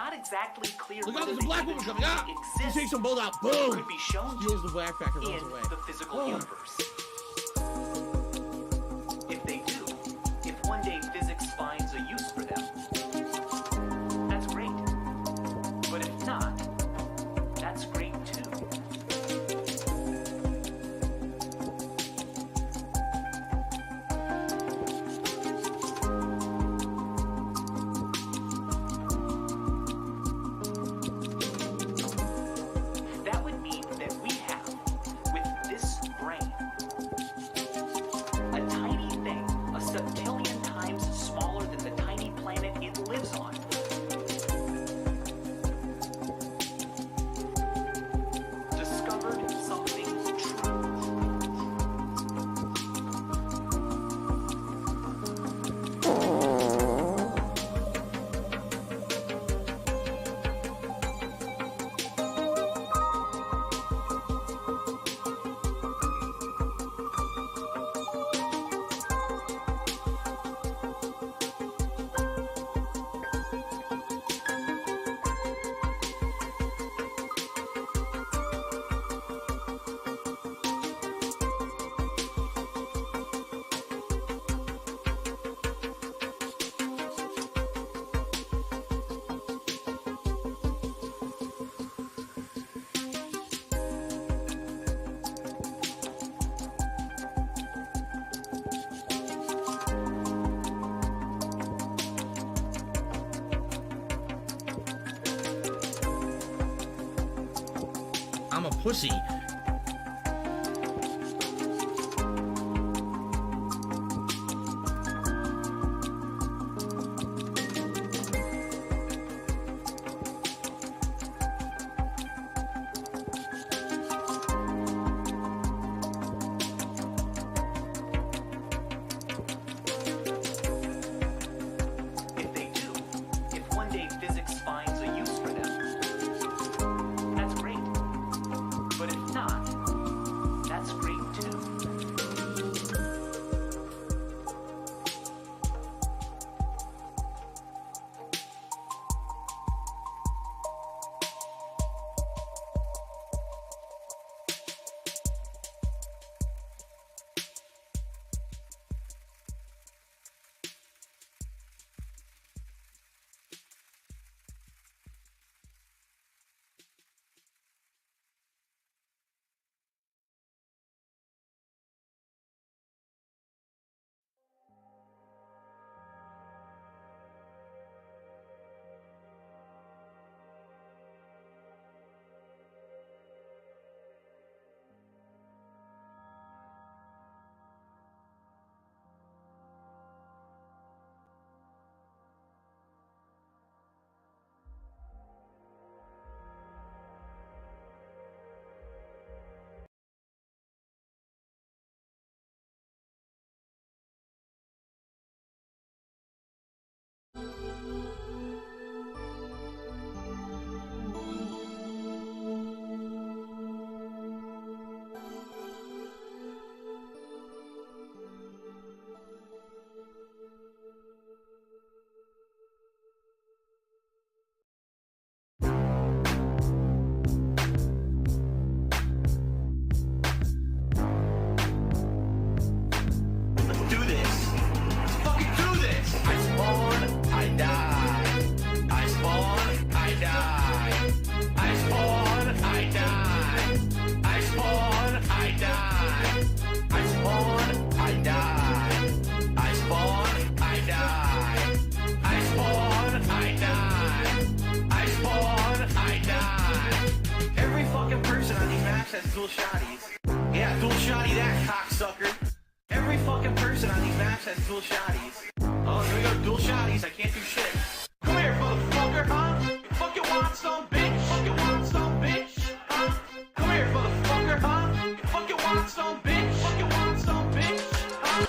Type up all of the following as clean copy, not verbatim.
not exactly clear Look out, whether there's a black woman coming up! She exists takes them both out. Boom! could be shown Steals the black factor, runs in away. the physical universe. If they do, if one day physics finds a use for them, that's great. But if not, that's great too. That would mean that we have, with this brain, a tiny thing, a septillion times smaller than the tiny planet it lives on. Discovered something true. I'm a pussy. If they do, if one day physics finds a use for them, that's great. But if not, that's great too. dual shotties. Yeah, dual shotty that, cocksucker. Every fucking person on these maps has dual shotties. Oh, here we go, dual shotties, I can't do shit. Come here, motherfucker, huh? You fucking want some, bitch? Fucking want some, bitch? Huh? Come here, motherfucker, huh? You fucking want some, bitch? Fucking want some, bitch? Huh?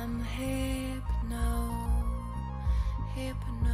I'm hypnotized.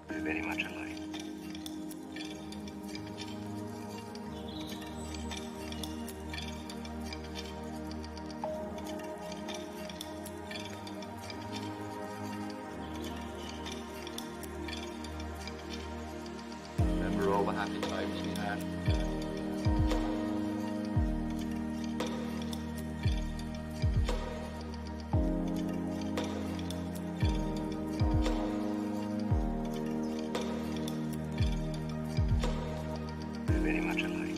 Very much alike. Remember all the happy times we had? Very much alike.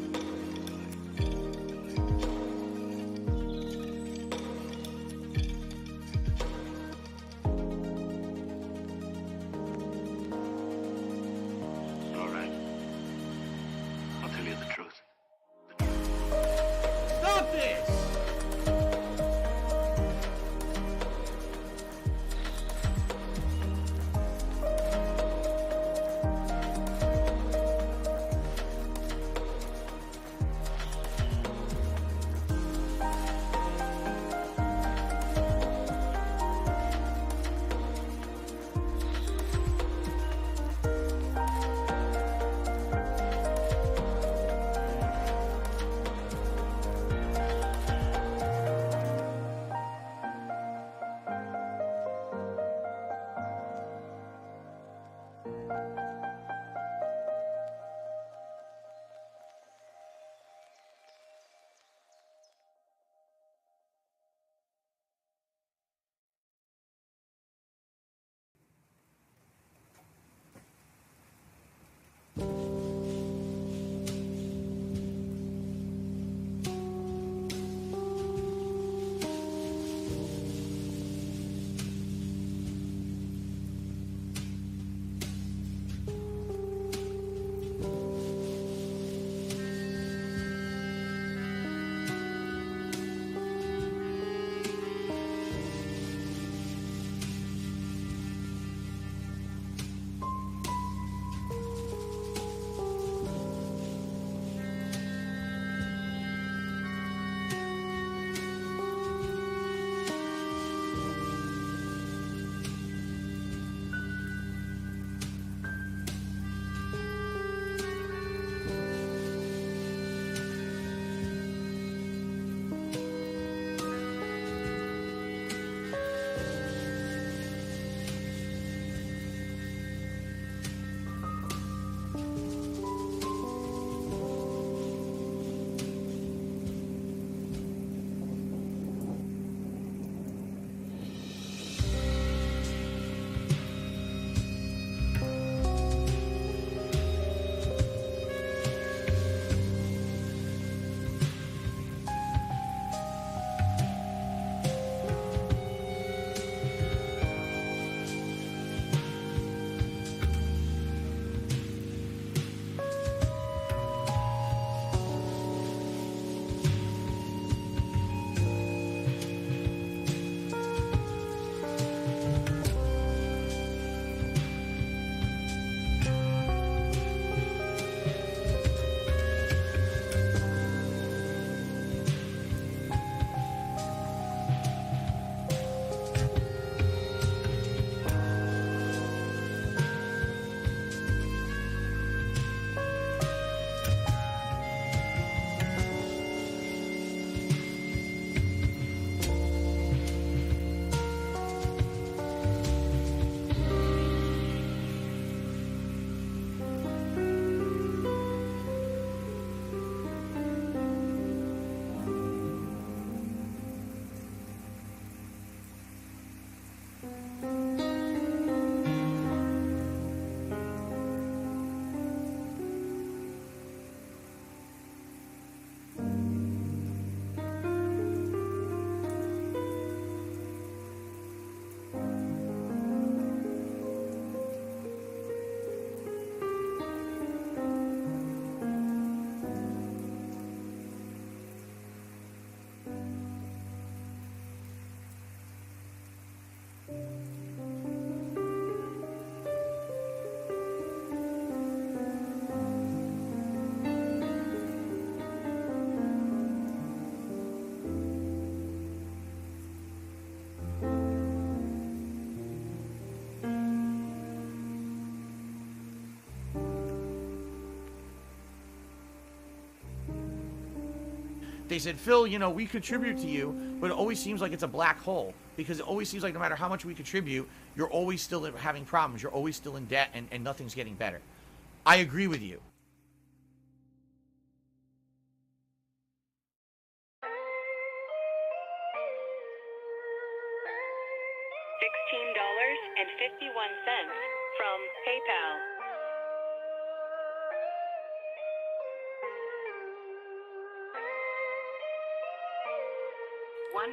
All right. I'll tell you the They said, Phil, you know, we contribute to you, but it always seems like it's a black hole because it always seems like no matter how much we contribute, you're always still having problems. You're always still in debt and nothing's getting better. I agree with you. $16.51 from PayPal. $110.09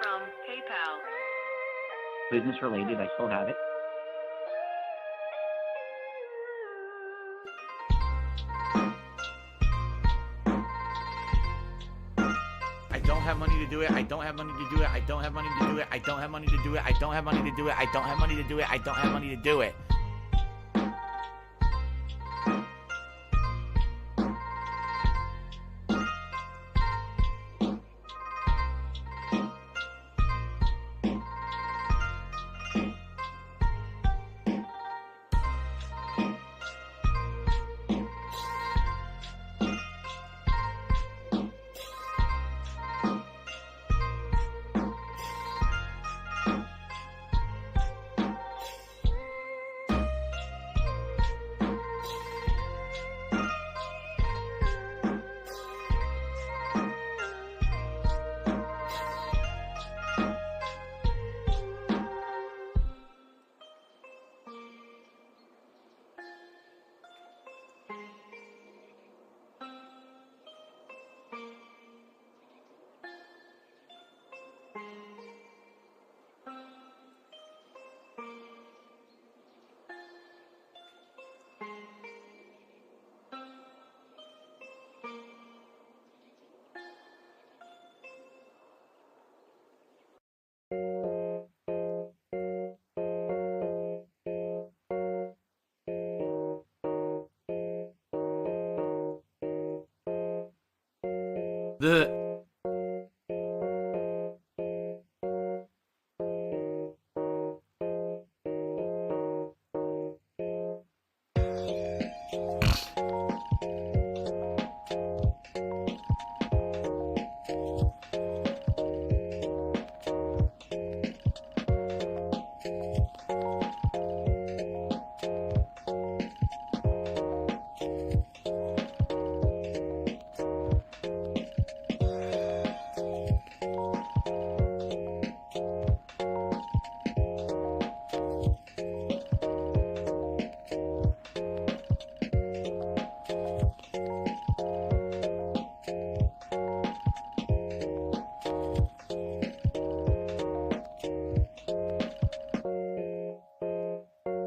from PayPal. Business related, I still have it. I don't have money to do it. I don't have money to do it. I don't have money to do it. I don't have money to do it. I don't have money to do it. I don't have money to do it. I don't have money to do it.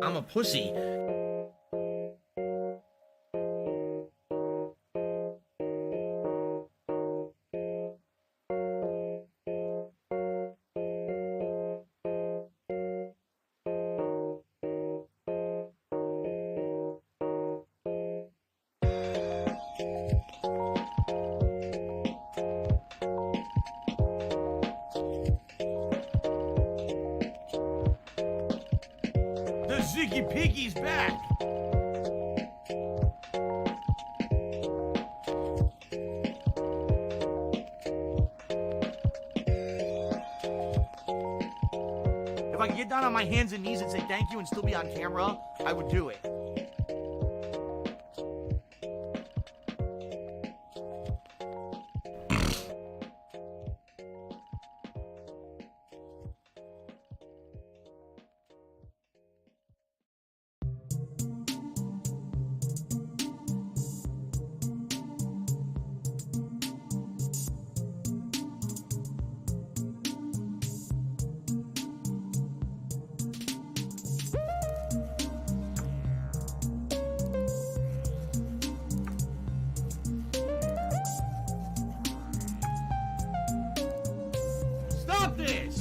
I'm a pussy. The Ziggy Piggy's back! If I could get down on my hands and knees and say thank you and still be on camera, I would do it. Stop this!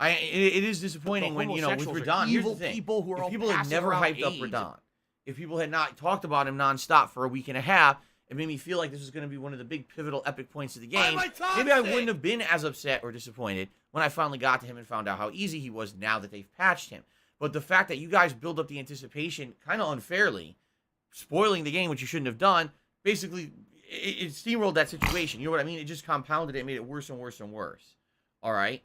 It is disappointing when, with homosexuals are Radon, here's the evil thing. people who are all if people had passing never around hyped up AIDS. Radon, if people had not talked about him nonstop for a week and a half, it made me feel like this was going to be one of the big pivotal epic points of the game. Maybe I wouldn't have been as upset or disappointed when I finally got to him and found out how easy he was now that they've patched him. But the fact that you guys build up the anticipation kind of unfairly, spoiling the game, which you shouldn't have done, basically, it steamrolled that situation. You know what I mean? It just compounded it and made it worse and worse and worse. All right?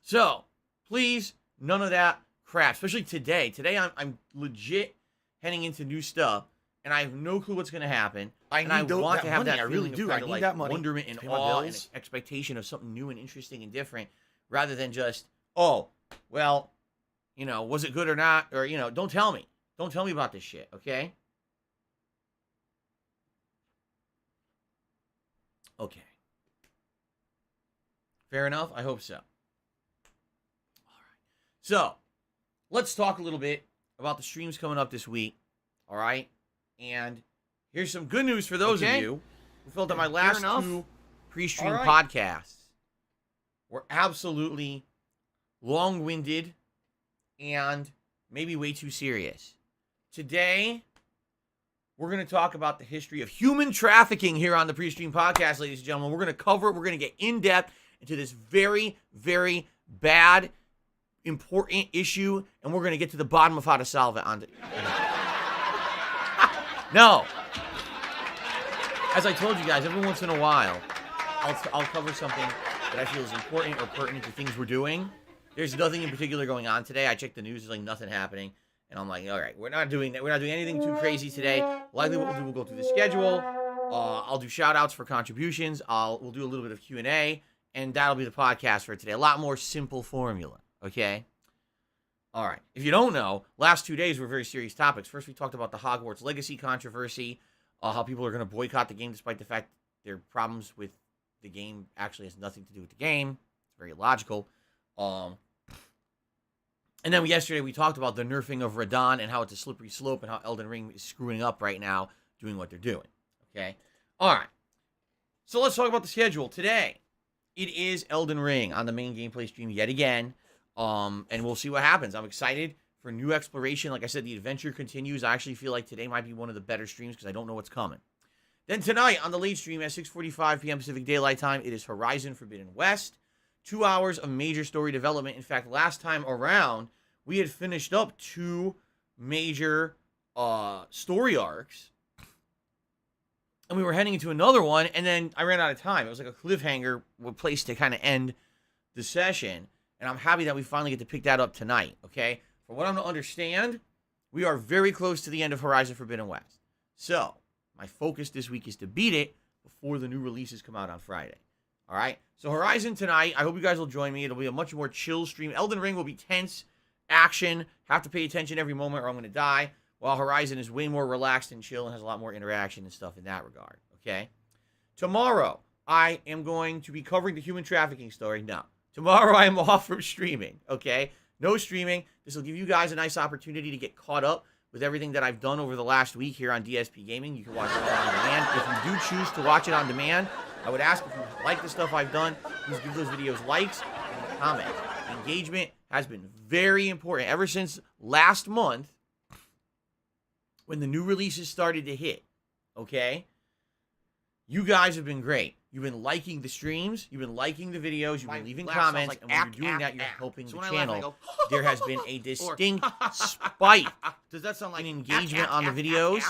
So, please, none of that crap, especially today. Today, I'm legit heading into new stuff, and I have no clue what's going to happen. I want to have that feeling of kind of like wonderment and awe and expectation of something new and interesting and different, rather than just, oh, well, was it good or not? Or, don't tell me. Don't tell me about this shit, okay? Okay. Fair enough? I hope so. All right. So, let's talk a little bit about the streams coming up this week. All right? And here's some good news for those of you who felt that my last two pre-stream podcasts were absolutely long-winded and maybe way too serious. Today, we're going to talk about the history of human trafficking here on the pre-stream podcast, ladies and gentlemen. We're going to cover it. We're going to get in-depth into this very, very bad, important issue, and we're going to get to the bottom of how to solve it. No. As I told you guys, every once in a while, I'll cover something that I feel is important or pertinent to things we're doing. There's nothing in particular going on today. I checked the news, there's like nothing happening. And I'm like, all right, we're not doing anything too crazy today. Likely what we'll do, we'll go through the schedule. I'll do shout-outs for contributions. We'll do a little bit of Q&A, and that'll be the podcast for today. A lot more simple formula, okay? All right. If you don't know, last 2 days were very serious topics. First, we talked about the Hogwarts Legacy controversy, how people are going to boycott the game despite the fact their problems with the game actually has nothing to do with the game. It's very illogical. And then yesterday we talked about the nerfing of Radon and how it's a slippery slope and how Elden Ring is screwing up right now doing what they're doing. Okay? All right. So let's talk about the schedule. Today, it is Elden Ring on the main gameplay stream yet again. And we'll see what happens. I'm excited for new exploration. Like I said, the adventure continues. I actually feel like today might be one of the better streams because I don't know what's coming. Then tonight on the late stream at 6:45 p.m. Pacific Daylight Time, it is Horizon Forbidden West. 2 hours of major story development. In fact, last time around, we had finished up 2 major story arcs. And we were heading into another one, and then I ran out of time. It was like a cliffhanger place to kind of end the session. And I'm happy that we finally get to pick that up tonight, okay? From what I'm to understand, we are very close to the end of Horizon Forbidden West. So, my focus this week is to beat it before the new releases come out on Friday. All right? So, Horizon tonight, I hope you guys will join me. It'll be a much more chill stream. Elden Ring will be tense, action, have to pay attention every moment or I'm going to die, while Horizon is way more relaxed and chill and has a lot more interaction and stuff in that regard, okay? Tomorrow, I am going to be covering the human trafficking story. No. Tomorrow, I am off from streaming, okay? No streaming. This will give you guys a nice opportunity to get caught up with everything that I've done over the last week here on DSP Gaming. You can watch it on demand. If you do choose to watch it on demand, I would ask if you like the stuff I've done, please give those videos likes and comments. Engagement has been very important ever since last month when the new releases started to hit, okay? You guys have been great. You've been liking the streams. You've been liking the videos. You've been leaving comments. And when you're doing that, you're helping the channel. There has been a distinct spike Does that sound like in engagement on the videos.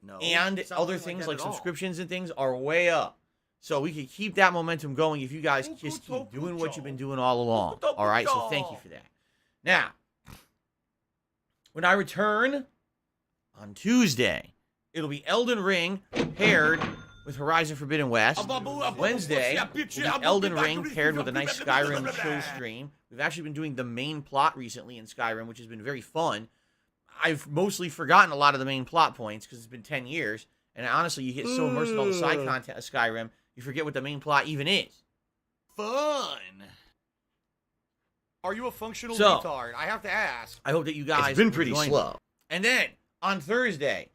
No. And other things like subscriptions and things are way up. So we can keep that momentum going if you guys just keep doing what you've been doing all along. All right? So thank you for that. Now, when I return on Tuesday, it'll be Elden Ring paired with Horizon Forbidden West. Wednesday will be Elden Ring paired with a nice Skyrim chill stream. We've actually been doing the main plot recently in Skyrim, which has been very fun. I've mostly forgotten a lot of the main plot points because it's been 10 years. And honestly, you get so immersed in all the side content of Skyrim, you forget what the main plot even is. Fun. Are you a functional retard? I have to ask. I hope that you guys It's been pretty join me. slow. And then, on Thursday,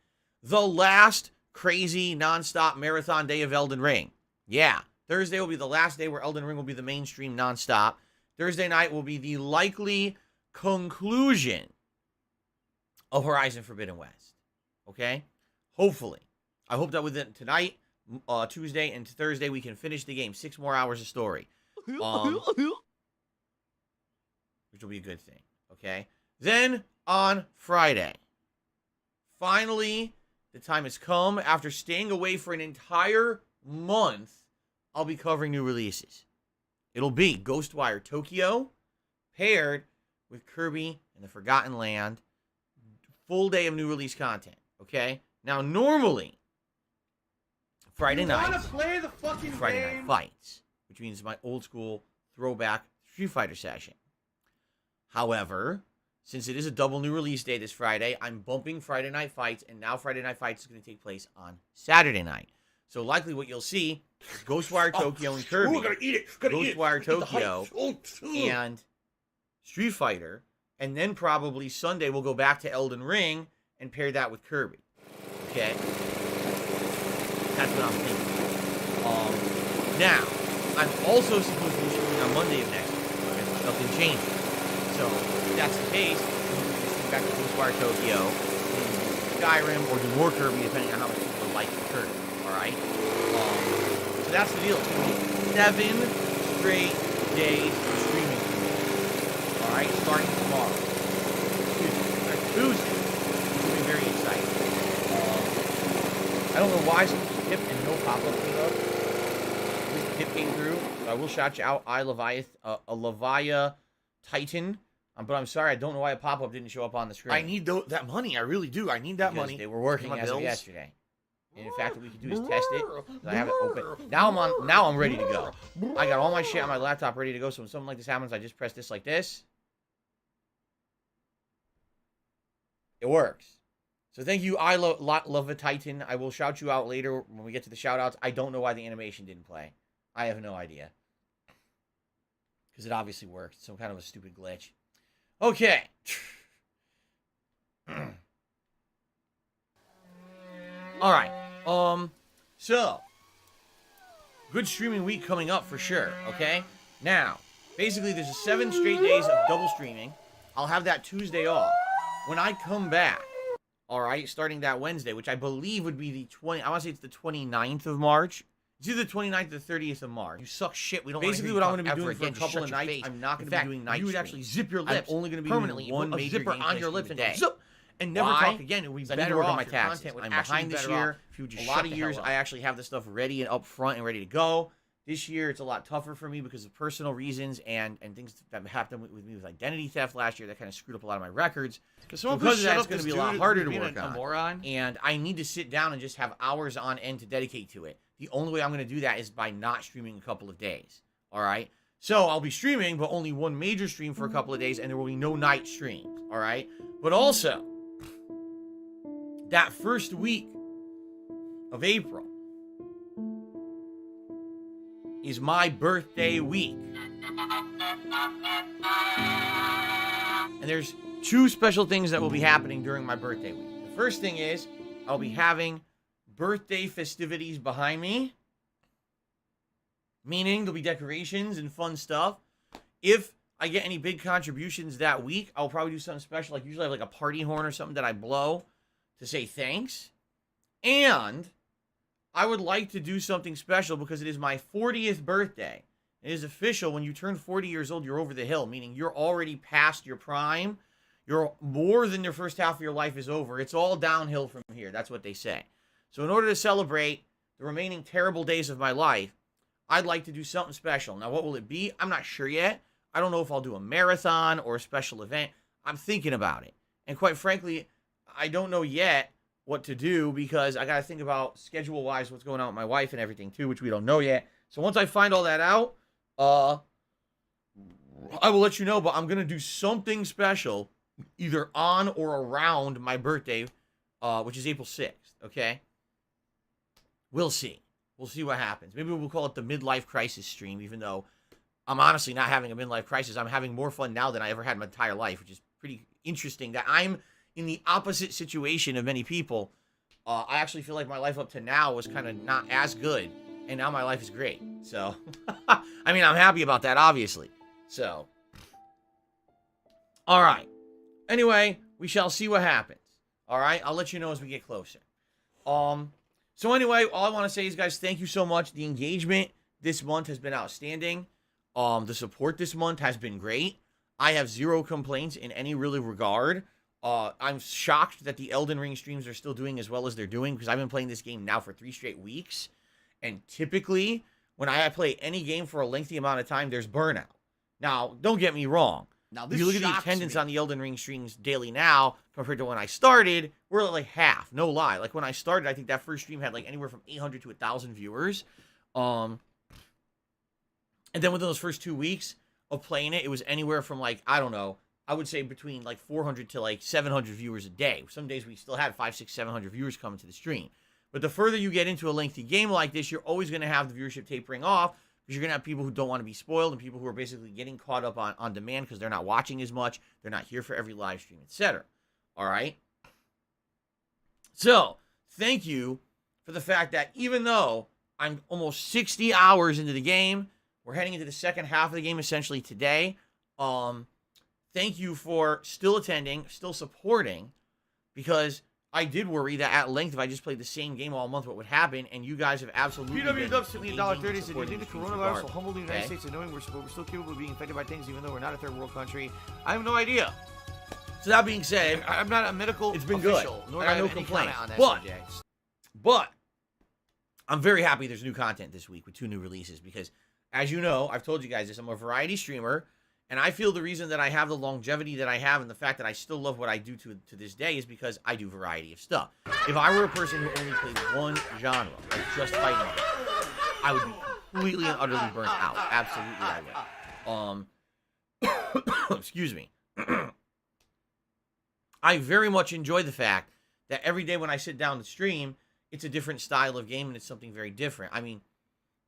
the last crazy, non-stop marathon day of Elden Ring. Yeah, Thursday will be the last day where Elden Ring will be the mainstream nonstop. Thursday night will be the likely conclusion of Horizon Forbidden West. Okay? Hopefully. I hope that within tonight, Tuesday, and Thursday, we can finish the game. 6 more hours of story. Which will be a good thing. Okay? Then, on Friday, finally, the time has come. After staying away for an entire month, I'll be covering new releases. It'll be Ghostwire Tokyo, paired with Kirby and the Forgotten Land. Full day of new release content. Okay? Now, normally, Friday nights, play the fucking Friday Night Fights, which means my old school throwback Street Fighter session. However, since it is a double new release day this Friday, I'm bumping Friday Night Fights, and now Friday Night Fights is going to take place on Saturday night. So likely what you'll see is Ghostwire Tokyo and Kirby, Ghostwire Tokyo and Street Fighter, and then probably Sunday we'll go back to Elden Ring and pair that with Kirby. Okay? That's what I'm thinking. Now, I'm also supposed to be shooting on Monday of next week. If nothing changes. So, if that's the case, we'll just back to Ghostwire Tokyo, and Skyrim, or do more Kirby, depending on how much people like Kirby. Alright? So that's the deal. It's going to be 7 straight days of streaming for me. Alright? Starting tomorrow. Tuesday. It's going to be very exciting. I don't know why some tip and no pop-up came up. This tip came through. So I will shout you out. Levia Titan. But I'm sorry, I don't know why a pop-up didn't show up on the screen. I need that money. I really do. I need that Because money. they were working My as of bills. yesterday. And in fact, what we can do is test it. I have it open. Now I'm ready to go. I got all my shit on my laptop ready to go. So when something like this happens, I just press this like this. It works. So thank you, I love a Titan. I will shout you out later when we get to the shout outs. I don't know why the animation didn't play. I have no idea. Because it obviously worked. Some kind of a stupid glitch. Okay. Alright. So. Good streaming week coming up for sure. Okay? Now, basically there's 7 straight days of double streaming. I'll have that Tuesday off. When I come back, alright, starting that Wednesday, which I believe would be the I want to say it's the 29th of March. It's either the 29th or the 30th of March. You suck shit. We don't. Basically, what I'm going to be doing for a couple of nights, face. I'm not going In to be doing night You would streams. actually zip your lips. I'm only going to be permanently doing one put a major zipper game on your stream lips a and day. zip, and never Why? talk again. It would be I need to better work on off. my Your taxes. content would I'm actually behind be this better year. off if you would just A lot shut of the years, hell up. I actually have the stuff ready and up front and ready to go. This year, it's a lot tougher for me because of personal reasons and things that happened with me with identity theft last year that kind of screwed up a lot of my records. Because of that, it's going to be a lot harder to being work a on. moron. And I need to sit down and just have hours on end to dedicate to it. The only way I'm going to do that is by not streaming a couple of days. All right? So I'll be streaming, but only one major stream for a couple of days, and there will be no night streams. All right? But also, that first week of April is my birthday week. And there's 2 special things that will be happening during my birthday week. The first thing is I'll be having birthday festivities behind me, meaning there'll be decorations and fun stuff. If I get any big contributions that week, I'll probably do something special. Like usually I have like a party horn or something that I blow to say thanks. And I would like to do something special because it is my 40th birthday. It is official. When you turn 40 years old, you're over the hill, meaning you're already past your prime. You're more than your first half of your life is over. It's all downhill from here. That's what they say. So in order to celebrate the remaining terrible days of my life, I'd like to do something special. Now, what will it be? I'm not sure yet. I don't know if I'll do a marathon or a special event. I'm thinking about it. And quite frankly, I don't know yet what to do because I got to think about schedule-wise what's going on with my wife and everything too, which we don't know yet. So once I find all that out, I will let you know, but I'm going to do something special either on or around my birthday, which is April 6th, okay? We'll see. We'll see what happens. Maybe we'll call it the midlife crisis stream, even though I'm honestly not having a midlife crisis. I'm having more fun now than I ever had in my entire life, which is pretty interesting that I'm in the opposite situation of many people. I actually feel like my life up to now was kind of not as good and now my life is great. So, I mean, I'm happy about that, obviously. So, all right. Anyway, we shall see what happens. All right, I'll let you know as we get closer. So anyway, all I want to say is, guys, thank you so much. The engagement this month has been outstanding. The support this month has been great. I have zero complaints in any really regard. I'm shocked that the Elden Ring streams are still doing as well as they're doing, because I've been playing this game now for 3 straight weeks. And typically, when I play any game for a lengthy amount of time, there's burnout. Now, don't get me wrong. Now, If you look at the attendance on the Elden Ring streams daily now, compared to when I started, we're at like half. No lie. Like when I started, I think that first stream had like anywhere from 800 to 1,000 viewers. And then within those first 2 weeks of playing it, it was anywhere from like, I don't know, I would say between like 400 to like 700 viewers a day. Some days we still had 500, 600, 700 viewers coming to the stream. But the further you get into a lengthy game like this, you're always going to have the viewership tapering off, because you're going to have people who don't want to be spoiled and people who are basically getting caught up on demand because they're not watching as much. They're not here for every live stream, etc. All right? So, thank you for the fact that even though I'm almost 60 hours into the game, we're heading into the second half of the game essentially today. Thank you for still attending, still supporting, because I did worry that at length, if I just played the same game all month, what would happen, and you guys have absolutely PW PW been sent me engaging $1.30. and Said, "Do you supporting think the these coronavirus regardless." will humble the United Okay? States, and knowing we're still capable of being affected by things, even though we're not a third world country?" I have no idea. So that being said, I'm not a medical it's been good. official, nor I do I got no have any complaint. comment on that But subject. But I'm very happy there's new content this week with 2 new releases, because, as you know, I've told you guys this, I'm a variety streamer, and I feel the reason that I have the longevity that I have and the fact that I still love what I do to this day is because I do variety of stuff. If I were a person who only played one genre, like just fighting games, I would be completely and utterly burnt out. Absolutely I would. Excuse me. I very much enjoy the fact that every day when I sit down to stream, it's a different style of game and it's something very different. I mean,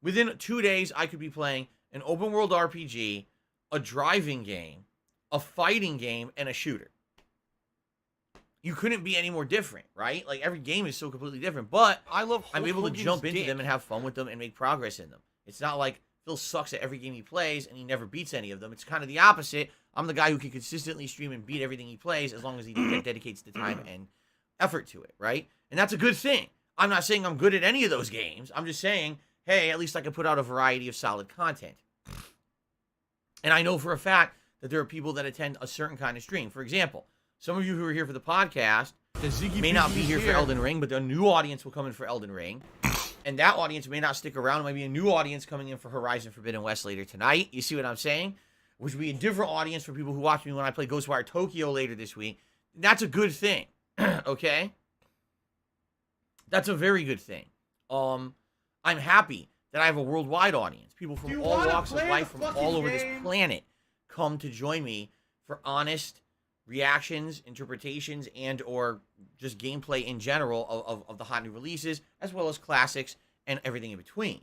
within 2 days, I could be playing an open world RPG, a driving game, a fighting game, and a shooter. You couldn't be any more different, right? Like, every game is so completely different, but I'm able to jump into them and have fun with them and make progress in them. It's not like Phil sucks at every game he plays and he never beats any of them. It's kind of the opposite. I'm the guy who can consistently stream and beat everything he plays as long as he dedicates the time and effort to it, right? And that's a good thing. I'm not saying I'm good at any of those games. I'm just saying, hey, at least I can put out a variety of solid content. And I know for a fact that there are people that attend a certain kind of stream. For example, some of you who are here for the podcast may not be here for Elden Ring, but a new audience will come in for Elden Ring. And that audience may not stick around. It might be a new audience coming in for Horizon Forbidden West later tonight. You see what I'm saying? Which will be a different audience for people who watch me when I play Ghostwire Tokyo later this week. That's a good thing. Okay? That's a very good thing. I'm happy that I have a worldwide audience. People from all walks of life from all over this planet come to join me for honest reactions, interpretations, and or just gameplay in general of the hot new releases, as well as classics and everything in between.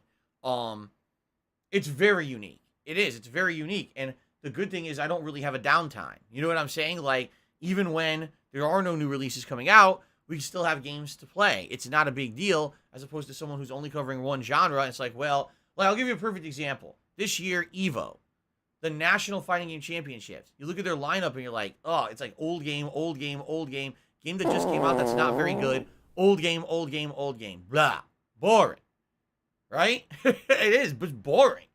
It's very unique. It is. It's very unique. And the good thing is I don't really have a downtime. You know what I'm saying? Like, even when there are no new releases coming out, we still have games to play. It's not a big deal, as opposed to someone who's only covering one genre. It's like, well, I'll give you a perfect example. This year, EVO, the National Fighting Game Championships. You look at their lineup and you're like, oh, it's like old game, old game, old game. Game that just came out that's not very good. Old game, old game, old game. Blah. Boring. Right? It is, but it's boring.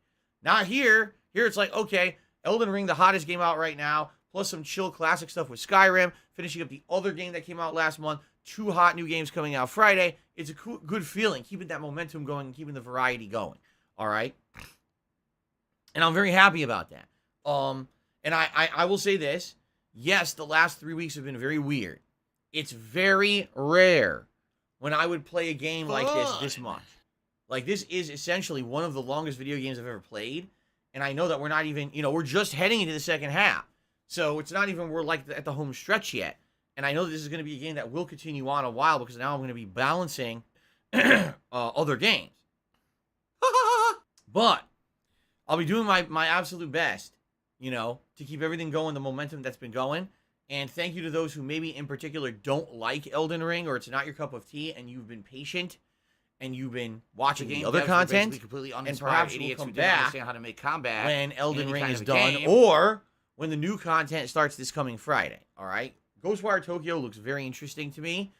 Not here. Here it's like, okay, Elden Ring, the hottest game out right now, plus some chill classic stuff with Skyrim, finishing up the other game that came out last month, 2 hot new games coming out Friday. It's a cool, good feeling, keeping that momentum going, keeping the variety going. All right? And I'm very happy about that. And I will say this. Yes, the last 3 weeks have been very weird. It's very rare when I would play a game like this much. Like, this is essentially one of the longest video games I've ever played. And I know that we're not even, we're just heading into the second half. So it's not even, we're like at the home stretch yet. And I know that this is going to be a game that will continue on a while, because now I'm going to be balancing other games. But I'll be doing my absolute best, to keep everything going, the momentum that's been going. And thank you to those who maybe in particular don't like Elden Ring, or it's not your cup of tea and you've been patient and you've been watching game the other devs were content, basically completely and uninspired perhaps we'll idiots come who didn't back understand how to make combat when in Elden any Ring kind is of a done, game. or when the new content starts this coming Friday. All right, Ghostwire Tokyo looks very interesting to me.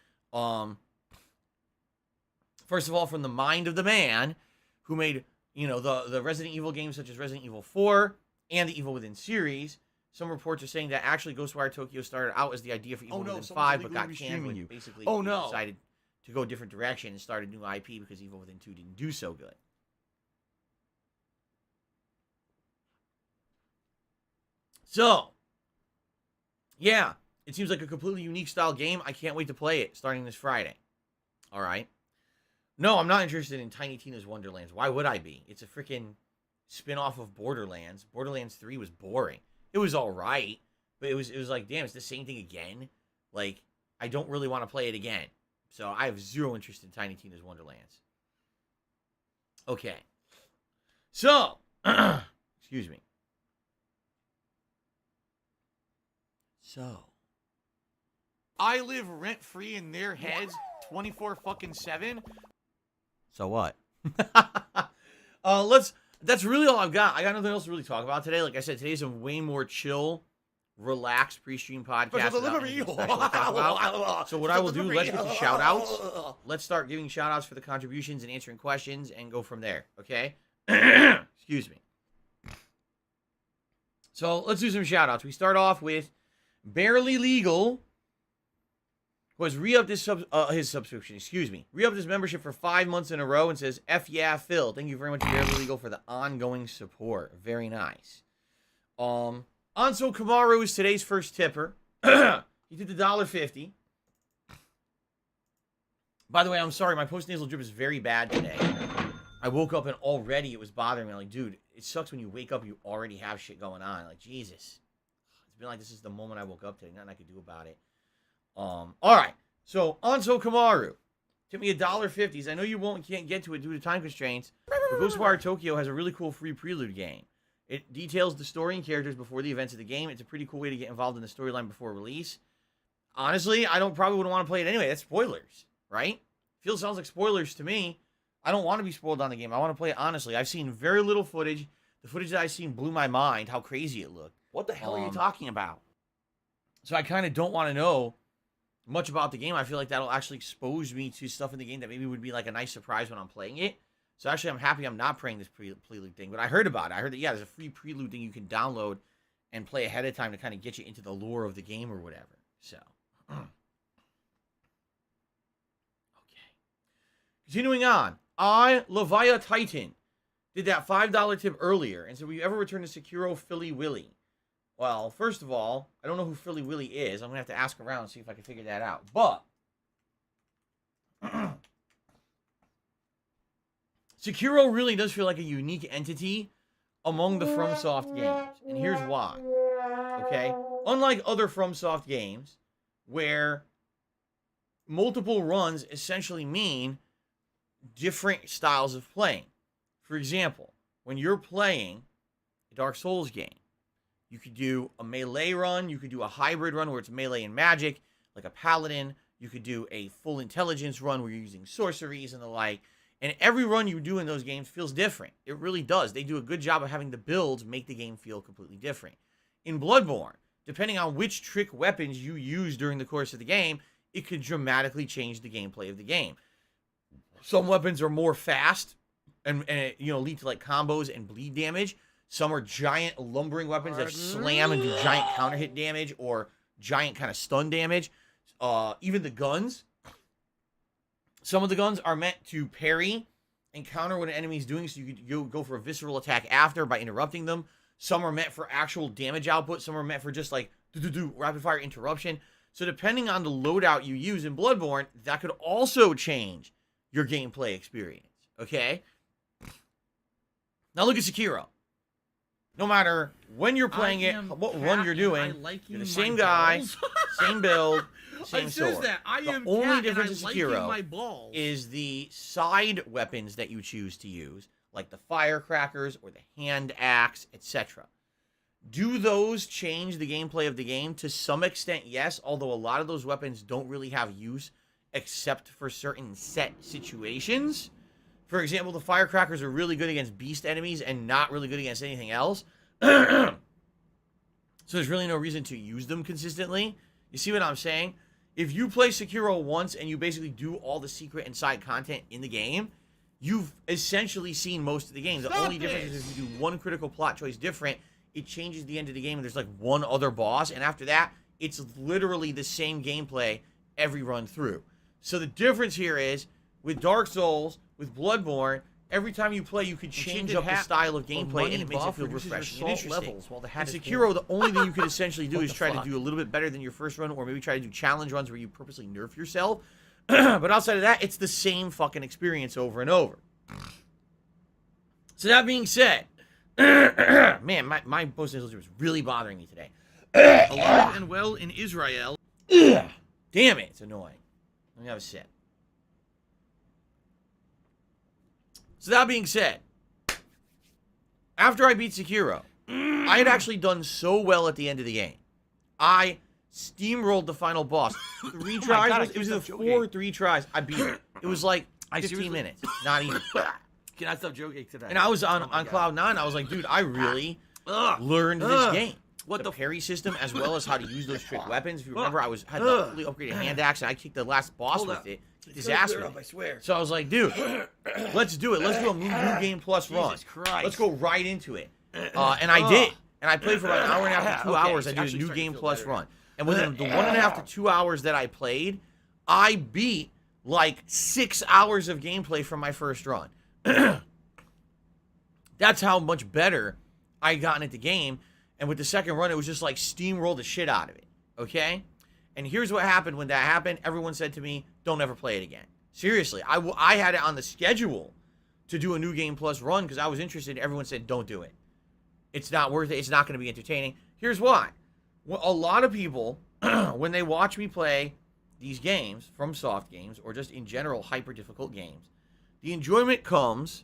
First of all, from the mind of the man who made, you know, the Resident Evil games such as Resident Evil 4 and the Evil Within series. Some reports are saying that actually Ghostwire Tokyo started out as the idea for Evil Within 5, but got canned when basically Oh, they no. decided to go a different direction and start a new IP because Evil Within 2 didn't do so good. So, yeah, it seems like a completely unique style game. I can't wait to play it starting this Friday. All right. No, I'm not interested in Tiny Tina's Wonderlands. Why would I be? It's a freaking spin-off of Borderlands. Borderlands 3 was boring. It was all right, but it was like, damn, it's the same thing again. Like, I don't really want to play it again. So I have zero interest in Tiny Tina's Wonderlands. Okay. So, excuse me. So, I live rent-free in their heads 24/7. So what? That's really all I've got. I got nothing else to really talk about today. Like I said, today's a way more chill, relaxed pre-stream podcast. without anything special to talk about. So what I will do, let's get to shout-outs. Let's start giving shout-outs for the contributions and answering questions and go from there, okay? Excuse me. So let's do some shout-outs. We start off with Barely Legal, who has re-upped his subscription, re-upped his membership for 5 months in a row and says, F yeah, Phil. Thank you very much, Barely Legal, for the ongoing support. Very nice. Anso Kamaru is today's first tipper. He did the $1.50. By the way, I'm sorry, my post-nasal drip is very bad today. I woke up and already it was bothering me. I'm like, dude, it sucks when you wake up, you already have shit going on. Like, Jesus. It's been like this is the moment I woke up today. Nothing I could do about it. All right. So, Anso Kamaru. Tip me $1.50. I know you can't get to it due to time constraints, but Ghostwire Tokyo has a really cool free prelude game. It details the story and characters before the events of the game. It's a pretty cool way to get involved in the storyline before release. Honestly, I probably wouldn't want to play it anyway. That's spoilers, right? Sounds like spoilers to me. I don't want to be spoiled on the game. I want to play it honestly. I've seen very little footage. The footage that I've seen blew my mind, how crazy it looked. What the hell are you talking about? So I kind of don't want to know much about the game. I feel like that'll actually expose me to stuff in the game that maybe would be like a nice surprise when I'm playing it. So actually, I'm happy I'm not playing this prelude thing. But I heard about it. I heard that, yeah, there's a free prelude thing you can download and play ahead of time to kind of get you into the lore of the game or whatever. So, okay. Continuing on. Levia Titan did that $5 tip earlier. And so, will you ever return to Sekiro Philly Willy? Well, first of all, I don't know who Philly Willy is. I'm going to have to ask around and see if I can figure that out. But Sekiro really does feel like a unique entity among the FromSoft games. And here's why. Okay? Unlike other FromSoft games, where multiple runs essentially mean different styles of playing. For example, when you're playing a Dark Souls game, you could do a melee run. You could do a hybrid run where it's melee and magic, like a paladin. You could do a full intelligence run where you're using sorceries and the like. And every run you do in those games feels different. It really does. They do a good job of having the builds make the game feel completely different. In Bloodborne, depending on which trick weapons you use during the course of the game, it could dramatically change the gameplay of the game. Some weapons are more fast and lead to like combos and bleed damage. Some are giant lumbering weapons that slam and do giant counter hit damage or giant kind of stun damage. Even the guns. Some of the guns are meant to parry and counter what an enemy is doing, so you go for a visceral attack after by interrupting them. Some are meant for actual damage output. Some are meant for just like rapid fire interruption. So depending on the loadout you use in Bloodborne, that could also change your gameplay experience. Okay? Now look at Sekiro. No matter when you're playing it, what run you're doing, you're the same guy, same build, same sword. The only difference in Sekiro is the side weapons that you choose to use, like the firecrackers or the hand axe, etc. Do those change the gameplay of the game? To some extent, yes, although a lot of those weapons don't really have use except for certain set situations. For example, the firecrackers are really good against beast enemies and not really good against anything else. So there's really no reason to use them consistently. You see what I'm saying? If you play Sekiro once and you basically do all the secret and side content in the game, you've essentially seen most of the game. The only difference is if you do one critical plot choice different, it changes the end of the game and there's like one other boss. And after that, it's literally the same gameplay every run through. So the difference here is, with Dark Souls, with Bloodborne, every time you play, you could change up the style of gameplay, and it makes it feel refreshing and interesting. In Sekiro, the only thing you could essentially do is try to do a little bit better than your first run, or maybe try to do challenge runs where you purposely nerf yourself. But outside of that, it's the same fucking experience over and over. So that being said, man, my post-nasal drip is really bothering me today. Alive and well in Israel. Damn it, it's annoying. Let me have a sip. So that being said, after I beat Sekiro, I had actually done so well at the end of the game. I steamrolled the final boss. 3 tries. God, it was either 4 or 3 tries. I beat it. It was like 15 minutes. Not even. Can I stop joking today? And I was on Cloud 9. I was like, dude, I really learned this game. What the parry system, as well as how to use those trick weapons. If you remember, I had the fully upgraded hand axe, and I kicked the last boss with it. Kicked his ass with it. I swear. So I was like, dude, let's do it. Let's do a new game plus run. Jesus Christ. Let's go right into it. And I did. And I played for about an hour and a half to 2 hours. I did a new game plus run. And within the 1.5 to 2 hours that I played, I beat like 6 hours of gameplay from my first run. That's how much better I gotten at the game. And with the second run, it was just like steamroll the shit out of it. Okay? And here's what happened when that happened. Everyone said to me, don't ever play it again. Seriously. I had it on the schedule to do a new game plus run because I was interested. Everyone said, don't do it. It's not worth it. It's not going to be entertaining. Here's why. Well, a lot of people, when they watch me play these games, from soft games, or just in general hyper difficult games, the enjoyment comes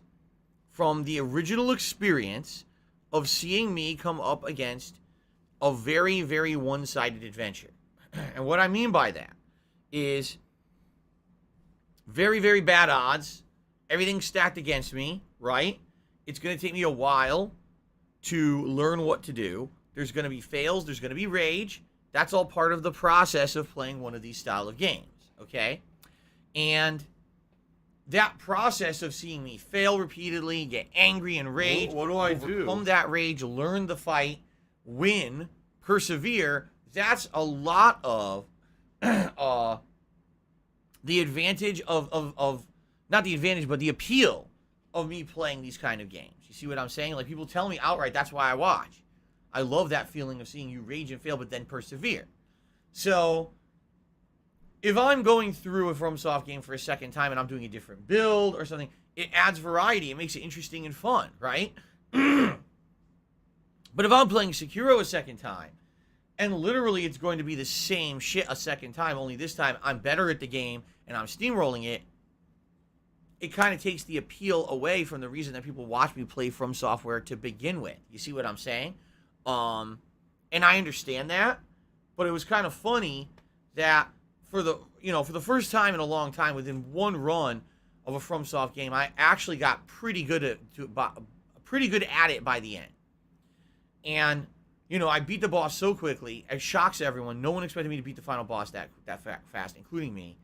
from the original experience of seeing me come up against a very, very one-sided adventure. And what I mean by that is very, very bad odds. Everything's stacked against me, right? It's going to take me a while to learn what to do. There's going to be fails. There's going to be rage. That's all part of the process of playing one of these style of games, okay? And that process of seeing me fail repeatedly, get angry and rage, What do I do? overcome that rage, learn the fight, win, persevere, that's a lot of the advantage of not the advantage, but the appeal of me playing these kind of games. You see what I'm saying? Like, people tell me outright, that's why I watch. I love that feeling of seeing you rage and fail, but then persevere. So if I'm going through a FromSoft game for a second time and I'm doing a different build or something, it adds variety. It makes it interesting and fun, right? But if I'm playing Sekiro a second time, and literally it's going to be the same shit a second time, only this time I'm better at the game and I'm steamrolling it, it kind of takes the appeal away from the reason that people watch me play From Software to begin with. You see what I'm saying? And I understand that, but it was kind of funny that for the first time in a long time, within one run of a FromSoft game, I actually got pretty good at it by the end. And I beat the boss so quickly, it shocks everyone. No one expected me to beat the final boss that fast, including me.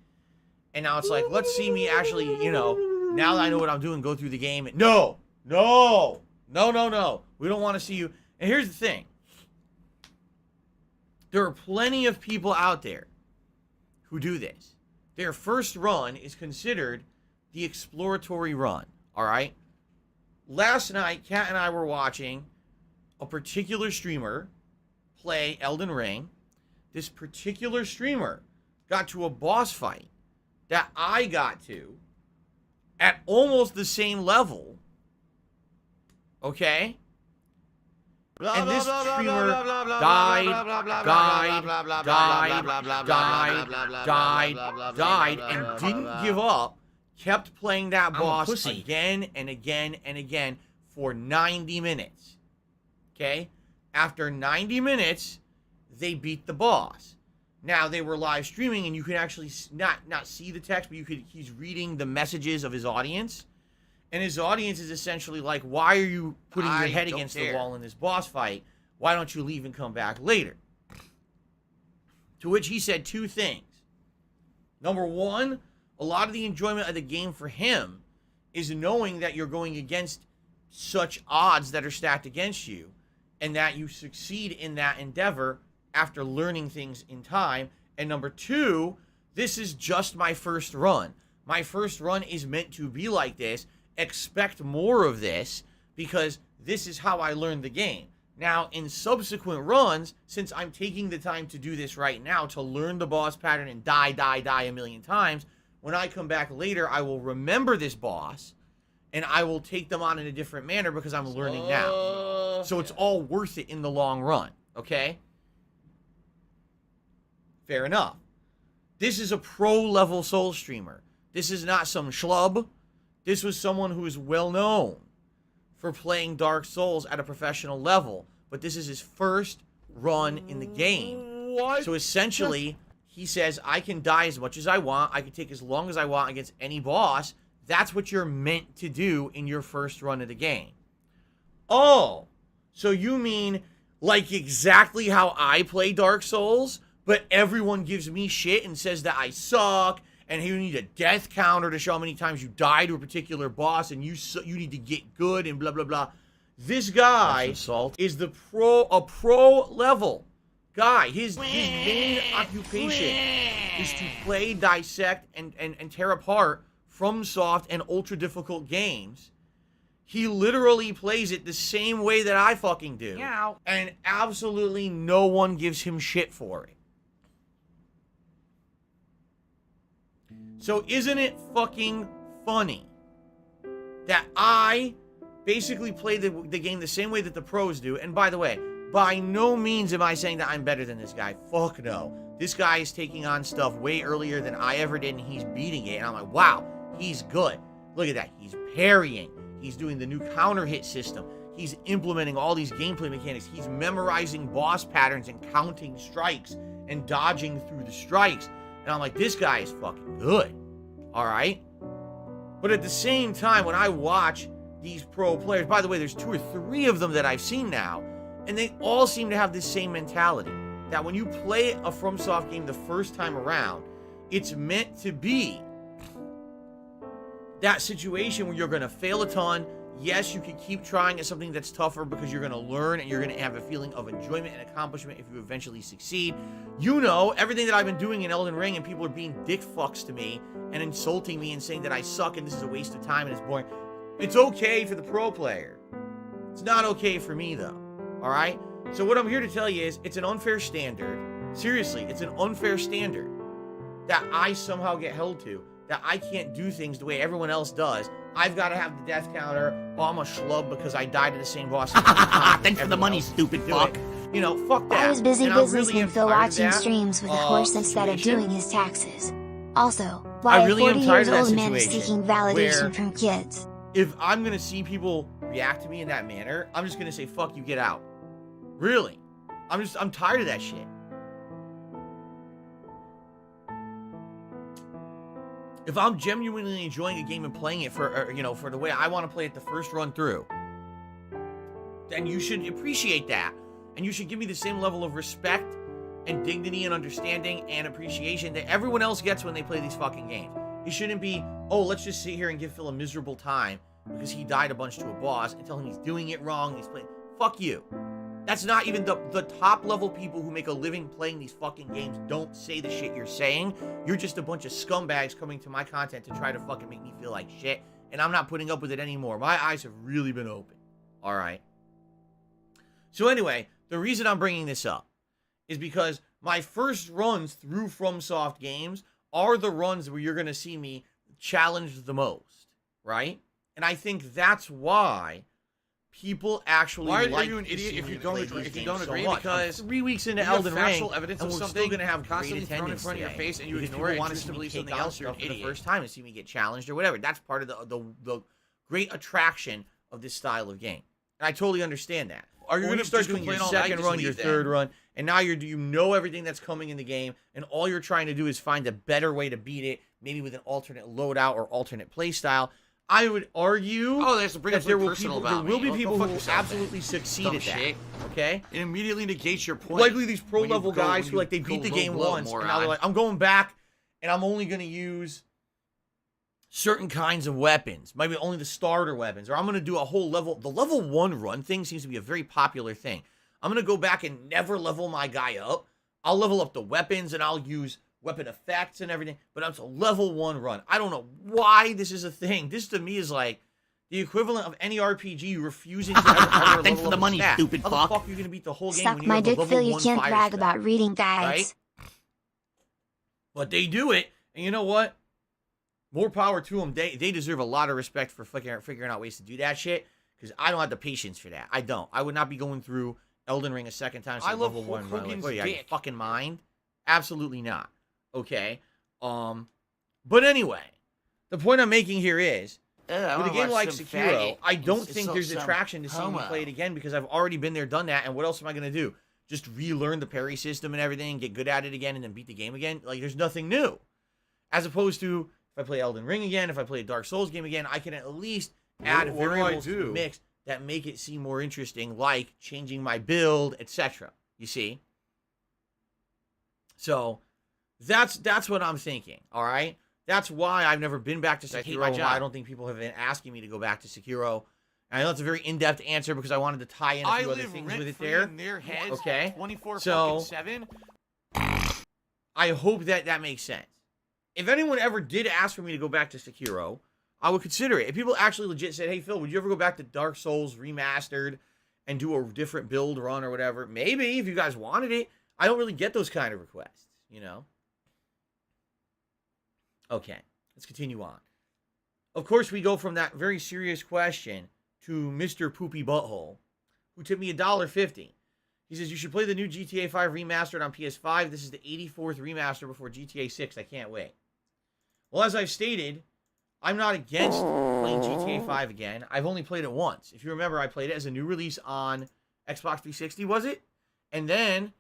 And now it's like, let's see me actually, now that I know what I'm doing, go through the game. No. We don't want to see you. And here's the thing. There are plenty of people out there who do this. Their first run is considered the exploratory run, all right? Last night, Kat and I were watching a particular streamer play Elden Ring. This particular streamer got to a boss fight that I got to at almost the same level, okay? And this streamer died, and didn't give up, kept playing that boss again and again and again for 90 minutes. Okay? After 90 minutes, they beat the boss. Now they were live streaming, and you could actually not see the text, but he's reading the messages of his audience, and his audience is essentially like, "Why are you putting your head against the wall in this boss fight? Why don't you leave and come back later?" To which he said two things. Number one, a lot of the enjoyment of the game for him is knowing that you're going against such odds that are stacked against you, and that you succeed in that endeavor after learning things in time. And number two, this is just my first run. My first run is meant to be like this. Expect more of this, because this is how I learned the game. Now, in subsequent runs, since I'm taking the time to do this right now, to learn the boss pattern and die a million times, when I come back later, I will remember this boss, and I will take them on in a different manner because I'm learning now. So it's all worth it in the long run, okay? Fair enough. This is a pro-level Soul streamer. This is not some schlub. This was someone who is well-known for playing Dark Souls at a professional level, but this is his first run in the game. What? So essentially, he says, I can die as much as I want. I can take as long as I want against any boss. That's what you're meant to do in your first run of the game. Oh, so you mean like exactly how I play Dark Souls, but everyone gives me shit and says that I suck, and you need a death counter to show how many times you die to a particular boss, and you need to get good, and blah, blah, blah. This guy is a pro level guy. His main occupation is to play, dissect, and tear apart FromSoft and ultra difficult games. He literally plays it the same way that I fucking do. Meow. And absolutely no one gives him shit for it. So isn't it fucking funny that I basically play the game the same way that the pros do? And by the way, by no means am I saying that I'm better than this guy. Fuck no. This guy is taking on stuff way earlier than I ever did, and he's beating it. And I'm like, wow, he's good. Look at that. He's parrying. He's doing the new counter hit system. He's implementing all these gameplay mechanics. He's memorizing boss patterns and counting strikes and dodging through the strikes. And I'm like, this guy is fucking good. All right? But at the same time, when I watch these pro players, by the way, there's 2 or 3 of them that I've seen now, and they all seem to have this same mentality. That when you play a FromSoft game the first time around, it's meant to be that situation where you're going to fail a ton. Yes, you can keep trying at something that's tougher because you're going to learn and you're going to have a feeling of enjoyment and accomplishment if you eventually succeed. You know, everything that I've been doing in Elden Ring, and people are being dick fucks to me and insulting me and saying that I suck and this is a waste of time and it's boring. It's okay for the pro player. It's not okay for me, though. All right? So what I'm here to tell you is it's an unfair standard. Seriously, it's an unfair standard that I somehow get held to, that I can't do things the way everyone else does. I've got to have the death counter. Oh, I'm a schlub because I died to the same boss. Thanks for the money, stupid fuck. You know, fuck that. I was busy And I'm businessman really Phil tired of watching that, streams with a horse instead of situation. doing his taxes. Also, why I really a am 40 tired years of that old man is situation seeking where- validation from kids. If I'm going to see people react to me in that manner, I'm just going to say, fuck you, get out. Really. I'm tired of that shit. If I'm genuinely enjoying a game and playing it for, for the way I want to play it the first run through, then you should appreciate that. And you should give me the same level of respect and dignity and understanding and appreciation that everyone else gets when they play these fucking games. It shouldn't be, oh, let's just sit here and give Phil a miserable time because he died a bunch to a boss and tell him he's doing it wrong. He's playing. Fuck you. That's not even the top level people who make a living playing these fucking games don't say the shit you're saying. You're just a bunch of scumbags coming to my content to try to fucking make me feel like shit. And I'm not putting up with it anymore. My eyes have really been open. All right. So anyway, the reason I'm bringing this up is because my first runs through FromSoft games are the runs where you're going to see me challenged the most, right? And I think that's why people actually Why like are you an to idiot see if me you don't play agree? these If you games don't so agree, much. because I'm 3 weeks into you have Elden Ring, factual evidence and of we're something still going to have great constantly thrown in attendance front of your today, face and you because ignore it people and want to choose to see me believe take something on else, you're stuff an for the idiot. first time and see me get challenged or whatever. That's part of the great attraction of this style of game. And I totally understand that. are you Or going you to start just doing your complain all night, second just run, your leave third then. run, and now you know everything that's coming in the game, and all you're trying to do is find a better way to beat it, maybe with an alternate loadout or alternate play style. I would argue Oh, there's to bring that up there something will personal people, there about will me. be Go people fuck who will yourself, absolutely then. succeed Dumb at that. shit. Okay. It immediately negates your point. Likely these pro When you level go- guys when who you like they go beat the low game blow, once, and now moron. they're like, I'm going back, and I'm only going to use certain kinds of weapons, maybe only the starter weapons, or I'm going to do a whole level. The level 1 run thing seems to be a very popular thing. I'm going to go back and never level my guy up. I'll level up the weapons and I'll use weapon effects and everything, but it's a level 1 run. I don't know why this is a thing. This to me is like the equivalent of any RPG refusing to ever Thanks level for up the a money, stat. stupid How fuck. the fuck are you going to beat the whole game Suck when you my have a dick, level Phil. You 1 can't fire brag spell? about reading guides. Right? But they do it, and you know what? More power to them. They deserve a lot of respect for figuring out ways to do that shit, because I don't have the patience for that. I don't. I would not be going through Elden Ring a second time. I love level 1 Hulk run. Like, Hogan's what are you, out of your dick. fucking mind? Absolutely not. Okay. But anyway, the point I'm making here is, with a game like Sekiro, I don't think there's attraction to seeing me play it again, because I've already been there, done that, and what else am I going to do? Just relearn the parry system and everything, get good at it again, and then beat the game again? Like, there's nothing new. As opposed to, if I play Elden Ring again, if I play a Dark Souls game again, I can at least add What do I variables to the do? mix that make it seem more interesting, like changing my build, etc. You see? So, that's what I'm thinking, all right? That's why I've never been back to I hate Sekiro, my and why job. I don't think people have been asking me to go back to Sekiro. And I know it's a very in-depth answer because I wanted to tie in a I few other live things with it rent-free there. in their heads. Okay. 24 So- fucking 7. I hope that makes sense. If anyone ever did ask for me to go back to Sekiro, I would consider it. If people actually legit said, hey, Phil, would you ever go back to Dark Souls Remastered and do a different build run or whatever? Maybe, if you guys wanted it. I don't really get those kind of requests, you know? Okay, let's continue on. Of course, we go from that very serious question to Mr. Poopy Butthole, who tipped me $1.50. He says, you should play the new GTA 5 remastered on PS5. This is the 84th remaster before GTA 6. I can't wait. Well, as I've stated, I'm not against playing GTA 5 again. I've only played it once. If you remember, I played it as a new release on Xbox 360, was it? And then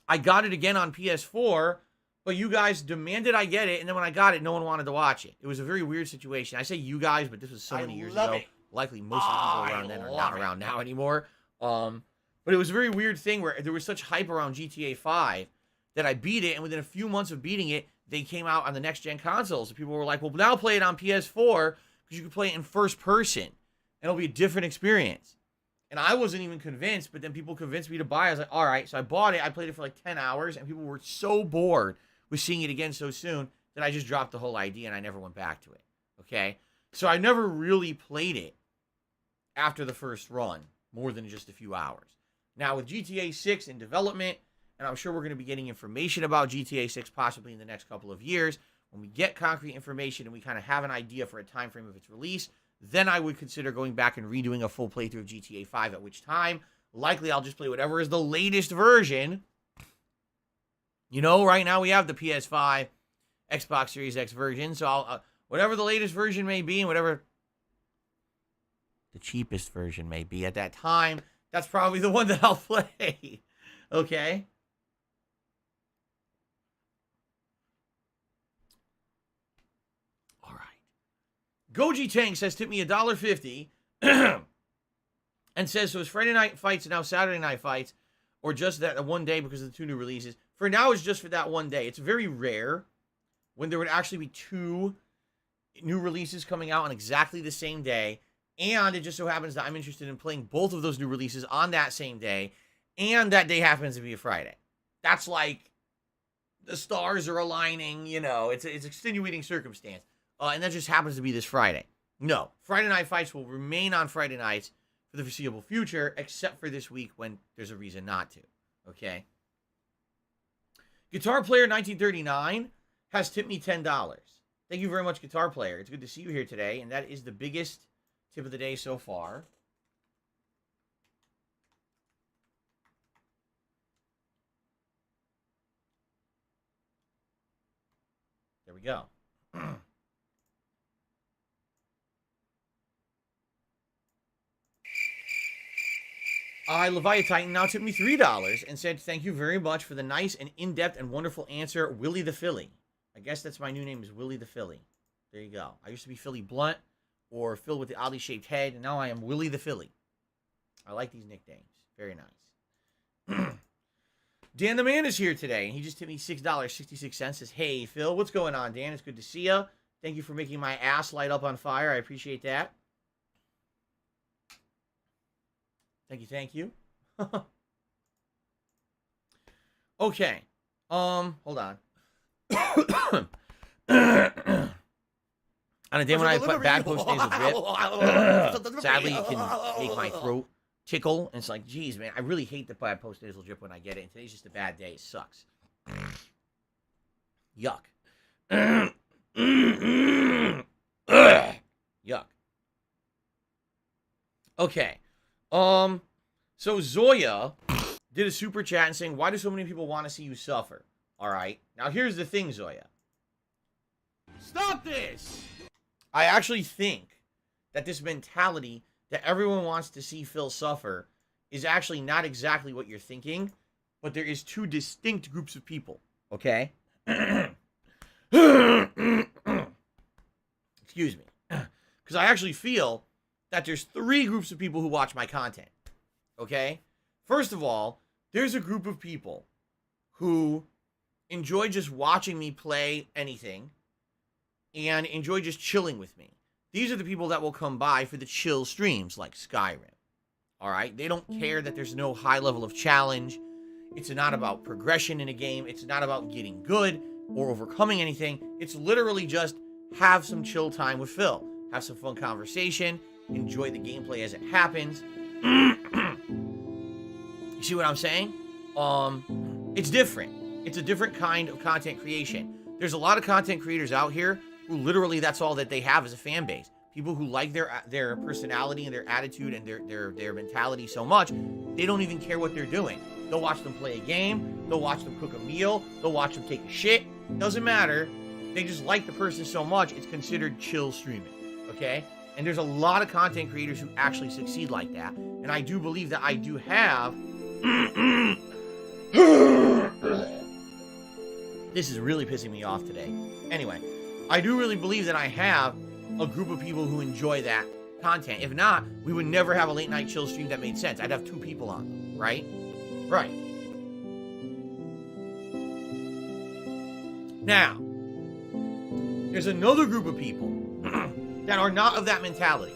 I got it again on PS4, but you guys demanded I get it, and then when I got it, no one wanted to watch it. It was a very weird situation. I say you guys, but this was so many years love ago. it. Likely most of the people around then are not around now anymore. But it was a very weird thing where there was such hype around GTA 5 that I beat it, and within a few months of beating it, they came out on the next-gen consoles. And people were like, well, now play it on PS4 because you can play it in first person, and it'll be a different experience. And I wasn't even convinced, but then people convinced me to buy it. I was like, all right. So I bought it. I played it for like 10 hours, and people were so bored with seeing it again so soon that I just dropped the whole idea, and I never went back to it. Okay? So I never really played it after the first run, more than just a few hours. Now, with GTA 6 in development, and I'm sure we're going to be getting information about GTA 6 possibly in the next couple of years, when we get concrete information and we kind of have an idea for a time frame of its release, then I would consider going back and redoing a full playthrough of GTA 5, at which time, likely I'll just play whatever is the latest version. You know, right now we have the PS5, Xbox Series X version, so I'll, whatever the latest version may be, and whatever the cheapest version may be at that time, that's probably the one that I'll play. Okay? All right. Goji Tank says, tip me $1.50 and says, so it's Friday night fights and now Saturday night fights, or just that one day because of the 2 new releases. For now, it's just for that one day. It's very rare when there would actually be 2 new releases coming out on exactly the same day. And it just so happens that I'm interested in playing both of those new releases on that same day. And that day happens to be a Friday. That's like the stars are aligning, you know. It's extenuating circumstance. And that just happens to be this Friday. No, Friday night fights will remain on Friday nights for the foreseeable future, except for this week when there's a reason not to. Okay? Guitar Player 1939 has tipped me $10. Thank you very much, Guitar Player. It's good to see you here today. And that is the biggest tip of the day so far. There we go. Leviathan now tipped me $3 and said, thank you very much for the nice and in-depth and wonderful answer, Willie the Philly. I guess that's my new name is Willie the Philly. There you go. I used to be Philly Blunt or Phil with the oddly shaped head, and now I am Willie the Philly. I like these nicknames. Very nice. Dan the Man is here today, and he just tipped me $6.66. Says, hey, Phil, what's going on, Dan? It's good to see you. Thank you for making my ass light up on fire. I appreciate that. Thank you. Okay. Hold on. On a day when I put bad post days of drip, sadly it can make my throat tickle. And it's like, geez, man, I really hate the bad post nasal drip when I get it. And today's just a bad day. It sucks. Yuck. Yuck. Okay. So Zoya did a super chat and saying, why do so many people want to see you suffer? All right. Now here's the thing, Zoya. Stop this! I actually think that this mentality that everyone wants to see Phil suffer is actually not exactly what you're thinking, but there is two distinct groups of people, okay? Excuse me. Because I actually feel that there's three groups of people who watch my content, okay? First of all, there's a group of people who enjoy just watching me play anything and enjoy just chilling with me. These are the people that will come by for the chill streams like Skyrim. All right? They don't care that there's no high level of challenge. It's not about progression in a game. It's not about getting good or overcoming anything. It's literally just have some chill time with Phil. Have some fun conversation. Enjoy the gameplay as it happens. You see what I'm saying? It's different. It's a different kind of content creation. There's a lot of content creators out here who literally that's all that they have as a fan base. People who like their personality and their attitude and their mentality so much, they don't even care what they're doing. They'll watch them play a game. They'll watch them cook a meal. They'll watch them take a shit. Doesn't matter. They just like the person so much, it's considered chill streaming. Okay? And there's a lot of content creators who actually succeed like that. And I do believe that I do have... This is really pissing me off today. Anyway, I do really believe that I have a group of people who enjoy that content. If not, we would never have a late night chill stream that made sense. I'd have two people on them, right? Right. Now, there's another group of people that are not of that mentality.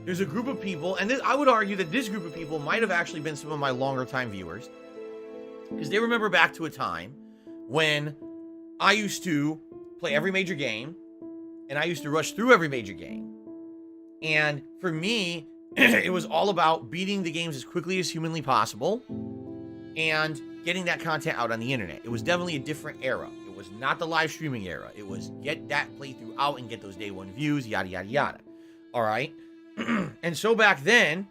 There's a group of people, and I would argue that this group of people might have actually been some of my longer time viewers, because they remember back to a time when I used to play every major game, and I used to rush through every major game. And for me, it was all about beating the games as quickly as humanly possible and getting that content out on the internet. It was definitely a different era. It was not the live streaming era. It was get that playthrough out and get those day one views, yada, yada, yada. All right? And so back then,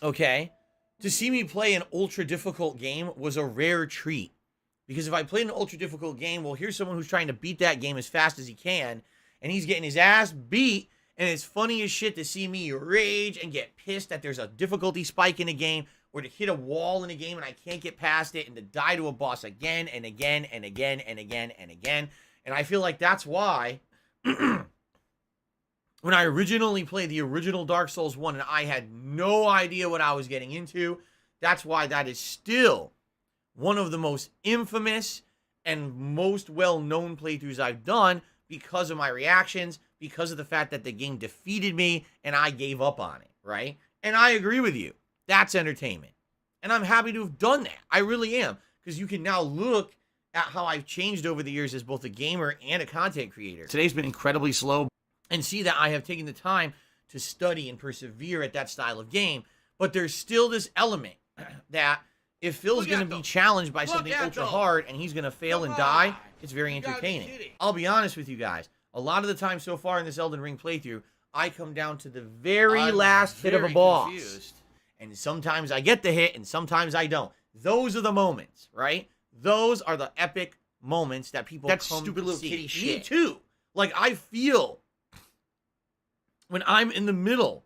okay, to see me play an ultra difficult game was a rare treat. Because if I played an ultra difficult game, well, here's someone who's trying to beat that game as fast as he can, and he's getting his ass beat, and it's funny as shit to see me rage and get pissed that there's a difficulty spike in a game, or to hit a wall in a game and I can't get past it, and to die to a boss again and again and again and again and again. And I feel like that's why when I originally played the original Dark Souls 1 and I had no idea what I was getting into, that's why that is still one of the most infamous and most well-known playthroughs I've done, because of my reactions, because of the fact that the game defeated me and I gave up on it, right? And I agree with you. That's entertainment. And I'm happy to have done that. I really am. Because you can now look at how I've changed over the years as both a gamer and a content creator. Today's been incredibly slow. And see that I have taken the time to study and persevere at that style of game. But there's still this element that if Phil's going to be challenged by something ultra hard and he's going to fail and die, it's very entertaining. I'll be honest with you guys. A lot of the time so far in this Elden Ring playthrough, I come down to the very last hit of a boss. Confused. And sometimes I get the hit and sometimes I don't. Those are the moments, right? Those are the epic moments that people come stupid little see. Kitty shit. Me too. Like, I feel when I'm in the middle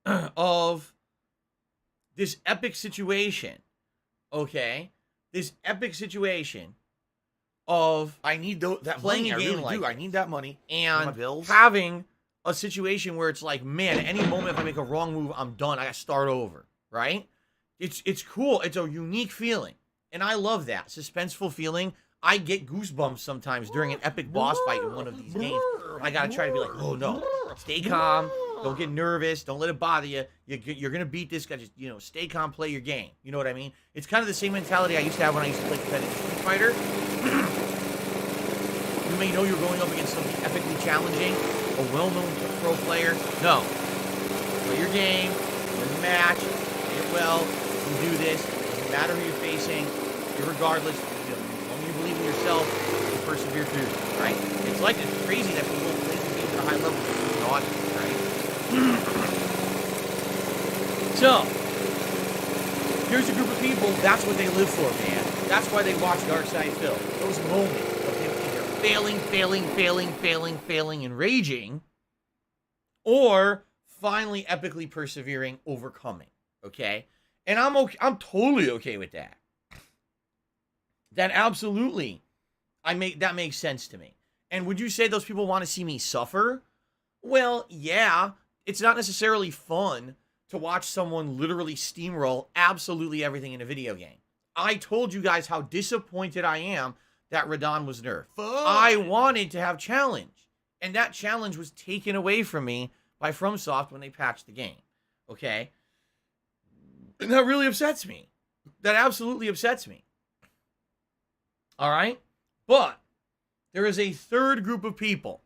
of this epic situation, okay? This epic situation of I need that playing money. a game I really like do. I need that money for my and bills. having a situation where it's like, man, at any moment if I make a wrong move, I'm done. I got to start over, right? It's cool. It's a unique feeling, and I love that suspenseful feeling. I get goosebumps sometimes during an epic boss fight in one of these games. I gotta try to be like, oh no, stay calm, don't get nervous, don't let it bother you. You're gonna beat this guy. Just stay calm, play your game. You know what I mean? It's kind of the same mentality I used to have when I used to play competitive Street Fighter. You may know you're going up against something epically challenging, a well-known pro player. No, play your game, win the match, play it well. You can do this. Doesn't matter who you're facing, irregardless. You believe in yourself, you persevere through it, right? It's like it's crazy that people play the games at a high level with an audience, right? So, here's a group of people, that's what they live for, man. That's why they watch Dark Side Phil. Those moments of him either failing, and raging, or finally epically persevering, overcoming, okay? And I'm totally okay with that. That absolutely, that makes sense to me. And would you say those people want to see me suffer? Well, yeah. It's not necessarily fun to watch someone literally steamroll absolutely everything in a video game. I told you guys how disappointed I am that Radon was nerfed. I wanted to have challenge, and that challenge was taken away from me by FromSoft when they patched the game. Okay? And that really upsets me. That absolutely upsets me. All right? But there is a third group of people.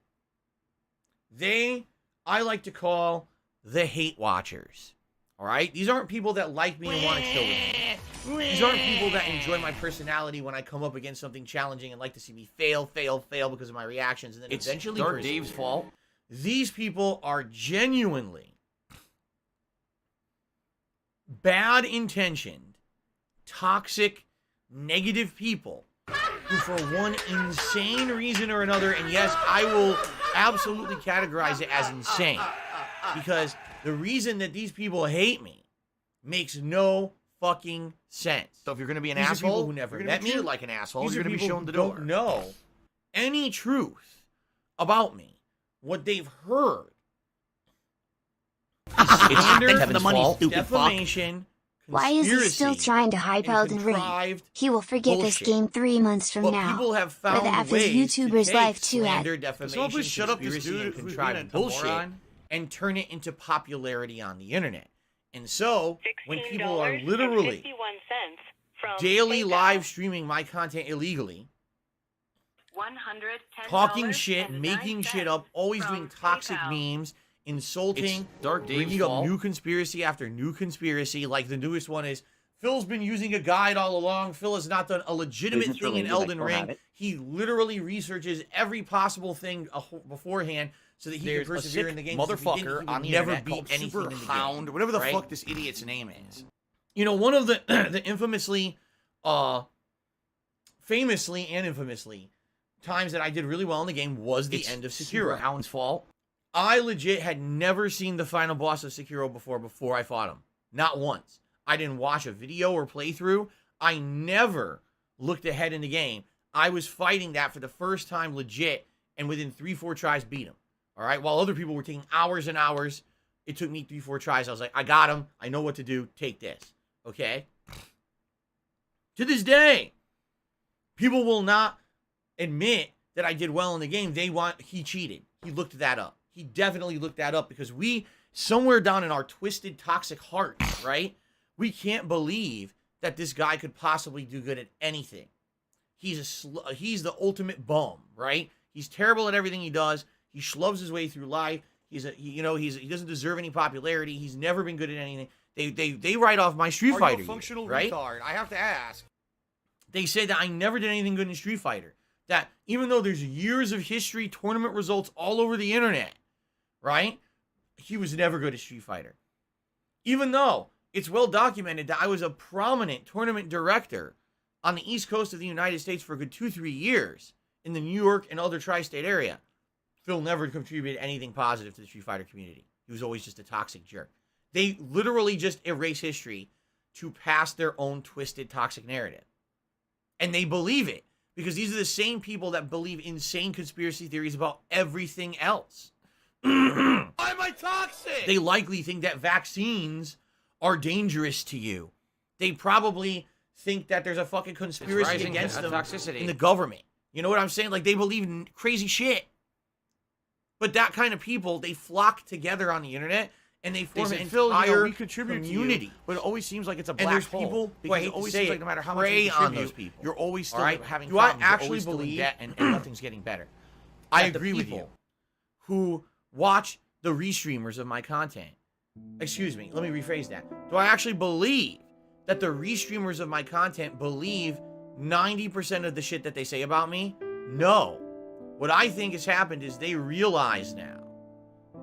I like to call the hate watchers. All right? These aren't people that like me and want to kill me. These aren't people that enjoy my personality when I come up against something challenging and like to see me fail because of my reactions and then eventually Dark Dave's fault. These people are genuinely bad-intentioned, toxic, negative people who for one insane reason or another, and yes, I will absolutely categorize it as insane, because the reason that these people hate me makes no fucking sense. So if you're going to be an These are asshole, people who never you're met gonna be treated me. like an asshole. These You're are going to be people shown the who door. don't know any truth about me. What they've heard. It's for the money, stupid fuck. Defamation. Why is he still conspiracy, trying to hype and Elden Ring? contrived He will forget bullshit. this game 3 months from But now. people have Where found the F ways is to YouTuber's take life too at? slander, defamation, Someone please shut up this conspiracy, dude and who's contrived being a bullshit moron. and turn it into popularity on the internet. And so, when people are $16.51 literally from daily PayPal. live streaming my content illegally, talking shit, making shit up, always doing toxic memes, insulting, It's Dark Dave's bringing up fault. new conspiracy after new conspiracy. Like the newest one is, Phil's been using a guide all along. Phil has not done a legitimate thing in Elden Ring. He literally researches every possible thing beforehand so that he There's can a persevere sick in the game. 'cause if he didn't, motherfucker he on would the never internet beat called anything Super in the Hound, game, whatever the right? fuck this idiot's name is. You know, one of the the infamously and infamously times that I did really well in the game was the end of Super Sekiro. Hound's fault. I legit had never seen the final boss of Sekiro before I fought him. Not once. I didn't watch a video or playthrough. I never looked ahead in the game. I was fighting that for the first time legit, and within 3-4 tries beat him. All right? While other people were taking hours and hours, it took me 3-4 tries. I was like, I got him. I know what to do. Take this. Okay? To this day, people will not admit that I did well in the game. He cheated. He looked that up. He definitely looked that up because somewhere down in our twisted, toxic hearts, right? We can't believe that this guy could possibly do good at anything. He's the ultimate bum, right? He's terrible at everything he does. He schlubs his way through life. He doesn't deserve any popularity. He's never been good at anything. They write off my Street Fighter. Are you a functional right? retard? I have to ask. They say that I never did anything good in Street Fighter. That even though there's years of history, tournament results all over the internet, right? He was never good at Street Fighter. Even though it's well documented that I was a prominent tournament director on the East Coast of the United States for a good 2-3 years in the New York and other tri-state area. Phil never contributed anything positive to the Street Fighter community. He was always just a toxic jerk. They literally just erase history to pass their own twisted, toxic narrative. And they believe it because these are the same people that believe insane conspiracy theories about everything else. Why am I toxic? They likely think that vaccines are dangerous to you. They probably think that there's a fucking conspiracy against them toxicity in the government. You know what I'm saying? Like, they believe in crazy shit. But that kind of people, they flock together on the internet and they form an entire we contribute community. to you, but it always seems like it's a black And there's hole. people, Because who it always seems like no matter how much prey you on contribute, those people. you're always still All right? having Do I problems. You're actually always still in believe debt and nothing's getting better? I agree with you. Who watch the restreamers of my content. Excuse me, let me rephrase that. Do I actually believe that the restreamers of my content believe 90% of the shit that they say about me? No. What I think has happened is they realize now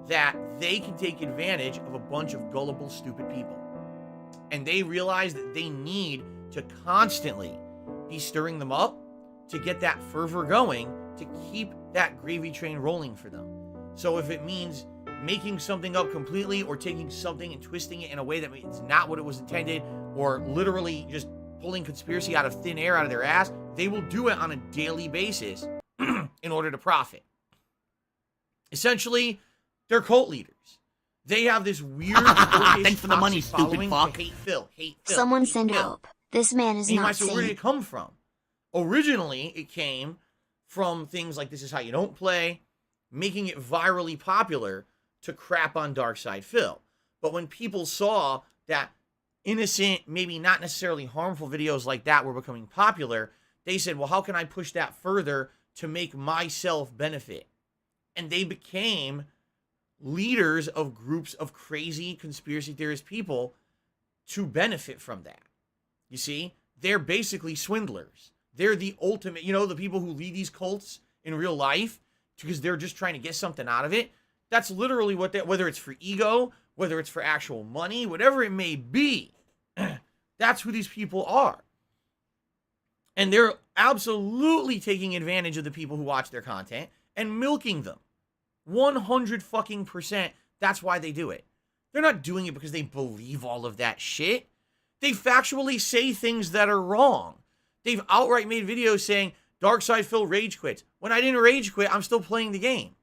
that they can take advantage of a bunch of gullible, stupid people. And they realize that they need to constantly be stirring them up to get that fervor going, to keep that gravy train rolling for them. So if it means making something up completely or taking something and twisting it in a way that it's not what it was intended, or literally just pulling conspiracy out of thin air out of their ass, they will do it on a daily basis in order to profit. Essentially, they're cult leaders. They have this weird Thanks for the money, stupid fuck. Hate Phil. Someone hate send Phil. help. This man is And you not might say, where did sane. it come from? Originally, it came from things like This Is How You Don't Play, making it virally popular to crap on Darkside Phil. But when people saw that innocent, maybe not necessarily harmful videos like that were becoming popular, they said, well, how can I push that further to make myself benefit? And they became leaders of groups of crazy conspiracy theorist people to benefit from that. You see, they're basically swindlers. They're the ultimate, the people who lead these cults in real life because they're just trying to get something out of it. That's literally what whether it's for ego, whether it's for actual money, whatever it may be, that's who these people are. And they're absolutely taking advantage of the people who watch their content and milking them. 100%. That's why they do it. They're not doing it because they believe all of that shit. They factually say things that are wrong. They've outright made videos saying, Darkside Phil rage quits. When I didn't rage quit, I'm still playing the game.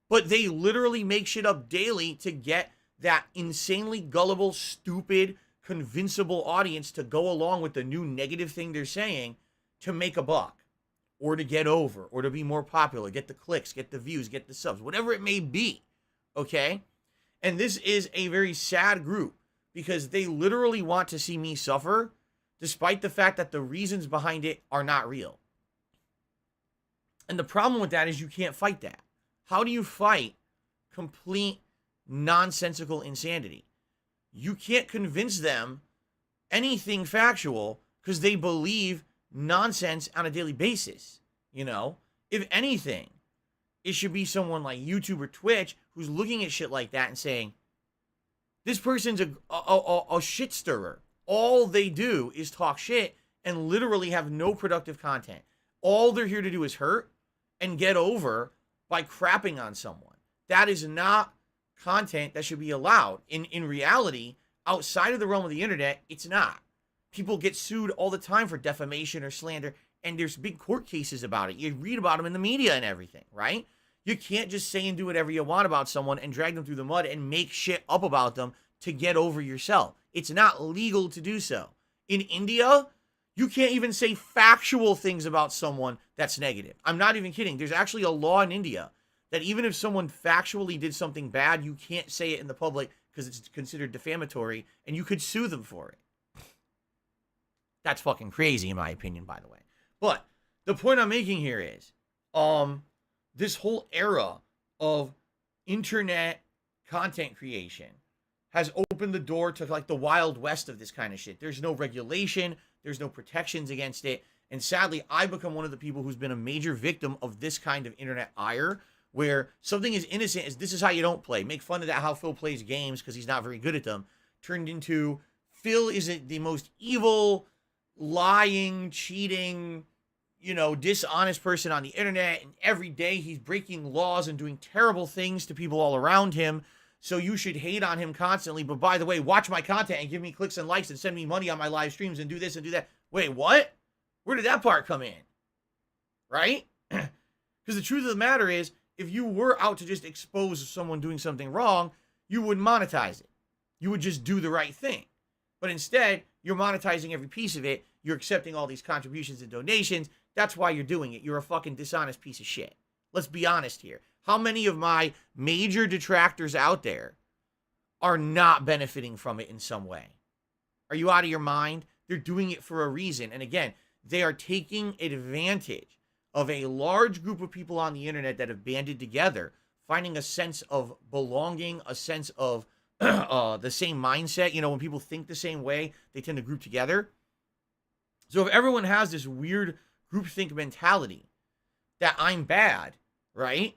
But they literally make shit up daily to get that insanely gullible, stupid, convincible audience to go along with the new negative thing they're saying to make a buck, or to get over, or to be more popular, get the clicks, get the views, get the subs, whatever it may be, okay? And this is a very sad group because they literally want to see me suffer despite the fact that the reasons behind it are not real. And the problem with that is you can't fight that. How do you fight complete nonsensical insanity? You can't convince them anything factual because they believe nonsense on a daily basis. If anything, it should be someone like YouTube or Twitch who's looking at shit like that and saying, this person's a shit stirrer. All they do is talk shit and literally have no productive content. All they're here to do is hurt and get over by crapping on someone. That is not content that should be allowed. In reality, outside of the realm of the internet, it's not. People get sued all the time for defamation or slander, and there's big court cases about it. You read about them in the media and everything, right? You can't just say and do whatever you want about someone and drag them through the mud and make shit up about them to get over yourself. It's not legal to do so. In India, you can't even say factual things about someone that's negative. I'm not even kidding. There's actually a law in India that even if someone factually did something bad, you can't say it in the public because it's considered defamatory, and you could sue them for it. That's fucking crazy, in my opinion, by the way. But the point I'm making here is, this whole era of internet content creation has opened the door to like the Wild West of this kind of shit. There's no regulation. There's no protections against it. And sadly, I've become one of the people who's been a major victim of this kind of internet ire, where something as innocent as This Is How You Don't Play, make fun of that how Phil plays games because he's not very good at them, turned into Phil is the most evil, lying, cheating, dishonest person on the internet. And every day he's breaking laws and doing terrible things to people all around him So you should hate on him constantly. But by the way, watch my content and give me clicks and likes and send me money on my live streams and do this and do that. Wait, what? Where did that part come in? Right? Because the truth of the matter is, if you were out to just expose someone doing something wrong, you wouldn't monetize it. You would just do the right thing. But instead, you're monetizing every piece of it. You're accepting all these contributions and donations. That's why you're doing it. You're a fucking dishonest piece of shit. Let's be honest here. How many of my major detractors out there are not benefiting from it in some way? Are you out of your mind? They're doing it for a reason. And again, they are taking advantage of a large group of people on the internet that have banded together, finding a sense of belonging, a sense of the same mindset. You know, when people think the same way, they tend to group together. So if everyone has this weird groupthink mentality that I'm bad, right?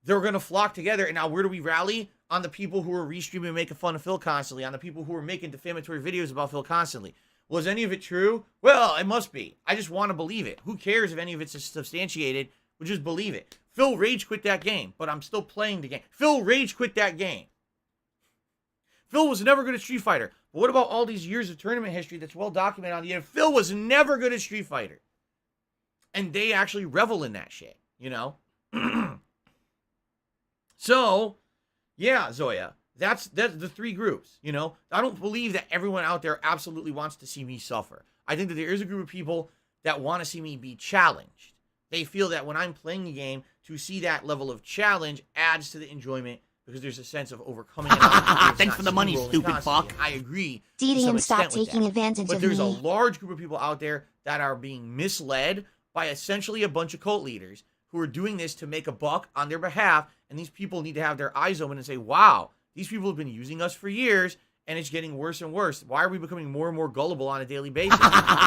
They're going to flock together. And now where do we rally? On the people who are restreaming and making fun of Phil constantly, on the people who are making defamatory videos about Phil constantly. Was any of it true? Well, it must be. I just want to believe it. Who cares if any of it's substantiated? We'll just believe it. Phil rage quit that game, but I'm still playing the game. Phil rage quit that game. Phil was never good at Street Fighter. But what about all these years of tournament history that's well documented on the internet? Phil was never good at Street Fighter. And they actually revel in that shit, you know? So, yeah, Zoya, that's the three groups, you know? I don't believe that everyone out there absolutely wants to see me suffer. I think that there is a group of people that want to see me be challenged. They feel that when I'm playing a game, to see that level of challenge adds to the enjoyment because there's a sense of overcoming. Thanks for the money, stupid fuck. I agree. DDM, stop taking advantage of me. But there's a large group of people out there that are being misled by essentially a bunch of cult leaders who are doing this to make a buck on their behalf. And these people need to have their eyes open and say, wow, these people have been using us for years and it's getting worse and worse. Why are we becoming more and more gullible on a daily basis?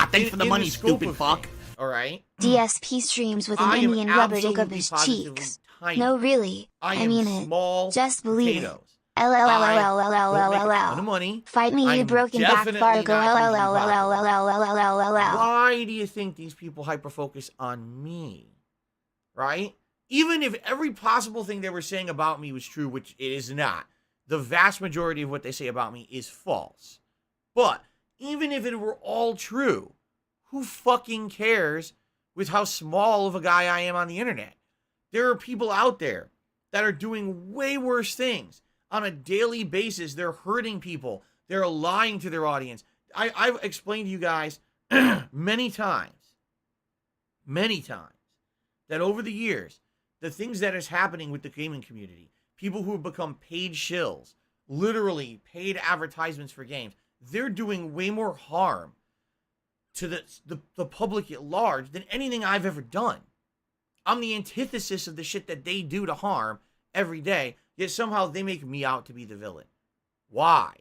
Thanks for the money, stupid fuck. All right? DSP streams with an Indian rubber dig up his cheeks. Tiny. No, really. I mean it. Small Just believe potatoes. it. LLLLLLLLLL. Money. Fight me, you broken back Fargo. LLLLLLLLLL. Why do you think these people hyper-focus on me? Right? Even if every possible thing they were saying about me was true, which it is not, the vast majority of what they say about me is false. But even if it were all true, who fucking cares with how small of a guy I am on the internet? There are people out there that are doing way worse things on a daily basis. They're hurting people. They're lying to their audience. I've explained to you guys many times, that over the years, the things that is happening with the gaming community, people who have become paid shills, literally paid advertisements for games, they're doing way more harm to the public at large than anything I've ever done. I'm the antithesis of the shit that they do to harm every day, yet somehow they make me out to be the villain. Why?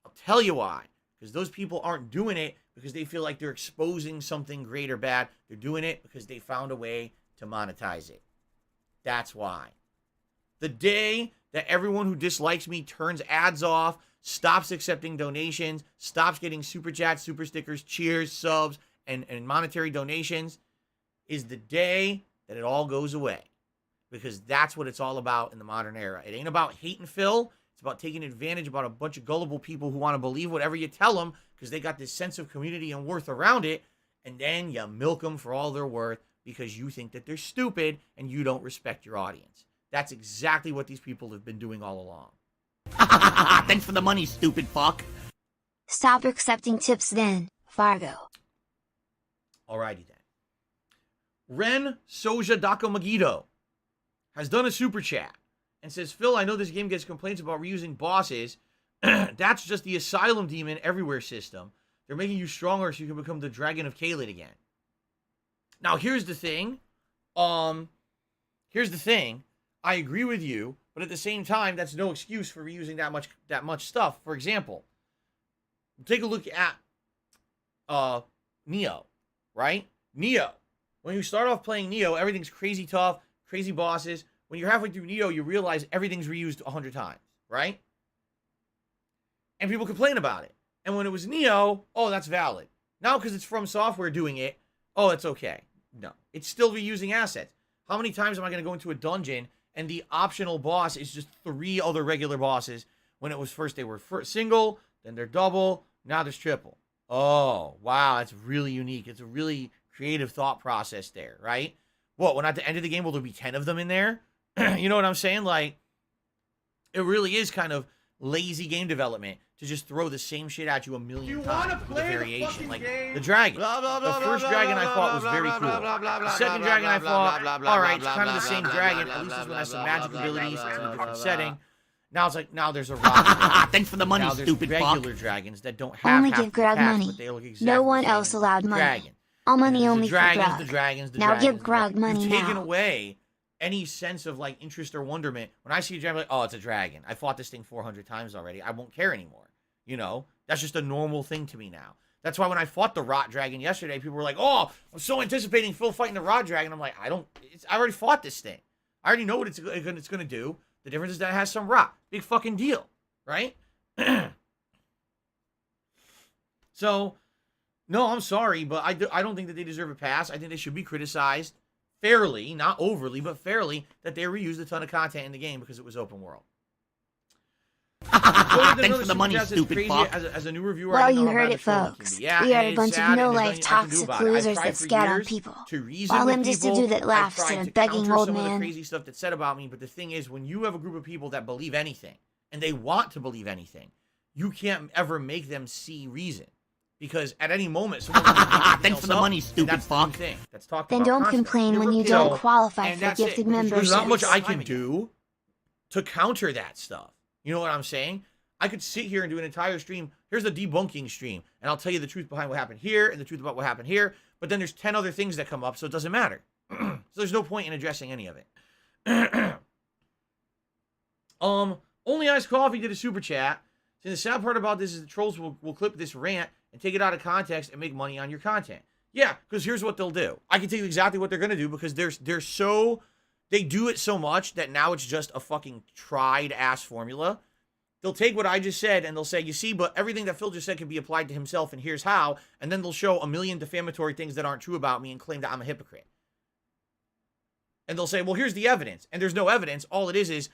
I'll tell you why. Because those people aren't doing it because they feel like they're exposing something great or bad. They're doing it because they found a way to monetize it. That's why. The day that everyone who dislikes me turns ads off, stops accepting donations, stops getting super chats, super stickers, cheers, subs, and monetary donations, is the day that it all goes away. Because that's what it's all about in the modern era. It ain't about hating Phil. It's about taking advantage about a bunch of gullible people who want to believe whatever you tell them because they got this sense of community and worth around it. And then you milk them for all they're worth because you think that they're stupid and you don't respect your audience. That's exactly what these people have been doing all along. Thanks for the money, stupid fuck. Stop accepting tips then, Fargo. Alrighty then. Ren Soja Dako Magito has done a super chat and says, Phil, I know this game gets complaints about reusing bosses. That's just the Asylum Demon Everywhere system. They're making you stronger so you can become the Dragon of Kaled again. Now, here's the thing. I agree with you, but at the same time, that's no excuse for reusing that much stuff. For example, take a look at Neo, right? Neo. When you start off playing Neo, everything's crazy tough, crazy bosses. When you're halfway through Neo, you realize everything's reused 100 times, right? And people complain about it. And when it was Neo, oh, that's valid. Now, because it's From Software doing it, oh, it's okay. No, it's still reusing assets. How many times am I going to go into a dungeon and the optional boss is just 3 other regular bosses. When it was first, they were single, then they're double, now there's triple. Oh, wow, that's really unique. It's a really creative thought process there, right? What, when at the end of the game, will there be 10 of them in there? You know what I'm saying? Like, it really is kind of lazy game development to just throw the same shit at you a million times with a variation. Like, the dragon. The first dragon I fought was very cool. The second dragon I fought, alright, it's kind of the same dragon. At least this one has some magic abilities. It's in a different setting. Now it's like, now there's a rock. Thanks for the money, stupid fuck. Regular dragons that don't have Only half give Grog attacks, money. but they look exactly No one the same else as allowed the money. dragon. All money And only for Grog. the dragons. Now give Grog money You've taken now. away any sense of like interest or wonderment. When I see a dragon, I'm like, oh, it's a dragon. I fought this thing 400 times already. I won't care anymore. You know, that's just a normal thing to me now. That's why when I fought the rot dragon yesterday, people were like, oh, I'm so anticipating Phil fighting the rot dragon. I'm like, I already fought this thing. I already know what it's going to do. The difference is that it has some rot. Big fucking deal, right? So, no, I'm sorry, but I don't think that they deserve a pass. I think they should be criticized fairly, not overly, but fairly, that they reused a ton of content in the game because it was open world. Thanks for the money, stupid fuck. As a new reviewer, Well, I know you how heard bad it, the show folks. can be. We are and a it's bunch of sad, and there's no-life, nothing I can do toxic about it. I've losers tried that for scat on years people. to reason All with them just to people. do that I've laughs tried at a to begging counter old some of the man. crazy stuff that's said about me, but the thing is, when you have a group of people that believe anything, and they want to believe anything, you can't ever make them see reason. Because at any moment, someone can make Thanks for the money, stupid fuck. thing that's talked Then about don't constantly. complain when you don't qualify And for that's it, gifted because memberships. there's not much I can do to counter that stuff. You know what I'm saying? I could sit here and do an entire stream. Here's the debunking stream, and I'll tell you the truth behind what happened here and the truth about what happened here. But then there's 10 other things that come up, so it doesn't matter. So there's no point in addressing any of it. Only Iced Coffee did a super chat. See, the sad part about this is the trolls will clip this rant and take it out of context and make money on your content. Yeah, because here's what they'll do. I can tell you exactly what they're gonna do because they do it so much that now it's just a fucking tried ass formula. They'll take what I just said and they'll say, you see, but everything that Phil just said can be applied to himself, and here's how. And then they'll show a million defamatory things that aren't true about me and claim that I'm a hypocrite. And they'll say, well, here's the evidence. And there's no evidence. All it is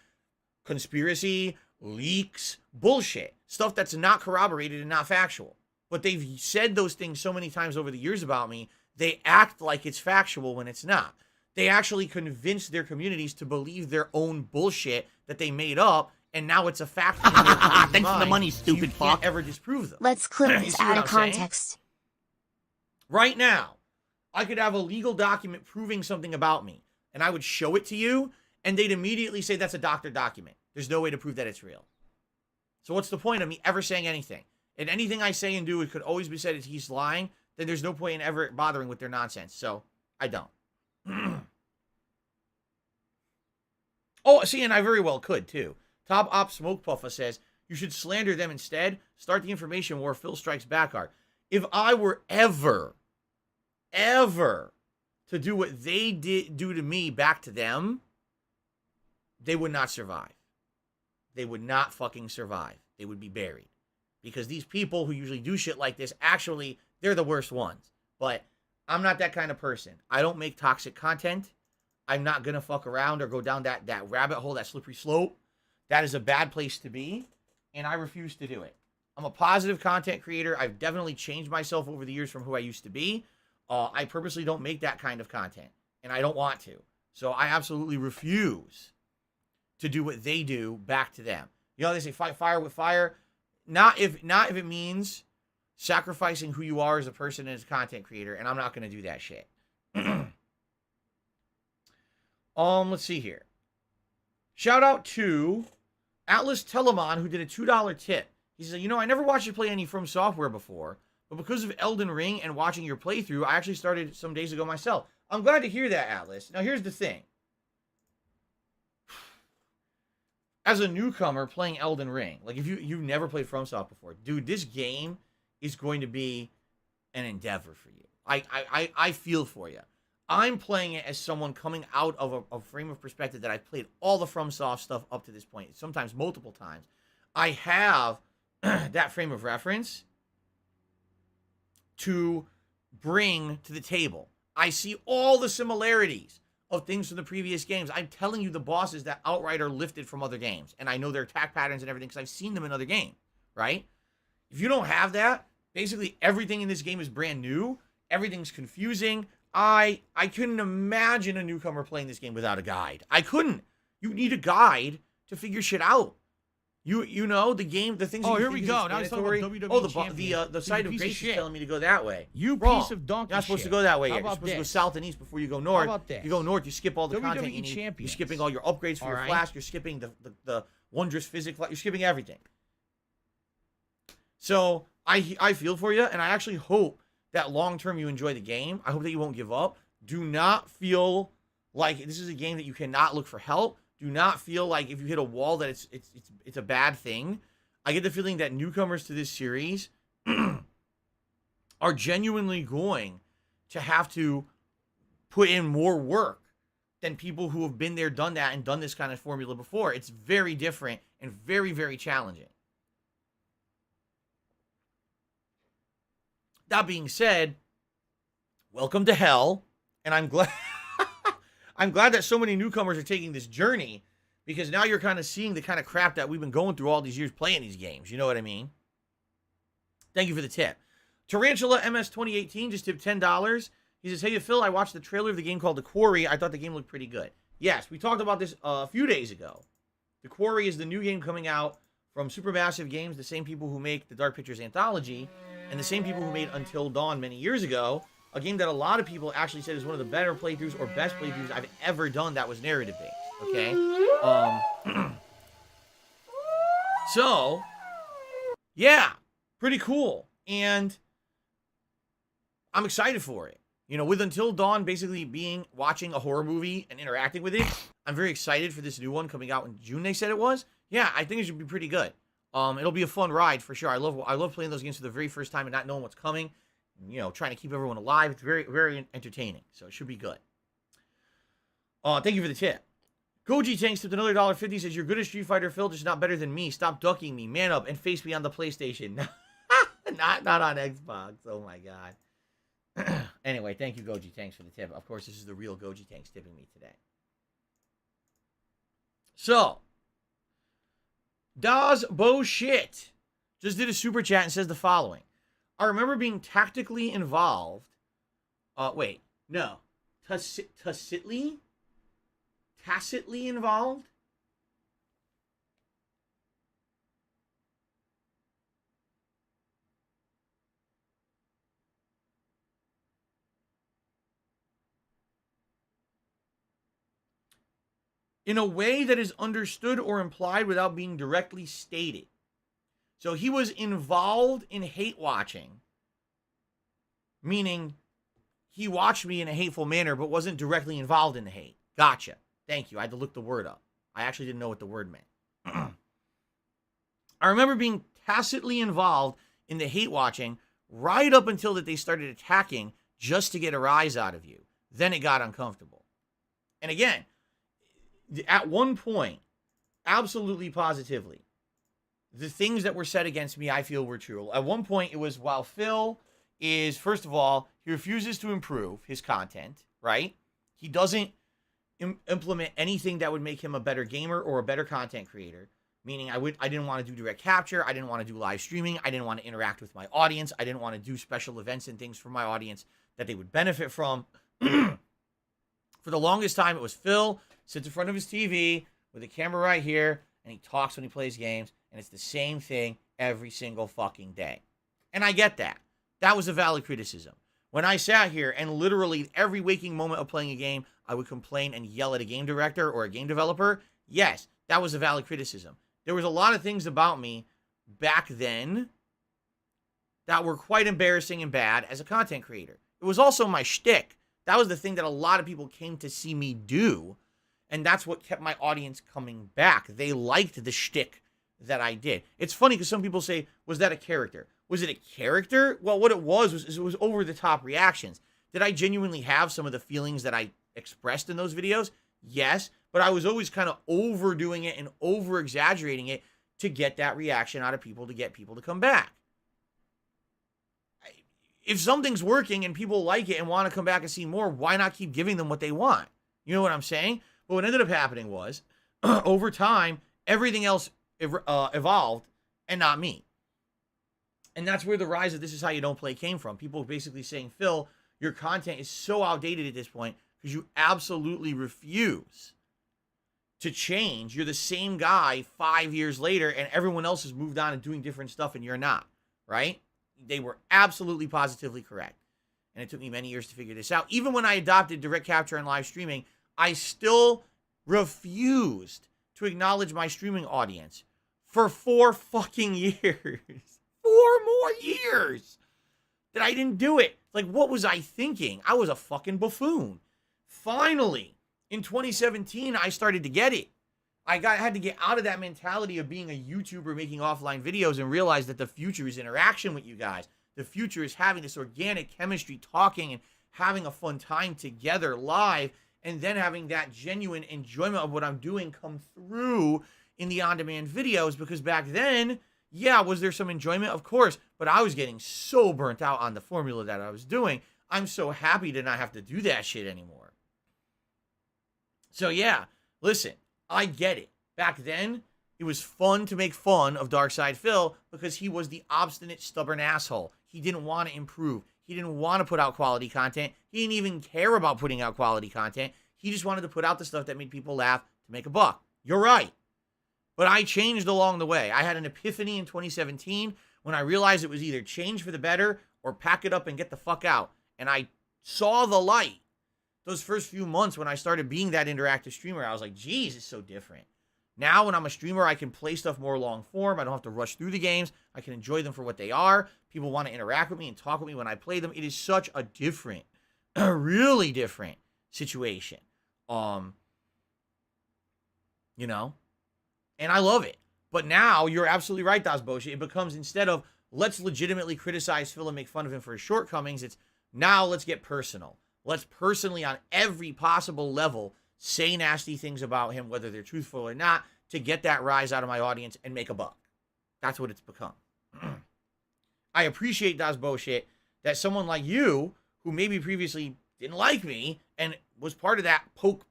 conspiracy, leaks, bullshit. Stuff that's not corroborated and not factual. But they've said those things so many times over the years about me, they act like it's factual when it's not. They actually convince their communities to believe their own bullshit that they made up, and now it's a fact. Thanks for the money, stupid fuck. You can't ever disprove them. Let's clip this see out what of I'm saying? context. Right now, I could have a legal document proving something about me, and I would show it to you, and they'd immediately say that's a doctored document. There's no way to prove that it's real. So what's the point of me ever saying anything? And anything I say and do, it could always be said as he's lying, then there's no point in ever bothering with their nonsense. So, I don't. Oh, see, and I very well could, too. Top Op Smoke Puffa says, you should slander them instead. Start the information war. Phil strikes back hard. If I were ever to do what they did do to me back to them, they would not survive. They would not fucking survive. They would be buried. Because these people who usually do shit like this, actually, they're the worst ones. But I'm not that kind of person. I don't make toxic content. I'm not going to fuck around or go down that rabbit hole, that slippery slope. That is a bad place to be, and I refuse to do it. I'm a positive content creator. I've definitely changed myself over the years from who I used to be. I purposely don't make that kind of content, and I don't want to. So I absolutely refuse to do what they do back to them. You know, they say fight fire with fire. Not if it means sacrificing who you are as a person and as a content creator, and I'm not going to do that shit. Let's see here. Shout out to Atlas Telemon, who did a $2 tip. He said, you know, I never watched you play any From Software before, but because of Elden Ring and watching your playthrough, I actually started some days ago myself. I'm glad to hear that, Atlas. Now, here's the thing. As a newcomer playing Elden Ring, like if you've never played FromSoft before, dude, this game is going to be an endeavor for you. I feel for you. I'm playing it as someone coming out of a frame of perspective that I've played all the FromSoft stuff up to this point, sometimes multiple times. I have that frame of reference to bring to the table. I see all the similarities of things from the previous games. I'm telling you the bosses that outright are lifted from other games. And I know their attack patterns and everything because I've seen them in other games, right? If you don't have that, basically everything in this game is brand new. Everything's confusing. I couldn't imagine a newcomer playing this game without a guide. I couldn't. You need a guide to figure shit out. You know the game, the things. Oh, that you here we think go. is Now he's talking about WWE Oh, the champion. site You of piece of grace is shit. telling me to go that way. You Wrong. piece of donkey You're not supposed to shit. go that way. How You're about supposed to go this? south and east before you go north. about this? You go north, you skip all the content WWE you need. You're champions. skipping all your upgrades for All your right. flask. You're skipping the wondrous physics. You're skipping everything. So I feel for you, and I actually hope that long term you enjoy the game. I hope that you won't give up. Do not feel like this is a game that you cannot look for help. Do not feel like if you hit a wall that it's a bad thing. I get the feeling that newcomers to this series are genuinely going to have to put in more work than people who have been there, done that, and done this kind of formula before. It's very different and very, very challenging. That being said, welcome to hell, and I'm glad I'm glad that so many newcomers are taking this journey, because now you're kind of seeing the kind of crap that we've been going through all these years playing these games. You know what I mean? Thank you for the tip. Tarantula MS 2018 just tipped $10. He says, hey, Phil, I watched the trailer of the game called The Quarry. I thought the game looked pretty good. Yes, we talked about this a few days ago. The Quarry is the new game coming out from Supermassive Games, the same people who make the Dark Pictures Anthology, and the same people who made Until Dawn many years ago, a game that a lot of people actually said is one of the better playthroughs or best playthroughs I've ever done that was narrative-based, okay? So, yeah, pretty cool. And I'm excited for it. You know, with Until Dawn basically watching a horror movie and interacting with it, I'm very excited for this new one coming out in June, they said it was. Yeah, I think it should be pretty good. It'll be a fun ride for sure. I love playing those games for the very first time and not knowing what's coming. You know, trying to keep everyone alive. It's very, very entertaining. So it should be good. Thank you for the tip. Goji Tanks tipped another $1.50. Says, you're good at Street Fighter, Phil, just not better than me. Stop ducking me. Man up and face me on the PlayStation. not on Xbox. Oh my God. Anyway, thank you, Goji Tanks, for the tip. Of course, this is the real Goji Tanks tipping me today. So, Das Bullshit just did a super chat and says the following. I remember being tactically involved. Tacitly involved? In a way that is understood or implied without being directly stated. So he was involved in hate watching, meaning he watched me in a hateful manner but wasn't directly involved in the hate. Gotcha. Thank you. I had to look the word up. I actually didn't know what the word meant. I remember being tacitly involved in the hate watching right up until that they started attacking just to get a rise out of you. Then it got uncomfortable. And again, at one point, absolutely positively, the things that were said against me, I feel were true. At one point, it was, while Phil is, first of all, he refuses to improve his content, right? He doesn't implement anything that would make him a better gamer or a better content creator. Meaning, I didn't want to do direct capture. I didn't want to do live streaming. I didn't want to interact with my audience. I didn't want to do special events and things for my audience that they would benefit from. For the longest time, it was Phil sits in front of his TV with a camera right here, and he talks when he plays games, and it's the same thing every single fucking day. And I get that. That was a valid criticism. When I sat here and literally every waking moment of playing a game, I would complain and yell at a game director or a game developer, yes, that was a valid criticism. There was a lot of things about me back then that were quite embarrassing and bad as a content creator. It was also my shtick. That was the thing that a lot of people came to see me do, and that's what kept my audience coming back. They liked the shtick that I did. It's funny because some people say, was that a character? Was it a character? Well, what it was it was over-the-top reactions. Did I genuinely have some of the feelings that I expressed in those videos? Yes, but I was always kind of overdoing it and over-exaggerating it to get that reaction out of people, to get people to come back. If something's working and people like it and want to come back and see more, why not keep giving them what they want? You know what I'm saying? But what ended up happening was, over time, everything else evolved and not me. And that's where the rise of This Is How You Don't Play came from. People basically saying, Phil, your content is so outdated at this point because you absolutely refuse to change. You're the same guy 5 years later, and everyone else has moved on and doing different stuff, and you're not, right? They were absolutely positively correct. And it took me many years to figure this out. Even when I adopted direct capture and live streaming, I still refused to acknowledge my streaming audience for 4 fucking years. 4 more years that I didn't do it. Like, what was I thinking? I was a fucking buffoon. Finally, in 2017, I started to get it. I had to get out of that mentality of being a YouTuber making offline videos and realize that the future is interaction with you guys. The future is having this organic chemistry, talking and having a fun time together live, and then having that genuine enjoyment of what I'm doing come through in the on-demand videos. Because back then, yeah, was there some enjoyment? Of course, but I was getting so burnt out on the formula that I was doing. I'm so happy to not have to do that shit anymore. So yeah, listen, I get it. Back then, it was fun to make fun of Darkside Phil because he was the obstinate, stubborn asshole. He didn't want to improve. He didn't want to put out quality content. He didn't even care about putting out quality content. He just wanted to put out the stuff that made people laugh to make a buck. You're right. But I changed along the way. I had an epiphany in 2017 when I realized it was either change for the better or pack it up and get the fuck out. And I saw the light. Those first few months when I started being that interactive streamer, I was like, geez, it's so different. Now when I'm a streamer, I can play stuff more long form. I don't have to rush through the games. I can enjoy them for what they are. People want to interact with me and talk with me when I play them. It is such a different, a really different situation. You know? And I love it. But now, you're absolutely right, Das Boshi. It becomes, instead of, let's legitimately criticize Phil and make fun of him for his shortcomings, it's, now let's get personal. Let's personally, on every possible level, say nasty things about him, whether they're truthful or not, to get that rise out of my audience and make a buck. That's what it's become. I appreciate, Das Bullshit, that someone like you, who maybe previously didn't like me and was part of that poke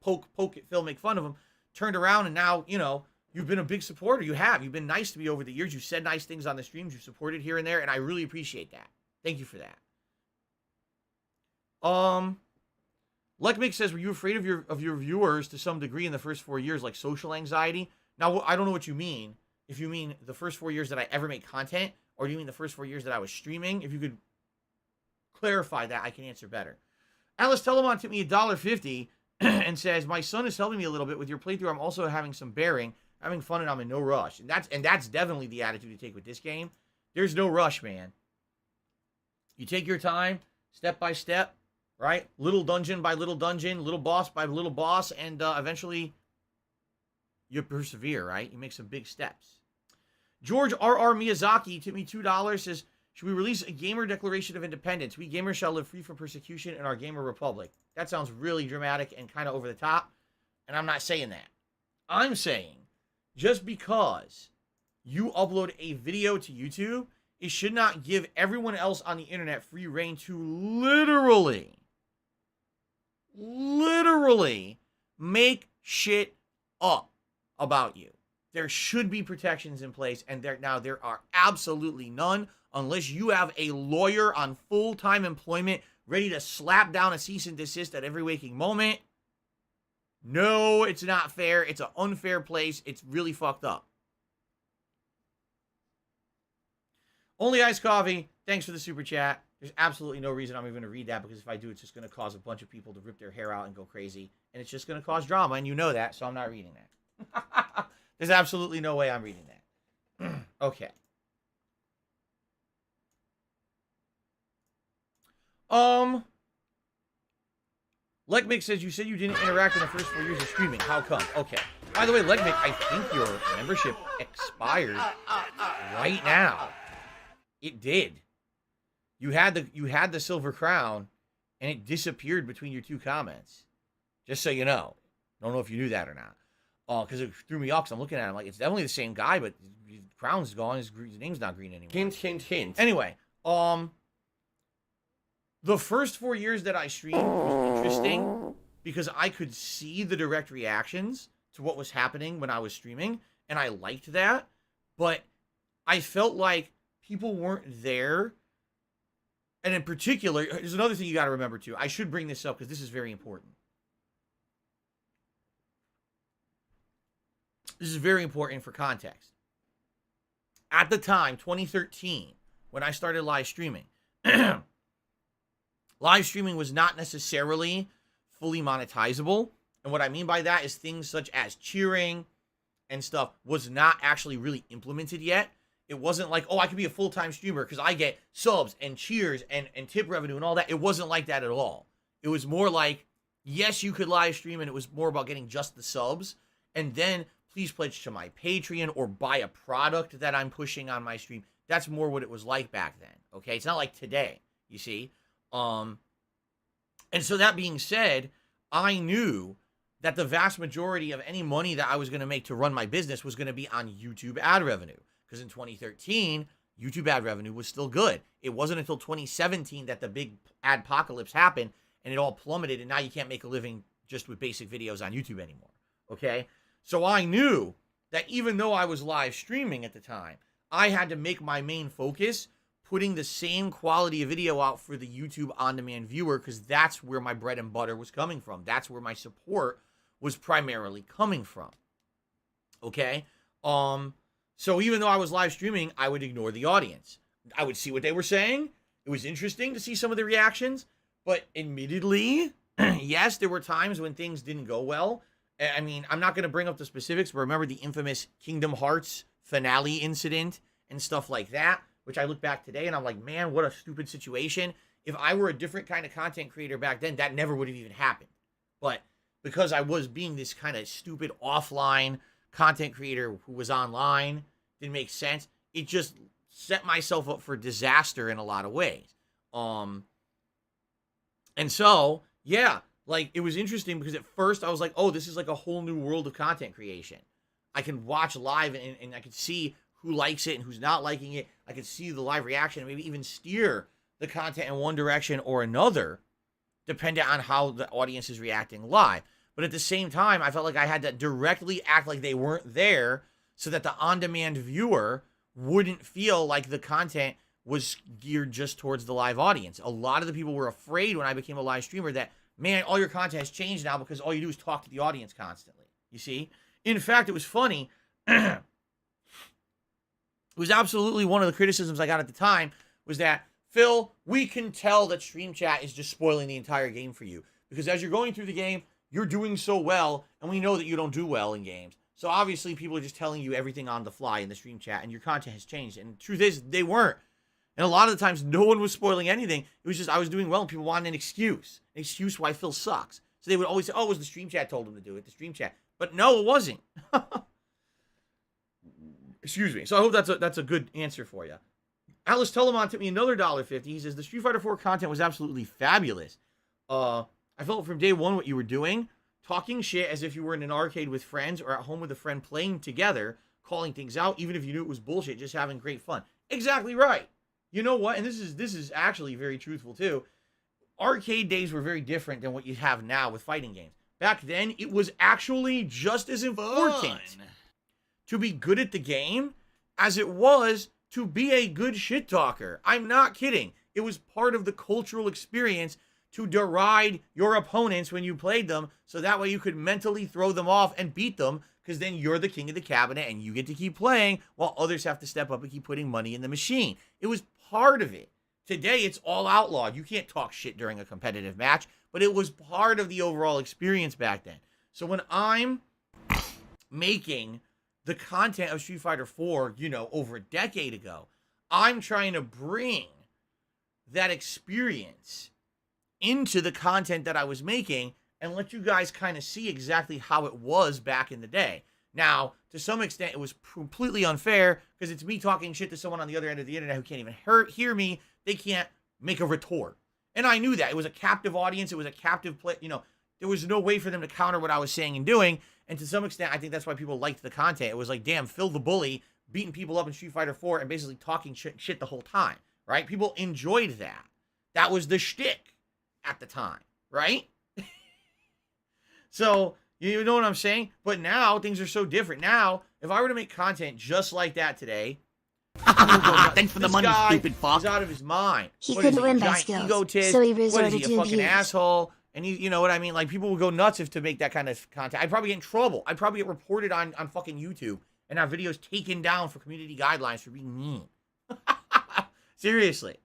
at Phil, make fun of him, turned around and now, you know, you've been a big supporter. You have. You've been nice to me over the years. You've said nice things on the streams. You've supported here and there, and I really appreciate that. Thank you for that. Lekmik says, were you afraid of your viewers to some degree in the first 4 years, like social anxiety? Now, I don't know what you mean. If you mean the first 4 years that I ever made content, or do you mean the first 4 years that I was streaming? If you could clarify that, I can answer better. Alice Telemon tipped me $1.50 and says, my son is helping me a little bit with your playthrough. I'm also having some bearing, having fun, and I'm in no rush. And that's definitely the attitude to take with this game. There's no rush, man. You take your time, step by step, right? Little dungeon by little dungeon, little boss by little boss, and eventually you persevere, right? You make some big steps. George R.R. Miyazaki tipped me $2, says, should we release a gamer declaration of independence? We gamers shall live free from persecution in our gamer republic. That sounds really dramatic and kind of over the top, and I'm not saying that. I'm saying, just because you upload a video to YouTube, it should not give everyone else on the internet free reign to literally make shit up about you. There should be protections in place, and there are absolutely none unless you have a lawyer on full-time employment ready to slap down a cease and desist at every waking moment. No, it's not fair. It's an unfair place. It's really fucked up. Only Iced Coffee, thanks for the super chat. There's absolutely no reason I'm even going to read that, because if I do, it's just going to cause a bunch of people to rip their hair out and go crazy. And it's just going to cause drama, and you know that, so I'm not reading that. There's absolutely no way I'm reading that. Okay. Lekmik says, you said you didn't interact in the first 4 years of streaming. How come? Okay. By the way, Lekmik, I think your membership expired right now. It did. You had the silver crown, and it disappeared between your two comments. Just so you know. Don't know if you knew that or not. Because it threw me off, because I'm looking at him like, it's definitely the same guy, but his crown's gone, his name's not green anymore. Hint, hint, hint. Anyway, the first 4 years that I streamed was interesting, because I could see the direct reactions to what was happening when I was streaming, and I liked that, but I felt like people weren't there. And in particular, there's another thing you got to remember too. I should bring this up because this is very important. This is very important for context. At the time, 2013, when I started live streaming, live streaming was not necessarily fully monetizable. And what I mean by that is things such as cheering and stuff was not actually really implemented yet. It wasn't like, oh, I could be a full-time streamer because I get subs and cheers and tip revenue and all that. It wasn't like that at all. It was more like, yes, you could live stream, and it was more about getting just the subs. And then please pledge to my Patreon or buy a product that I'm pushing on my stream. That's more what it was like back then, okay? It's not like today, you see? And so that being said, I knew that the vast majority of any money that I was going to make to run my business was going to be on YouTube ad revenue. Because in 2013, YouTube ad revenue was still good. It wasn't until 2017 that the big adpocalypse happened and it all plummeted, and now you can't make a living just with basic videos on YouTube anymore, okay? So I knew that even though I was live streaming at the time, I had to make my main focus putting the same quality of video out for the YouTube on-demand viewer, because that's where my bread and butter was coming from. That's where my support was primarily coming from, okay? So even though I was live streaming, I would ignore the audience. I would see what they were saying. It was interesting to see some of the reactions, but admittedly, yes, there were times when things didn't go well. I mean, I'm not going to bring up the specifics, but remember the infamous Kingdom Hearts finale incident and stuff like that, which I look back today and I'm like, man, what a stupid situation. If I were a different kind of content creator back then, that never would have even happened. But because I was being this kind of stupid offline content creator who was online, didn't make sense, it just set myself up for disaster in a lot of ways. And so, yeah, like, it was interesting because at first I was like, oh, this is like a whole new world of content creation. I can watch live and I can see who likes it and who's not liking it. I can see the live reaction and maybe even steer the content in one direction or another, depending on how the audience is reacting live. But at the same time, I felt like I had to directly act like they weren't there so that the on-demand viewer wouldn't feel like the content was geared just towards the live audience. A lot of the people were afraid when I became a live streamer that, man, all your content has changed now because all you do is talk to the audience constantly. You see? In fact, it was funny. It was absolutely one of the criticisms I got at the time was that, Phil, we can tell that Stream Chat is just spoiling the entire game for you. Because as you're going through the game, you're doing so well, and we know that you don't do well in games. So obviously people are just telling you everything on the fly in the stream chat, and your content has changed. And the truth is, they weren't. And a lot of the times, no one was spoiling anything. It was just I was doing well, and people wanted an excuse why Phil sucks. So they would always say, oh, it was the stream chat told him to do it, the stream chat. But no, it wasn't. Excuse me. So I hope that's a good answer for you. Alice Telemon took me another $1.50. He says, the Street Fighter 4 content was absolutely fabulous. I felt from day one what you were doing. Talking shit as if you were in an arcade with friends or at home with a friend playing together, calling things out, even if you knew it was bullshit, just having great fun. Exactly right. You know what? And this is actually very truthful too. Arcade days were very different than what you have now with fighting games. Back then, it was actually just as important to be good at the game as it was to be a good shit talker. I'm not kidding. It was part of the cultural experience to deride your opponents when you played them, so that way you could mentally throw them off and beat them, because then you're the king of the cabinet and you get to keep playing while others have to step up and keep putting money in the machine. It was part of it. Today, it's all outlawed. You can't talk shit during a competitive match, but it was part of the overall experience back then. So when I'm making the content of Street Fighter 4, over a decade ago, I'm trying to bring that experience into the content that I was making and let you guys kind of see exactly how it was back in the day. Now, to some extent, it was completely unfair because it's me talking shit to someone on the other end of the internet who can't even hear me. They can't make a retort. And I knew that. It was a captive audience. It was a captive play. There was no way for them to counter what I was saying and doing. And to some extent, I think that's why people liked the content. It was like, damn, Phil the Bully beating people up in Street Fighter 4 and basically talking shit the whole time, right? People enjoyed that. That was the shtick at the time, right? So, you know what I'm saying? But now, things are so different. Now, if I were to make content just like that today... Thanks for the money, stupid fuck. He's out of his mind. He What is couldn't win by giant skills, egotist? so he What is resorted he, a to fucking abuse. asshole? And you know what I mean? Like, people would go nuts if to make that kind of content. I'd probably get in trouble. I'd probably get reported on fucking YouTube and have videos taken down for community guidelines for being mean. Seriously.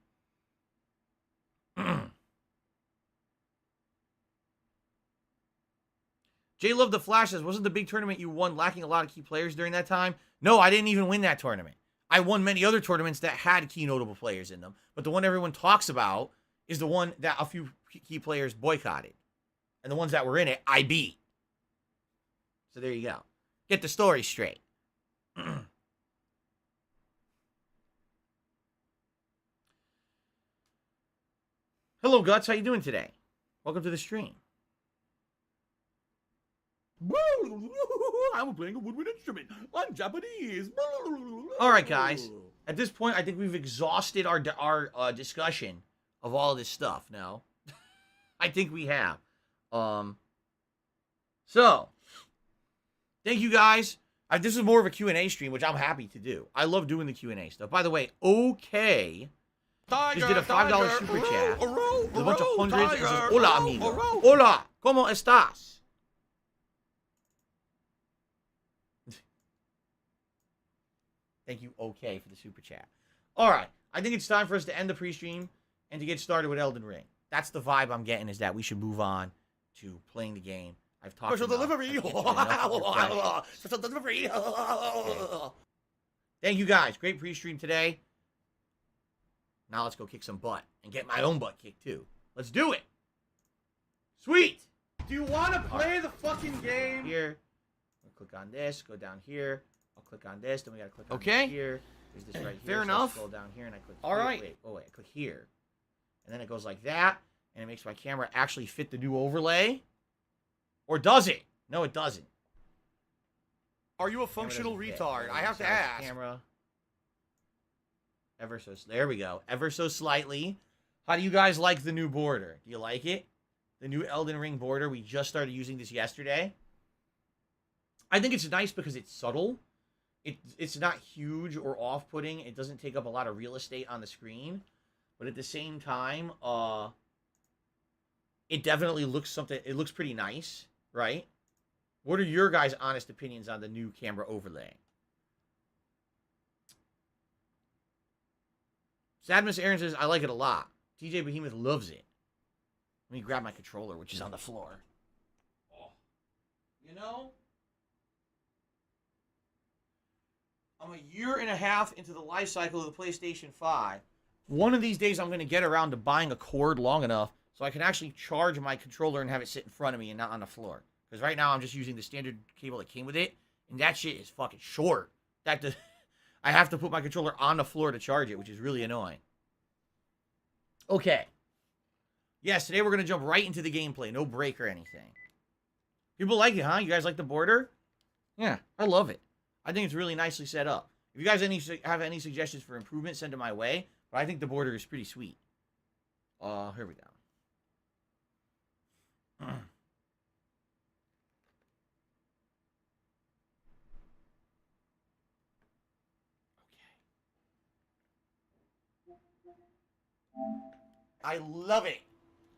Jay Love the Flash says, wasn't the big tournament you won lacking a lot of key players during that time? No, I didn't even win that tournament. I won many other tournaments that had key notable players in them. But the one everyone talks about is the one that a few key players boycotted. And the ones that were in it, I beat. So there you go. Get the story straight. Hello, Guts. How you doing today? Welcome to the stream. I'm playing a woodwind instrument. I'm Japanese. All right, guys. At this point, I think we've exhausted our discussion of all of this stuff. Now, I think we have. So, thank you guys. This is more of a Q&A stream, which I'm happy to do. I love doing the Q&A stuff. By the way, okay. Just did a $5 super chat. There's a bunch of hundreds. It says, hola, amigo. Hola, ¿cómo estás? Thank you, okay, for the super chat. All right. I think it's time for us to end the pre-stream and to get started with Elden Ring. That's the vibe I'm getting, is that we should move on to playing the game. I've talked Special delivery. Special delivery. Thank you, guys. Great pre-stream today. Now let's go kick some butt and get my own butt kicked, too. Let's do it. Sweet. Do you want to play the fucking game? Here. I'll click on this. Go down here. I'll click on this, then we gotta click on Okay. this here. There's this right here. Fair so enough. I scroll down here and I click All here. right. Wait, I click here. And then it goes like that, and it makes my camera actually fit the new overlay. Or does it? No, it doesn't. Are you a functional Camera doesn't fit. retard? I have to Size ask. Camera. There we go. Ever so slightly. How do you guys like the new border? Do you like it? The new Elden Ring border. We just started using this yesterday. I think it's nice because it's subtle. It's not huge or off-putting. It doesn't take up a lot of real estate on the screen. But at the same time, it definitely looks it looks pretty nice, right? What are your guys' honest opinions on the new camera overlay? Sadmus Aaron says, I like it a lot. TJ Behemoth loves it. Let me grab my controller, which is on the floor. Oh. You know? I'm a year and a half into the life cycle of the PlayStation 5. One of these days, I'm going to get around to buying a cord long enough so I can actually charge my controller and have it sit in front of me and not on the floor. Because right now, I'm just using the standard cable that came with it, and that shit is fucking short. I have to put my controller on the floor to charge it, which is really annoying. Okay. Yes, today we're going to jump right into the gameplay. No break or anything. People like it, huh? You guys like the border? Yeah, I love it. I think it's really nicely set up. If you guys have any suggestions for improvement, send them my way. But I think the border is pretty sweet. Here we go. I love it.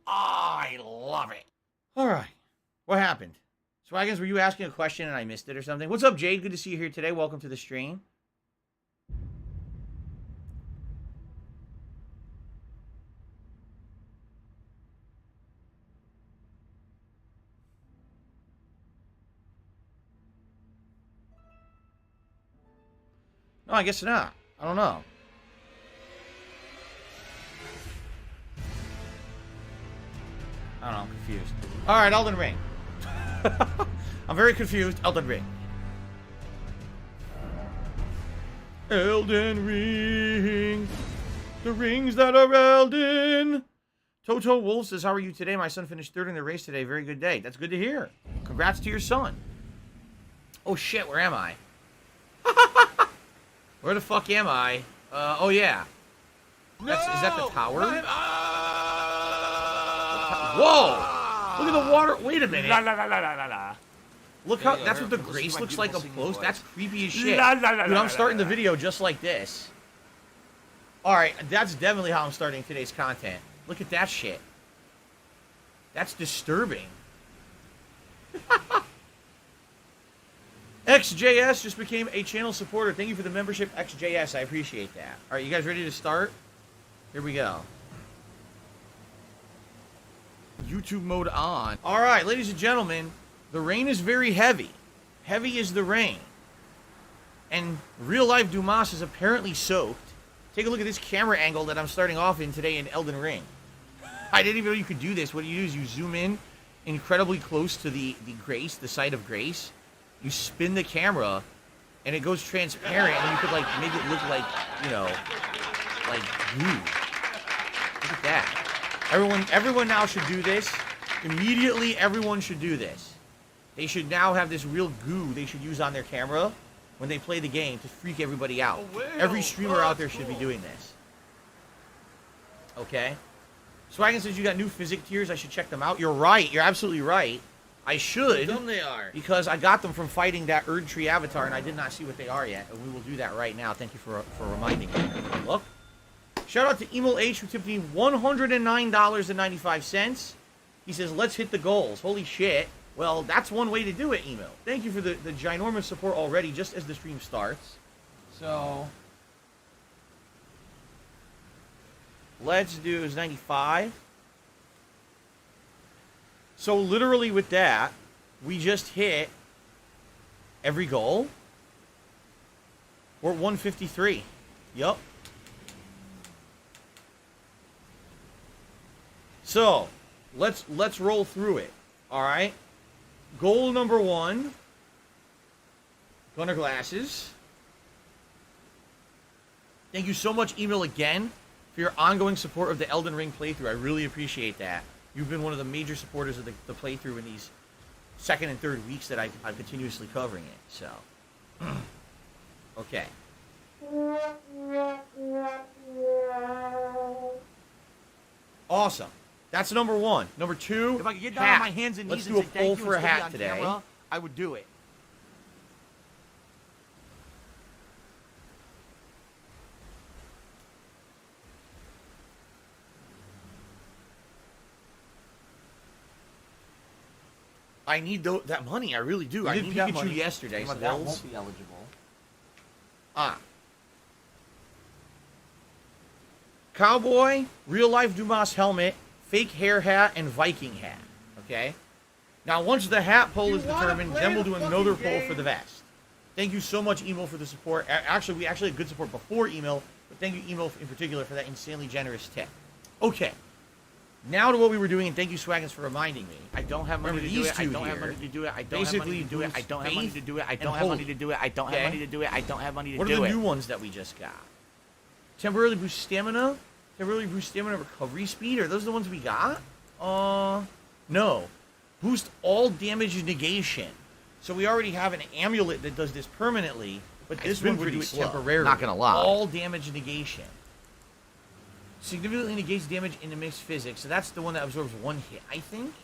I love it. All right. What happened? Swaggins, were you asking a question and I missed it or something? What's up, Jade? Good to see you here today. Welcome to the stream. No, I guess not. I don't know. I don't know. I'm confused. All right, Elden Ring. I'm very confused. Elden Ring. Elden Ring. The rings that are Elden. Toto Wolf says, how are you today? My son finished third in the race today. Very good day. That's good to hear. Congrats to your son. Oh, shit. Where am I? Where the fuck am I? Oh, yeah. Is that the tower? Whoa! Look at the water. Wait a minute. La la la la la la la. Look how, that's what the grace looks like up close. That's creepy as shit. Dude, I'm starting the video just like this. Alright, that's definitely how I'm starting today's content. Look at that shit. That's disturbing. XJS just became a channel supporter. Thank you for the membership, XJS. I appreciate that. Alright, you guys ready to start? Here we go. YouTube mode on. Alright, ladies and gentlemen, the rain is very heavy. Heavy is the rain. And real life Dumas is apparently soaked. Take a look at this camera angle that I'm starting off in today in Elden Ring. I didn't even know you could do this. What you do is you zoom in incredibly close to the grace, the site of grace. You spin the camera, and it goes transparent, and you could, like, make it look like, you know, like goo. Look at that. Everyone now should do this. Immediately, everyone should do this. They should now have this real goo they should use on their camera when they play the game to freak everybody out. Every streamer out there should be doing this. Okay? Swaggin says you got new physic tiers. I should check them out. You're right. You're absolutely right. I should. How dumb they are. Because I got them from fighting that Erd Tree avatar, and I did not see what they are yet. And we will do that right now. Thank you for reminding me. Look. Shout out to Emil H, who tipped me $109.95. He says, let's hit the goals. Holy shit. Well, that's one way to do it, Emil. Thank you for the ginormous support already, just as the stream starts. So, let's do is 95. So, literally with that, we just hit every goal. We're at 153. Yup. So, let's roll through it. All right. Goal number 1. Gunner glasses. Thank you so much, Emil, again, for your ongoing support of the Elden Ring playthrough. I really appreciate that. You've been one of the major supporters of the playthrough in these second and third weeks that I'm continuously covering it. So, okay. Awesome. That's number 1. Number 2, If I could get down hat. on my hands and Let's knees do a and say poll thank you for a and still be hat on today. camera, I would do it. I need that money. I really do. I did need that Pikachu money. yesterday. But So that won't be eligible. Cowboy, real life Dumas helmet, fake hair hat, and Viking hat. Okay? Now, once the hat poll is determined, then we'll do another poll for the vest. Thank you so much, Emo, for the support. Actually, we actually had good support before Emo, but thank you, Emo, in particular, for that insanely generous tip. Okay. Now to what we were doing, and thank you, Swaggins, for reminding me. I don't have money to do it. I don't have money to do it. I don't have money to do it. I don't have money to do it. I don't have money to do it. I don't have money to do it. I don't have money to do it. What are the new ones that we just got? Temporarily boost stamina? Temporarily boost stamina recovery speed? Are those the ones we got? No. Boost all damage negation. So we already have an amulet that does this permanently, but this one would do it temporarily. Not gonna lie. All damage negation. Significantly negates damage in the mixed physics. So that's the one that absorbs 1 hit, I think.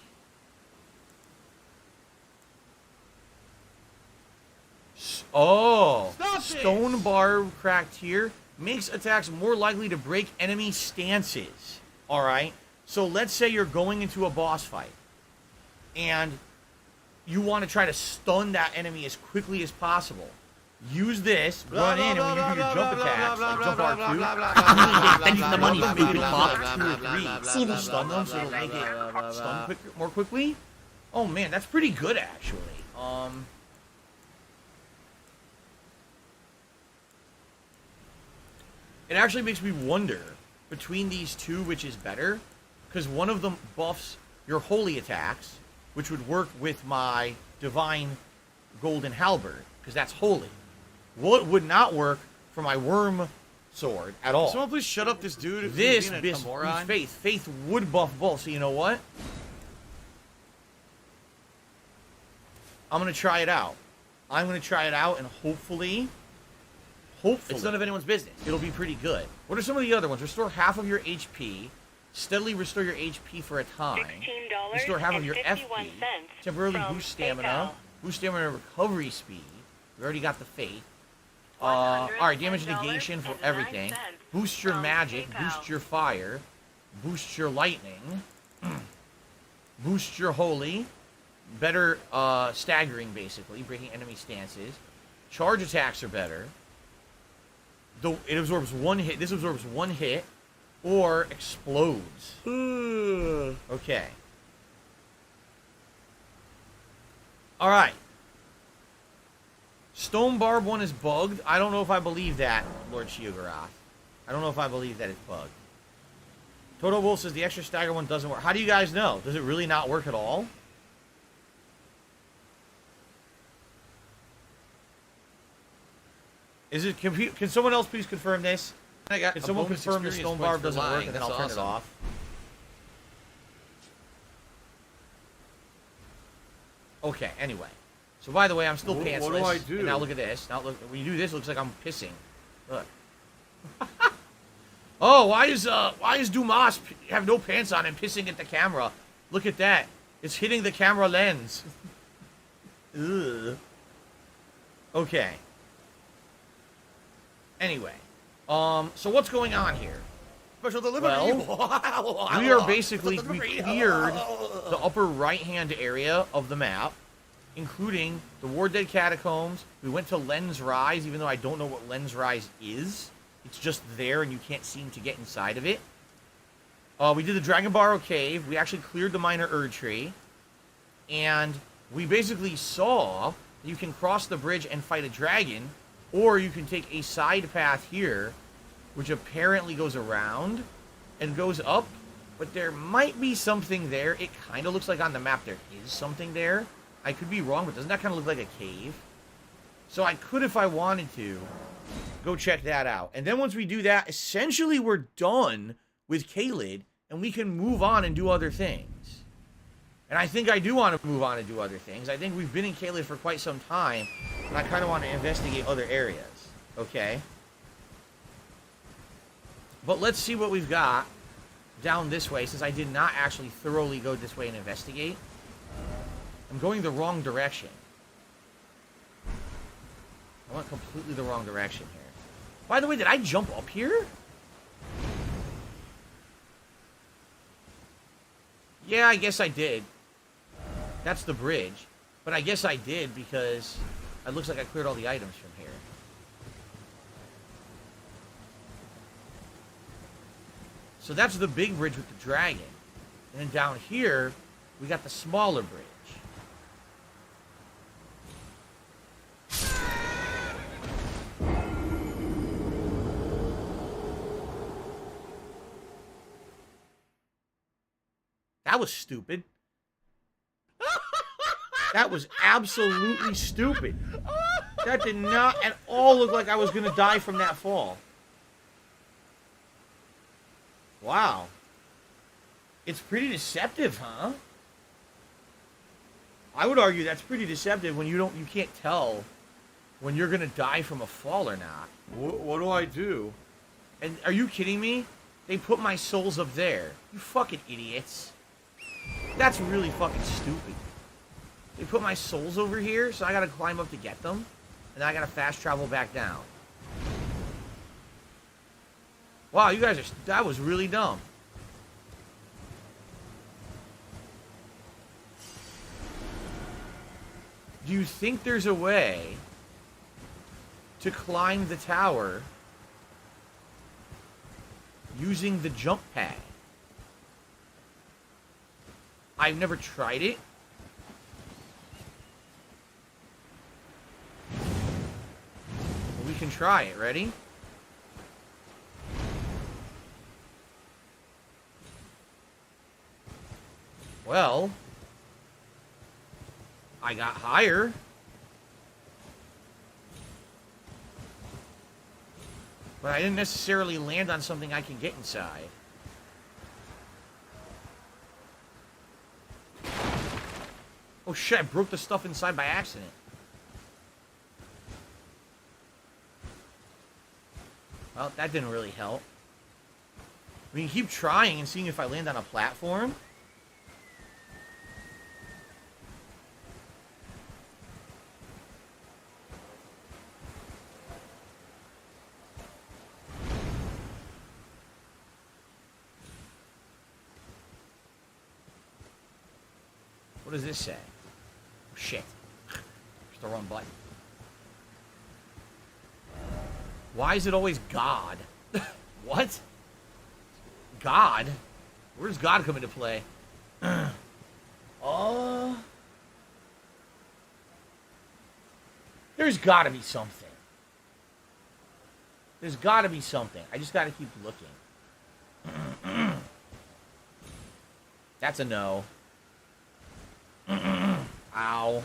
Stone bar cracked here. Makes attacks more likely to break enemy stances. Alright? So let's say you're going into a boss fight. And you want to try to stun that enemy as quickly as possible. Use this, run in, and when you do your jump attacks, like jump R2, Thanks for the money, stupid fuck. 2 or 3, See the stun them so it'll make it stun more quickly. Oh man, that's pretty good actually. It actually makes me wonder between these two which is better, because one of them buffs your holy attacks, which would work with my divine golden halberd, because that's holy. What would not work for my worm sword at all. Someone please shut up this dude. This boosts faith. Faith would buff both. So you know what? I'm gonna try it out. I'm gonna try it out, and hopefully, it's none of anyone's business. It'll be pretty good. What are some of the other ones? Restore half of your HP, Steadily restore your HP for a time. $16 Restore half of and your 51 FP. cents Temporarily from boost stamina. PayPal. Boost stamina recovery speed. We already got the faith. Alright, damage negation for everything. Boost your magic. Boost your fire. Boost your lightning. Boost your holy. Better staggering, basically. Breaking enemy stances. Charge attacks are better. Though it absorbs one hit. This absorbs one hit. Or explodes. Okay. Alright. Stone Barb one is bugged. I don't know if I believe that, Lord Shiogarath. I don't know if I believe that it's bugged. Toto Wolf says the extra stagger one doesn't work. How do you guys know? Does it really not work at all? Is it... Can someone else please confirm this? Can someone confirm the Stone Barb doesn't work, and then I'll turn it off? Okay, anyway. So, by the way, I'm still pantsless. What do I do? And now look at this. Now look, when you do this, it looks like I'm pissing. Look. Oh, why is Dumas have no pants on and pissing at the camera? Look at that. It's hitting the camera lens. Ugh. Okay. Anyway. So what's going on here? Special delivery. Well, we are basically, we cleared the upper right-hand area of the map, including the War Dead Catacombs. We went to Lens Rise, even though I don't know what Lens Rise is. It's just there, and you can't seem to get inside of it. We did the Dragon Barrow Cave. We actually cleared the Minor Erd Tree. And we basically saw you can cross the bridge and fight a dragon, or you can take a side path here, which apparently goes around and goes up. But there might be something there. It kind of looks like on the map there is something there. I could be wrong, but doesn't that kind of look like a cave? So I could, if I wanted to, go check that out. And then once we do that, essentially we're done with Caelid, and we can move on and do other things. And I think I do want to move on and do other things. I think we've been in Caelid for quite some time, and I kind of want to investigate other areas. Okay? But let's see what we've got down this way, since I did not actually thoroughly go this way and investigate. I'm going the wrong direction. I went completely the wrong direction here. By the way, did I jump up here? Yeah, I guess I did. That's the bridge. But I guess I did because it looks like I cleared all the items from here. So that's the big bridge with the dragon. And then down here, we got the smaller bridge. That was stupid. That was absolutely stupid. That did not at all look like I was going to die from that fall. Wow. It's pretty deceptive, huh? I would argue that's pretty deceptive when you can't tell when you're going to die from a fall or not. What do I do? And are you kidding me? They put my souls up there. You fucking idiots. That's really fucking stupid. They put my souls over here, so I gotta climb up to get them. And then I gotta fast travel back down. Wow, you guys are... That was really dumb. Do you think there's a way to climb the tower using the jump pad? I've never tried it. We can try it. Ready? Well, I got higher. But I didn't necessarily land on something I can get inside. Oh shit, I broke the stuff inside by accident. Well, that didn't really help. We can keep trying and seeing if I land on a platform. What does this say? Oh, shit. It's the wrong button. Why is it always God? What? God? Where does God come into play? There's gotta be something. There's gotta be something. I just gotta keep looking. That's a no. Ow.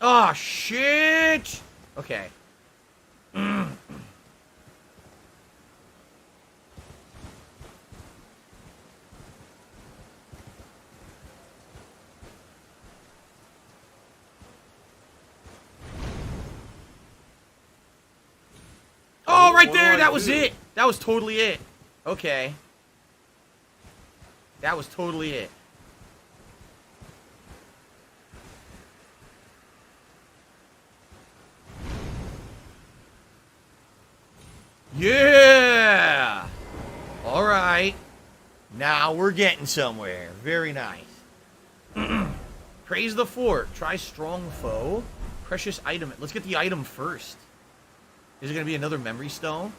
Oh, shit! Okay. Oh, right there! That was it! That was totally it. Okay. That was totally it. Yeah! Alright. Now we're getting somewhere. Very nice. Praise the fort. Try strong foe. Precious item. Let's get the item first. Is it going to be another memory stone?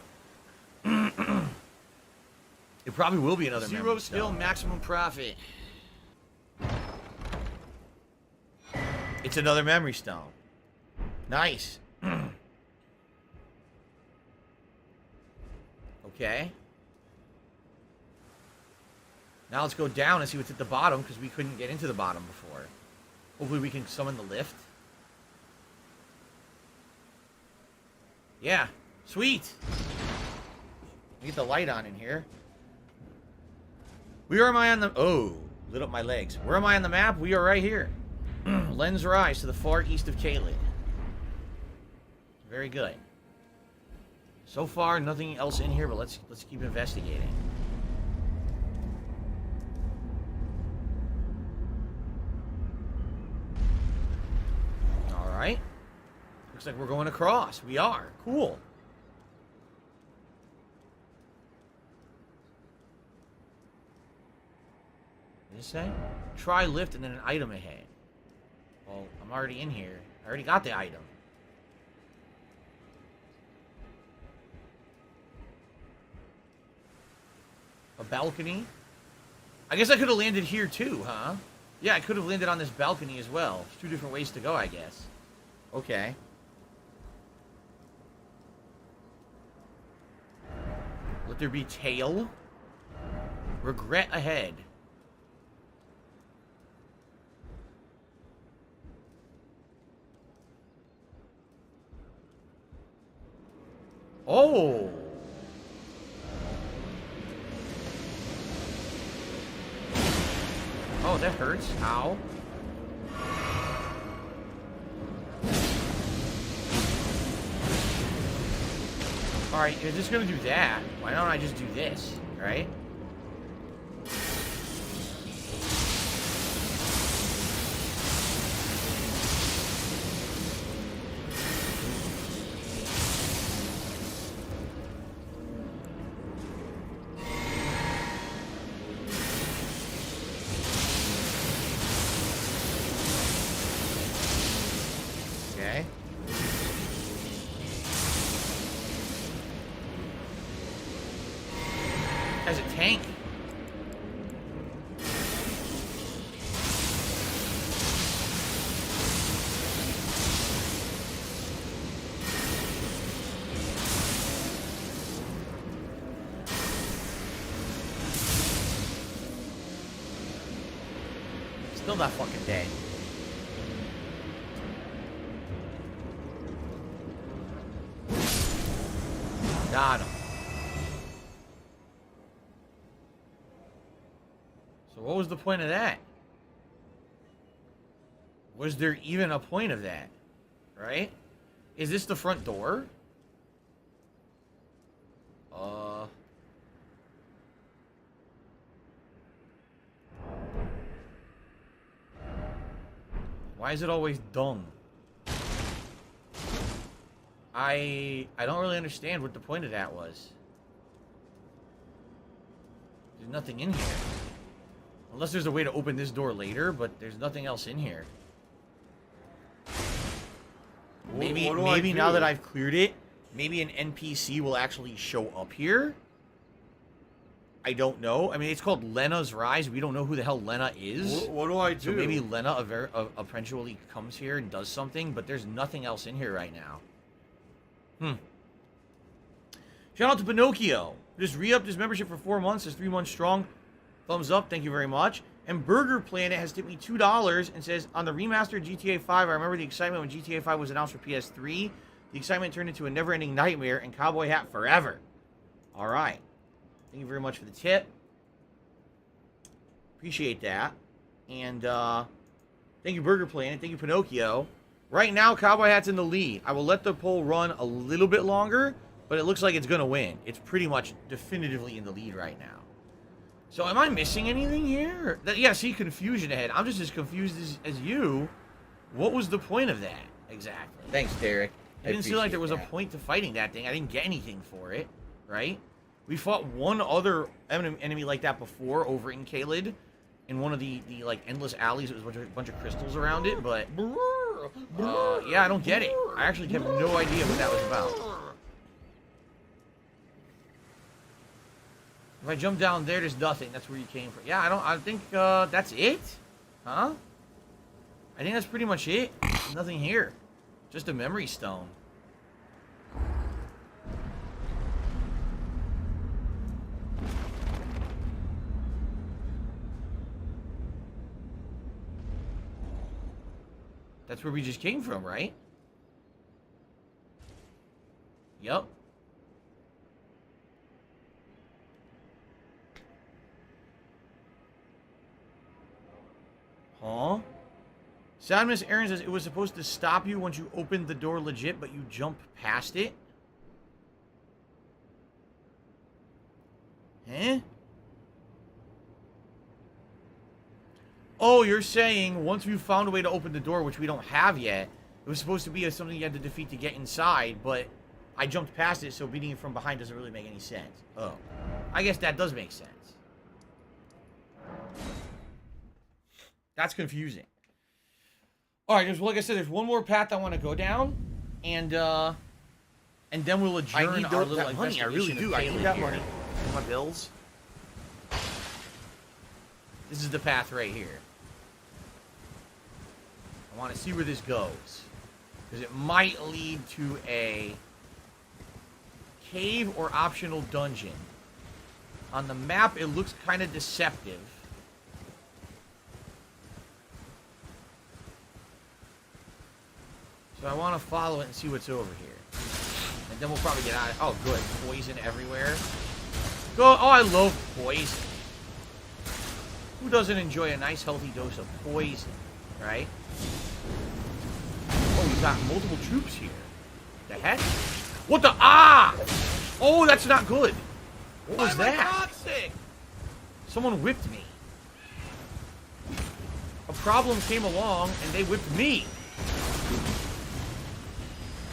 It probably will be another memory stone. Zero skill, maximum profit. It's another memory stone. Nice. Okay. Now let's go down and see what's at the bottom, because we couldn't get into the bottom before. Hopefully we can summon the lift. Yeah. Sweet. Let me get the light on in here. Where am I on the... Oh, lit up my legs. Where am I on the map? We are right here. Lens Rise to the far east of Caelid. Very good. So far, nothing else in here, but let's keep investigating. All right. Looks like we're going across. We are. Cool. What did it say? Try lift and then an item ahead. Well, I'm already in here. I already got the item. A balcony? I guess I could have landed here too, huh? Yeah, I could have landed on this balcony as well. There's two different ways to go, I guess. Okay. Let there be tail. Regret ahead. Oh! Oh, that hurts. Ow. Alright, you're just gonna do that. Why don't I just do this, right? Okay. As a tank. Still not fucking dead. Got him. So what was the point of that? Was there even a point of that? Right? Is this the front door? Why is it always dung? I don't really understand what the point of that was. There's nothing in here. Unless there's a way to open this door later, but there's nothing else in here. Maybe now that I've cleared it, maybe an NPC will actually show up here. I don't know. I mean, it's called Lena's Rise. We don't know who the hell Lena is. What do I do? So maybe Lena eventually comes here and does something, but there's nothing else in here right now. Shout out to Pinocchio. Just re-upped his membership for 4 months. It's 3 months strong. Thumbs up. Thank you very much. And Burger Planet has tipped me $2 and says, on the remastered GTA 5, I remember the excitement when GTA 5 was announced for PS3. The excitement turned into a never-ending nightmare and Cowboy Hat forever. All right. Thank you very much for the tip. Appreciate that. And thank you, Burger Planet. Thank you, Pinocchio. Right now, Cowboy Hat's in the lead. I will let the poll run a little bit longer, but it looks like it's going to win. It's pretty much definitively in the lead right now. So am I missing anything here? Yeah, see, confusion ahead. I'm just as confused as you. What was the point of that, exactly? Thanks, Derek. It didn't seem like there was a point to fighting that thing. I didn't get anything for it, right? We fought one other enemy like that before over in Caelid, in one of the like endless alleys. It was a bunch of crystals around it, but yeah, I don't get it. I actually have no idea what that was about. If I jump down there, there's nothing. That's where you came from. Yeah, I think that's it, huh? I think that's pretty much it. There's nothing here, just a memory stone. That's where we just came from, right? Yep. Huh? Sad Miss Aaron says it was supposed to stop you once you opened the door legit, but you jump past it. Huh? Oh, you're saying once we found a way to open the door, which we don't have yet, it was supposed to be something you had to defeat to get inside, but I jumped past it, so beating it from behind doesn't really make any sense. Oh. I guess that does make sense. That's confusing. Alright, like I said, there's one more path I want to go down, and then we'll adjourn I need our little that money. I really do. I need that money. My bills. This is the path right here. I want to see where this goes. Because it might lead to a cave or optional dungeon. On the map, it looks kind of deceptive. So I want to follow it and see what's over here. And then we'll probably get out of it. Oh, good. Poison everywhere. Go. Oh, I love poison. Who doesn't enjoy a nice, healthy dose of poison, right? Oh, we've got multiple troops here. The heck? What the? Ah! Oh, that's not good. What was that? Toxic. Someone whipped me. A problem came along, and they whipped me.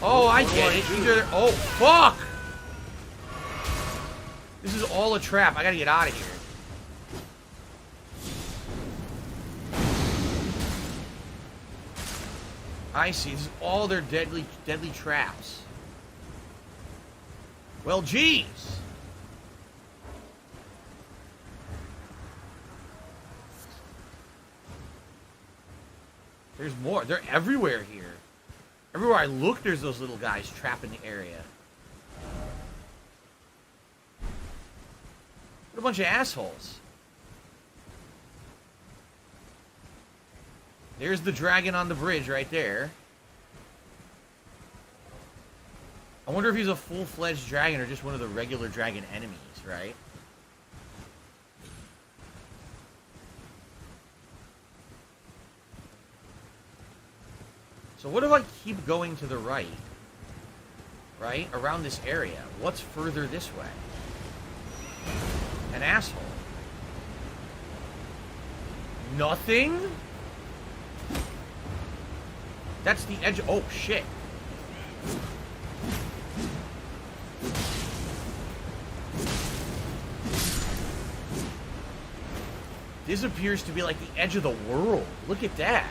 Oh, I get it. Either, oh, fuck! This is all a trap. I gotta get out of here. I see. This is all their deadly traps. Well, geez. There's more. They're everywhere here. Everywhere I look, there's those little guys trapped in the area. What a bunch of assholes. There's the dragon on the bridge right there. I wonder if he's a full-fledged dragon or just one of the regular dragon enemies, right? So what if I keep going to the right? Right? Around this area. What's further this way? An asshole. Nothing? That's the edge. Oh, shit. This appears to be like the edge of the world. Look at that.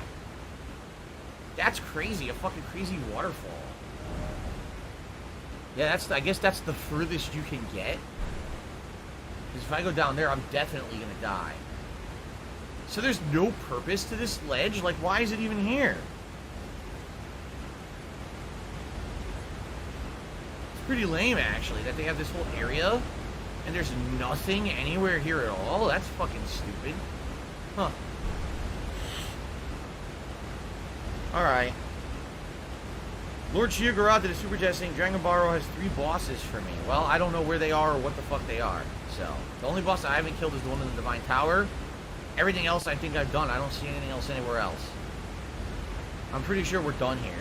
That's crazy. A fucking crazy waterfall. Yeah, I guess that's the furthest you can get. Because if I go down there, I'm definitely going to die. So there's no purpose to this ledge? Like, why is it even here? It's pretty lame, actually, that they have this whole area, and there's nothing anywhere here at all. That's fucking stupid. Huh. Alright. Lord Shiogara did a super chat saying Dragon Baro has 3 bosses for me. Well, I don't know where they are or what the fuck they are. So, the only boss I haven't killed is the one in the Divine Tower. Everything else I think I've done. I don't see anything else anywhere else. I'm pretty sure we're done here.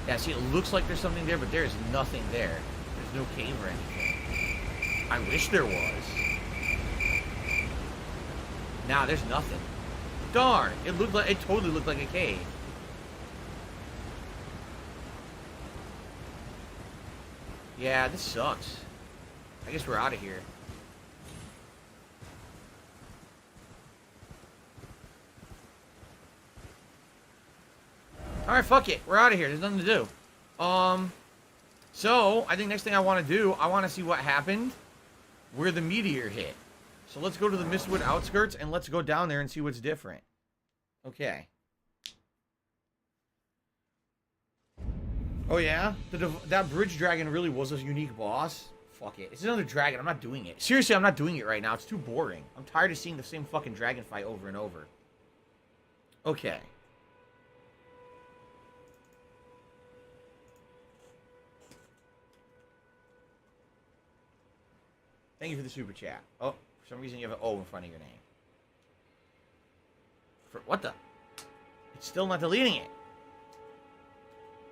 Yeah, see, it looks like there's something there, but there is nothing there. There's no cave or anything. I wish there was. Nah, there's nothing. Darn! It totally looked like a cave. Yeah, this sucks. I guess we're out of here. Alright, fuck it. We're out of here. There's nothing to do. So, I think next thing I want to do, I want to see what happened where the meteor hit. So let's go to the Mistwood outskirts and let's go down there and see what's different. Okay. Oh yeah? That bridge dragon really was a unique boss? Fuck it. It's another dragon. I'm not doing it. Seriously, I'm not doing it right now. It's too boring. I'm tired of seeing the same fucking dragon fight over and over. Okay. Thank you for the super chat. Oh, for some reason you have an O in front of your name. For what the? It's still not deleting it.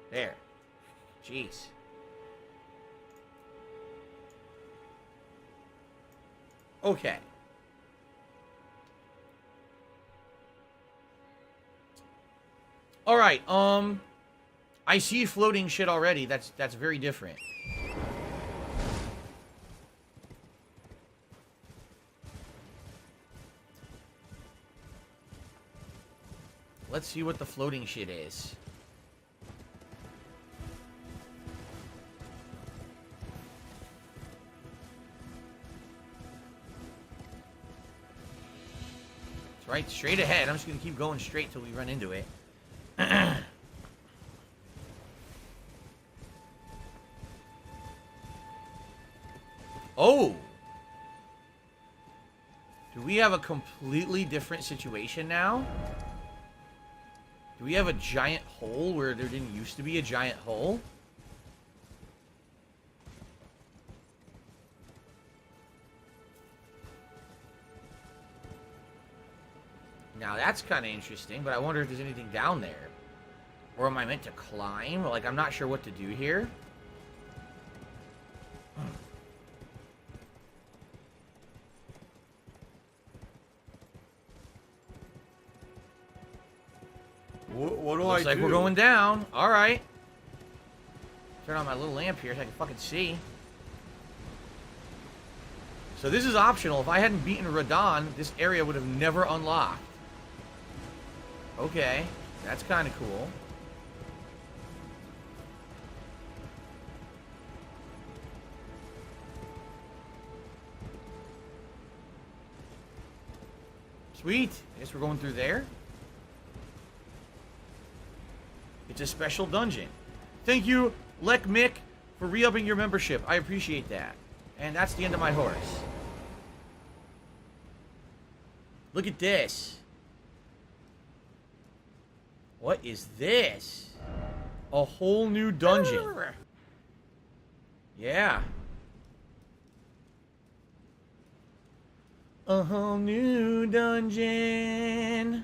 There. Jeez. Okay. All right. I see floating shit already. That's very different. Let's see what the floating shit is. It's right straight ahead. I'm just going to keep going straight till we run into it. Oh! Do we have a completely different situation now? Do we have a giant hole where there didn't used to be a giant hole? Now that's kind of interesting, but I wonder if there's anything down there. Or am I meant to climb? Like, I'm not sure what to do here. What do I do? Looks like we're going down. All right. Turn on my little lamp here so I can fucking see. So this is optional. If I hadn't beaten Radon, this area would have never unlocked. Okay. That's kind of cool. Sweet. I guess we're going through there. It's a special dungeon. Thank you, Lek Mick, for re-upping your membership. I appreciate that. And that's the end of my horse. Look at this. What is this? A whole new dungeon. Yeah. A whole new dungeon.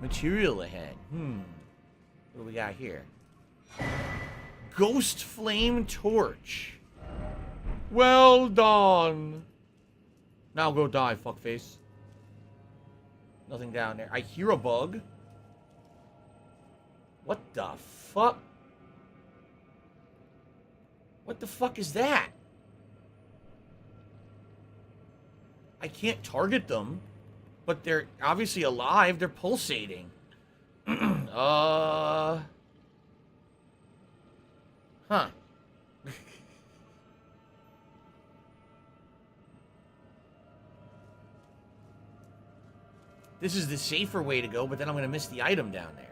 Material ahead. What do we got here? Ghost Flame Torch. Well done. Now go die, fuckface. Nothing down there. I hear a bug. What the fuck? What the fuck is that? I can't target them, but they're obviously alive. They're pulsating. Huh. This is the safer way to go, but then I'm going to miss the item down there.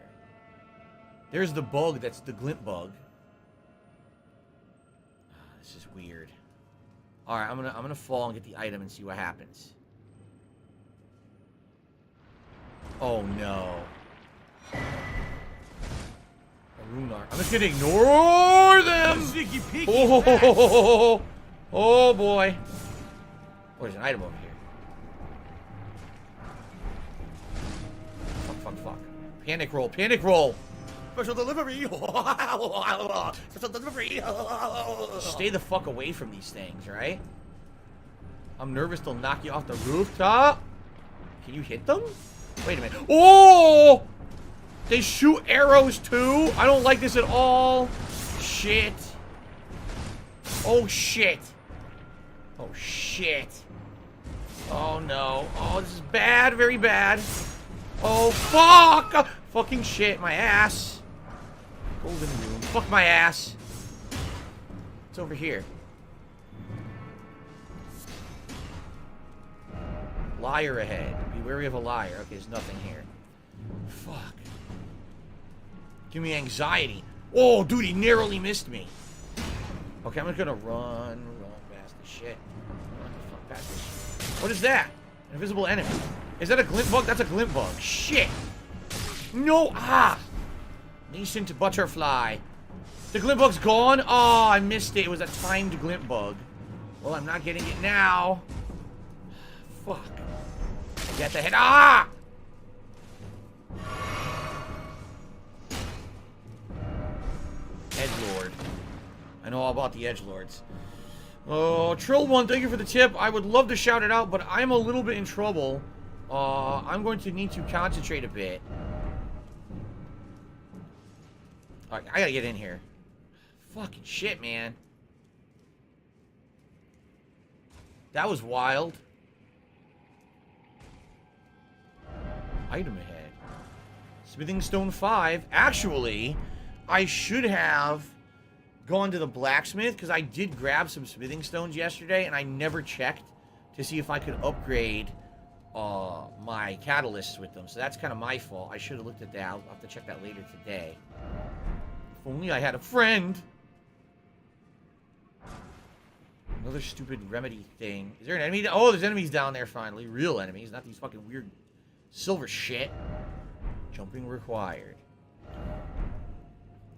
There's the bug. That's the glint bug. This is weird. All right, I'm gonna fall and get the item and see what happens. Oh no. A Runar. I'm just gonna ignore them. Sneaky peeky. Oh boy. Oh, there's an item over here. Fuck. Panic roll. Panic roll. Special delivery. Special delivery. Stay the fuck away from these things, right? I'm nervous they'll knock you off the rooftop. Can you hit them? Wait a minute. Oh! They shoot arrows too? I don't like this at all. Shit. Oh shit. Oh shit. Oh no. Oh, this is bad. Very bad. Oh fuck! Fucking shit. My ass. Golden room. Fuck my ass. It's over here. Liar ahead. Be wary of a liar. Okay, there's nothing here. Fuck. Give me anxiety. Oh, dude, he narrowly missed me. Okay, I'm just gonna run past this shit. Run the fuck past this shit. What is that? An invisible enemy. Is that a glint bug? That's a glint bug. Shit. No. Ah. Nascent butterfly. The glint bug's gone? Oh, I missed it. It was a timed glint bug. Well, I'm not getting it now. Fuck. Get the head. Ah! Edgelord. I know all about the Edgelords. Oh, Trill1, thank you for the tip. I would love to shout it out, but I'm a little bit in trouble. I'm going to need to concentrate a bit. Alright, I gotta get in here. Fucking shit, man. That was wild. Item ahead. Smithing Stone 5. Actually, I should have gone to the blacksmith, because I did grab some smithing stones yesterday, and I never checked to see if I could upgrade my catalysts with them. So that's kind of my fault. I should have looked at that. I'll have to check that later today. If only I had a friend. Another stupid remedy thing. Is there an enemy? Oh, there's enemies down there finally. Real enemies, not these fucking weird silver shit. Jumping required.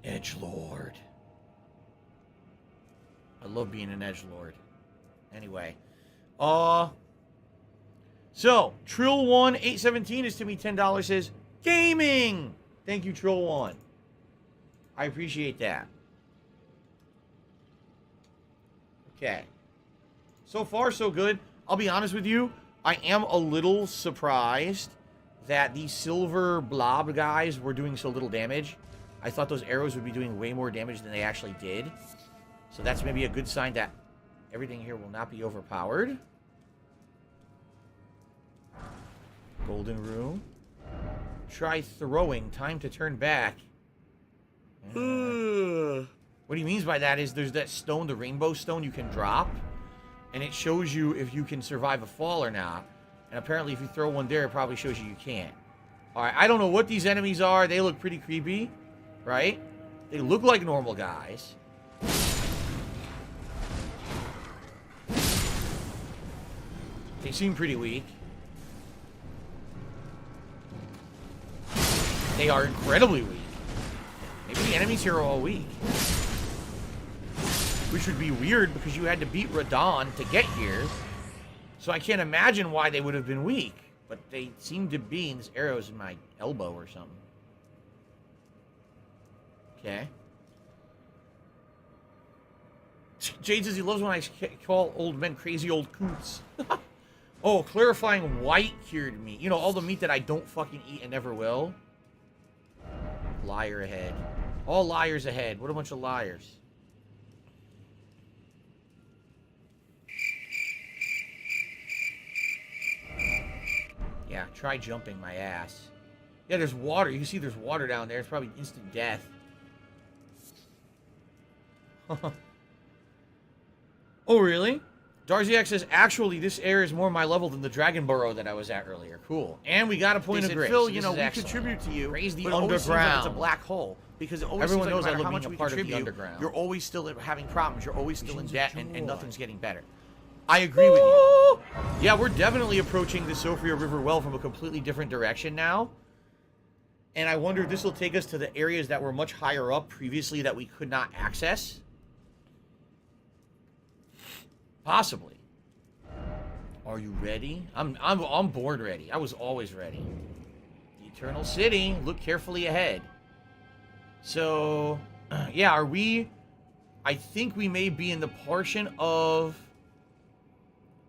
Edgelord. I love being an edgelord. Anyway. So, Trill1 817 is to me $10 says, gaming! Thank you, Trill1. I appreciate that. Okay. So far, so good. I'll be honest with you. I am a little surprised that these silver blob guys were doing so little damage. I thought those arrows would be doing way more damage than they actually did. So that's maybe a good sign that everything here will not be overpowered. Golden room. Try throwing. Time to turn back. What he means by that is there's that stone, the rainbow stone you can drop. And it shows you if you can survive a fall or not. And apparently if you throw one there, it probably shows you can't. Alright, I don't know what these enemies are. They look pretty creepy. Right? They look like normal guys. They seem pretty weak. They are incredibly weak. Maybe the enemies here are all weak. Which would be weird because you had to beat Radon to get here. So I can't imagine why they would have been weak. But they seem to be, and this arrow's in my elbow or something. Okay. Jade says he loves when I call old men crazy old coots. Oh, clarifying white cured meat. You know, all the meat that I don't fucking eat and never will. Liar ahead. All liars ahead. What a bunch of liars. Yeah, try jumping my ass. Yeah, there's water. You can see there's water down there. It's probably instant death. Oh, really? Darziak says, actually, this area is more my level than the Dragon Burrow that I was at earlier. Cool. And we got a point of grace. Phil, So you know, we excellent. contribute to you. Praise the but it always seems like underground. it's a black hole. Because it always Everyone seems knows like I no love matter how being much a part we of the contribute, underground. you're always still having problems. You're always still in debt, and nothing's getting better. I agree with you. Yeah, we're definitely approaching the Sophia River well from a completely different direction now. And I wonder if this will take us to the areas that were much higher up previously that we could not access. Possibly. Are you ready? I'm born ready. I was always ready. The Eternal City. Look carefully ahead. So, yeah, are we... I think we may be in the portion of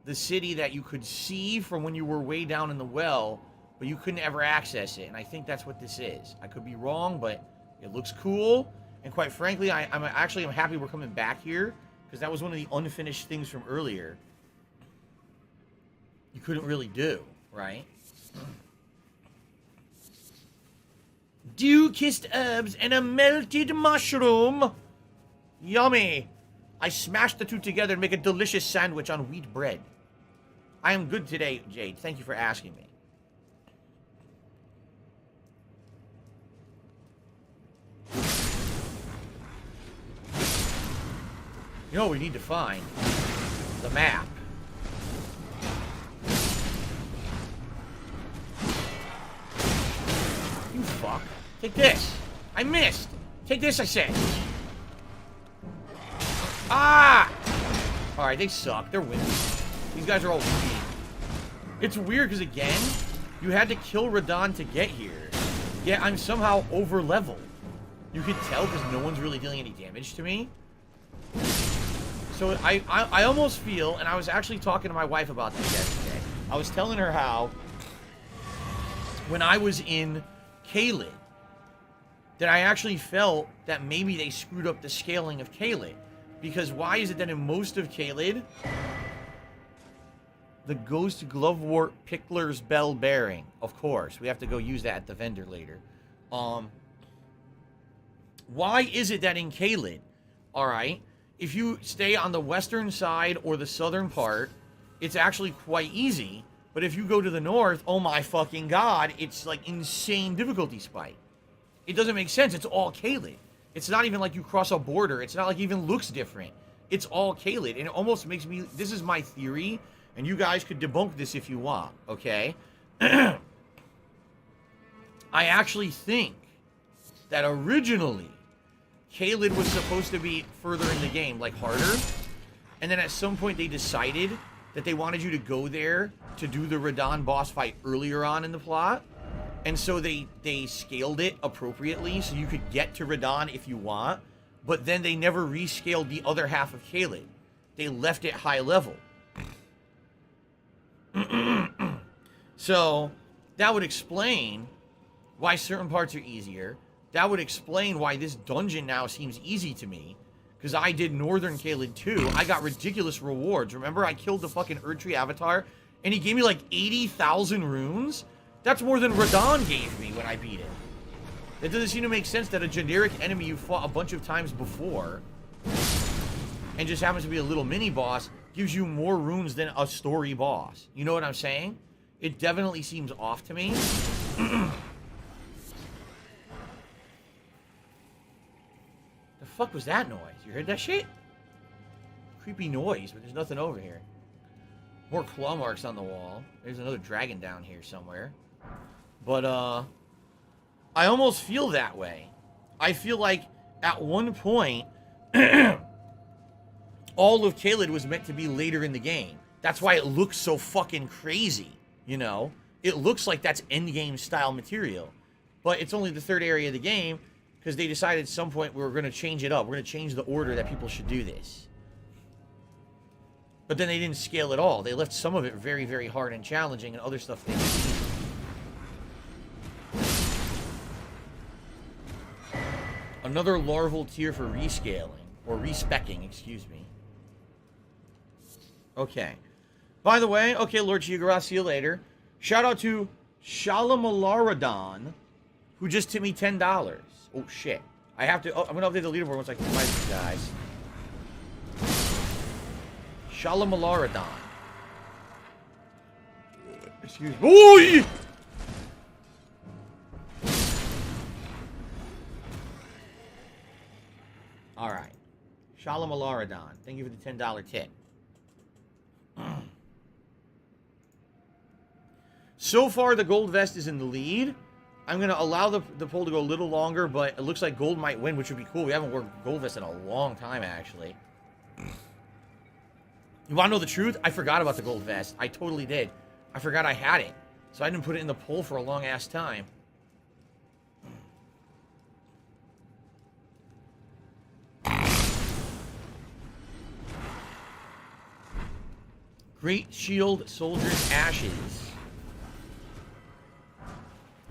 the city that you could see from when you were way down in the well, but you couldn't ever access it. And I think that's what this is. I could be wrong, but it looks cool. And quite frankly, I'm happy we're coming back here, because that was one of the unfinished things from earlier. You couldn't really do, right? Dew-kissed herbs and a melted mushroom. Yummy. I smashed the two together and make a delicious sandwich on wheat bread. I am good today, Jade. Thank you for asking me. You know what we need to find? The map. You fuck. Take this. I missed. Take this, I said. Ah! Alright, they suck. They're winning. These guys are all weak. It's weird because, again, you had to kill Radon to get here. Yet I'm somehow over-leveled. You could tell because no one's really dealing any damage to me. So I almost feel, and I was actually talking to my wife about this yesterday. I was telling her how, when I was in Caelid, that I actually felt that maybe they screwed up the scaling of Caelid. Because why is it that in most of Caelid, the Ghost Glovewort Pickler's Bell Bearing, of course, we have to go use that at the vendor later. Why is it that in Caelid, alright, if you stay on the western side or the southern part, it's actually quite easy. But if you go to the north, oh my fucking god, it's like insane difficulty spike. It doesn't make sense. It's all Caelid. It's not even like you cross a border. It's not like it even looks different. It's all Caelid. And it almost makes me... This is my theory, and you guys could debunk this if you want, okay? I actually think that originally Caelid was supposed to be further in the game, like harder. And then at some point they decided that they wanted you to go there to do the Radon boss fight earlier on in the plot. And so they scaled it appropriately so you could get to Radon if you want. But then they never rescaled the other half of Caelid. They left it high level. So that would explain why certain parts are easier. That would explain why this dungeon now seems easy to me. Because I did Northern Caelid too. I got ridiculous rewards. Remember, I killed the fucking Erdtree Avatar, and he gave me like 80,000 runes? That's more than Radon gave me when I beat it. It doesn't seem to make sense that a generic enemy you fought a bunch of times before, and just happens to be a little mini-boss, gives you more runes than a story boss. You know what I'm saying? It definitely seems off to me. The fuck was that noise? You heard that shit? Creepy noise, but there's nothing over here. More claw marks on the wall. There's another dragon down here somewhere. But, I almost feel that way. I feel like, at one point, all of Caelid was meant to be later in the game. That's why it looks so fucking crazy, you know? it looks like that's endgame style material. But it's only the third area of the game because they decided at some point we were going to change it up. We're going to change the order that people should do this. But then they didn't scale it all. They left some of it very, very hard and challenging, and other stuff they didn't. Another larval tier for rescaling. Or respecking, excuse me. Okay. By the way, okay, Lord Chigaras, see you later. Shout out to Shalamalaradon, who just tipped me $10. Oh, shit. I have to... Oh, I'm going to update the leaderboard once I can find these guys. Shalamalaradon. Excuse me. Ooh! Alright. Shalamalaradon. Thank you for the $10 tip. So far, the gold vest is in the lead. I'm going to allow the poll to go a little longer, but it looks like gold might win, which would be cool. We haven't worn gold vest in a long time, actually. You want to know the truth? I forgot about the gold vest. I totally did. I forgot I had it. So I didn't put it in the poll for a long-ass time. Great Shield Soldier's Ashes.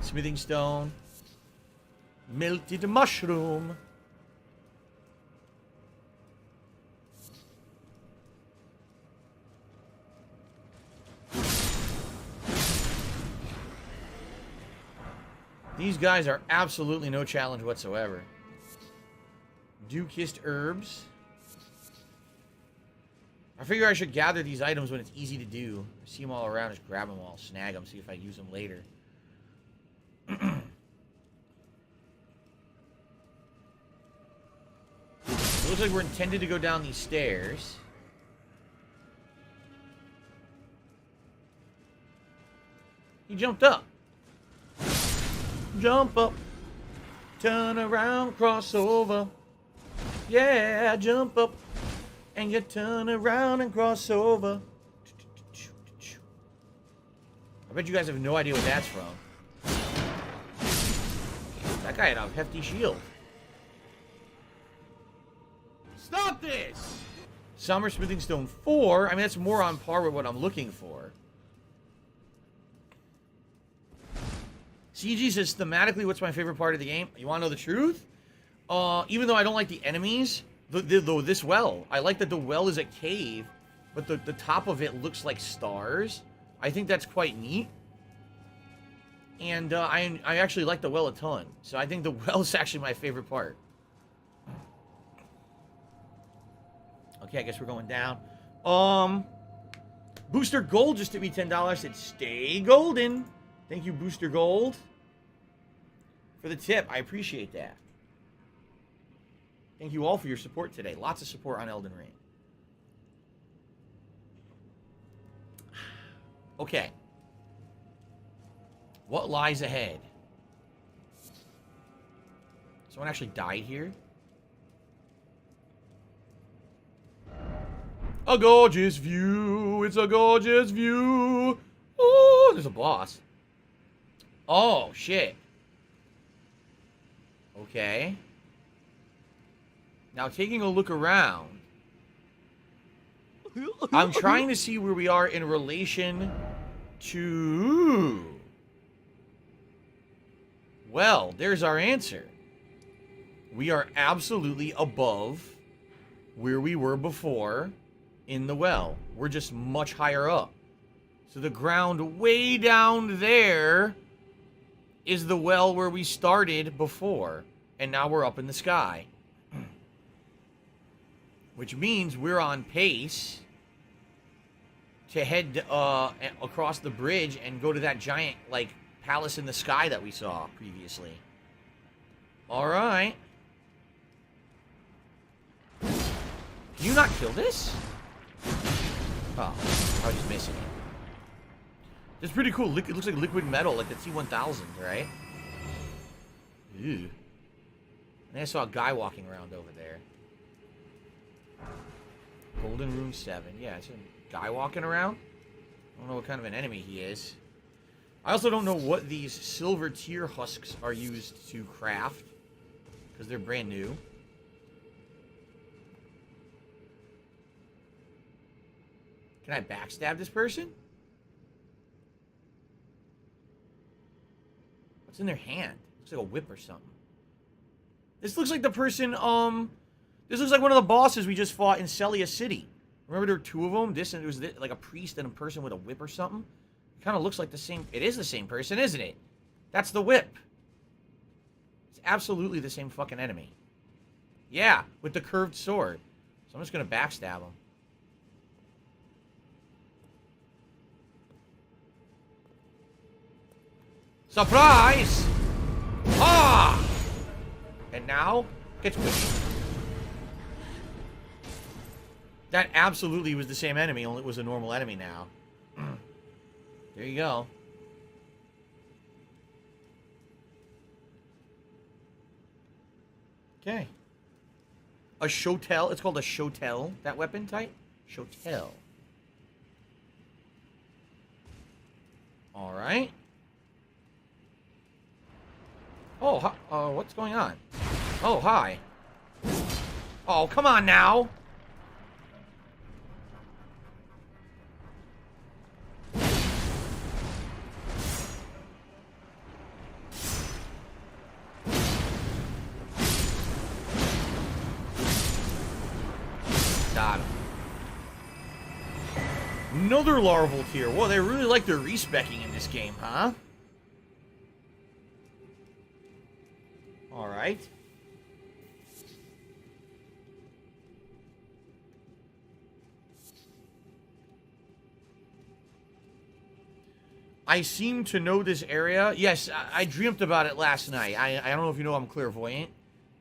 Smithing Stone. Melted Mushroom. These guys are absolutely no challenge whatsoever. Dew-kissed herbs. I figure I should gather these items when it's easy to do. I see them all around, just grab them all, snag them, see if I use them later. It looks like we're intended to go down these stairs. He jumped up. Jump up. Turn around, cross over. Yeah, jump up. And you turn around and cross over. I bet you guys have no idea what that's from. That guy had a hefty shield. Stop this! Summer Smithing Stone 4. I mean, that's more on par with what I'm looking for. CG says, thematically, what's my favorite part of the game? You want to know the truth? Even though I don't like the enemies, this well. I like that the well is a cave, but the top of it looks like stars. I think that's quite neat. And I actually like the well a ton. So I think the well is actually my favorite part. Okay, I guess we're going down. Booster Gold just to me $10. Said, stay golden. Thank you, Booster Gold, for the tip. I appreciate that. Thank you all for your support today. Lots of support on Elden Ring. Okay. What lies ahead? Someone actually died here? A gorgeous view. It's a gorgeous view. Oh, there's a boss. Oh, shit. Okay. Now, taking a look around, I'm trying to see where we are in relation to... Well, there's our answer. We are absolutely above where we were before in the well. We're just much higher up. So the ground way down there is the well where we started before. And now we're up in the sky. Which means we're on pace to head across the bridge and go to that giant, like, palace in the sky that we saw previously. Alright. Can you not kill this? Oh, I was just missing it. It's pretty cool. It looks like liquid metal, like the T-1000, right? Ew. And I saw a guy walking around over there. Golden Room 7. Yeah, it's a guy walking around. I don't know what kind of an enemy he is. I also don't know what these silver tier husks are used to craft. Because they're brand new. Can I backstab this person? What's in their hand? Looks like a whip or something. This looks like the person, this looks like one of the bosses we just fought in Celia City. Remember there were two of them? This and it was like a priest and a person with a whip or something? It kind of looks like the same. It is the same person, isn't it? That's the whip. It's absolutely the same fucking enemy. Yeah, with the curved sword. So I'm just going to backstab him. Surprise! Ah! And now, get squished. That absolutely was the same enemy, only it was a normal enemy now. There you go. Okay. A shotel. It's called a shotel, that weapon type. Shotel. Alright. Oh, what's going on? Oh, hi. Oh, come on now. Got him. Another larval tier. Whoa, they really like their respecking in this game, huh? Alright. I seem to know this area. Yes, I dreamt about it last night. I don't know if you know I'm clairvoyant.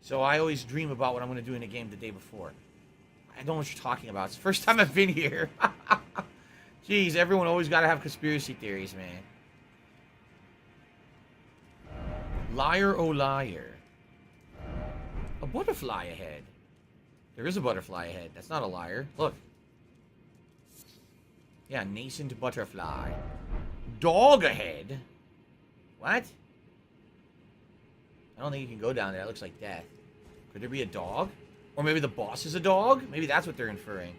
So I always dream about what I'm going to do in a game the day before. I don't know what you're talking about. It's the first time I've been here. Jeez, everyone always got to have conspiracy theories, man. Liar, oh liar. A butterfly ahead. There is a butterfly ahead. That's not a liar. Look. Yeah, nascent butterfly. Dog ahead. What? I don't think you can go down there. That looks like death. Could there be a dog? Or maybe the boss is a dog? Maybe that's what they're inferring.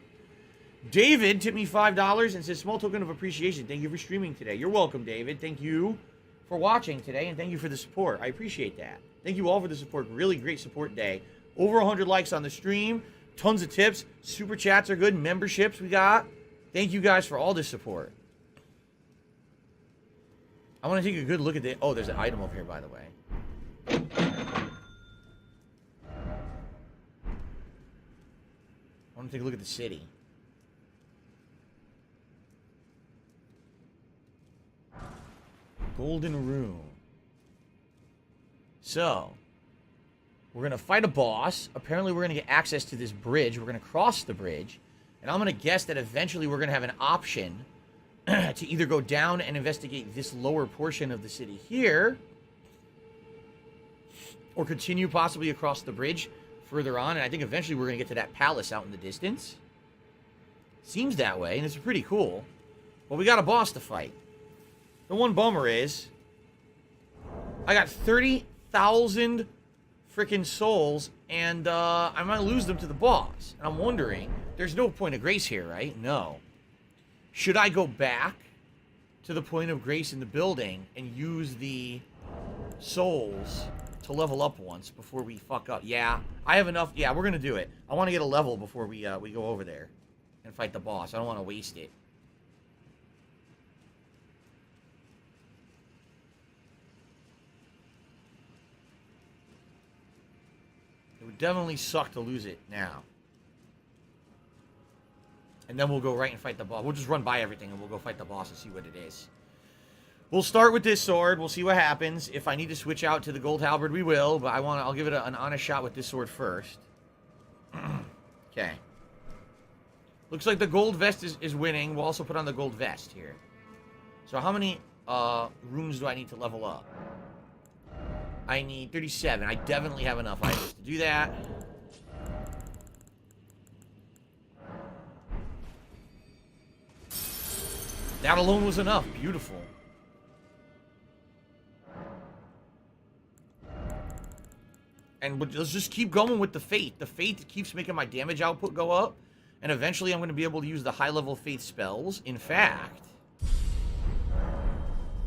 David tipped me $5 and says, small token of appreciation. Thank you for streaming today. You're welcome, David. Thank you for watching today, and thank you for the support. I appreciate that. Thank you all for the support. Really great support day. Over 100 likes on the stream. Tons of tips. Super chats are good. Memberships we got. Thank you guys for all this support. I want to take a good look at the... Oh, there's an item over here, by the way. I want to take a look at the city. Golden Room. So, we're going to fight a boss. Apparently, we're going to get access to this bridge. We're going to cross the bridge. And I'm going to guess that eventually we're going to have an option to either go down and investigate this lower portion of the city here, or continue possibly across the bridge further on. And I think eventually we're going to get to that palace out in the distance. Seems that way, and it's pretty cool. But we got a boss to fight. The one bummer is, I got 30,000 freaking souls, and I might lose them to the boss. And I'm wondering, there's no point of grace here, right? No. Should I go back to the point of grace in the building and use the souls to level up once before we fuck up? Yeah, I have enough. Yeah, we're going to do it. I want to get a level before we go over there and fight the boss. I don't want to waste it. It would definitely suck to lose it now. And then we'll go right and fight the boss. We'll just run by everything and we'll go fight the boss and see what it is. We'll start with this sword. We'll see what happens. If I need to switch out to the gold halberd, we will. But I'll give it an honest shot with this sword first. Okay. Looks like the gold vest is winning. We'll also put on the gold vest here. So how many rooms do I need to level up? I need 37. I definitely have enough items to do that. That alone was enough. Beautiful. And let's just keep going with the Faith. The Faith keeps making my damage output go up. And eventually I'm going to be able to use the high-level Faith spells. In fact,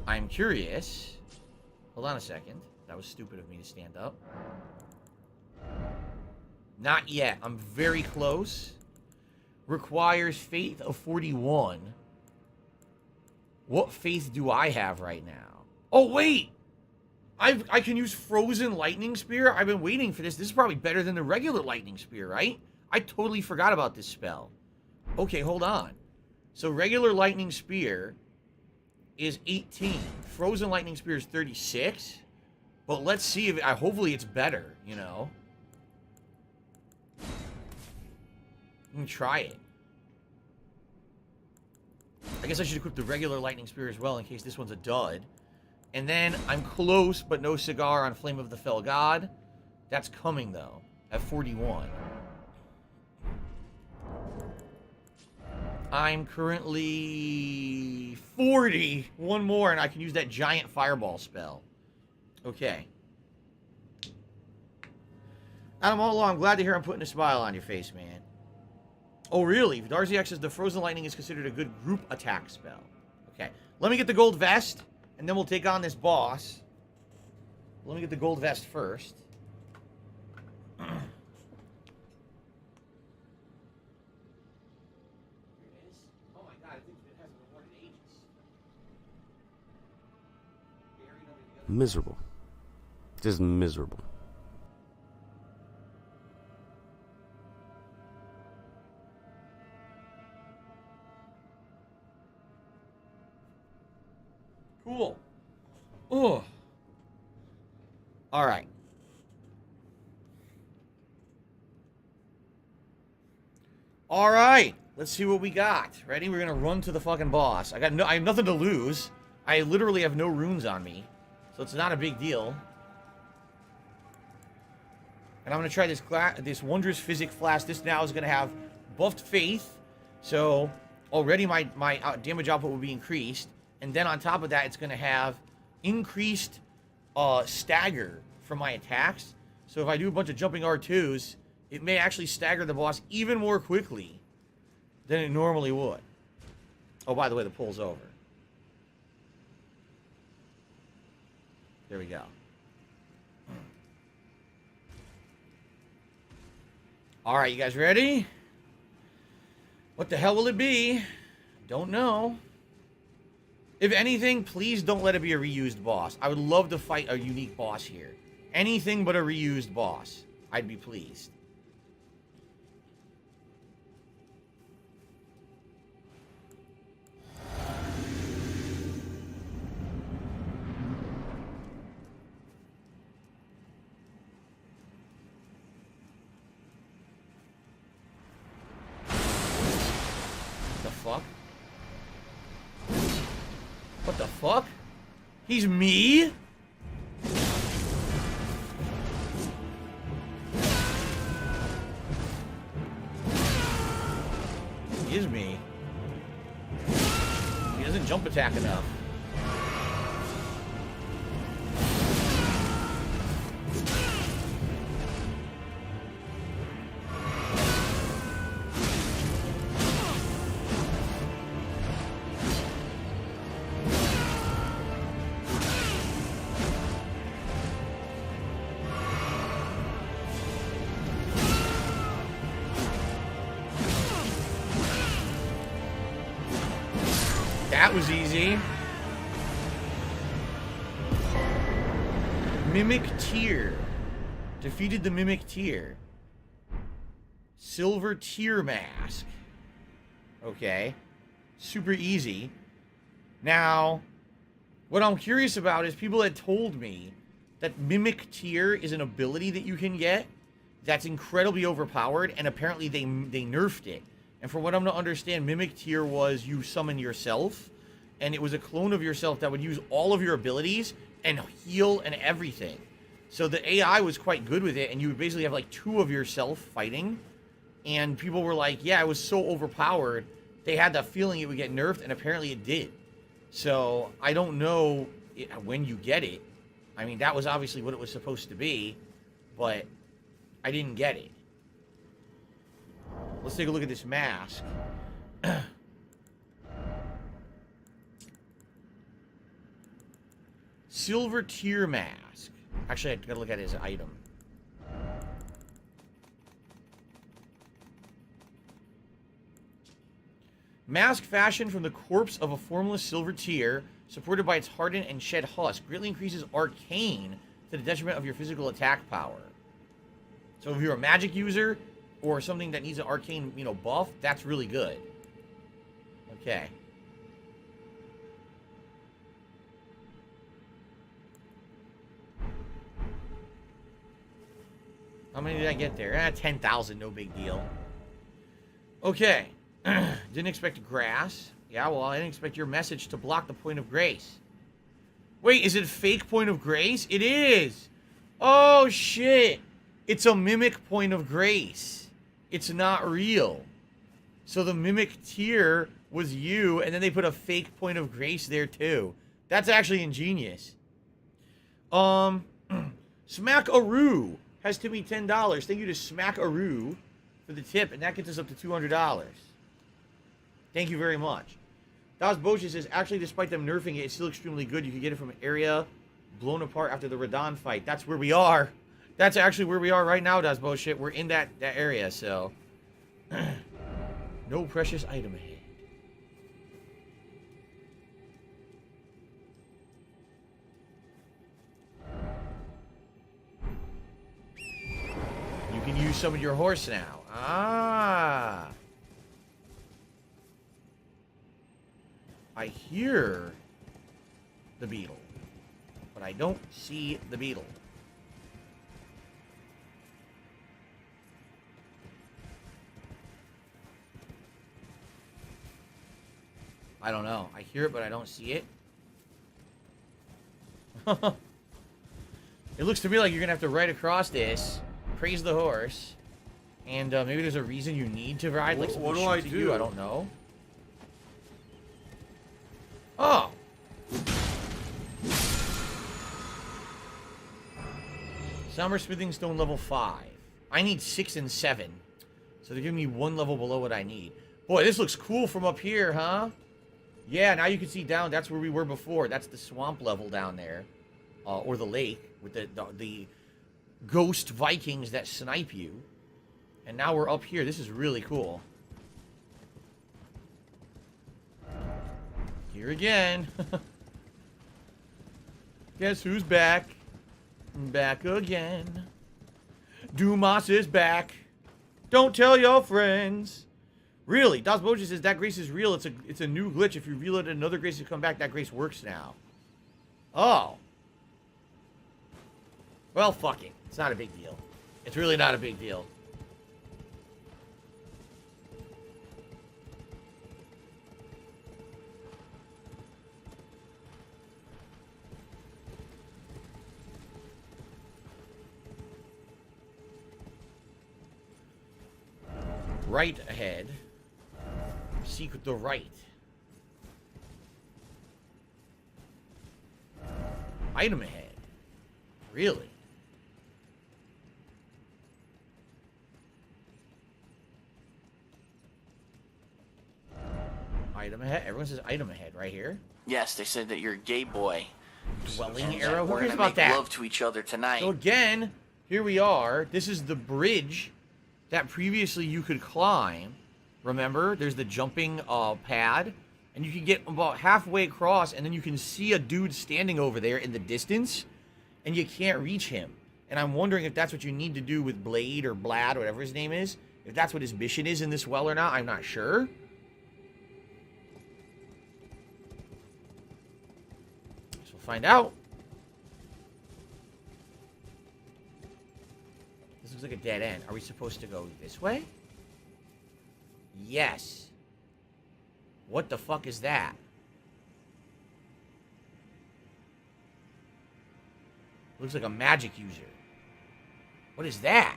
I'm curious. Hold on a second. That was stupid of me to stand up. Not yet. I'm very close. Requires Faith of 41. What Faith do I have right now? Oh, wait! I can use Frozen Lightning Spear? I've been waiting for this. This is probably better than the regular Lightning Spear, right? I totally forgot about this spell. Okay, hold on. So regular Lightning Spear is 18. Frozen Lightning Spear is 36. But let's see if... hopefully it's better, you know? Let me try it. I guess I should equip the regular Lightning Spear as well in case this one's a dud. And then I'm close, but no cigar on Flame of the Fell God. That's coming, though, at 41. I'm currently 40. One more, and I can use that giant fireball spell. Okay. Adam Outlaw, I'm glad to hear I'm putting a smile on your face, man. Oh, really? Darziak says the Frozen Lightning is considered a good group attack spell. Okay. Let me get the gold vest, and then we'll take on this boss. Let me get the gold vest first. Miserable. Just miserable. Cool. Oh. All right. All right. Let's see what we got. Ready? We're gonna run to the fucking boss. I have nothing to lose. I literally have no runes on me, so it's not a big deal. And I'm gonna try this wondrous physic flask. This now is gonna have buffed faith, so already my damage output will be increased. And then on top of that, it's going to have increased stagger for my attacks. So if I do a bunch of jumping R2s, it may actually stagger the boss even more quickly than it normally would. Oh, by the way, the pull's over. There we go. All right, you guys ready? What the hell will it be? Don't know. If anything, please don't let it be a reused boss. I would love to fight a unique boss here. Anything but a reused boss. I'd be pleased. The fuck? What the fuck? He's me? He is me. He doesn't jump attack enough. That was easy. Mimic Tier. Defeated the Mimic Tier. Silver Tier Mask. Okay. Super easy. Now, what I'm curious about is people had told me that Mimic Tier is an ability that you can get that's incredibly overpowered, and apparently they nerfed it. And from what I'm to understand, Mimic Tier was you summon yourself, and it was a clone of yourself that would use all of your abilities and heal and everything. So the AI was quite good with it, and you would basically have like two of yourself fighting, and people were like, yeah, it was so overpowered, they had that feeling it would get nerfed, and apparently it did. So I don't know when you get it. I mean, that was obviously what it was supposed to be, but I didn't get it. Let's take a look at this mask. Silver tier mask. Actually, I gotta look at his item. Mask fashioned from the corpse of a formless silver tear, supported by its hardened and shed husk, greatly increases arcane to the detriment of your physical attack power. So if you're a magic user or something that needs an arcane, buff, that's really good. Okay. How many did I get there? 10,000, no big deal. Okay. Didn't expect grass. Yeah, well, I didn't expect your message to block the point of grace. Wait, is it fake point of grace? It is! Oh, shit! It's a mimic point of grace. It's not real. So the mimic tier was you, and then they put a fake point of grace there, too. That's actually ingenious. Smackaroo has to be $10. Thank you to Smackaroo for the tip, and that gets us up to $200. Thank you very much. Das Boche says, actually, despite them nerfing it, it's still extremely good. You can get it from an area blown apart after the Radon fight. That's where we are. That's actually where we are right now, Das Boche. We're in that area, so. No precious item ahead. You can use some of your horse now. Ah. I hear the beetle, but I don't see the beetle. I don't know. I hear it, but I don't see it. It looks to me like you're going to have to ride across this, praise the horse, and maybe there's a reason you need to ride. Like what do I do? I don't know. Oh. Somber Smithing Stone level 5. I need 6 and 7. So they're giving me 1 level below what I need. Boy, this looks cool from up here, huh? Yeah, now you can see down. That's where we were before. That's the swamp level down there. Or the lake with the ghost Vikings that snipe you. And now we're up here. This is really cool. Here again. Guess who's back? Back again. Dumas is back. Don't tell your friends. Really, Das Boja says that grace is real. It's a new glitch. If you reload another grace to come back, that grace works now. Oh. Well, fuck it. It's not a big deal. It's really not a big deal. Right ahead. Seek the right. Item ahead. Really? Item ahead. Everyone says item ahead right here. Yes, they said that you're a gay boy. Dwelling arrow. Who We're cares gonna about make that? love to each other tonight. So again, here we are. This is the bridge that previously you could climb. Remember, there's the jumping pad, and you can get about halfway across, and then you can see a dude standing over there in the distance, and you can't reach him. And I'm wondering if that's what you need to do with Blade or Blad, or whatever his name is. If that's what his mission is in this well or not, I'm not sure. So we'll find out. This looks like a dead end. Are we supposed to go this way? Yes. What the fuck is that? Looks like a magic user. What is that?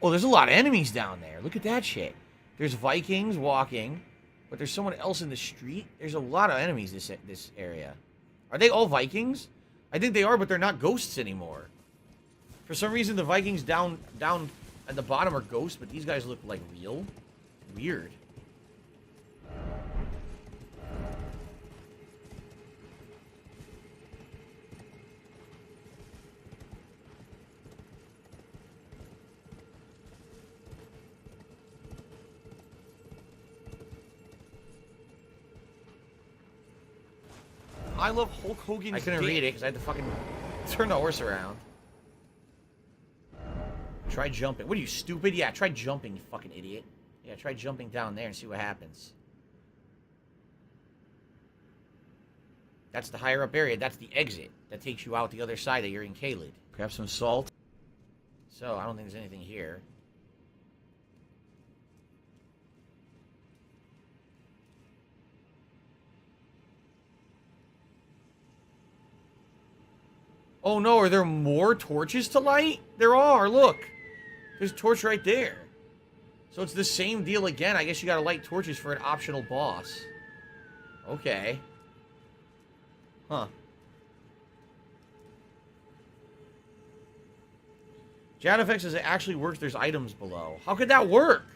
Oh, there's a lot of enemies down there. Look at that shit. There's Vikings walking, but there's someone else in the street. There's a lot of enemies this area. Are they all Vikings? I think they are, but they're not ghosts anymore. For some reason, the Vikings down at the bottom are ghosts, but these guys look like real. Weird. I love Hulk Hogan's I couldn't read it because I had to fucking turn the horse around. Try jumping. What are you, stupid? Yeah, try jumping, you fucking idiot. Yeah, try jumping down there and see what happens. That's the higher up area. That's the exit. That takes you out the other side that you're in Kaled. Grab some salt. So, I don't think there's anything here. Oh no, are there more torches to light? There are, look. There's a torch right there. So it's the same deal again. I guess you gotta light torches for an optional boss. Okay. Huh. JadFX says it actually works. There's items below. How could that work?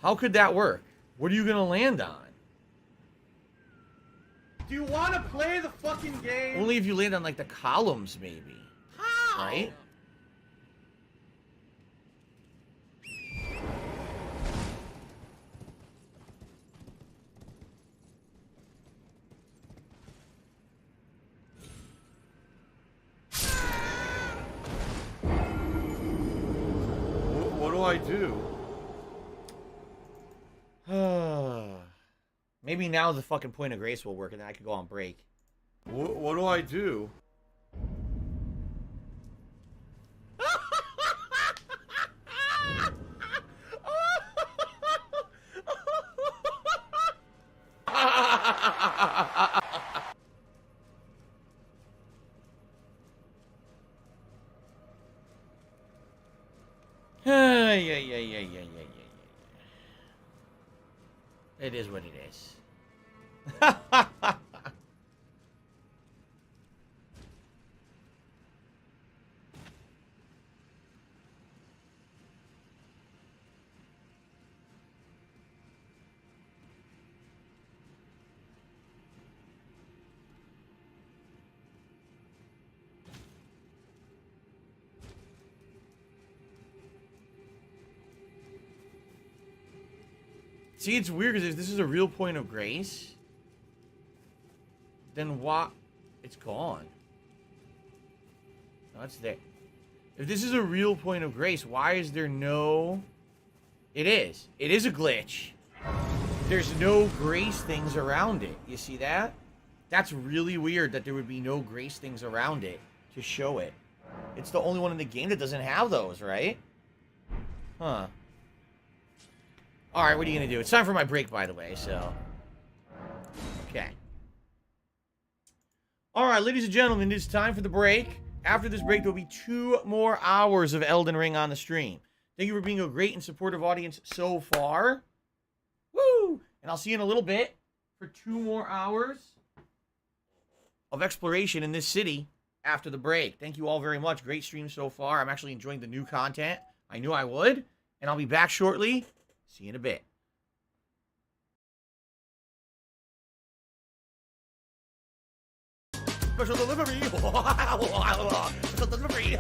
How could that work? What are you gonna land on? Do you want to play the fucking game? Only if you land on, like, the columns, maybe. How? Right? What do I do? Maybe now the fucking point of grace will work and then I could go on break. What do I do? Yeah. It is what it is. See, it's weird because if this is a real point of grace, then what? It's gone. No, it's there. If this is a real point of grace, why is there no... It is. It is a glitch. There's no grace things around it. You see that? That's really weird that there would be no grace things around it to show it. It's the only one in the game that doesn't have those, right? Huh. Alright, what are you going to do? It's time for my break, by the way, so... Okay. Alright, ladies and gentlemen, it's time for the break. After this break, there will be 2 more hours of Elden Ring on the stream. Thank you for being a great and supportive audience so far. Woo! And I'll see you in a little bit for 2 more hours of exploration in this city after the break. Thank you all very much. Great stream so far. I'm actually enjoying the new content. I knew I would. And I'll be back shortly. See you in a bit. Special delivery! Special delivery!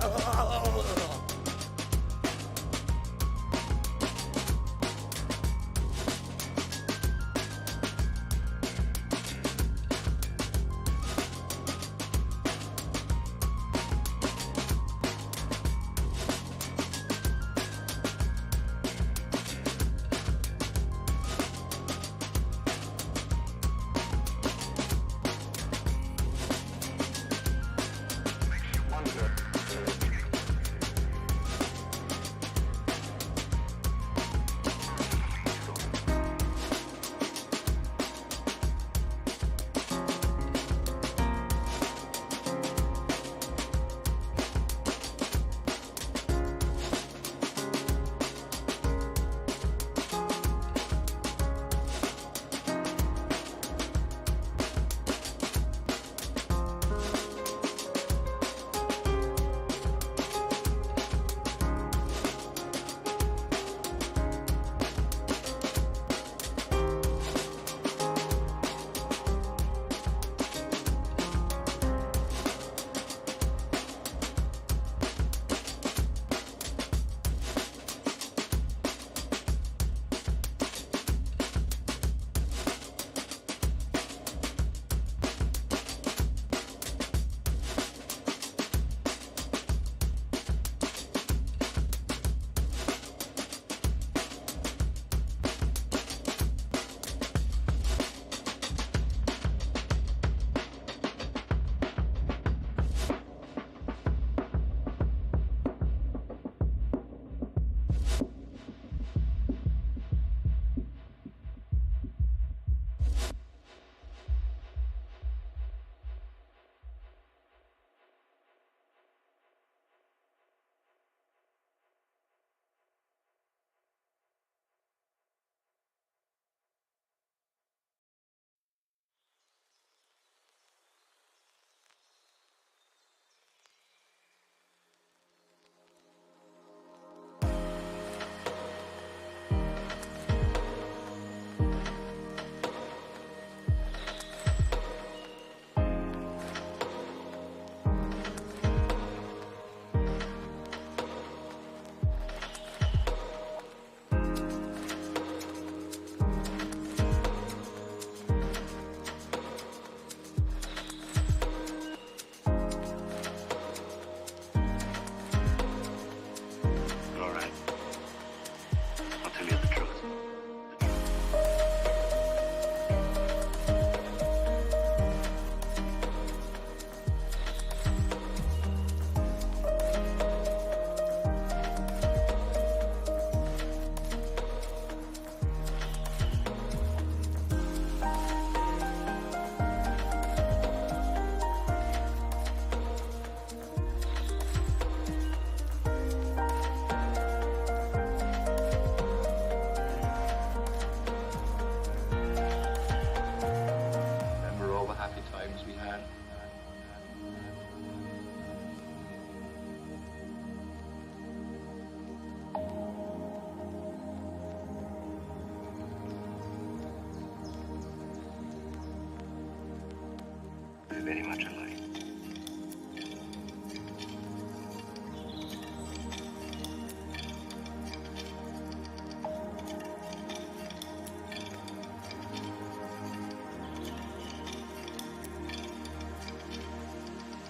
very much alike.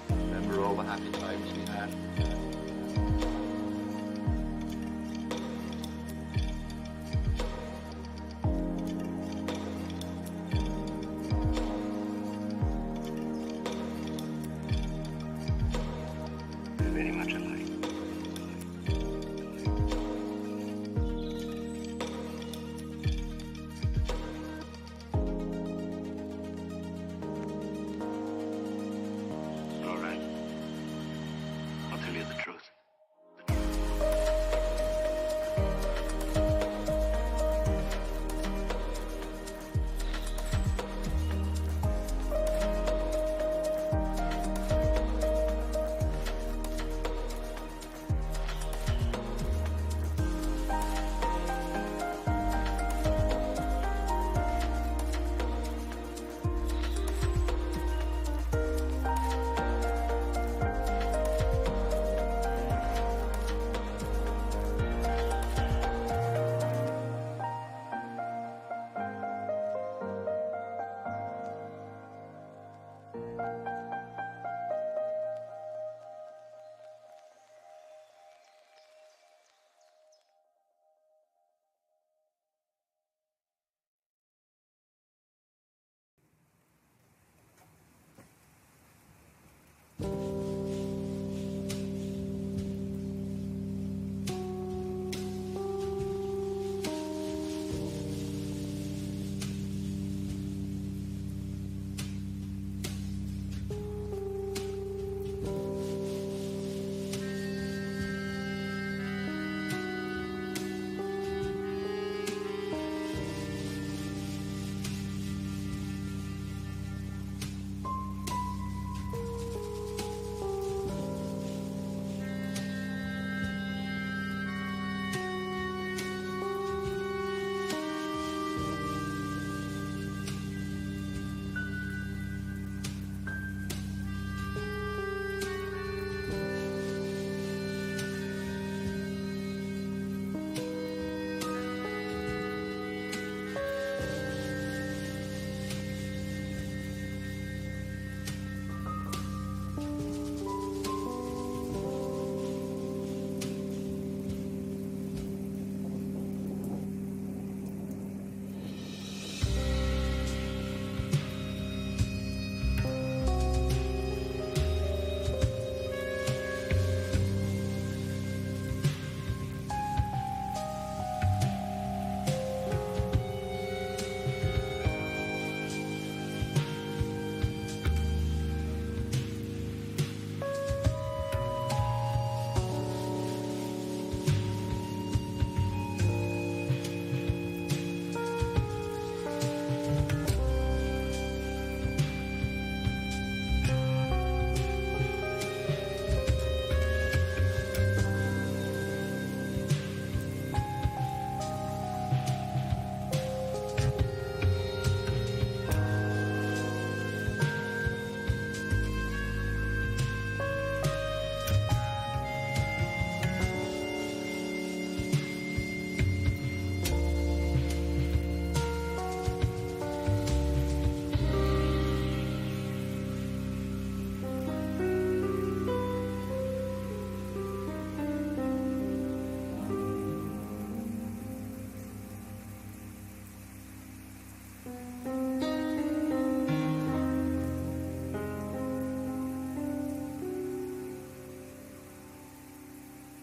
Remember all the happy times we had? They're very much alike. All right. I'll tell you the truth.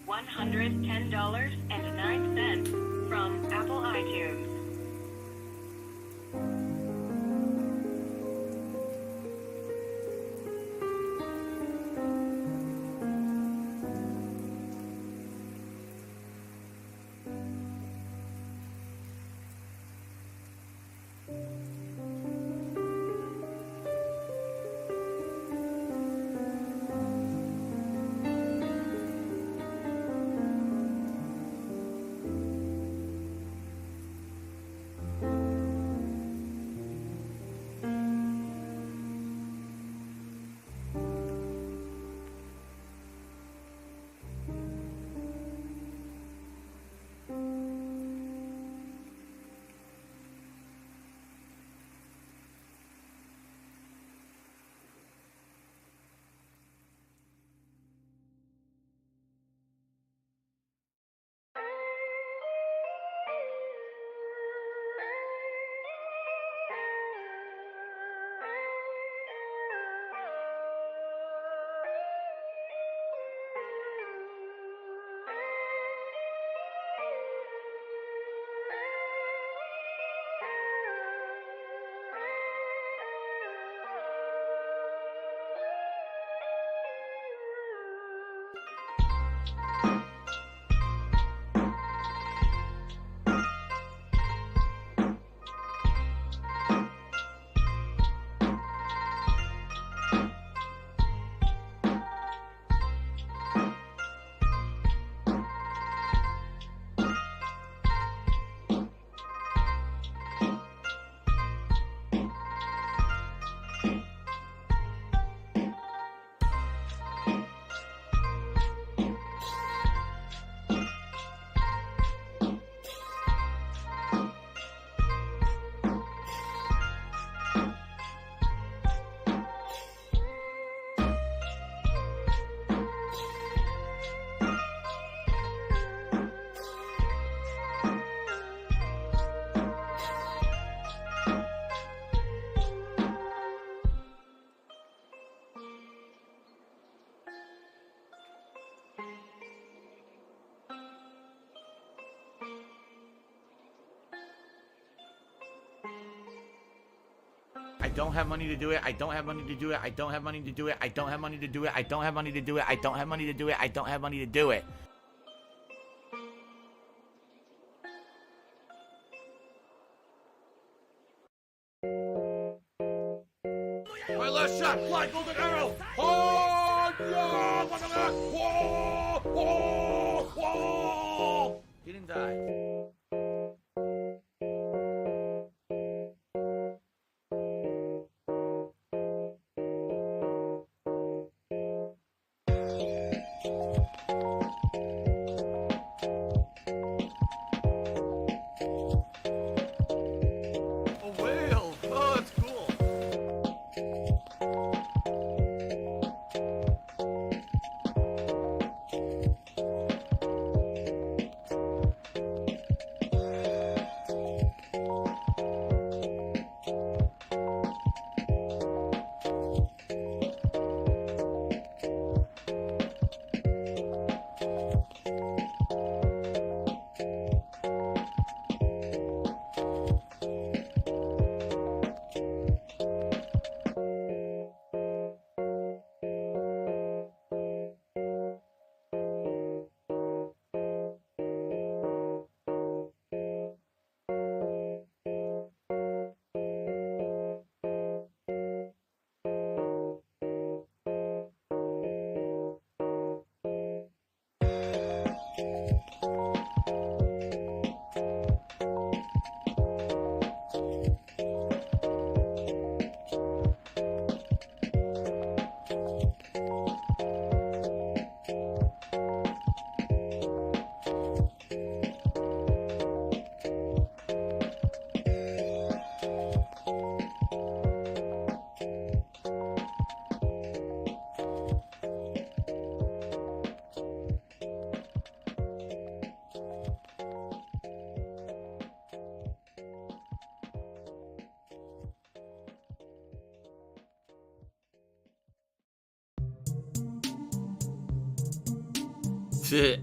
$110.09 from Apple iTunes. I don't have money to do it. I don't have money to do it. I don't have money to do it. I don't have money to do it. I don't have money to do it. I don't have money to do it. I don't have money to do it. My last shot! Fly golden arrow! Oh, yeah! Whoa! Whoa! Whoa! He didn't die. A whale! Oh, that's cool. Shit.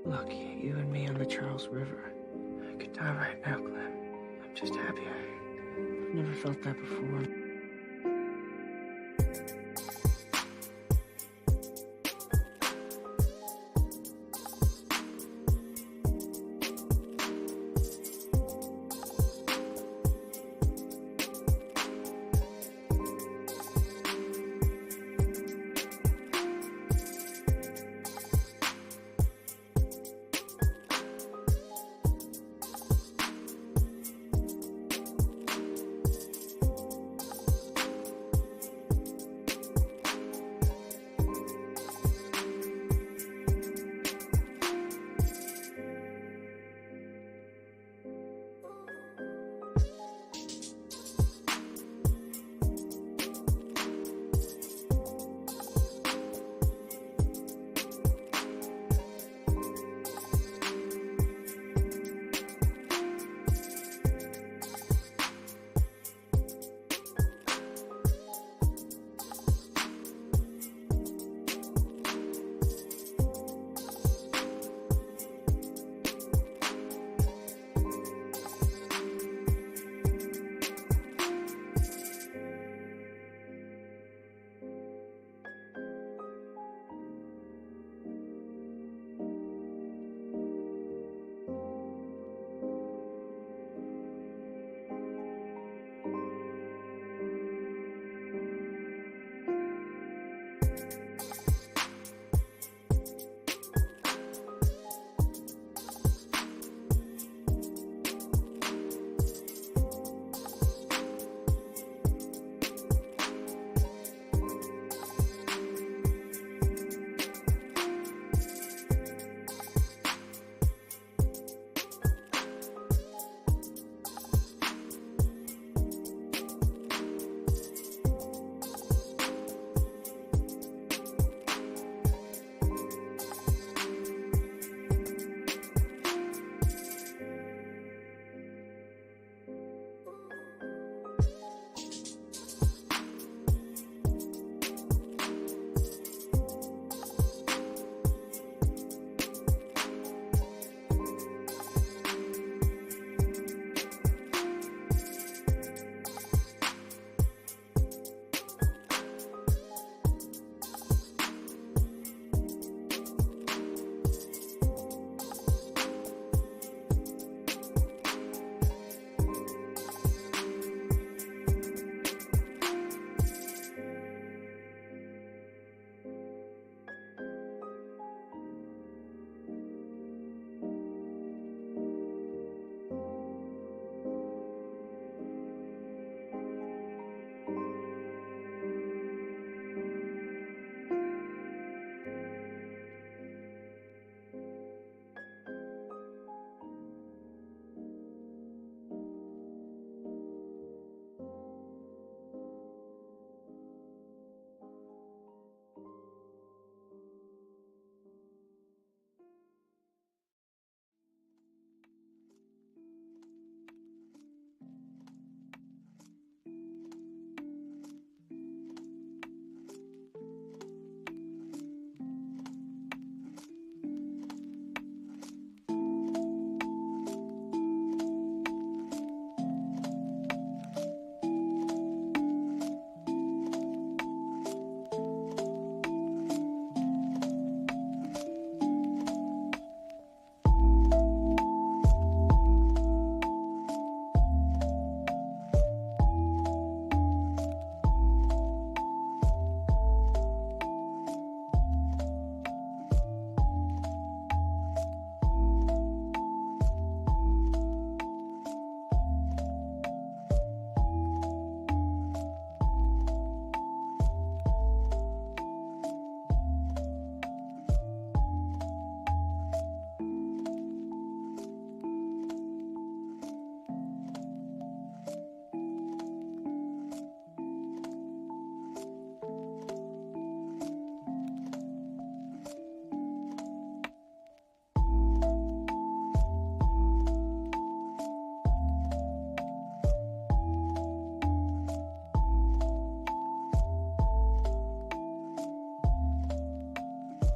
Look, you and me on the Charles River. I could die right now, Glenn. I'm just happy. I've never felt that before.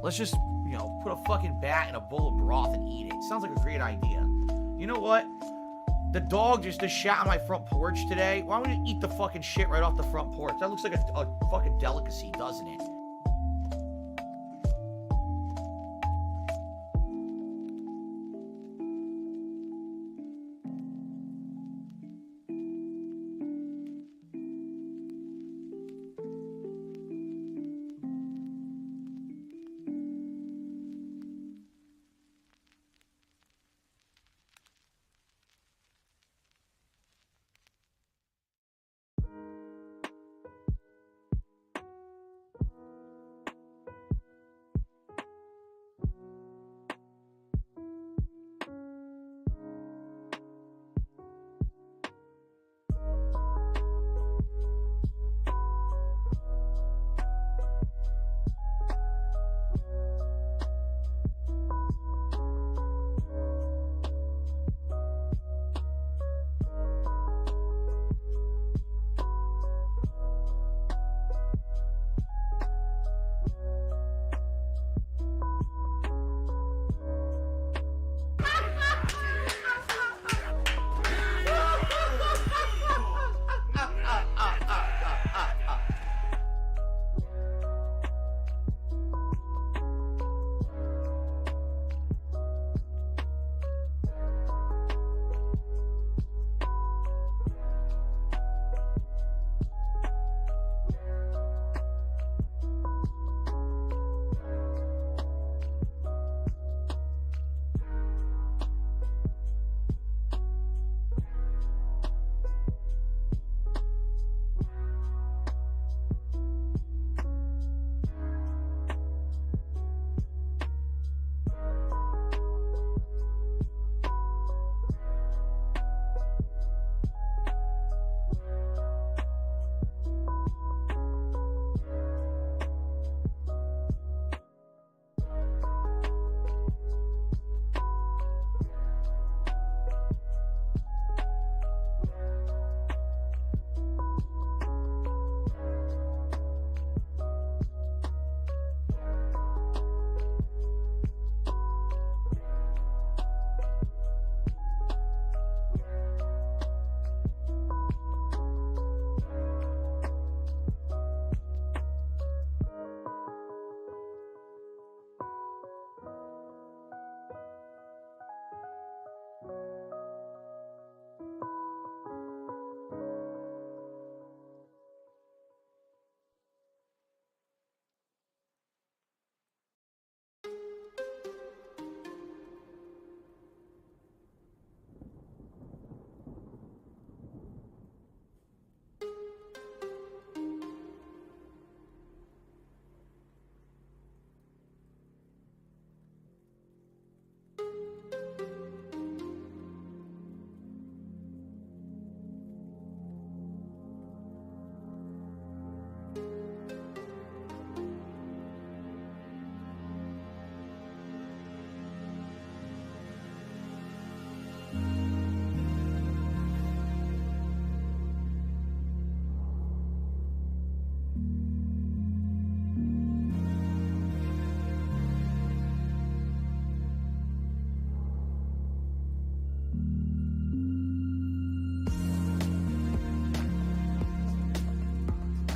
Let's just, put a fucking bat in a bowl of broth and eat it. Sounds like a great idea. You know what? The dog just shat on my front porch today. Why don't we eat the fucking shit right off the front porch? That looks like a fucking delicacy, doesn't it?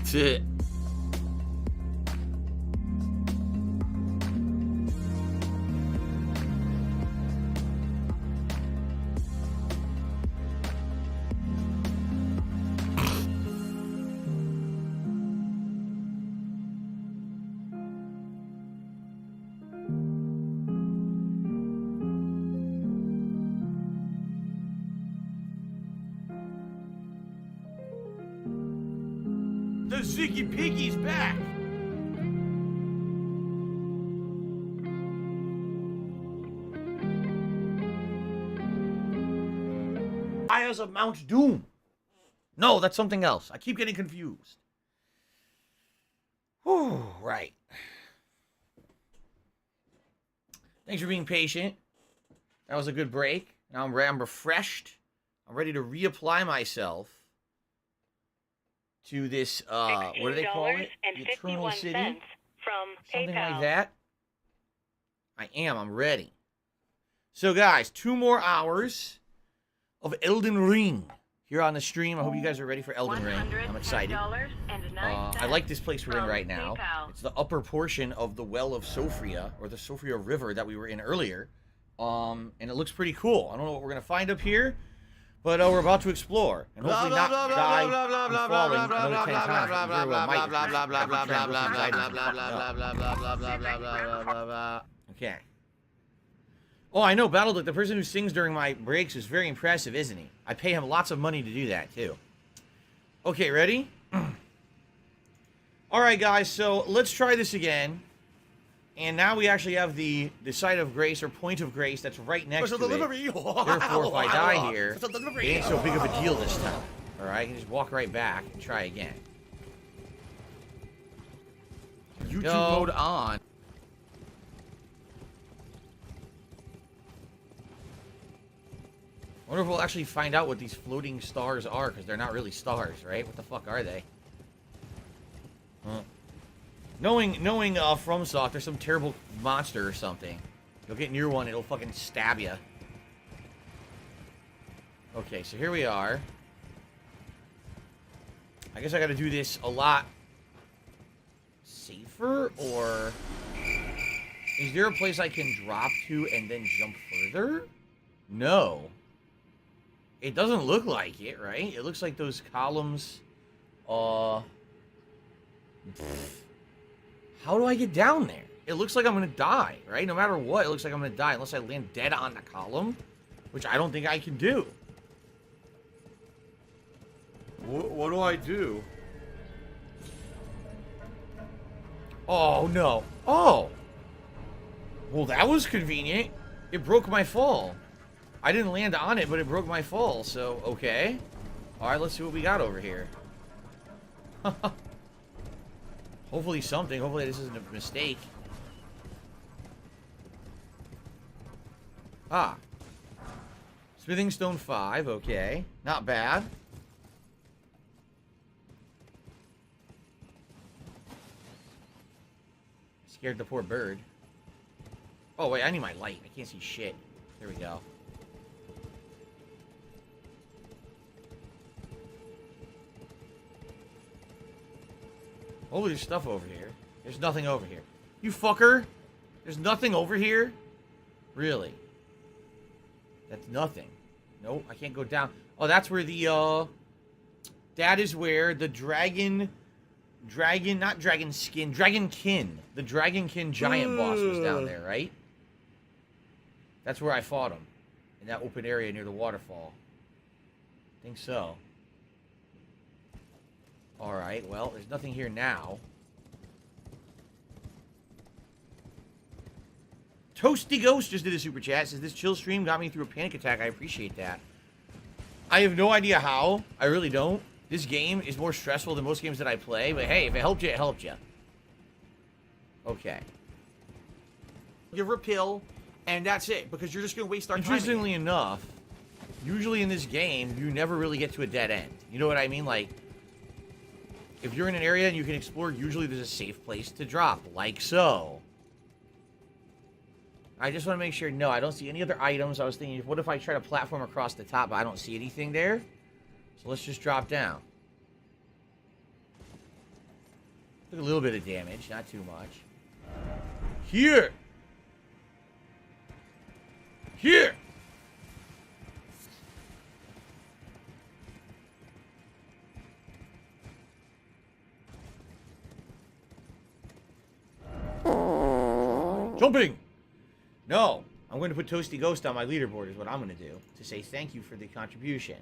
Shit. The Ziggy Piggy's back! Fires of Mount Doom. No, that's something else. I keep getting confused. Whew, right. Thanks for being patient. That was a good break. Now I'm refreshed. I'm ready to reapply myself to this, what do they call it? The Eternal City? From Something PayPal. like that. I am. I'm ready. So, guys, 2 more hours of Elden Ring here on the stream. I hope you guys are ready for Elden Ring. I'm excited. I like this place we're in right now. It's the upper portion of the Well of Sophria, or the Sophria River that we were in earlier. And it looks pretty cool. I don't know what we're going to find up here, but we're about to explore. And hopefully not die from falling another 10 times. We very well might. Okay. Oh, I know, Battleduck, the person who sings during my breaks is very impressive, isn't he? I pay him lots of money to do that, too. Okay, ready? Alright, guys, so let's try this again. And now we actually have the site of grace, or point of grace, that's right next to it. Therefore, if I die here, it ain't so big of a deal this time. Alright, I can just walk right back and try again. YouTube mode on. I wonder if we'll actually find out what these floating stars are, because they're not really stars, right? What the fuck are they? Huh. Knowing FromSoft, there's some terrible monster or something. You'll get near one, it'll fucking stab you. Okay, so here we are. I guess I gotta do this a lot safer, or... Is there a place I can drop to and then jump further? No. It doesn't look like it, right? It looks like those columns, How do I get down there? It looks like I'm gonna die, right? No matter what, it looks like I'm gonna die unless I land dead on the column, which I don't think I can do. What do I do? Oh, no. Oh! Well, that was convenient. It broke my fall. I didn't land on it, but it broke my fall, so, okay. Alright, let's see what we got over here. Hopefully something. Hopefully this isn't a mistake. Ah. Smithing Stone 5, okay. Not bad. Scared the poor bird. Oh, wait, I need my light. I can't see shit. There we go. Oh, there's stuff over here. There's nothing over here. You fucker! There's nothing over here? Really? That's nothing. Nope, I can't go down. Oh, that's where the, that is where the dragonkin. The dragonkin giant boss was down there, right? That's where I fought him. In that open area near the waterfall. I think so. Alright, well, there's nothing here now. Toasty Ghost just did a super chat. Says, this chill stream got me through a panic attack. I appreciate that. I have no idea how. I really don't. This game is more stressful than most games that I play. But hey, if it helped you, it helped you. Okay. Give her a pill, and that's it. Because you're just going to waste our time. Interestingly enough, usually in this game, you never really get to a dead end. You know what I mean? Like, if you're in an area and you can explore, usually there's a safe place to drop. Like so. I just want to make sure, no, I don't see any other items. I was thinking, what if I try to platform across the top, but I don't see anything there? So let's just drop down. Took a little bit of damage, not too much. Here! Here! Jumping! No, I'm going to put Toasty Ghost on my leaderboard is what I'm going to do. To say thank you for the contribution.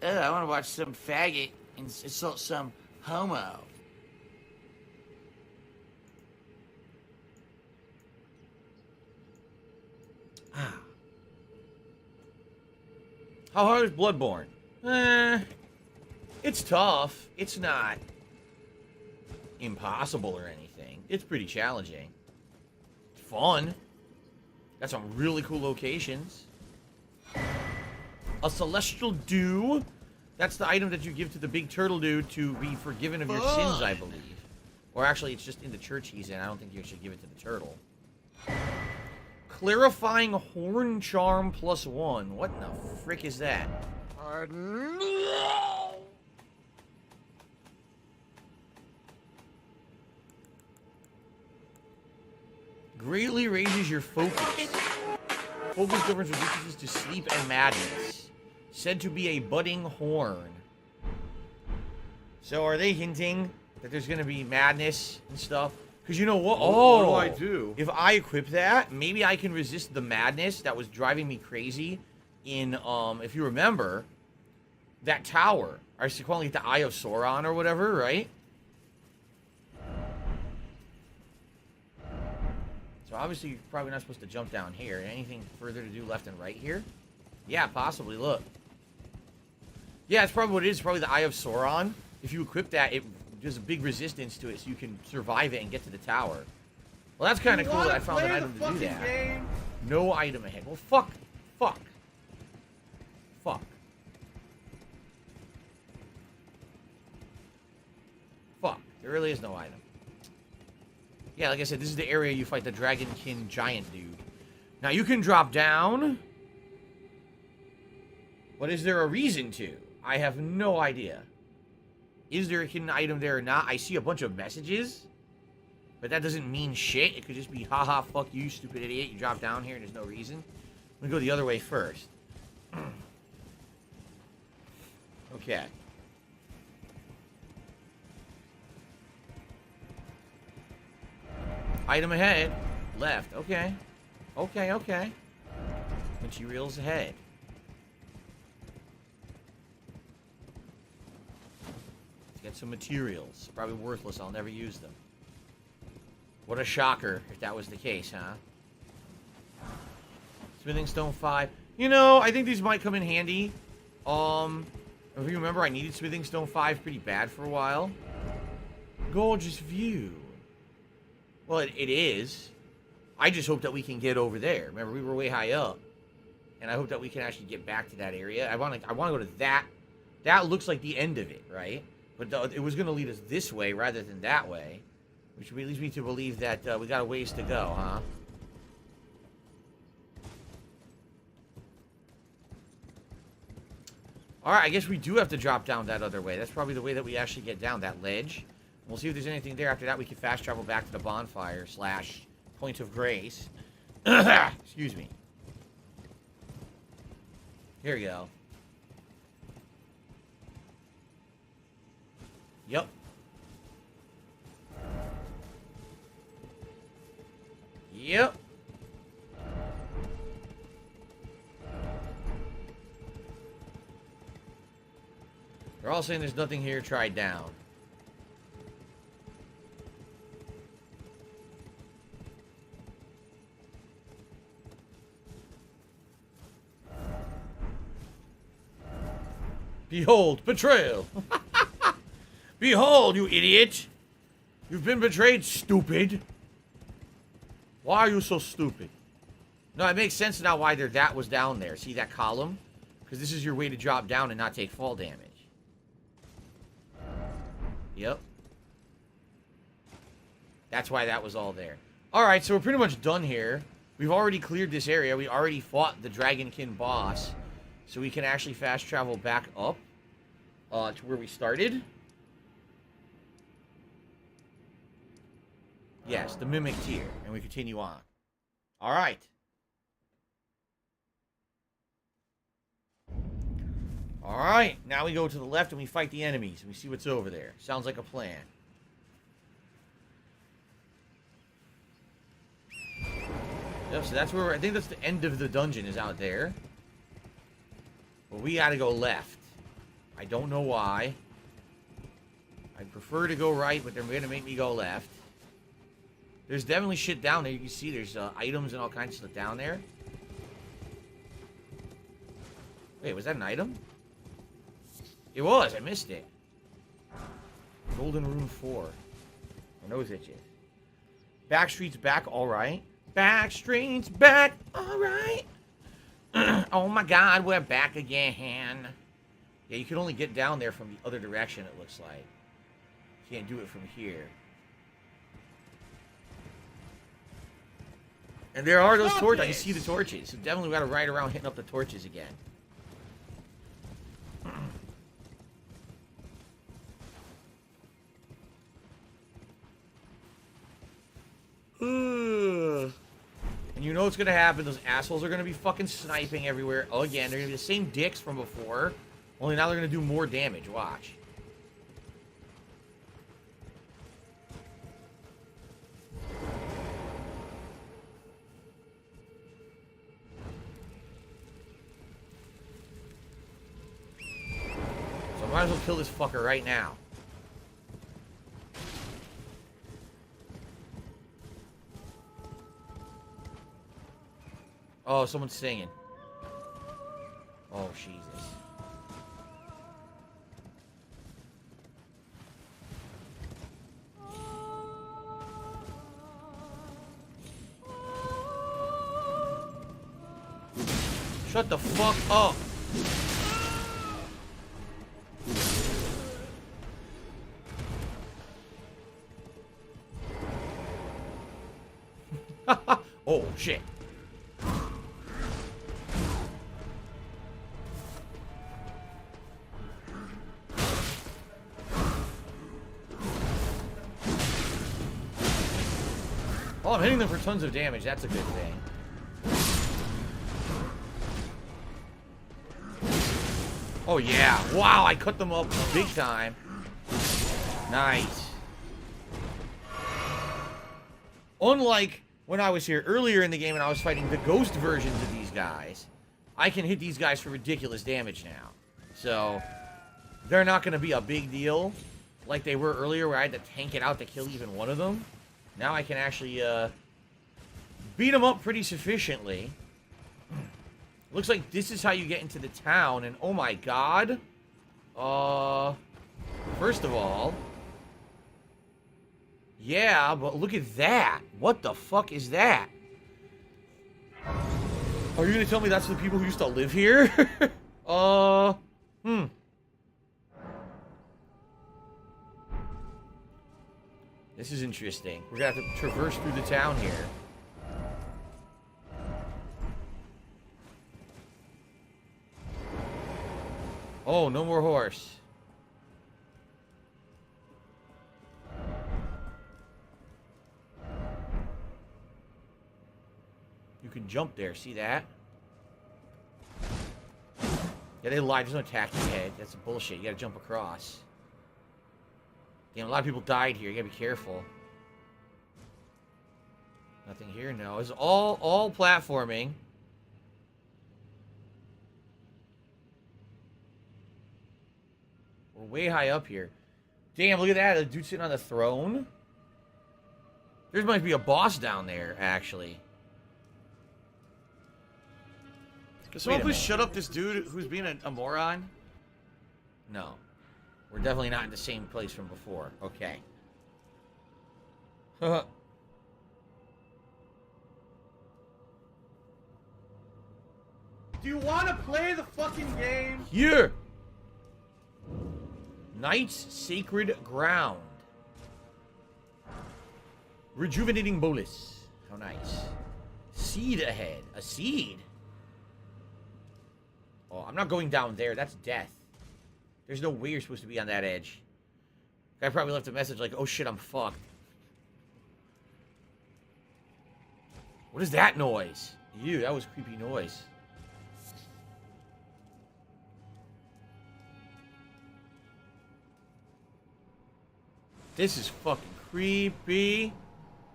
I want to watch some faggot insult some homo. Ah. How hard is Bloodborne? It's tough. It's not impossible or anything. It's pretty challenging. It's fun. Got some really cool locations. A celestial dew. That's the item that you give to the big turtle dude to be forgiven of your sins, I believe. Or actually, it's just in the church he's in. I don't think you should give it to the turtle. Clarifying horn charm +1. What in the frick is that? Pardon? Greatly raises your focus. Focus governs reduces to sleep and madness. Said to be a budding horn. So are they hinting that there's going to be madness and stuff? Because you know what? Oh, what do I do? If I equip that, maybe I can resist the madness that was driving me crazy in, if you remember, that tower. I used to call it the Eye of Sauron or whatever, right? So obviously you're probably not supposed to jump down here. Anything further to do left and right here? Yeah, possibly. Look. Yeah, it's probably what it is. It's probably the Eye of Sauron. If you equip that, there's a big resistance to it, so you can survive it and get to the tower. Well, that's kind of cool that I found an item to do that. Game? No item ahead. Well, fuck. Fuck. Fuck. Fuck. There really is no item. Yeah, like I said, this is the area you fight the Dragonkin giant dude. Now, you can drop down. But is there a reason to? I have no idea. Is there a hidden item there or not? I see a bunch of messages. But that doesn't mean shit. It could just be, haha, fuck you, stupid idiot. You drop down here and there's no reason. Let me go the other way first. Okay. Item ahead. Left. Okay. Okay, okay. Materials ahead. Let's get some materials. Probably worthless. I'll never use them. What a shocker if that was the case, huh? Smithing Stone 5. You know, I think these might come in handy. If you remember, I needed Smithing Stone 5 pretty bad for a while. Gorgeous view. Well, it is. I just hope that we can get over there. Remember, we were way high up. And I hope that we can actually get back to that area. I want to go to that. That looks like the end of it, right? But it was going to lead us this way rather than that way. Which leads me to believe that we got a ways to go, huh? Alright, I guess we do have to drop down that other way. That's probably the way that we actually get down that ledge. We'll see if there's anything there. After that, we can fast travel back to the bonfire / point of grace. Excuse me. Here we go. Yep. Yep. They're all saying there's nothing here. Try down. Behold, betrayal. Behold, you idiot. You've been betrayed, stupid. Why are you so stupid? No, it makes sense now why that was down there. See that column? Because this is your way to drop down and not take fall damage. Yep. That's why that was all there. Alright, so we're pretty much done here. We've already cleared this area. We already fought the Dragonkin boss. So we can actually fast travel back up to where we started. Yes, the Mimic tier. And we continue on. Alright. Alright, now we go to the left and we fight the enemies. And we see what's over there. Sounds like a plan. Yep, so that's where I think that's the end of the dungeon is out there. But we gotta go left. I don't know why. I prefer to go right, but they're gonna make me go left. There's definitely shit down there. You can see there's items and all kinds of stuff down there. Wait, was that an item? It was. I missed it. Golden Rune 4. My nose itches. Backstreet's back. All right. Backstreet's back. All right. Oh my god, we're back again. Yeah, you can only get down there from the other direction, it looks like. Can't do it from here. And there are those torches. I can see the torches. So definitely we gotta ride around hitting up the torches again. And you know what's gonna happen? Those assholes are gonna be fucking sniping everywhere. Oh, again, they're gonna be the same dicks from before. Only now they're gonna do more damage. Watch. So I might as well kill this fucker right now. Oh, someone's singing. Oh, Jesus. Shut the fuck up. Oh, shit. Oh, I'm hitting them for tons of damage. That's a good thing. Oh, yeah. Wow, I cut them up big time. Nice. Unlike when I was here earlier in the game and I was fighting the ghost versions of these guys, I can hit these guys for ridiculous damage now. So, they're not going to be a big deal like they were earlier where I had to tank it out to kill even one of them. Now I can actually beat them up pretty sufficiently. Looks like this is how you get into the town, and oh my god. First of all, yeah, but look at that. What the fuck is that? Are you gonna tell me that's the people who used to live here? This is interesting. We're gonna have to traverse through the town here. Oh, no more horse. You can jump there, see that? Yeah, they lied. There's no attack head. That's bullshit. You gotta jump across. Damn, a lot of people died here. You gotta be careful. Nothing here, no. It's all platforming. We're way high up here. Damn, look at that. The dude sitting on the throne. There might be a boss down there, actually. Can someone please shut up this dude who's being a moron? No. We're definitely not in the same place from before. Okay. Do you want to play the fucking game? Here! Knight's Sacred Ground. Rejuvenating bolus. How nice. Seed ahead. A seed? Oh, I'm not going down there. That's death. There's no way you're supposed to be on that edge. Guy probably left a message like, oh shit, I'm fucked. What is that noise? Ew, that was a creepy noise. This is fucking creepy.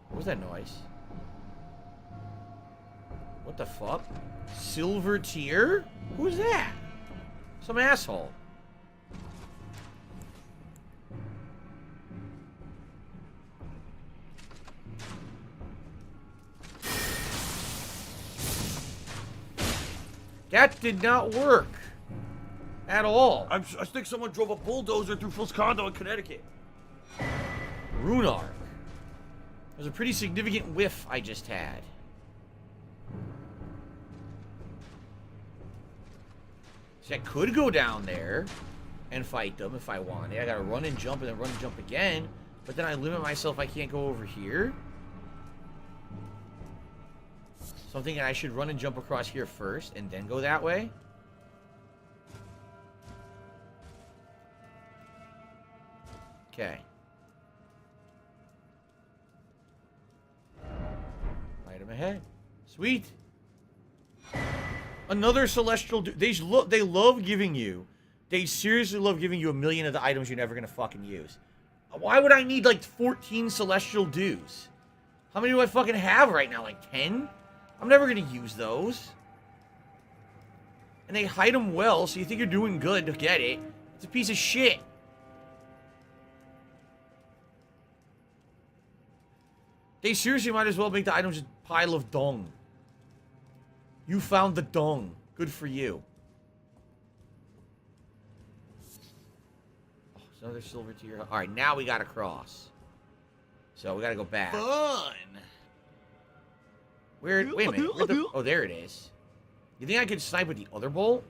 What was that noise? What the fuck? Silver tier? Who's that? Some asshole. That did not work. At all. I think someone drove a bulldozer through Phil's condo in Connecticut. Runark. There's a pretty significant whiff I just had. See, I could go down there and fight them if I wanted. I gotta run and jump and then run and jump again. But then I limit myself. I can't go over here. So I'm thinking I should run and jump across here first and then go that way. Okay. Item ahead. Sweet. Another celestial... They love giving you... They seriously love giving you 1,000,000 of the items you're never going to fucking use. Why would I need, like, 14 celestial dues? How many do I fucking have right now? Like, 10? I'm never going to use those. And they hide them well, so you think you're doing good to get it. It's a piece of shit. They seriously might as well make the items a pile of dung. You found the dung. Good for you. Oh, there's another silver tier. Alright, now we gotta cross. So we gotta go back. Fun! Wait a minute. Where the, oh, there it is. You think I could snipe with the other bolt?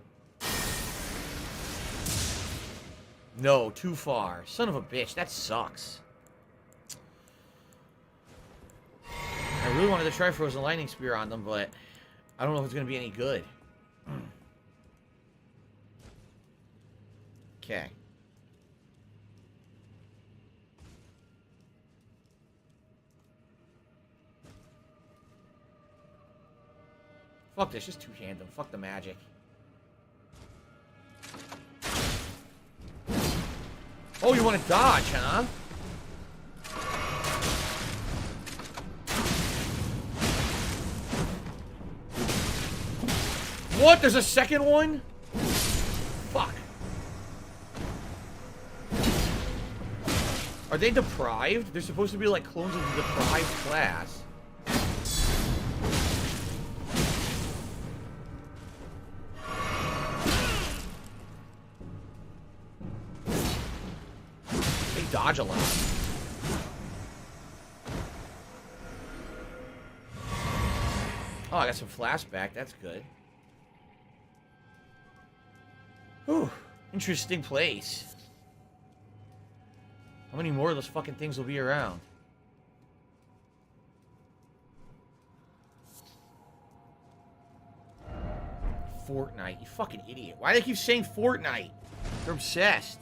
No, too far. Son of a bitch, that sucks. I really wanted to try Frozen Lightning Spear on them, but I don't know if it's going to be any good. Okay. Fuck this, just two-hand them. Fuck the magic. Oh, you want to dodge, huh? What? There's a second one? Fuck. Are they deprived? They're supposed to be like clones of the deprived class. They dodge a lot. Oh, I got some flashback. That's good. Whew. Interesting place. How many more of those fucking things will be around? Fortnite. You fucking idiot. Why do they keep saying Fortnite? They're obsessed.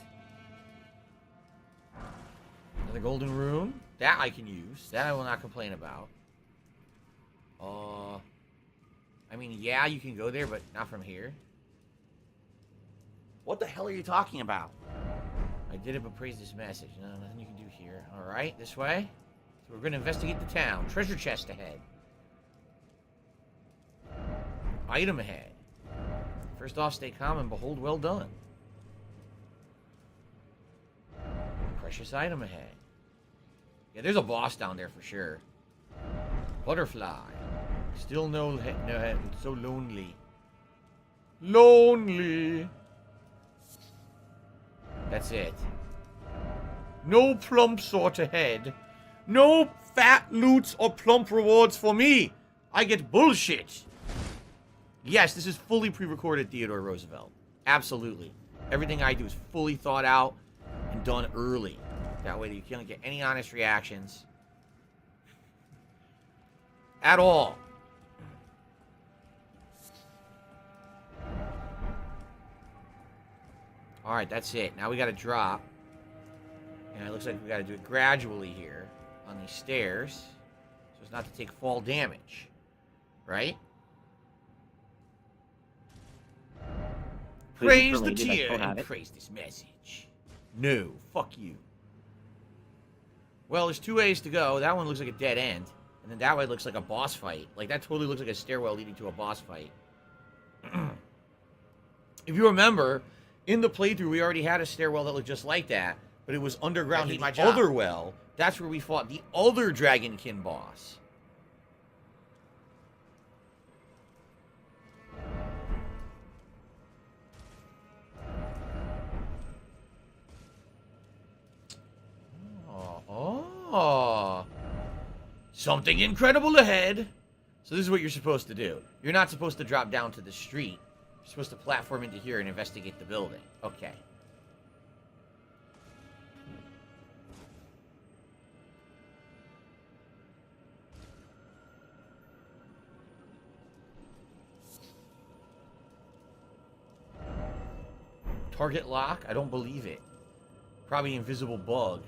Another golden room. That I can use. That I will not complain about. I mean, yeah, you can go there, but not from here. What the hell are you talking about? I did it, but praise this message. No, nothing you can do here. Alright, this way. So we're going to investigate the town. Treasure chest ahead. Item ahead. First off, stay calm and behold, well done. Precious item ahead. Yeah, there's a boss down there for sure. Butterfly. Still no head. It's so lonely. Lonely. That's it. No plump sort ahead. No fat loots or plump rewards for me. I get bullshit. Yes, this is fully pre-recorded Theodore Roosevelt. Absolutely. Everything I do is fully thought out and done early. That way you can't get any honest reactions. At all. Alright, that's it. Now we gotta drop. And it looks like we gotta do it gradually here on these stairs. So as not to take fall damage. Right? Praise the tier and praise this message. No, fuck you. Well, there's two ways to go. That one looks like a dead end. And then that way looks like a boss fight. Like, that totally looks like a stairwell leading to a boss fight. If you remember, in the playthrough, we already had a stairwell that looked just like that. But it was underground in the other well. That's where we fought the other Dragonkin boss. Oh. Something incredible ahead. So this is what you're supposed to do. You're not supposed to drop down to the street. You're supposed to platform into here and investigate the building. Okay. Target lock? I don't believe it. Probably invisible bug.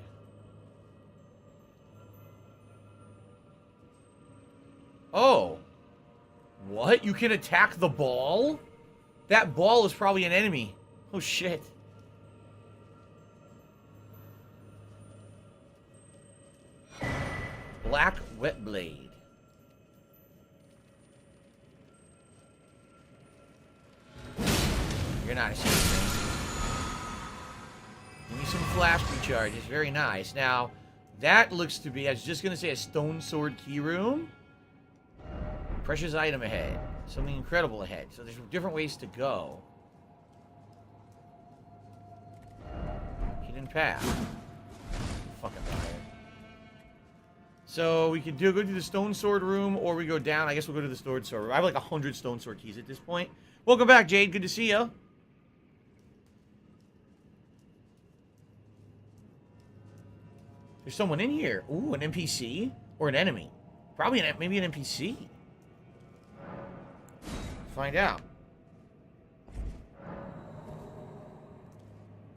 Oh. What? You can attack the ball? That ball is probably an enemy. Oh, shit. Black Wet Blade. You're not a safe thing. Give me some flash recharges. Very nice. Now, that looks to be, I was just going to say, a stone sword key room. Precious item ahead. Something incredible ahead. So there's different ways to go. Hidden path. Fucking liar. So we could go to the stone sword room, or we go down. I guess we'll go to the stone sword room. I have like 100 stone sword keys at this point. Welcome back, Jade. Good to see you. There's someone in here. Ooh, an NPC or an enemy. Probably maybe an NPC. Find out.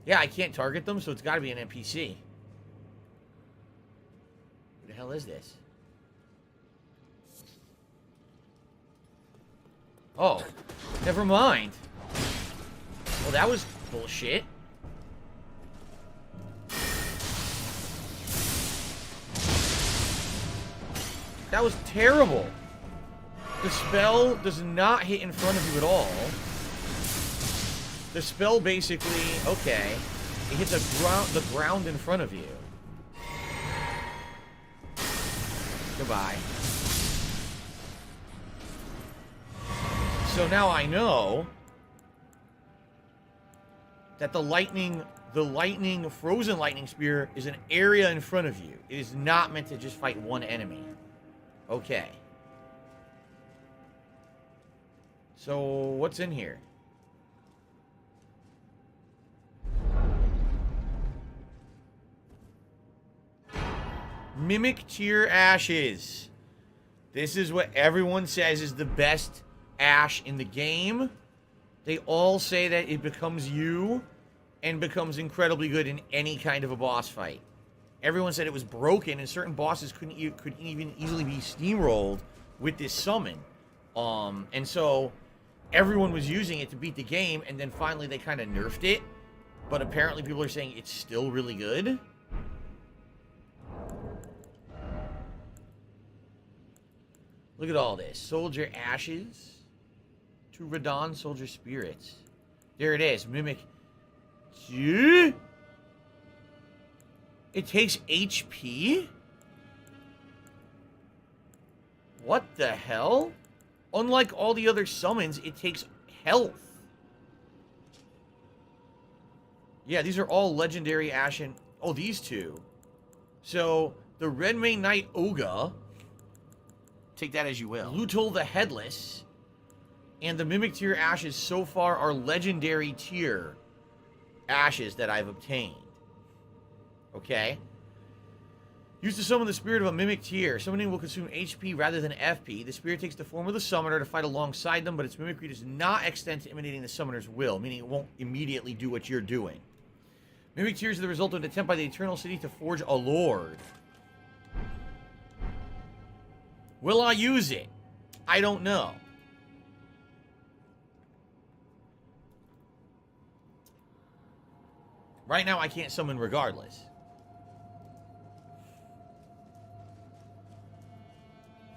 Yeah, I can't target them, so it's got to be an NPC. Who the hell is this? Oh, never mind. Well, that was bullshit. That was terrible. The spell does not hit in front of you at all. The spell basically, okay, it hits the ground in front of you. Goodbye. So now I know that the frozen lightning spear is an area in front of you. It is not meant to just fight one enemy. Okay. So, what's in here? Mimic Tear Ashes. This is what everyone says is the best ash in the game. They all say that it becomes you and becomes incredibly good in any kind of a boss fight. Everyone said it was broken, and certain bosses could even easily be steamrolled with this summon. And so everyone was using it to beat the game, and then finally they kind of nerfed it. But apparently people are saying it's still really good. Look at all this. Soldier Ashes. To Radon Soldier Spirits. There it is. Mimic. It takes HP? What the hell? Unlike all the other summons, it takes health. Yeah, these are all legendary Ashen. Oh, these two. So, the Redmane Knight Oga. Take that as you will. Lutol the Headless. And the Mimic Tier Ashes so far are legendary tier ashes that I've obtained. Okay? Used to summon the spirit of a Mimic Tier. Summoning will consume HP rather than FP. The spirit takes the form of the summoner to fight alongside them, but its mimicry does not extend to imitating the summoner's will, meaning it won't immediately do what you're doing. Mimic Tears are the result of an attempt by the Eternal City to forge a lord. Will I use it? I don't know. Right now, I can't summon regardless.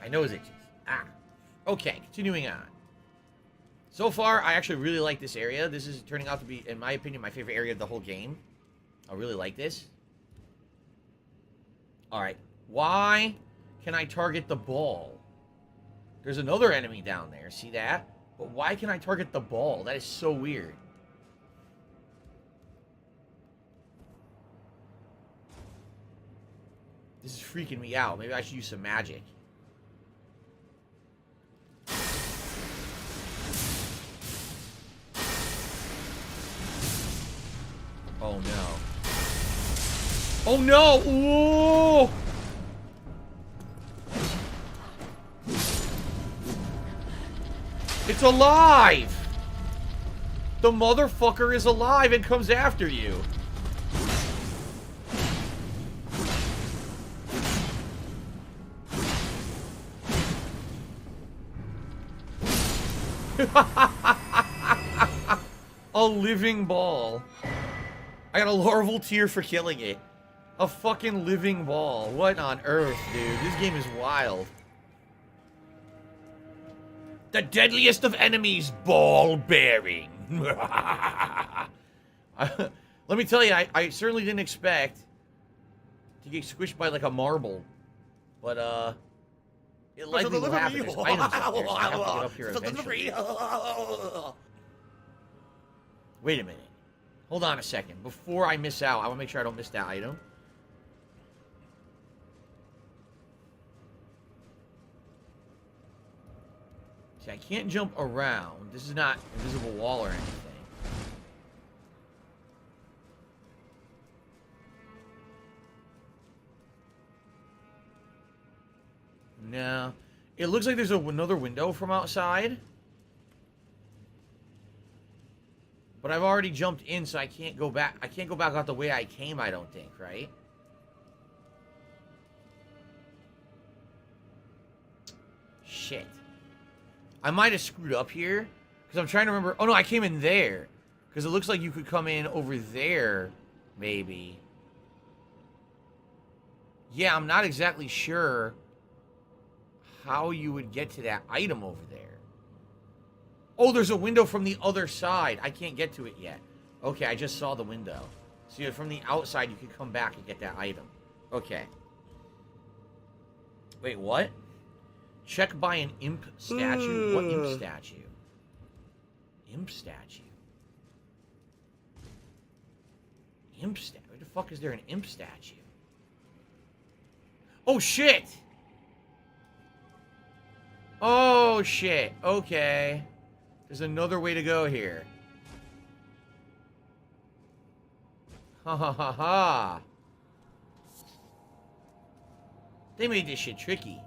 My nose itches. Ah. Okay, continuing on. So far, I actually really like this area. This is turning out to be, in my opinion, my favorite area of the whole game. I really like this. Alright. Why can I target the ball? There's another enemy down there. See that? But why can I target the ball? That is so weird. This is freaking me out. Maybe I should use some magic. Oh no. Oh no! Whoa! It's alive! The motherfucker is alive and comes after you. A living ball. I got a larval tear for killing it. A fucking living ball. What on earth, dude? This game is wild. The deadliest of enemies, ball bearing. Let me tell you, I certainly didn't expect to get squished by like a marble. But, it likely will happen. There's items up there, so I have to get up here eventually. Wait a minute. Hold on a second. Before I miss out, I want to make sure I don't miss that item. See, I can't jump around. This is not invisible wall or anything. No. It looks like there's another window from outside. But I've already jumped in, so I can't go back. I can't go back out the way I came, I don't think, right? Shit. I might have screwed up here. Because I'm trying to remember. Oh, no, I came in there. Because it looks like you could come in over there, maybe. Yeah, I'm not exactly sure how you would get to that item over there. Oh, there's a window from the other side. I can't get to it yet. Okay, I just saw the window. So yeah, from the outside, you can come back and get that item. Okay. Wait, what? Check by an imp statue? What imp statue? Imp statue? Imp statue? Where the fuck is there an imp statue? Oh, shit! Oh, shit. Okay. There's another way to go here. Ha ha ha ha. They made this shit tricky.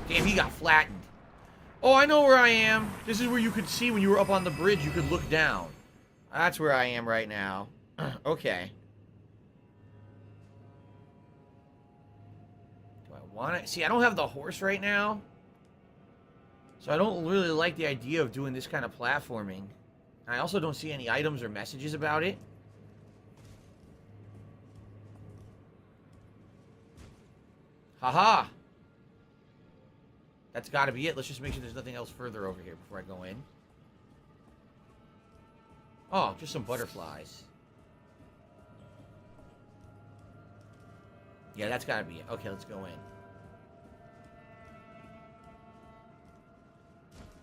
Damn, he got flattened. Oh, I know where I am. This is where you could see when you were up on the bridge, you could look down. That's where I am right now. Okay. See, I don't have the horse right now. So I don't really like the idea of doing this kind of platforming. I also don't see any items or messages about it. Haha. That's got to be it. Let's just make sure there's nothing else further over here before I go in. Oh, just some butterflies. Yeah, that's got to be it. Okay, let's go in.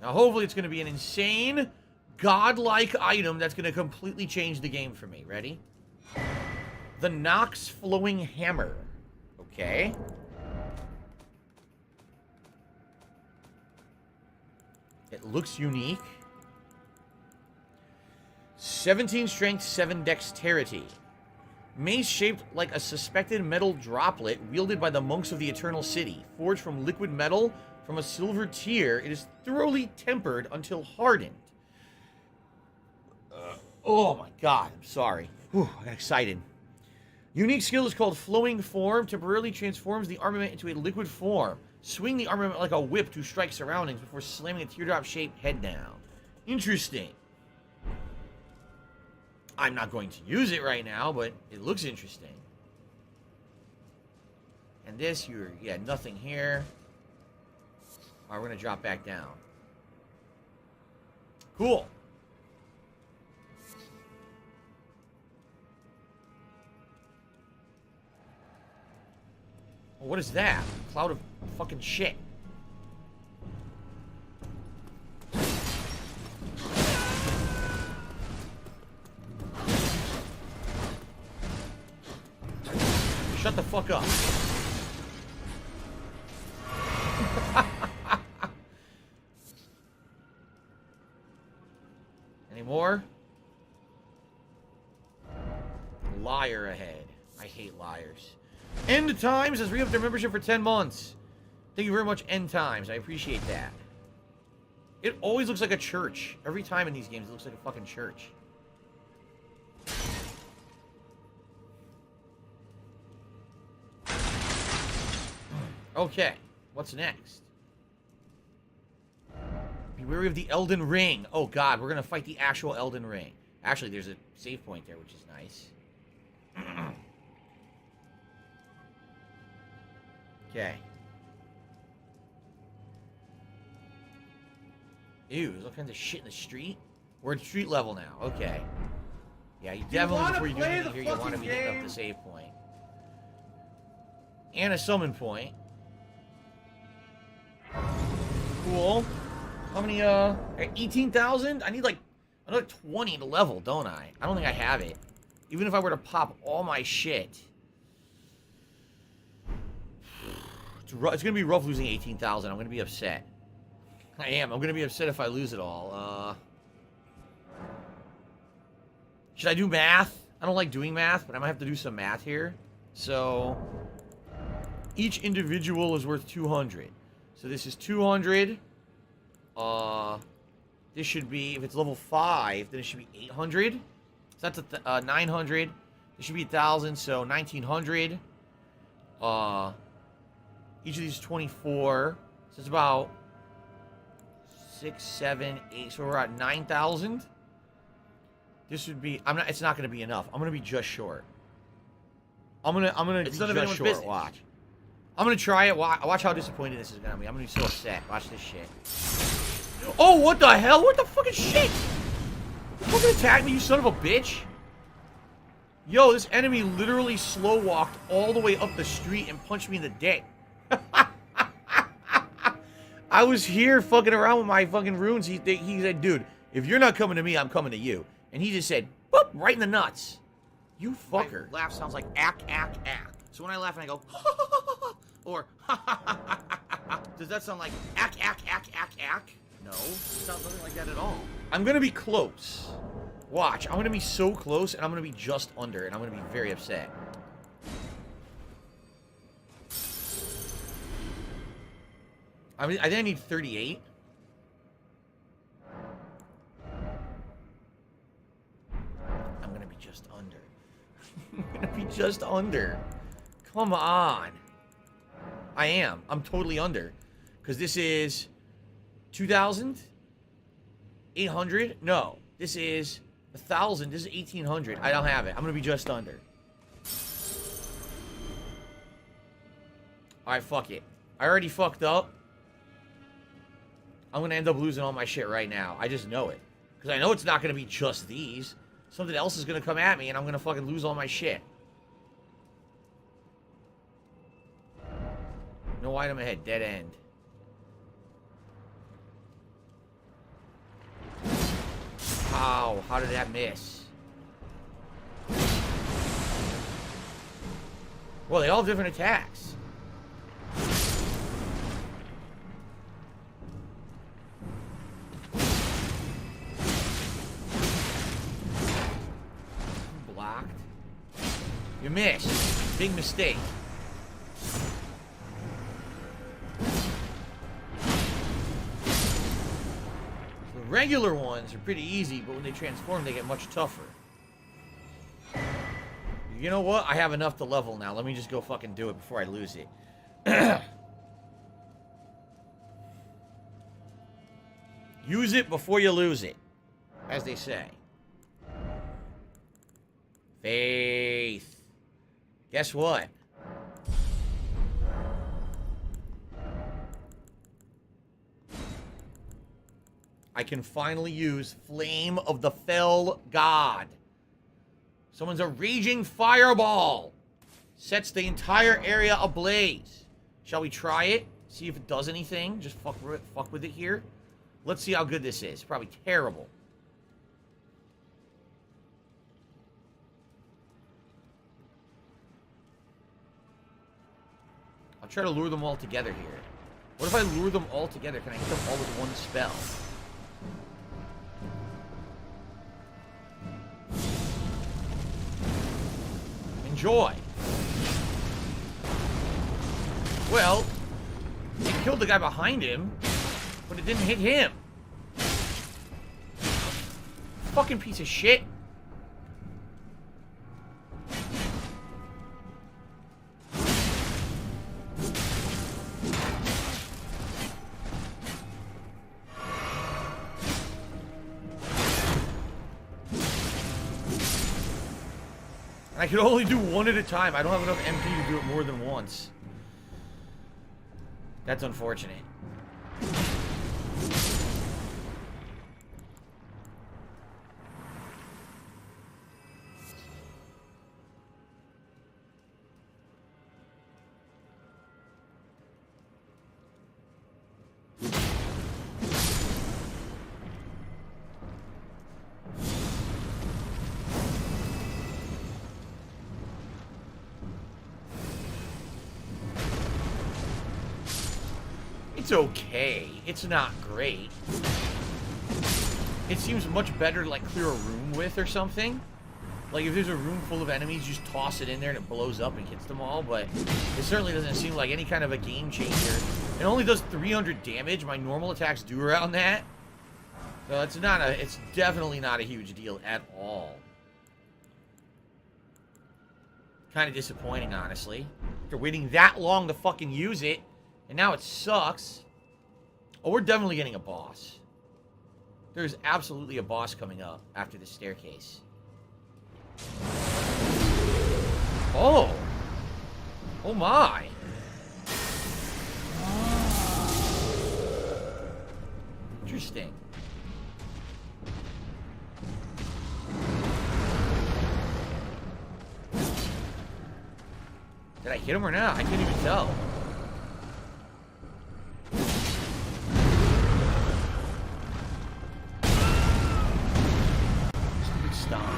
Now, hopefully it's going to be an insane, godlike item that's going to completely change the game for me. Ready? The Nox Flowing Hammer. Okay. It looks unique. 17 strength, 7 dexterity. Mace shaped like a suspected metal droplet wielded by the monks of the Eternal City. Forged from liquid metal from a silver tear, it is thoroughly tempered until hardened. Oh my god, I'm sorry. Whew, I got excited. Unique skill is called Flowing Form. Temporarily transforms the armament into a liquid form. Swing the armament like a whip to strike surroundings before slamming a teardrop-shaped head down. Interesting. I'm not going to use it right now, but it looks interesting. And this, yeah, nothing here. All right, we're going to drop back down. Cool. Well, what is that? A cloud of fucking shit. Shut the fuck up. Any more? Liar ahead. I hate liars. End Times has re-upped their membership for 10 months. Thank you very much, End Times. I appreciate that. It always looks like a church. Every time in these games, it looks like a fucking church. Okay, what's next? Be wary of the Elden Ring. Oh god, we're gonna fight the actual Elden Ring. Actually, there's a save point there, which is nice. Okay. Ew, there's all kinds of shit in the street. We're at street level now. Okay. Yeah, you definitely, before you do anything here, you want to be hitting up the save point. And a summon point. Cool. How many, 18,000? I need, like, another 20 to level, don't I? I don't think I have it. Even if I were to pop all my shit. It's gonna be rough losing 18,000. I'm gonna be upset. I am. I'm gonna be upset if I lose it all. Should I do math? I don't like doing math, but I might have to do some math here. So, each individual is worth 200. So this is 200. This should be, if it's level 5, then it should be 800. So that's 900. It should be 1,000, so 1,900. Each of these is 24. So it's about 6, 7, 8. So we're at 9,000. This would be, it's not going to be enough. I'm going to be just short. I'm going to be just short. Business. Watch. I'm going to try it. Watch how disappointed this is going to be. I'm going to be so upset. Watch this shit. Oh, what the hell? What the fucking shit? You fucking attack me, you son of a bitch. Yo, this enemy literally slow walked all the way up the street and punched me in the dick. I was here fucking around with my fucking runes. He said, dude, if you're not coming to me, I'm coming to you. And he just said, boop, right in the nuts. You fucker. My laugh sounds like ack, ack, ack. So when I laugh and I go, or does that sound like ack, ack, ack, ack, ack? No, it sounds nothing like that at all. I'm going to be close. Watch, I'm going to be so close, and I'm going to be just under, and I'm going to be very upset. I think I need 38. I'm going to be just under. I'm going to be just under. Come on. I am. I'm totally under. Because this is 2,000? 800? No. This is 1,000. This is 1,800. I don't have it. I'm going to be just under. Alright, fuck it. I already fucked up. I'm going to end up losing all my shit right now. I just know it. Because I know it's not going to be just these. Something else is going to come at me and I'm going to fucking lose all my shit. No item ahead. Dead end. Ow. How did that miss? Well, they all have different attacks. Blocked. You missed. Big mistake. The regular ones are pretty easy, but when they transform, they get much tougher. You know what? I have enough to level now. Let me just go fucking do it before I lose it. Use it before you lose it, as they say. Faith. Guess what? I can finally use Flame of the Fell God. Someone's a raging fireball. Sets the entire area ablaze. Shall we try it? See if it does anything? Just fuck with it here. Let's see how good this is. Probably terrible. I'll try to lure them all together here. What if I lure them all together? Can I hit them all with one spell? Enjoy. Well, It killed the guy behind him, but it didn't hit him. Fucking piece of shit. I can only do one at a time. I don't have enough MP to do it more than once. That's unfortunate. It's okay. It's not great. It seems much better to, like, clear a room with or something. Like, if there's a room full of enemies, just toss it in there and it blows up and hits them all, but it certainly doesn't seem like any kind of a game changer. It only does 300 damage. My normal attacks do around that. So it's definitely not a huge deal at all. Kind of disappointing, honestly. After waiting that long to fucking use it, and now it sucks. Oh, we're definitely getting a boss. There's absolutely a boss coming up after the staircase. Oh. Oh my. Interesting. Did I hit him or not? I couldn't even tell. Stupid stomp.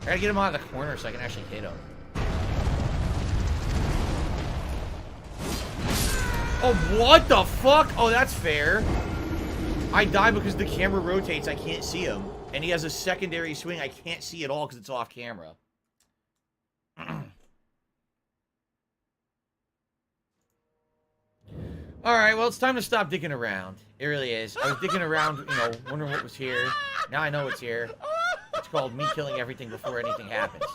I gotta get him out of the corner so I can actually hit him. Oh, what the fuck? Oh, that's fair. I die because the camera rotates. I can't see him. And he has a secondary swing. I can't see at all because it's off camera. Alright, well, it's time to stop digging around. It really is. I was digging around, you know, wondering what was here. Now I know what's here. It's called me killing everything before anything happens.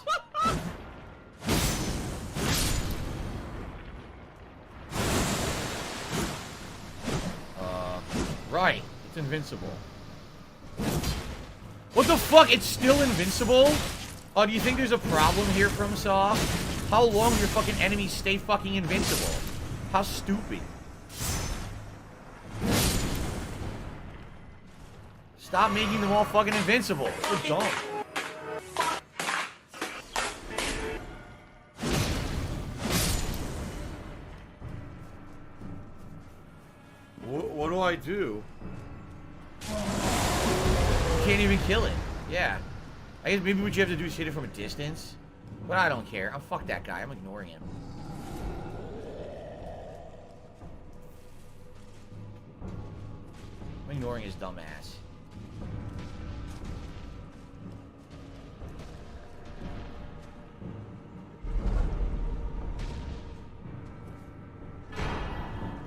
Right. It's invincible. What the fuck? It's still invincible? Oh, do you think there's a problem here, FromSoft? How long do your fucking enemies stay fucking invincible? How stupid. Stop making them all fucking invincible. So dumb. What do I do? You can't even kill it. Yeah. I guess maybe what you have to do is hit it from a distance. But I don't care. Fuck that guy. I'm ignoring him. I'm ignoring his dumb ass.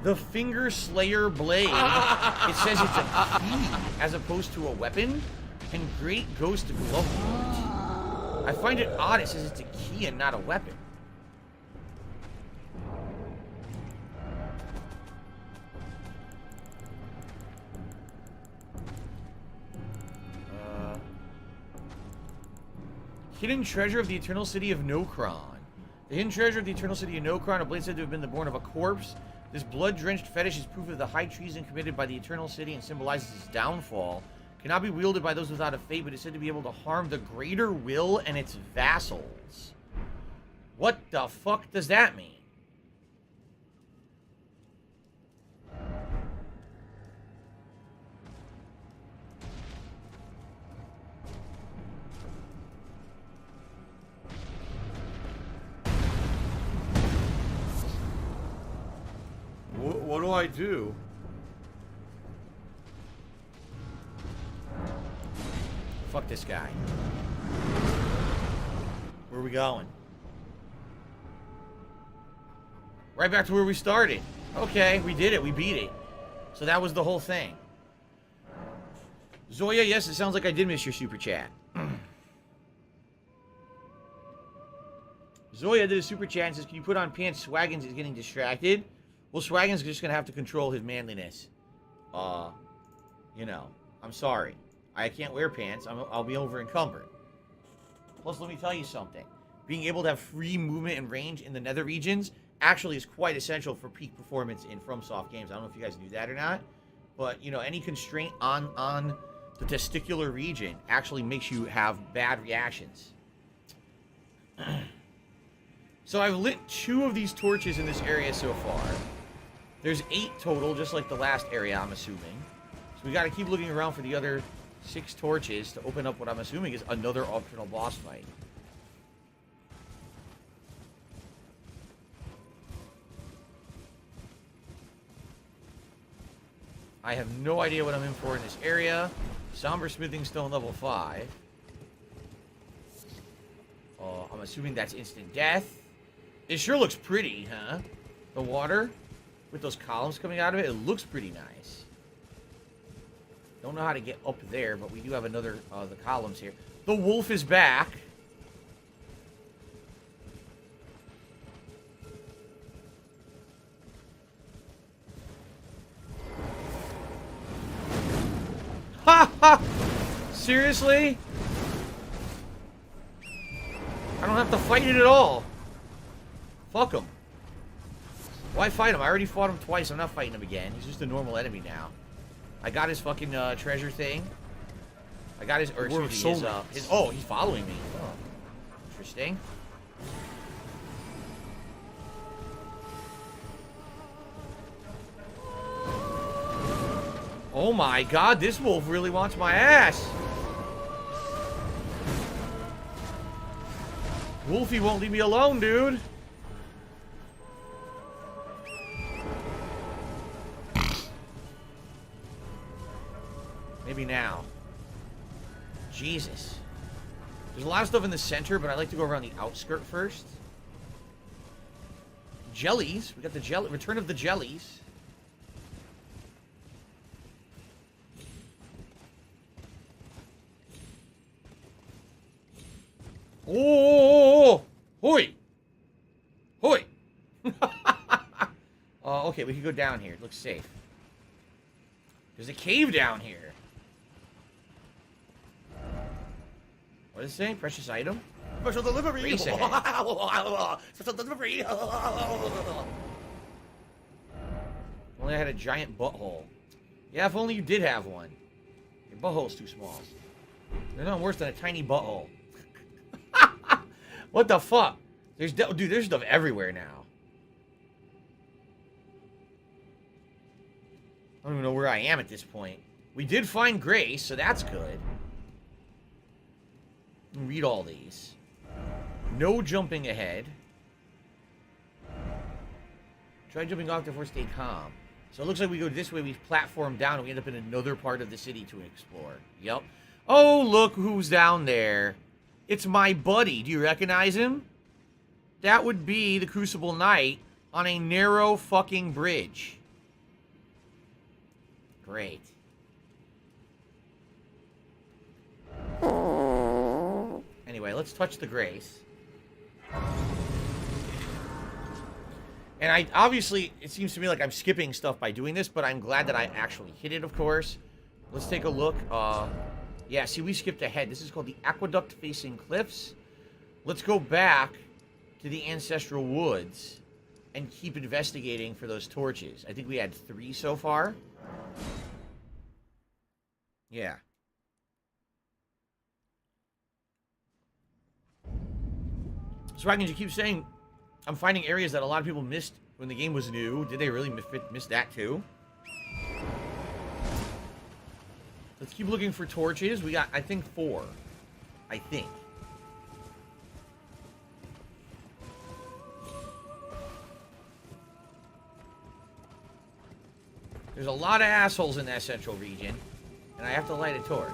The Finger Slayer Blade. It says it's a key as opposed to a weapon. And Great Ghost Glove. I find it odd it says it's a key and not a weapon. Hidden Treasure of the Eternal City of Nokron. The hidden treasure of the Eternal City of Nokron, a blade said to have been the born of a corpse. This blood-drenched fetish is proof of the high treason committed by the Eternal City and symbolizes its downfall. Cannot be wielded by those without a fate, but is said to be able to harm the Greater Will and its vassals. What the fuck does that mean? What do I do? Fuck this guy. Where are we going? Right back to where we started. Okay, we did it. We beat it. So that was the whole thing. Zoya, yes, it sounds like I did miss your super chat. Zoya did a super chat and says, can you put on pants? Swaggins is getting distracted. Well, Swaggins is just going to have to control his manliness. You know, I'm sorry. I can't wear pants. I'll be over encumbered. Plus, let me tell you something. Being able to have free movement and range in the nether regions actually is quite essential for peak performance in FromSoft games. I don't know if you guys knew that or not. But, you know, any constraint on the testicular region actually makes you have bad reactions. So I've lit 2 of these torches in this area so far. There's 8 total, just like the last area, I'm assuming. So we got to keep looking around for the other 6 torches to open up what I'm assuming is another optional boss fight. I have no idea what I'm in for in this area. Somber Smithing Stone level 5. I'm assuming that's instant death. It sure looks pretty, huh? The water with those columns coming out of it, it looks pretty nice. Don't know how to get up there, but we do have another, the columns here. The wolf is back. Ha ha! Seriously? I don't have to fight it at all. Fuck him. Why fight him? I already fought him twice. I'm not fighting him again. He's just a normal enemy now. I got his fucking treasure thing. I got his, or excuse me, his, oh, he's following me. Oh, interesting. Oh my god, this wolf really wants my ass. Wolfie won't leave me alone, dude. Maybe now. Jesus. There's a lot of stuff in the center, but I like to go around the outskirt first. Jellies. We got the jelly. Return of the jellies. Oh! Hoi! Hoi! Okay, we can go down here. It looks safe. There's a cave down here. What is it saying? Precious item? Special delivery! Race ahead. Special delivery! Only I had a giant butthole. Yeah, if only you did have one. Your butthole's too small. There's nothing worse than a tiny butthole. What the fuck? Dude, there's stuff everywhere now. I don't even know where I am at this point. We did find Grace, so that's good. Read all these. No jumping ahead. Try jumping off before stay calm. So it looks like we go this way, we platform down, and we end up in another part of the city to explore. Yep. Oh, look who's down there. It's my buddy. Do you recognize him? That would be the Crucible Knight on a narrow fucking bridge. Great. Anyway, let's touch the Grace. And I obviously, it seems to me like I'm skipping stuff by doing this, but I'm glad that I actually hit it, of course. Let's take a look. Yeah, see, we skipped ahead. This is called the Aqueduct Facing Cliffs. Let's go back to the Ancestral Woods and keep investigating for those torches. I think we had 3 so far. Yeah. Swaggins, you keep saying I'm finding areas that a lot of people missed when the game was new. Did they really miss that too? Let's keep looking for torches. We got, I think, 4. I think. There's a lot of assholes in that central region, and I have to light a torch.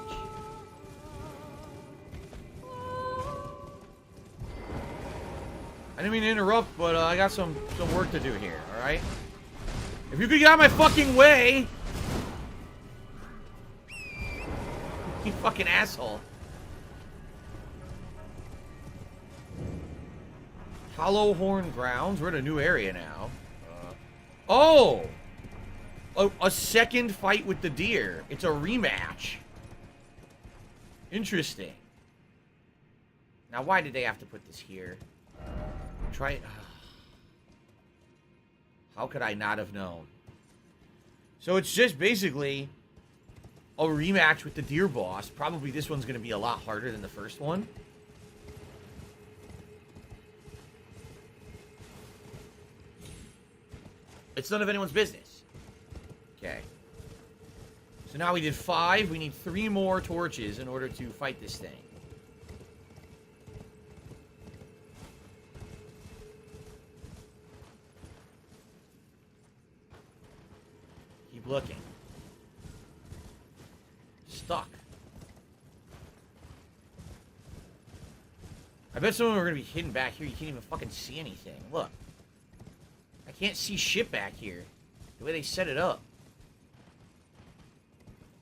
I didn't mean to interrupt, but I got some work to do here, alright? If you could get out of my fucking way! You fucking asshole. Hollow Horn Grounds. We're in a new area now. Oh! A second fight with the deer. It's a rematch. Interesting. Now, why did they have to put this here? Try... How could I not have known? So it's just basically a rematch with the deer boss. Probably this one's going to be a lot harder than the first one. It's none of anyone's business. Okay. So now we did 5. We need 3 more torches in order to fight this thing. Keep looking. Stuck. I bet some of them are going to be hidden back here. You can't even fucking see anything. Look. I can't see shit back here. The way they set it up.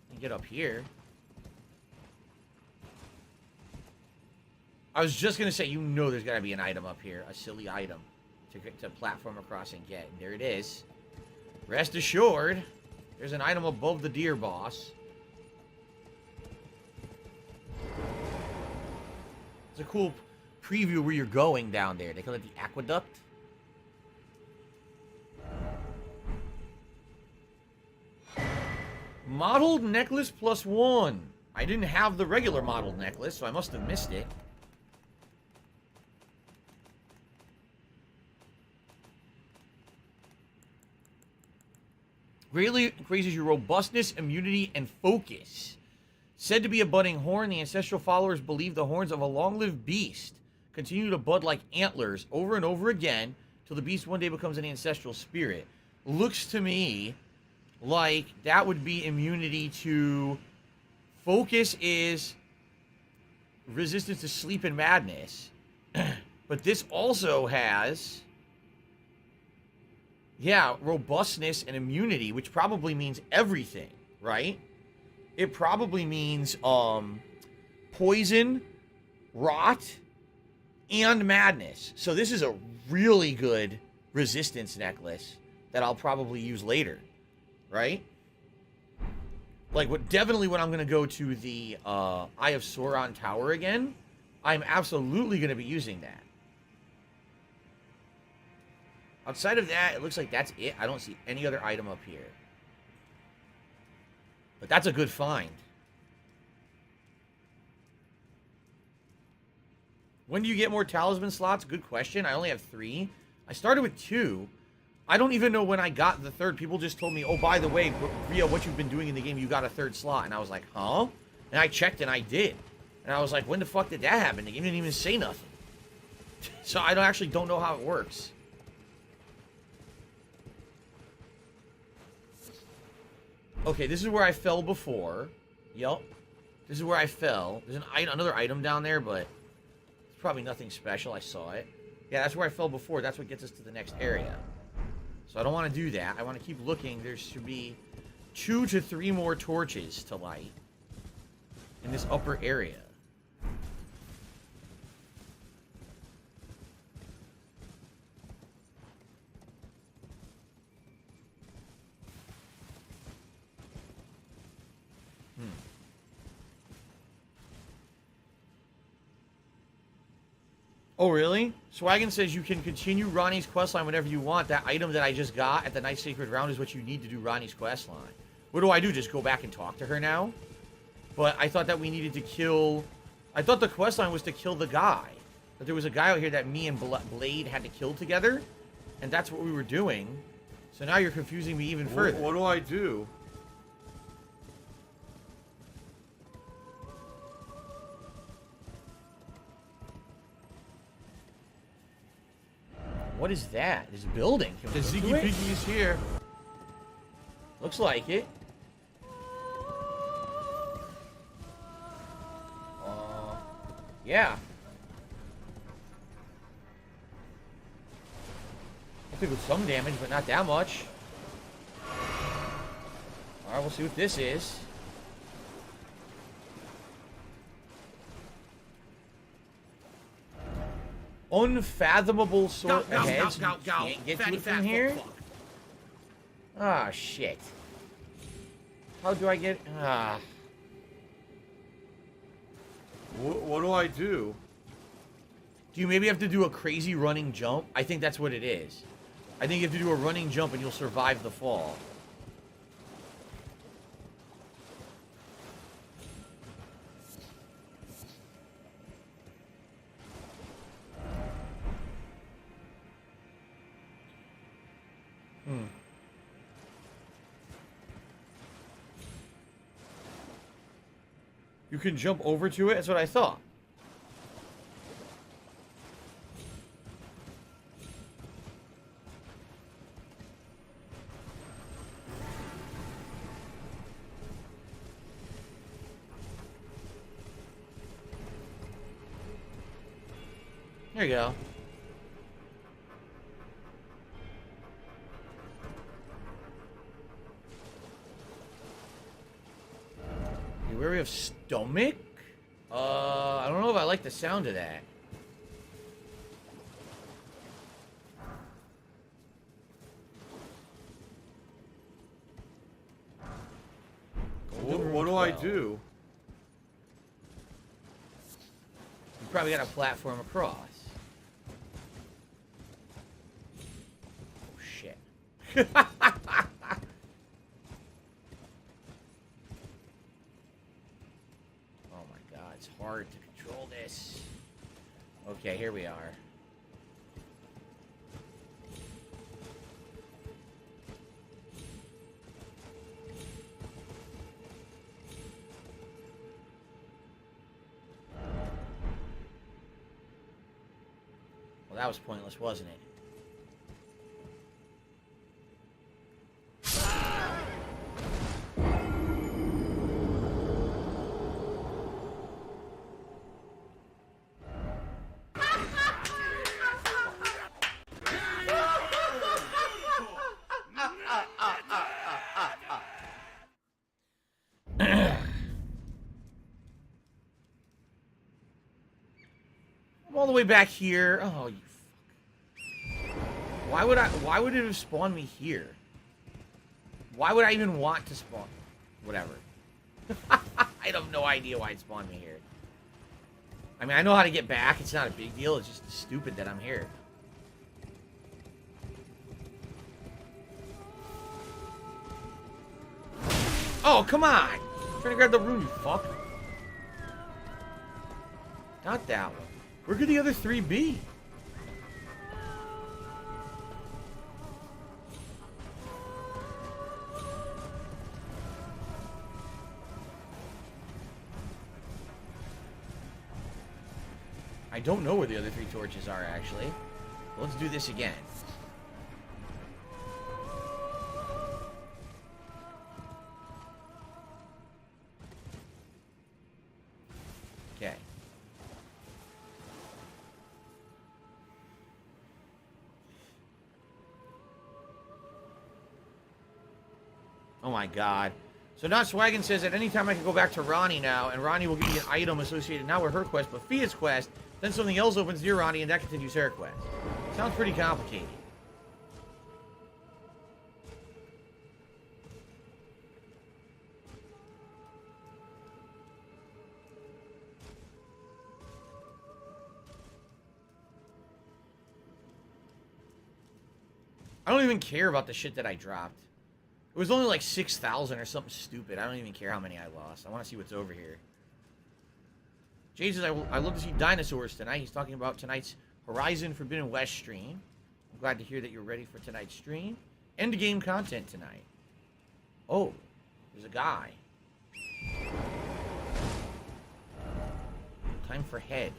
I can get up here. I was just going to say, you know there's got to be an item up here. A silly item. To platform across and get. And there it is. Rest assured. There's an item above the deer boss. It's a cool preview where you're going down there. They call it the aqueduct. Modeled necklace +1. I didn't have the regular modeled necklace, so I must have missed it. Greatly increases your robustness, immunity, and focus. Said to be a budding horn, the ancestral followers believe the horns of a long-lived beast continue to bud like antlers over and over again till the beast one day becomes an ancestral spirit. Looks to me like that would be immunity to... Focus is resistance to sleep and madness. But this also has... Yeah, robustness and immunity, which probably means everything, right? It probably means poison, rot, and madness. So this is a really good resistance necklace that I'll probably use later, right? Like, definitely when I'm going to go to the Eye of Sauron Tower again, I'm absolutely going to be using that. Outside of that, it looks like that's it. I don't see any other item up here. But that's a good find. When do you get more talisman slots? Good question. I only have 3. I started with 2. I don't even know when I got the 3rd. People just told me, oh, by the way, Rio, what you've been doing in the game, you got a 3rd slot. And I was like, huh? And I checked and I did. And I was like, when the fuck did that happen? The game didn't even say nothing. So I actually don't know how it works. Okay, this is where I fell before. Yup. This is where I fell. There's another item down there, but it's probably nothing special. I saw it. Yeah, that's where I fell before. That's what gets us to the next area. So I don't want to do that. I want to keep looking. There should be 2 to 3 more torches to light in this upper area. Oh, really? Swaggin says you can continue Ronnie's questline whenever you want. That item that I just got at the Night Sacred Round is what you need to do Ronnie's questline. What do I do? Just go back and talk to her now? But I thought that we needed to kill... I thought the questline was to kill the guy. But there was a guy out here that me and Blade had to kill together, and that's what we were doing. So now you're confusing me even further. What do I do? What is that? There's a building. The Ziggy Piggy is here. Looks like it. Yeah. I think with some damage, but not that much. Alright, we'll see what this is. Unfathomable sort of heads. You can't get to it from here. Ah, shit. How do I get... Ah. What do I do? Do you maybe have to do a crazy running jump? I think that's what it is. I think you have to do a running jump and you'll survive the fall. You can jump over to it? That's what I thought. There you go. You wary of stomach? I don't know if I like the sound of that. What do I do? You probably got a platform across. Oh, shit. Oh, my God. It's hard to control this. Okay, here we are. Well, that was pointless, wasn't it? I'm all the way back here. Oh, you fuck. Why would it have spawned me here? Why would I even want to spawn? Whatever. I have no idea why it spawned me here. I mean, I know how to get back. It's not a big deal. It's just stupid that I'm here. Oh, come on! I'm trying to grab the room, you fuck. Not that one. Where could the other three be? I don't know where the other three torches are, actually. Let's do this again. Okay. Oh my god. So now Swaggin says at any time I can go back to Ronnie now, and Ronnie will give you an item associated not with her quest, but Fia's quest. Then something else opens near Ronnie, and that continues her quest. Sounds pretty complicated. I don't even care about the shit that I dropped. It was only like 6,000 or something stupid. I don't even care how many I lost. I want to see what's over here. Jay says, I love to see dinosaurs tonight. He's talking about tonight's Horizon Forbidden West stream. I'm glad to hear that you're ready for tonight's stream. End game content tonight. Oh, there's a guy. Time for head.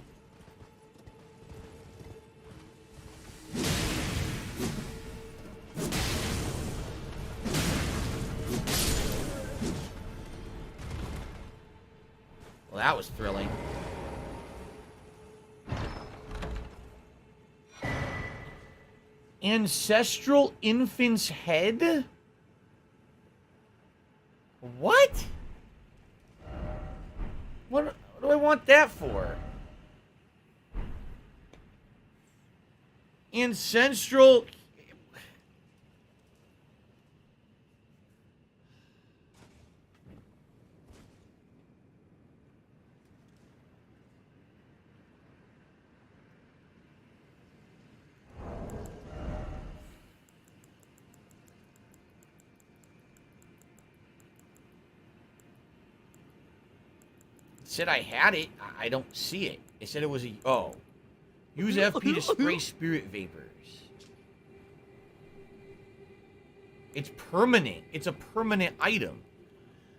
Well, that was thrilling. Ancestral infant's head? What? What do I want that for? Ancestral... It said I had it. I don't see it. It said it was a... Oh. Use FP to spray spirit vapors. It's permanent. It's a permanent item.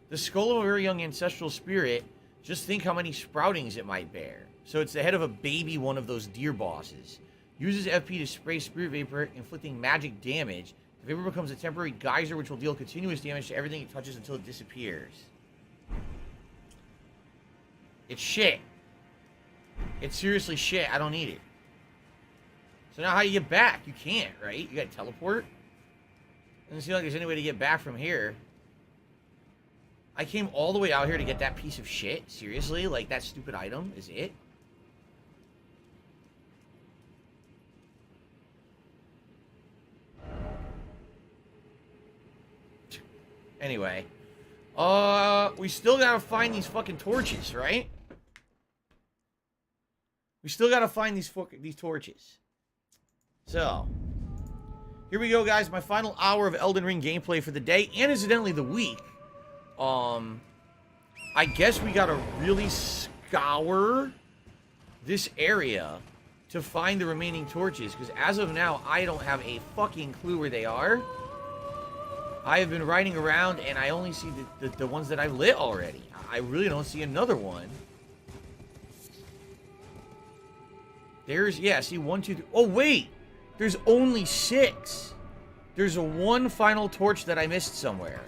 The skull of a very young ancestral spirit. Just think how many sproutings it might bear. So it's the head of a baby one of those deer bosses. Uses FP to spray spirit vapor, inflicting magic damage. The vapor becomes a temporary geyser which will deal continuous damage to everything it touches until it disappears. It's shit. It's seriously shit. I don't need it. So now how do you get back? You can't, right? You gotta teleport? Doesn't seem like there's any way to get back from here. I came all the way out here to get that piece of shit? Seriously? Like, that stupid item is it? Anyway. We still gotta find these fucking torches, right? We still gotta find these torches. So, here we go, guys. My final hour of Elden Ring gameplay for the day, and incidentally the week. I guess we gotta really scour this area to find the remaining torches, because as of now, I don't have a fucking clue where they are. I have been riding around, and I only see the ones that I've lit already. I really don't see another one. There's, yeah, see, 1, 2, 3. Oh, wait! There's only 6. There's one final torch that I missed somewhere.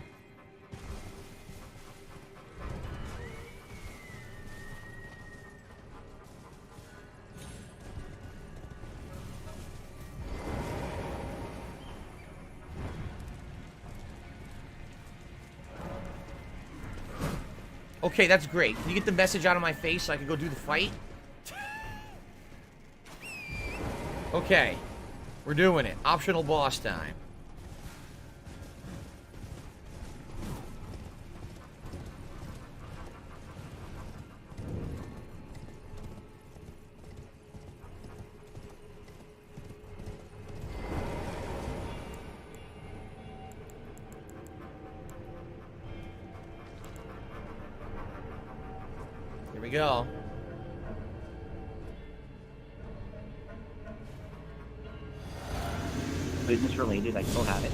Okay, that's great. Can you get the message out of my face so I can go do the fight? Okay. We're doing it. Optional boss time. Here we go. Business related, I still have it.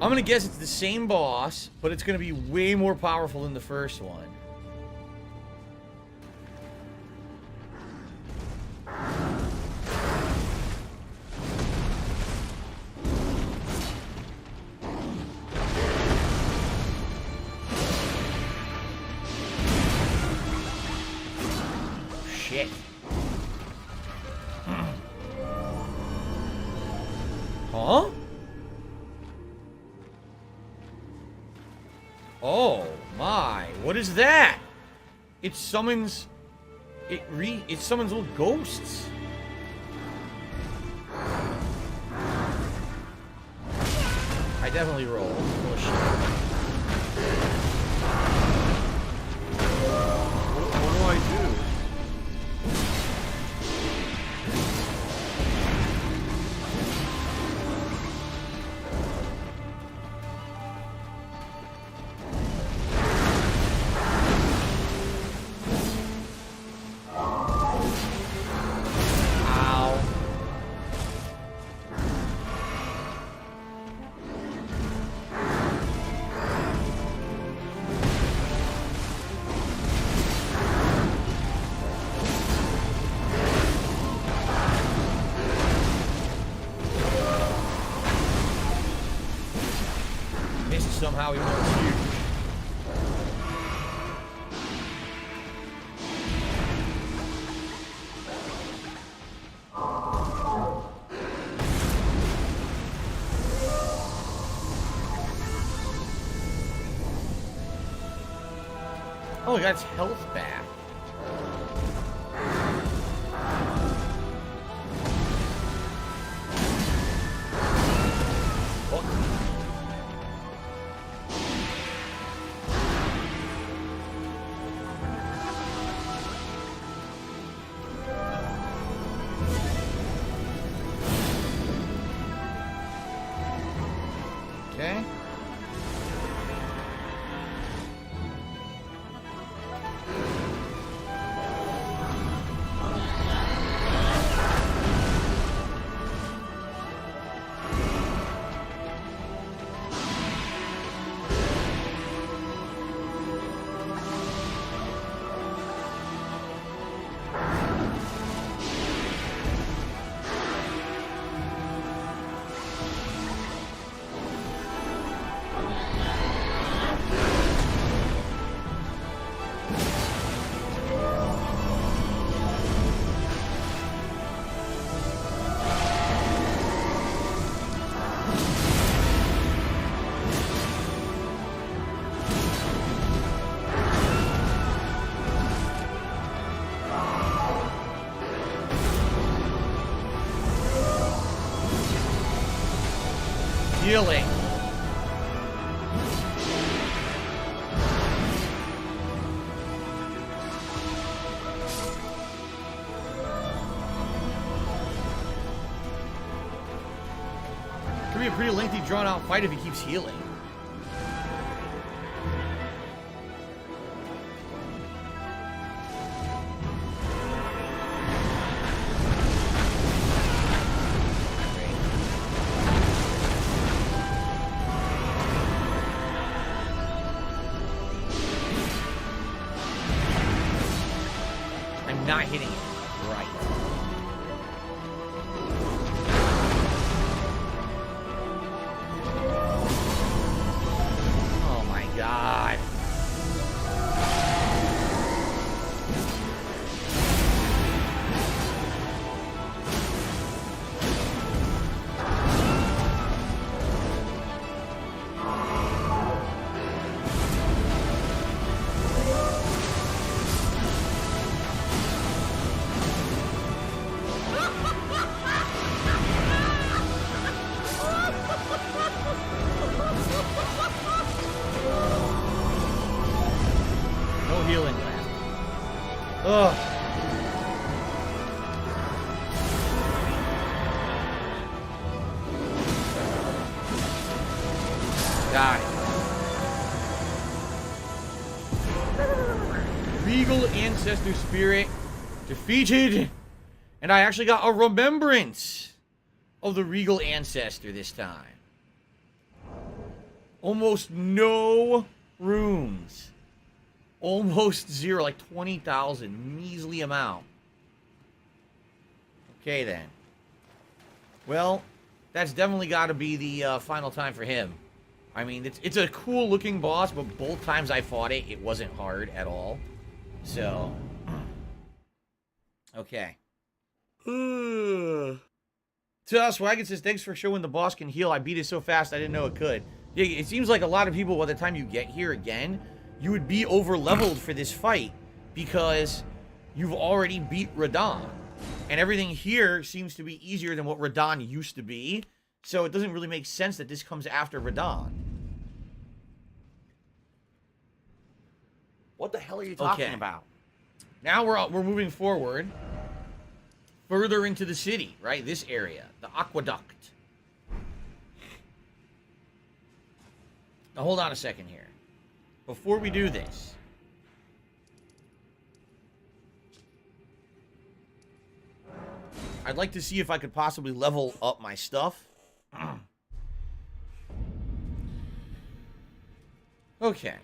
I'm gonna guess it's the same boss, but it's gonna be way more powerful than the first one. Shit. Huh? Oh my, what is that? It summons it summons little ghosts. I definitely roll. Oh shit. What do I do? somehow, even though it's huge. Oh, that's health back. Okay. Healing. Could be a pretty lengthy, drawn-out fight if he keeps healing. I'm not hitting it right. Oh my god. No healing left. Ugh. Die. Regal Ancestor Spirit defeated. And I actually got a remembrance of the Regal Ancestor this time. Almost no runes. Almost zero, like 20,000. Measly amount. Okay, then. Well, that's definitely got to be the final time for him. I mean, it's a cool-looking boss, but both times I fought it, it wasn't hard at all. So... Okay. Swagget says, thanks for showing the boss can heal. I beat it so fast I didn't know it could. Yeah, it seems like a lot of people, by the time you get here again, you would be over-leveled for this fight because you've already beat Radahn. And everything here seems to be easier than what Radahn used to be. So it doesn't really make sense that this comes after Radahn. What the hell are you talking about? Now we're moving forward. Further into the city, right? This area. The aqueduct. Now hold on a second here. Before we do this, I'd like to see if I could possibly level up my stuff. Okay.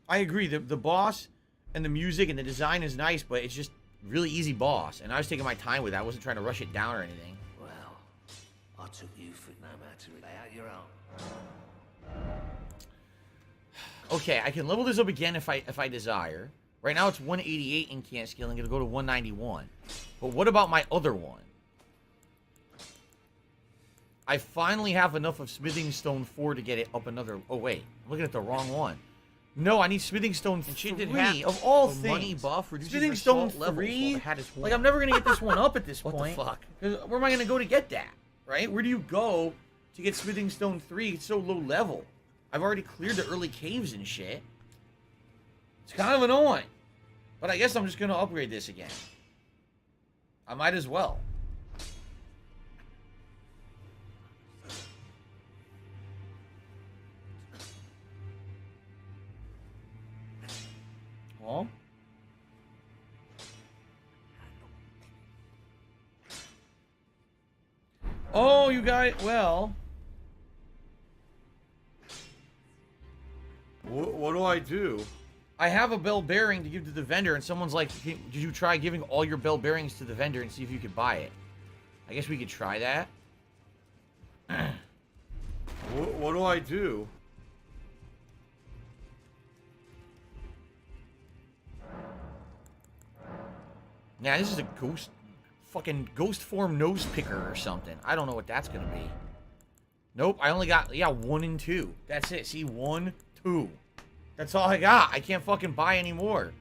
I agree. The boss and the music and the design is nice, but it's just really easy boss. And I was taking my time with it. I wasn't trying to rush it down or anything. Well, I took you for no matter. Lay out your own. Okay, I can level this up again if I desire. Right now it's 188 in can't skill. I'm gonna go to 191. But what about my other one? I finally have enough of Smithing Stone 4 to get it up another... Oh, wait. I'm looking at the wrong one. No, I need Smithing Stone 3 of all things. Money buff reduces Smithing your Stone salt levels 3? while the hat is warm. Like, I'm never going to get this one up at this What point. the fuck? 'Cause where am I going to go to get that? Right? Where do you go to get Smithing Stone 3? It's so low level. I've already cleared the early caves and shit. It's kind of annoying. But I guess I'm just going to upgrade this again. I might as well. Huh? Oh, you guys, well. What do I do? I have a bell bearing to give to the vendor, and someone's like, did you try giving all your bell bearings to the vendor and see if you could buy it? I guess we could try that. What do I do? Nah, this is a fucking ghost form nose picker or something. I don't know what that's gonna be. Nope, I only got, 1 and 2. That's it, see, 1, 2. That's all I got. I can't fucking buy anymore.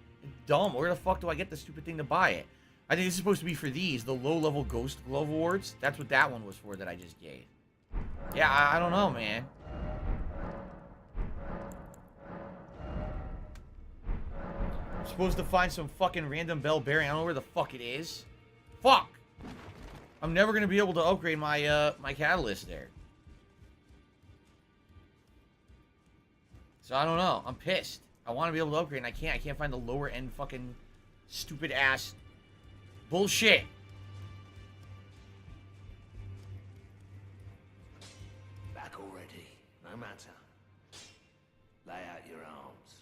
Dumb, where the fuck do I get the stupid thing to buy it? I think this is supposed to be for these, the low-level ghost glove awards. That's what that one was for that I just gave. Yeah, I don't know, man. I'm supposed to find some fucking random bell bearing. I don't know where the fuck it is. Fuck! I'm never gonna be able to upgrade my my catalyst there. So I don't know. I'm pissed. I want to be able to upgrade and I can't. I can't find the lower end fucking stupid ass bullshit. Back already. No matter. Lay out your arms.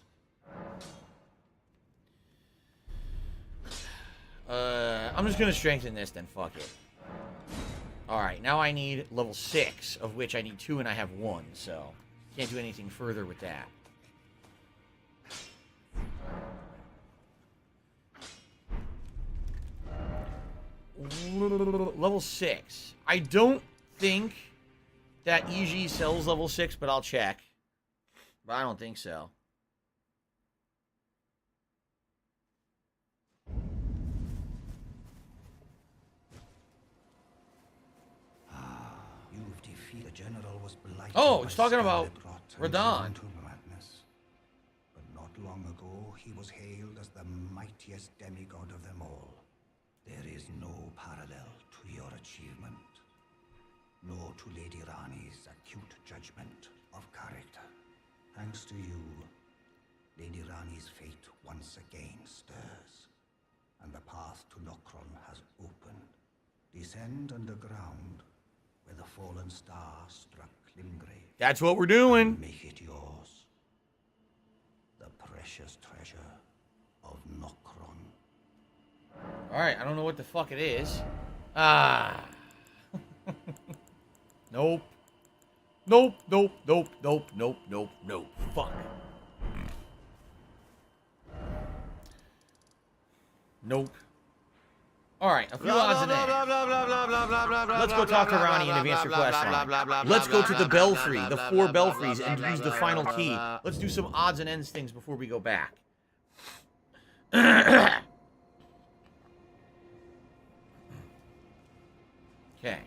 I'm just gonna strengthen this then. Fuck it. Alright, now I need level 6, of which I need 2 and I have 1, so can't do anything further with that. Level 6. I don't think that EG sells level 6, but I'll check. But I don't think so. You've defeated. The general was blighted. Oh, it's talking about Radon. But not long ago, he was hailed as the mightiest demigod of them all. There is no parallel to your achievement, nor to Lady Rani's acute judgment of character. Thanks to you, Lady Rani's fate once again stirs, and the path to Nokron has opened. Descend underground, where the fallen star struck Limgrave. That's what we're doing. Make it yours. The precious treasure of Nokron. Alright, I don't know what the fuck it is. Ah. Nope. Nope, nope, nope, nope, nope, nope, nope. Fuck. Nope. Alright, a few odds and ends. Let's go talk to Ronnie and advance your quest line. Let's go to the belfry, the 4 belfries, and use the final key. Let's do some odds and ends things before we go back. Okay.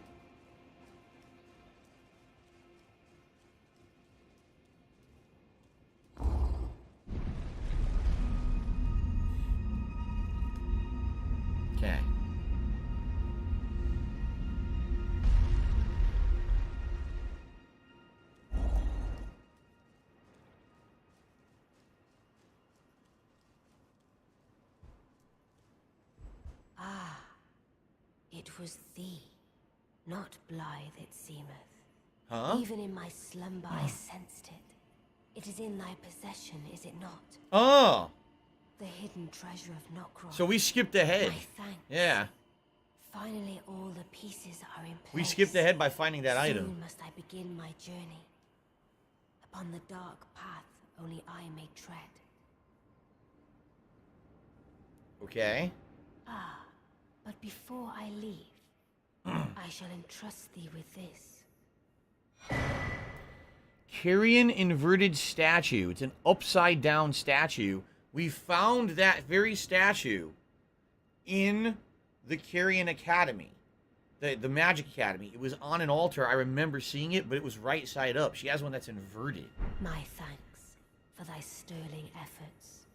Okay. Ah, it was thee, not blithe it seemeth. Huh? Even in my slumber I sensed it. It is in thy possession, is it not? Oh! The hidden treasure of Nokron. So we skipped ahead. My thanks. Yeah. Finally, all the pieces are in place. We skipped ahead by finding that item. Soon must I begin my journey. Upon the dark path only I may tread. Okay. Ah, but before I leave, I shall entrust thee with this. Carrion inverted statue. It's an upside down statue. We found that very statue in the Carrion Academy. The Magic Academy. It was on an altar. I remember seeing it, but it was right side up. She has one that's inverted. My thanks for thy sterling efforts.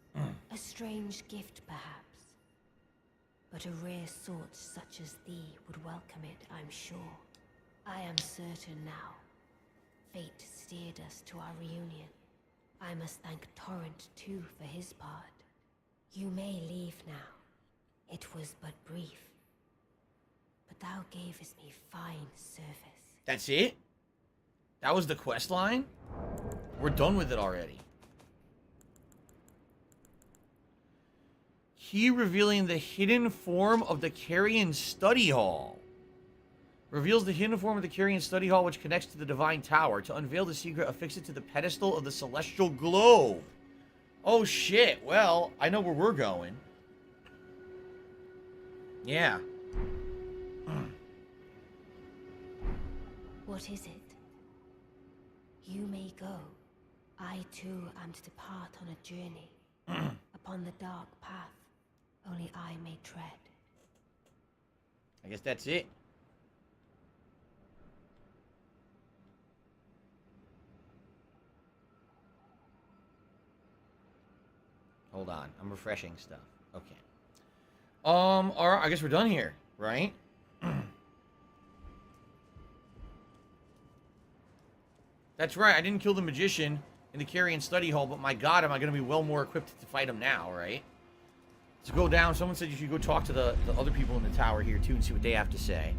A strange gift, perhaps. But a rare sort such as thee would welcome it, I'm sure. I am certain now. Fate steered us to our reunion. I must thank Torrent, too, for his part. You may leave now. It was but brief. But thou gavest me fine service. That's it? That was the quest line? We're done with it already. Key revealing the hidden form of the Carrion Study Hall. Reveals the hidden form of the Carrion Study Hall, which connects to the Divine Tower. To unveil the secret, affix it to the pedestal of the Celestial Globe. Oh shit, well, I know where we're going. Yeah. What is it? You may go. I too am to depart on a journey. Upon the dark path, only I may tread. I guess that's it. Hold on, I'm refreshing stuff. Okay. Alright, I guess we're done here, right? That's right, I didn't kill the magician in the Carrion Study Hall, but my god, am I going to be well more equipped to fight him now, right? Let's go down. Someone said you should go talk to the other people in the tower here, too, and see what they have to say.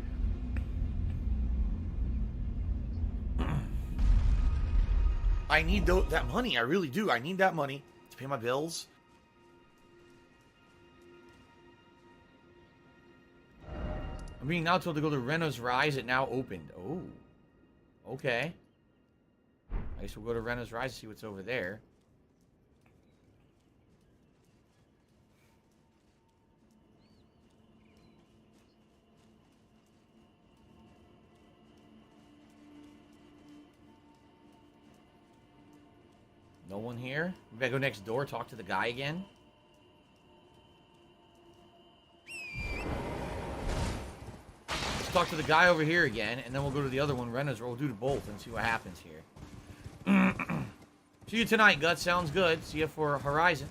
I need that money, I really do. I need that money to pay my bills. I'm being now told to go to Rena's Rise. It now opened. Oh. Okay. I guess we'll go to Rena's Rise and see what's over there. No one here? Maybe I go next door, talk to the guy again? Let's talk to the guy over here again, and then we'll go to the other one, Rena's, or we'll do both and see what happens here. See you tonight, Guts. Sounds good. See you for Horizon.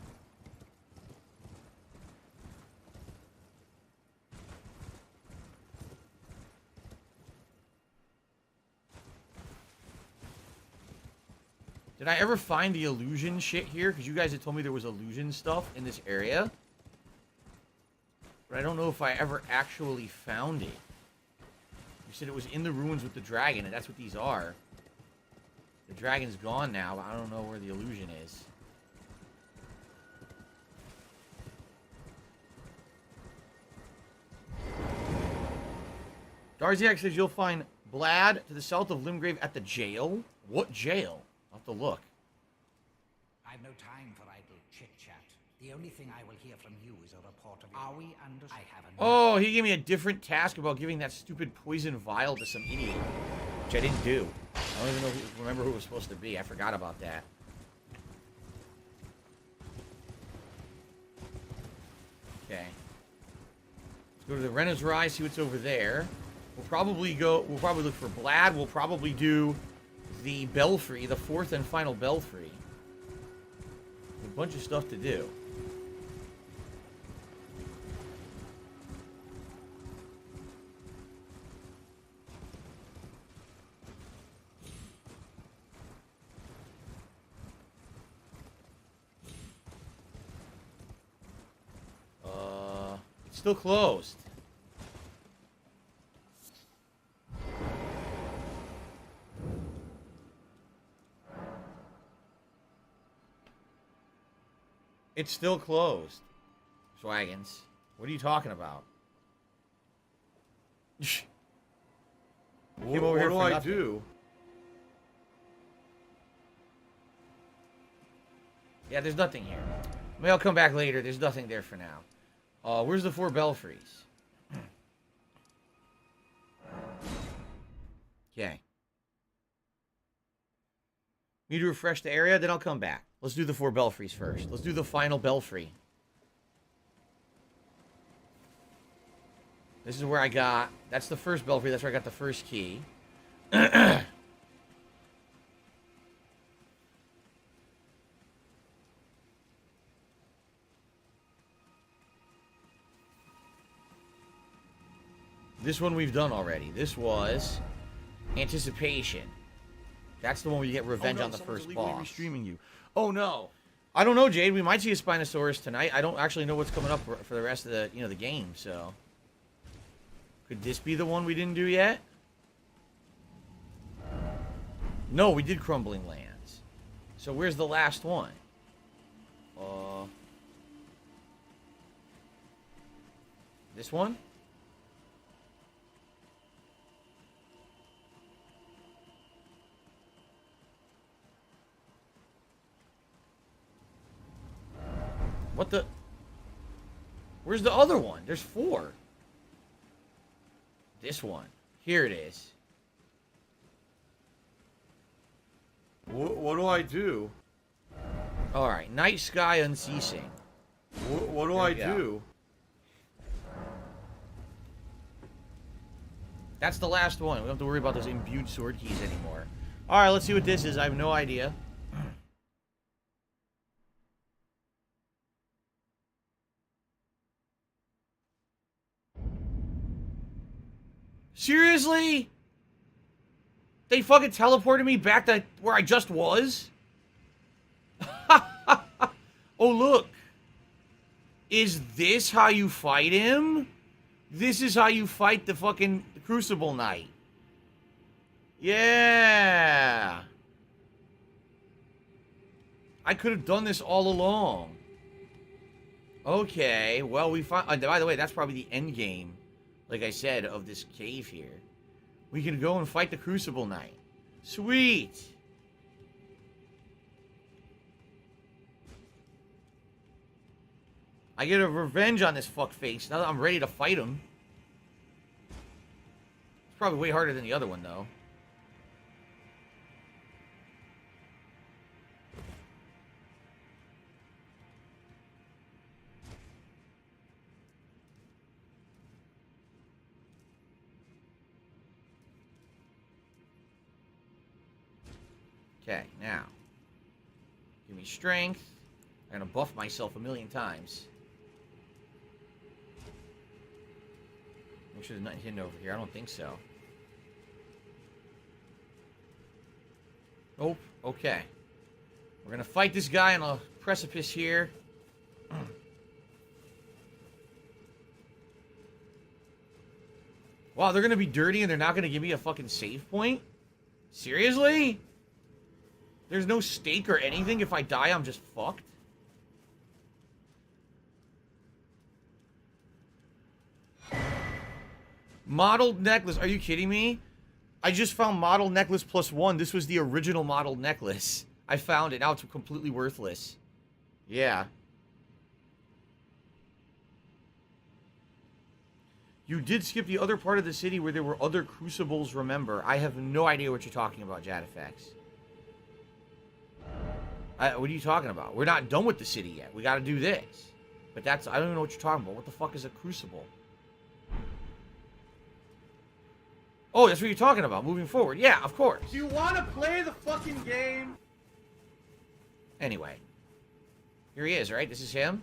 Did I ever find the illusion shit here? Because you guys had told me there was illusion stuff in this area. But I don't know if I ever actually found it. You said it was in the ruins with the dragon, and that's what these are. The dragon's gone now, but I don't know where the illusion is. Darziak says you'll find Blad to the south of Limgrave at the jail. What jail? I'll have to look. I've no time for idle chit-chat. The only thing I will hear from you is a report of... Are we under... I have Oh, he gave me a different task about giving that stupid poison vial to some idiot. Which I didn't do. I don't even remember who it was supposed to be. I forgot about that. Okay. Let's go to the Rena's Rise, see what's over there. We'll probably look for Blad. We'll probably do the Belfry, the fourth and final Belfry. A bunch of stuff to do. It's still closed. It's still closed. Swaggins. What are you talking about? What do I do? Yeah, there's nothing here. Maybe I'll come back later. There's nothing there for now. Where's the 4 belfries? Okay. Need to refresh the area, then I'll come back. Let's do the 4 belfries first. Let's do the final belfry. This is where I got... That's the first belfry. That's where I got the first key. This one we've done already. This was Anticipation. That's the one where you get revenge on the first boss. Streaming you. Oh no. I don't know, Jade. We might see a Spinosaurus tonight. I don't actually know what's coming up for the rest of the, the game, so. Could this be the one we didn't do yet? No, we did Crumbling Lands. So where's the last one? This one? What the? Where's the other one? There's 4. This one. Here it is. What do I do? Alright, Night Sky Unceasing. What do I do? That's the last one. We don't have to worry about those imbued sword keys anymore. Alright, let's see what this is. I have no idea. Seriously? They fucking teleported me back to where I just was? Oh, look. Is this how you fight him? This is how you fight the fucking Crucible Knight. Yeah. I could have done this all along. Okay, well, we find... by the way, that's probably the end game, like I said, of this cave here. We can go and fight the Crucible Knight. Sweet! I get a revenge on this fuckface now that I'm ready to fight him. It's probably way harder than the other one, though. Okay, now. Give me strength. I'm gonna buff myself 1,000,000 times. Make sure there's nothing hidden over here. I don't think so. Nope. Okay. We're gonna fight this guy on a precipice here. Wow, they're gonna be dirty and they're not gonna give me a fucking save point? Seriously? There's no stake or anything? If I die, I'm just fucked? Modeled necklace. Are you kidding me? I just found model necklace +1. This was the original model necklace. I found it. Now it's completely worthless. Yeah. You did skip the other part of the city where there were other crucibles, remember. I have no idea what you're talking about, Jadifex. What are you talking about? We're not done with the city yet. We gotta do this. But that's... I don't even know what you're talking about. What the fuck is a crucible? Oh, that's what you're talking about. Moving forward. Yeah, of course. Do you want to play the fucking game? Anyway. Here he is, right? This is him?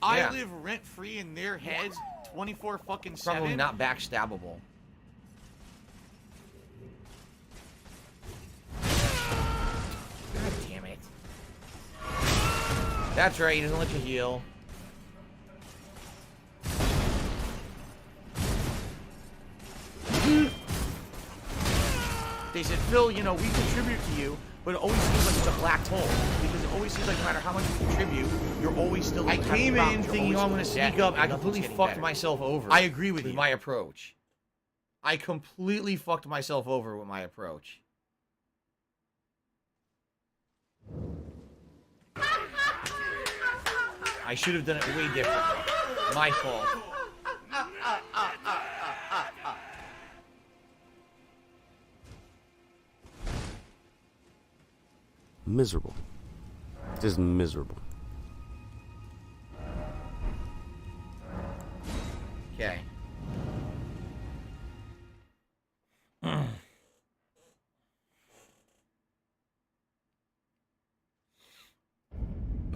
I live rent-free in their heads 24 fucking 7. Probably not backstabbable. God damn it. That's right, he doesn't let you heal. They said, Phil, you know, we contribute to you, but it always seems like it's a black hole. Because it always seems like no matter how much you contribute, you're always still... I came in thinking, oh, I'm going to sneak up. I completely fucked myself over. I agree with you. My approach. I completely fucked myself over with my approach. I should have done it way differently. My fault. Miserable. Just miserable. Okay.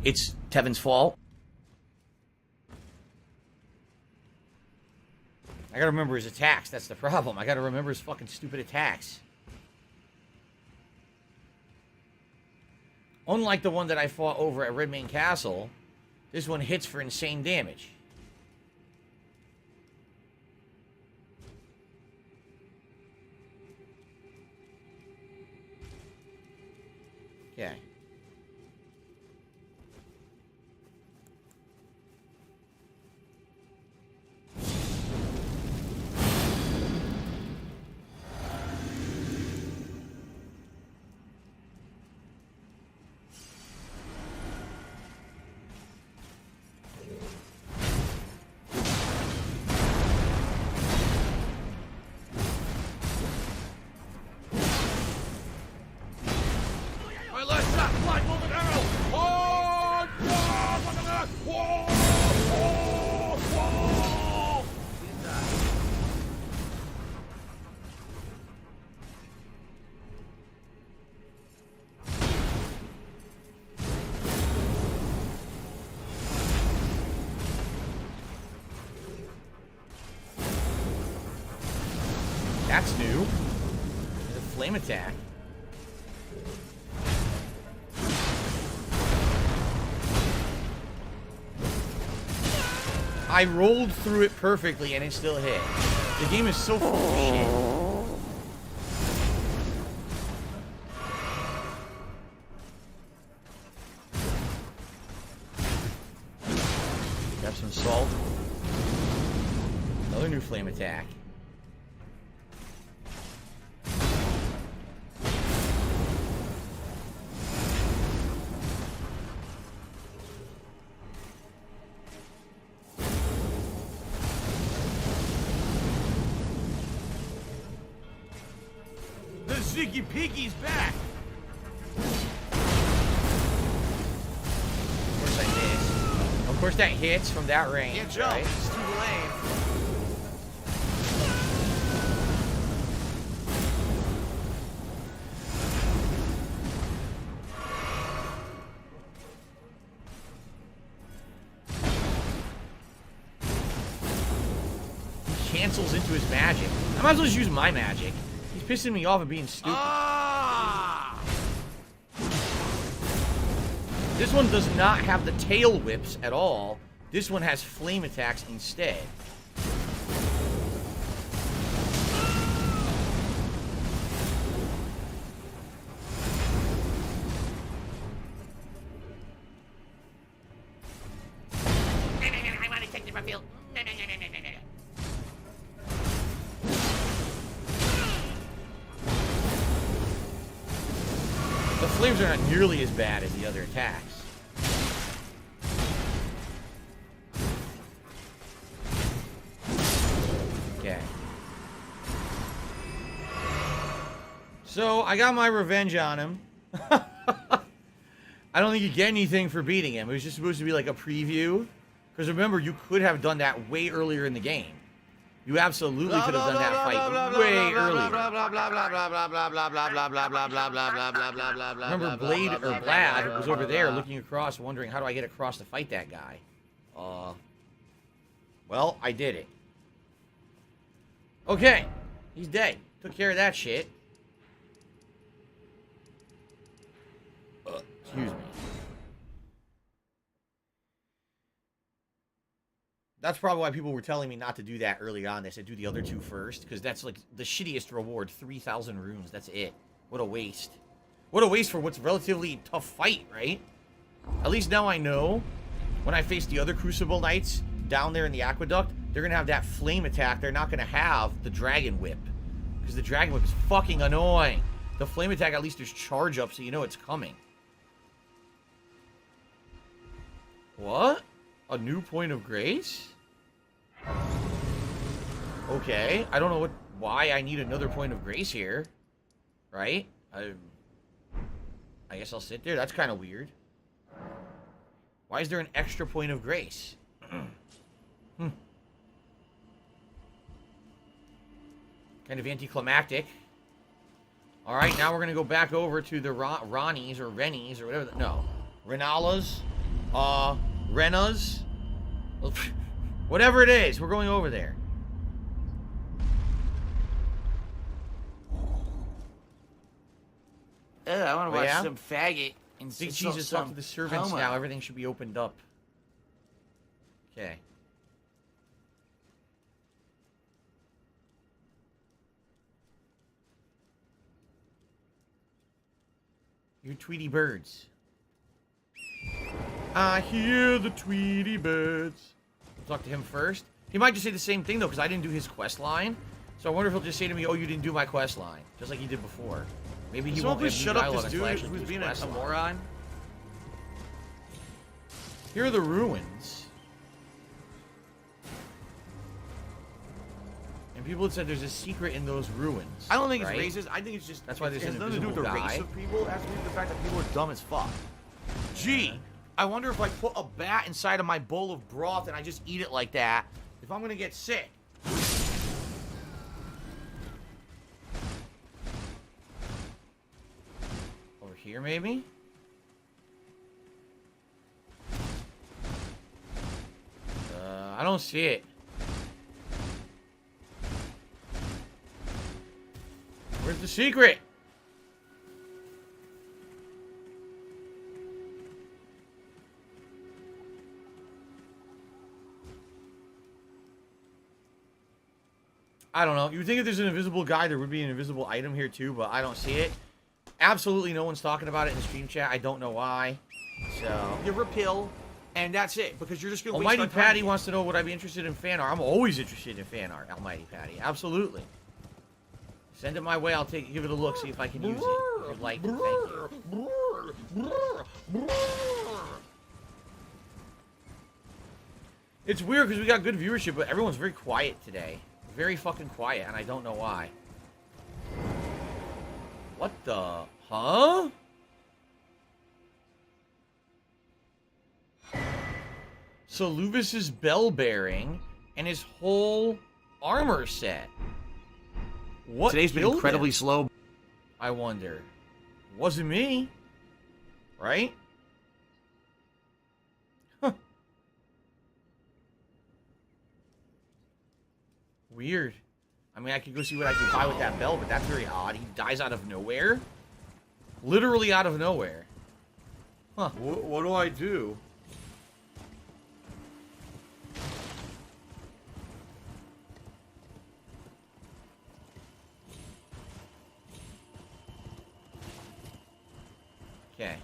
It's Tevin's fault. I gotta remember his attacks. That's the problem. I gotta remember his fucking stupid attacks. Unlike the one that I fought over at Redmane Castle, this one hits for insane damage. Okay. That's new. There's a flame attack. I rolled through it perfectly and it still hit. The game is so full of shit. Grab some salt. Another new flame attack. Ziggy Piggy's back! Of course I miss. Of course that hits from that range, Can't jump, right? it's too lame. He cancels into his magic. I might as well just use my magic. He's pissing me off and being stupid. This one does not have the tail whips at all. This one has flame attacks instead. I want to take the reveal. The flames are not nearly as bad as the other attacks. Okay. So, I got my revenge on him. I don't think you get anything for beating him. It was just supposed to be like a preview. Because remember, you could have done that way earlier in the game. You absolutely could have done that fight way earlier. Remember, Blade or Blad was over there looking across, wondering how do I get across to fight that guy. Well, I did it. Okay, he's dead. Took care of that shit. Excuse me. That's probably why people were telling me not to do that early on. They said do the other 2 first, because that's like the shittiest reward. 3,000 runes. That's it. What a waste. What a waste for what's a relatively tough fight, right? At least now I know when I face the other Crucible Knights down there in the Aqueduct, they're going to have that flame attack. They're not going to have the Dragon Whip, because the Dragon Whip is fucking annoying. The flame attack, at least there's charge up, so you know it's coming. What? A new point of grace? Okay, I don't know why I need another point of grace here. Right? I guess I'll sit there. That's kind of weird. Why is there an extra point of grace? Kind of anticlimactic. Alright, now we're going to go back over to the Ronnies or Rennies or whatever. No. Renalas. Renas. Whatever it is, we're going over there. I want to watch yeah? some faggot and Big some, Cheese is some talking to the servants homo. now. Everything should be opened up. Okay. You Tweety birds. I hear the Tweety birds. We'll talk to him first. He might just say the same thing, though, because I didn't do his quest line. So I wonder if he'll just say to me, oh, you didn't do my quest line. Just like he did before. Maybe he won't please shut up this dude who's who's being a line. moron. Here are the ruins. And people had said there's a secret in those ruins. I don't think it's right? racist. I think it's just... That's why there's it has an nothing to do with the invisible race guy. of people. It has to do with the fact that people are dumb as fuck. Gee, I wonder if I put a bat inside of my bowl of broth and I just eat it like that, if I'm going to get sick. Over here, maybe? I don't see it. Where's the secret? I don't know. You would think if there's an invisible guy, there would be an invisible item here too, but I don't see it. Absolutely no one's talking about it in the stream chat. I don't know why. So Give her a pill, and that's it, because you're just going to waste Almighty our time. Patty wants to know would I be interested in fan art. I'm always interested in fan art, Almighty Patty. Absolutely. Send it my way. I'll give it a look, see if I can use it. If you'd like, thank you. It's weird because we got good viewership, but everyone's very quiet today. Very fucking quiet, and I don't know why. What the? Huh? So Luvis's bell bearing and his whole armor set. What? Today's been incredibly slow. I wonder. Wasn't me. Right? Huh. Weird. I mean, I could go see what I could buy with that bell, but that's very odd. He dies out of nowhere? Literally out of nowhere. Huh. What do I do? Okay.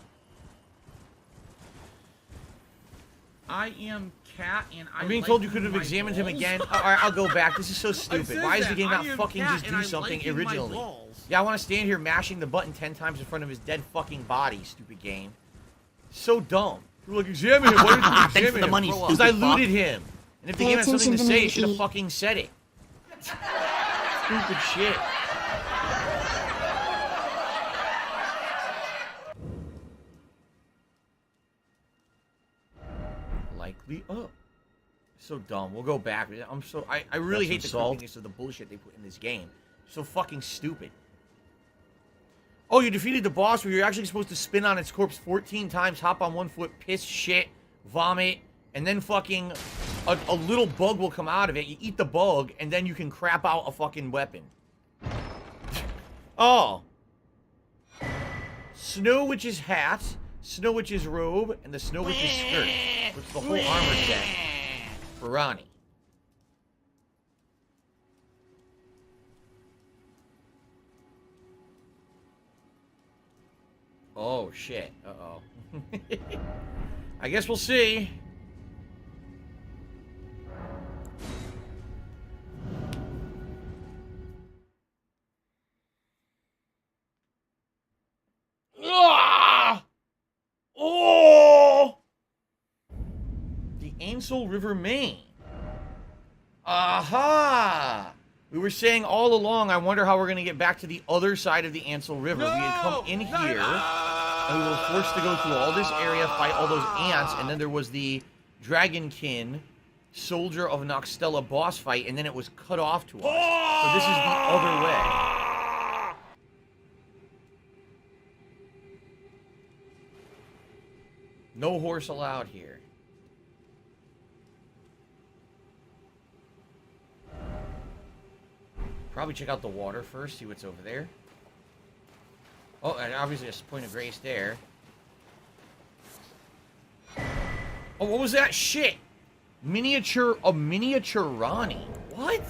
I am Cat, and I'm being told you could have examined him again. Alright, I'll go back. This is so stupid. Why does the game not fucking just do something originally? Yeah, I want to stand here mashing the button 10 times in front of his dead fucking body, stupid game. So dumb. You're like, examine him. Why didn't you examine for the him? money, Because I looted him. And if the Pay game had something to attention to say, me, it should have E. fucking said it. Stupid shit. Likely up. So dumb. We'll go back. I really hate the creepiness of the bullshit they put in this game. So fucking stupid. Oh, you defeated the boss where you're actually supposed to spin on its corpse 14 times, hop on one foot, piss, shit, vomit, and then fucking a little bug will come out of it. You eat the bug, and then you can crap out a fucking weapon. Oh. Snow Witch's hat, Snow Witch's robe, and the Snow Witch's skirt. With the whole armor set. for Ronnie. Oh, shit. Uh-oh. I guess we'll see. Ah! Oh! The Ainsel River, Maine. Aha! We were saying all along, I wonder how we're going to get back to the other side of the Ainsel River. We had come in here, and we were forced to go through all this area, fight all those ants, and then there was the Dragonkin Soldier of Noxtella boss fight, and then it was cut off to us. So this is the other way. No horse allowed here. Probably check out the water first, see what's over there. Oh, and obviously a point of grace there. Oh, what was that shit? A miniature Ronnie. What?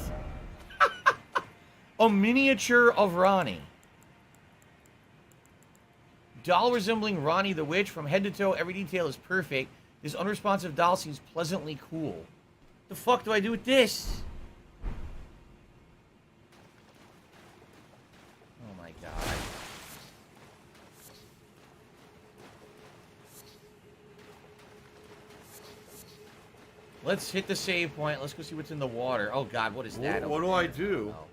A miniature of Ronnie. Doll resembling Ronnie the Witch. From head to toe, every detail is perfect. This unresponsive doll seems pleasantly cool. The fuck do I do with this? Oh my god. Let's hit the save point. Let's go see what's in the water. Oh god, what is that? What do I do? Oh.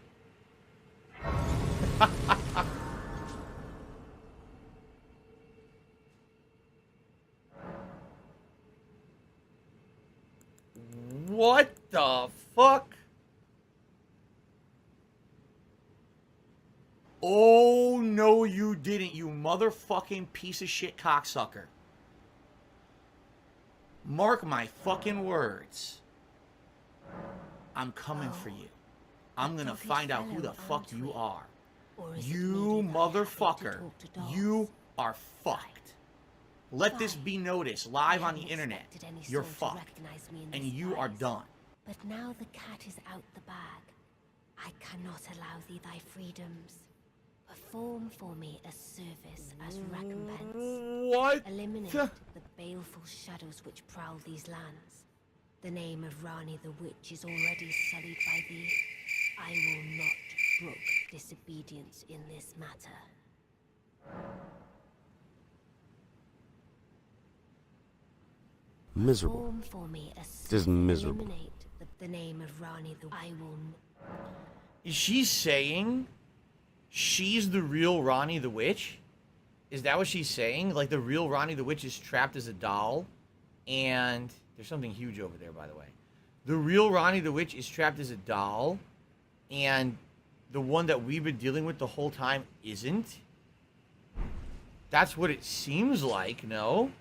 What the fuck? Oh, no, you didn't, you motherfucking piece of shit cocksucker. Mark my fucking words. I'm coming for you. I'm gonna find out who the fuck you are. You motherfucker. You are fucked. Let this be noticed live on the internet. You're fucked. And you are done. But now the cat is out the bag. I cannot allow thee thy freedoms. Perform for me a service as recompense. What? Eliminate the baleful shadows which prowl these lands. The name of Rani the Witch is already sullied by thee. I will not brook disobedience in this matter. Miserable. Perform for me a Just miserable. Eliminate the name of Rani the I will. Is she saying she's the real Ronnie the Witch? Is that what she's saying? Like the real Ronnie the Witch is trapped as a doll? And there's something huge over there, by the way. The real Ronnie the Witch is trapped as a doll, and the one that we've been dealing with the whole time isn't? That's what it seems like, no?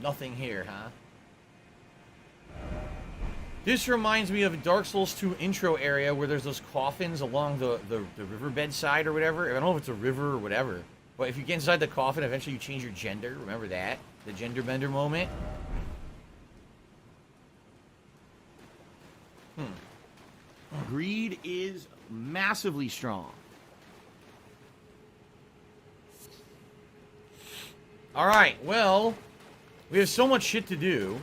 Nothing here, huh? This reminds me of Dark Souls 2 intro area where there's those coffins along the riverbed side or whatever. I don't know if it's a river or whatever. But if you get inside the coffin, eventually you change your gender. Remember that? The gender bender moment. Greed is massively strong. Alright, well, we have so much shit to do.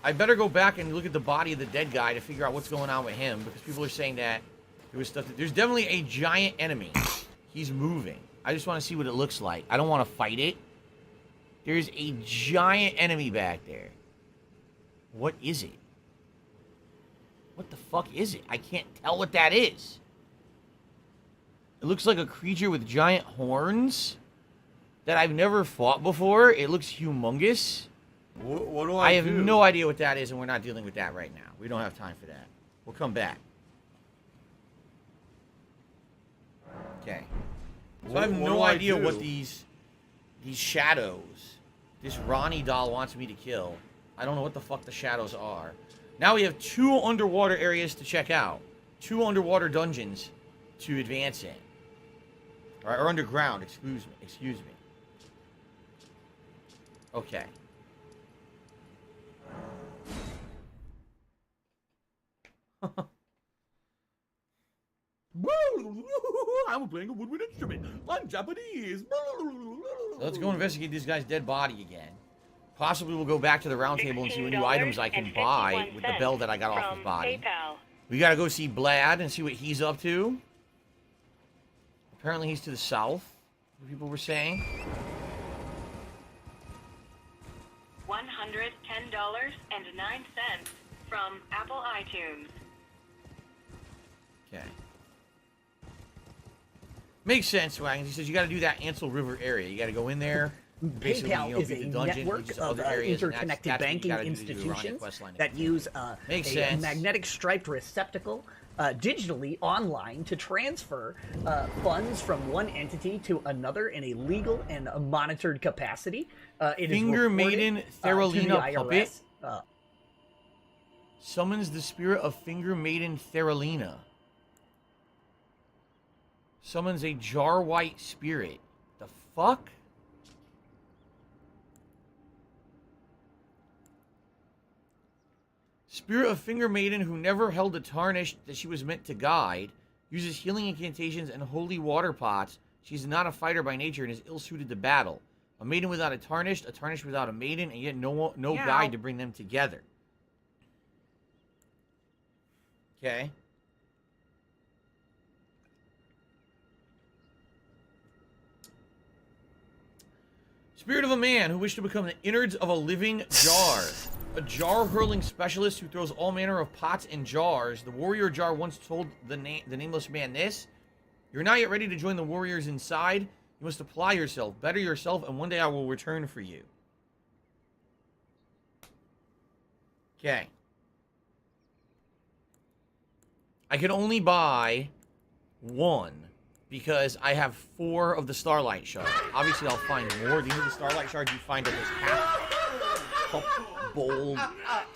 I better go back and look at the body of the dead guy to figure out what's going on with him, because people are saying that there was stuff there's definitely a giant enemy. He's moving. I just want to see what it looks like. I don't want to fight it. There's a giant enemy back there. What is it? What the fuck is it? I can't tell what that is. It looks like a creature with giant horns that I've never fought before. It looks humongous. What do I I have do? no idea what that is, and we're not dealing with that right now. We don't have time for that. We'll come back. Okay. So I have What no do I idea do? what these shadows, this Ronnie doll wants me to kill. I don't know what the fuck the shadows are. Now we have 2 underwater areas to check out. 2 underwater dungeons to advance in. Or underground, excuse me. Okay. I'm playing a woodwind instrument. I'm Japanese. So let's go investigate this guy's dead body again. Possibly we'll go back to the round table and see what new items I can buy with the bell that I got off his body. PayPal. We gotta go see Blad and see what he's up to. Apparently he's to the south, people were saying. $110.09 from Apple iTunes. Okay. Makes sense, Wagons. He says you gotta do that Ansel River area. You gotta go in there. PayPal is beat a the dungeon, network just of other areas, and interconnected that's what you banking gotta do to do the Ronnie institutions quest line. that use a sense. magnetic striped receptacle digitally online to transfer funds from one entity to another in a legal and monitored capacity. It is Finger reported, Maiden to the Theralina puppet IRS, summons the spirit of Finger Maiden Theralina. Summons a jar white spirit. The fuck? Spirit of Finger Maiden who never held a tarnish that she was meant to guide, uses healing incantations and holy water pots. She's not a fighter by nature and is ill-suited to battle. A maiden without a tarnish without a maiden, and yet no guide to bring them together. Okay. Spirit of a man who wished to become the innards of a living jar. A jar-hurling specialist who throws all manner of pots and jars. The warrior jar once told the nameless man this: "You're not yet ready to join the warriors inside. You must apply yourself, better yourself, and one day I will return for you." Okay. I can only buy 1 because I have 4 of the Starlight Shards. Obviously, I'll find more. These are the Starlight Shards you find at this half bold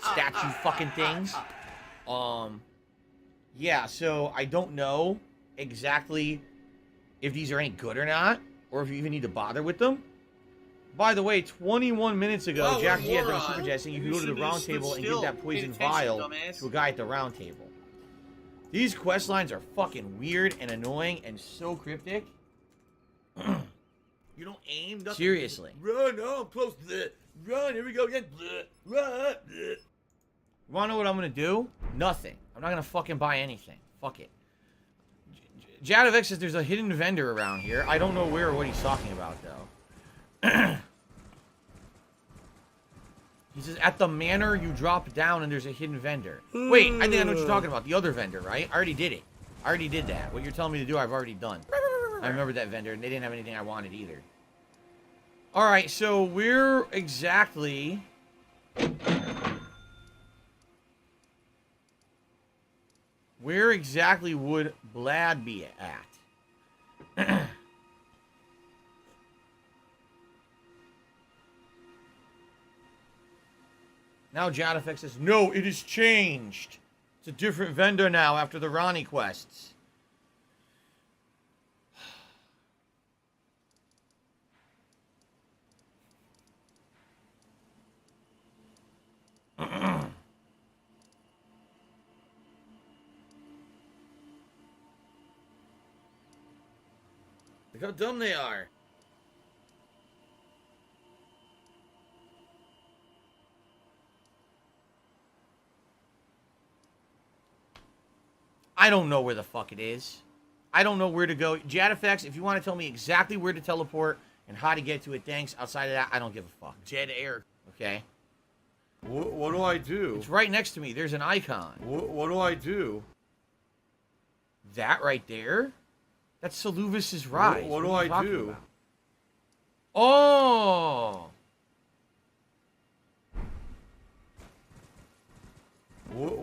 statue fucking things. Yeah, so I don't know exactly if these are any good or not, or if you even need to bother with them. By the way, 21 minutes ago, Jack G had done a super chat saying you can go to the round table and give that poison vial to a guy at the round table. These quest lines are fucking weird and annoying and so cryptic. You don't aim. Nothing. Seriously. Run, oh, I'm close. Run, here we go again. Run. You wanna know what I'm gonna do? Nothing. I'm not gonna fucking buy anything. Fuck it. Jadovex says there's a hidden vendor around here. I don't know where or what he's talking about, though. He says, at the manor, you drop down and there's a hidden vendor. Wait, I think I know what you're talking about. The other vendor, right? I already did it. I already did that. What you're telling me to do, I've already done. I remember that vendor, and they didn't have anything I wanted either. Alright, so where exactly... Where exactly would Blad be at? Now Jadafex says, no, it has changed. It's a different vendor now after the Ronnie quests. Look how dumb they are. I don't know where the fuck it is. I don't know where to go. Jadafex, if you want to tell me exactly where to teleport and how to get to it, thanks. Outside of that, I don't give a fuck. Jed Air. Okay? What do I do? It's right next to me. There's an icon. What do I do? That right there? That's Saluvis's Rise. What do I do? About? Oh!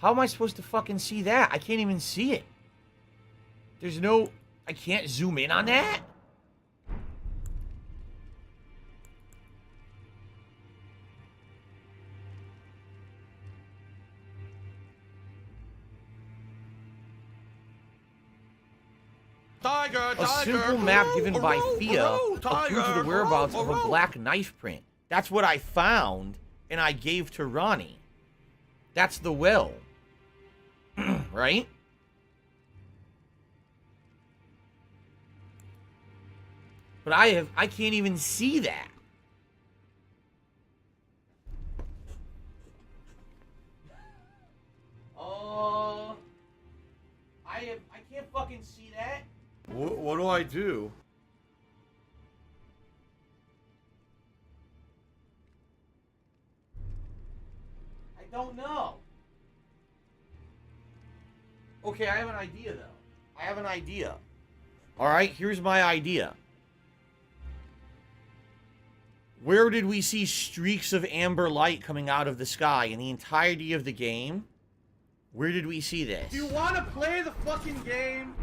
How am I supposed to fucking see that? I can't even see it. There's no... I can't zoom in on that? Tiger, A simple map given by Thea a clue to the whereabouts of a black knife print. That's what I found, and I gave to Ronnie. That's the well. Right? But I can't even see that. I can't fucking see that. What do I do? I don't know. Okay, I have an idea, though. I have an idea. All right, here's my idea. Where did we see streaks of amber light coming out of the sky in the entirety of the game? Where did we see this? Do you want to play the fucking game?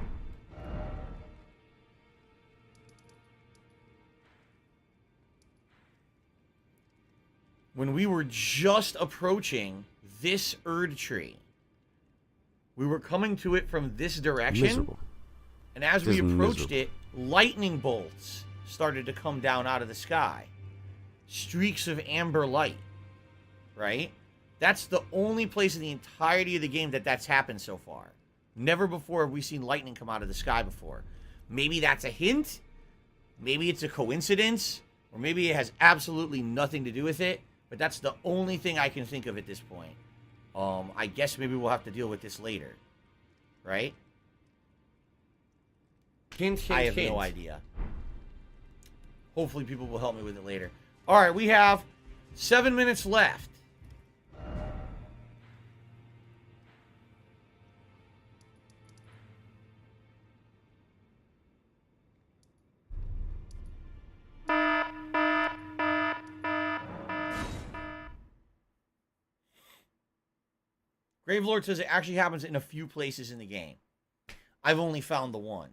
When we were just approaching this Erd tree, we were coming to it from this direction. Miserable. And as we approached it, lightning bolts started to come down out of the sky. Streaks of amber light. Right? That's the only place in the entirety of the game that's happened so far. Never before have we seen lightning come out of the sky before. Maybe that's a hint. Maybe it's a coincidence. Or maybe it has absolutely nothing to do with it. But that's the only thing I can think of at this point. I guess maybe we'll have to deal with this later. Right? Hint, hint, I have hint. no idea. Hopefully people will help me with it later. Alright, we have 7 minutes left. Gravelord says it actually happens in a few places in the game. I've only found the one.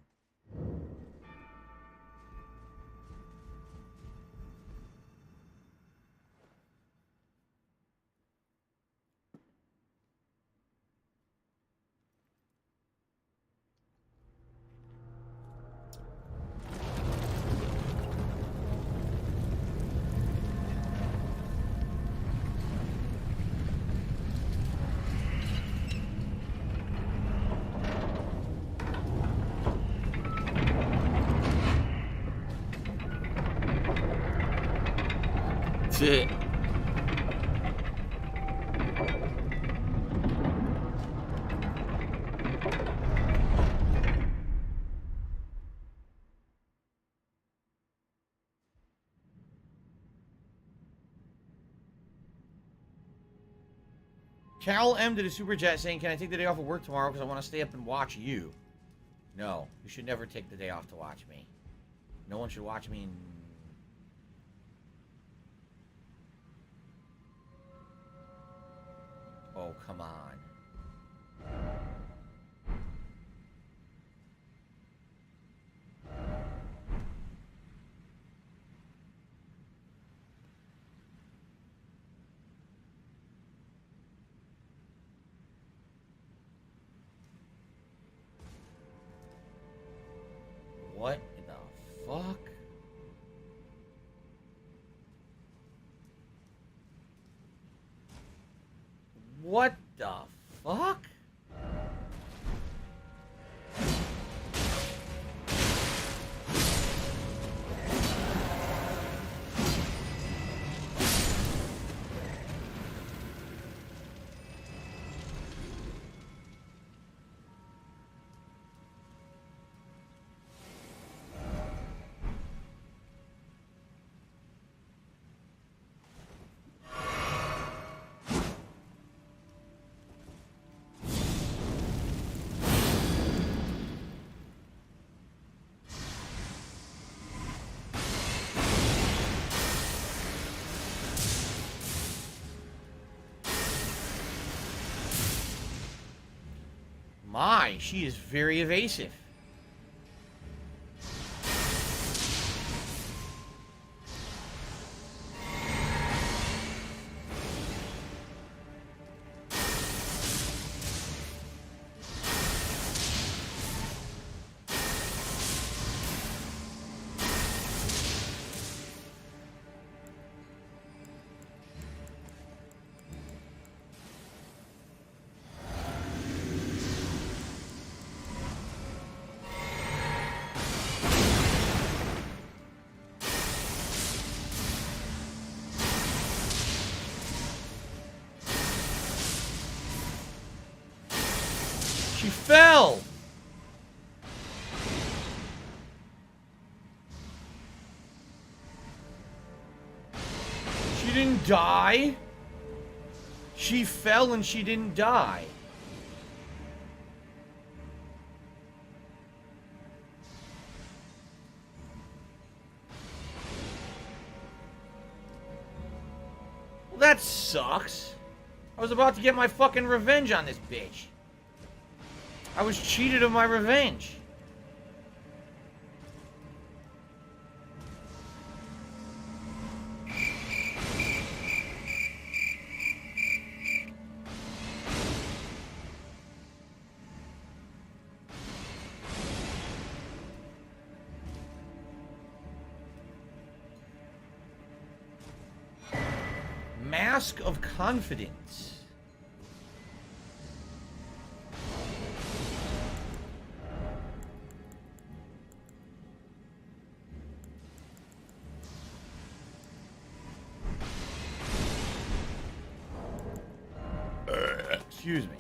That's it. Carol M did a super chat saying, "Can I take the day off of work tomorrow because I want to stay up and watch you?" No, you should never take the day off to watch me. No one should watch me. Oh, come on. What in the fuck? What the fuck? My, she is very evasive. She fell! She didn't die? She fell and she didn't die. Well, that sucks. I was about to get my fucking revenge on this bitch. I was cheated of my revenge. Mask of Confidence. Excuse me.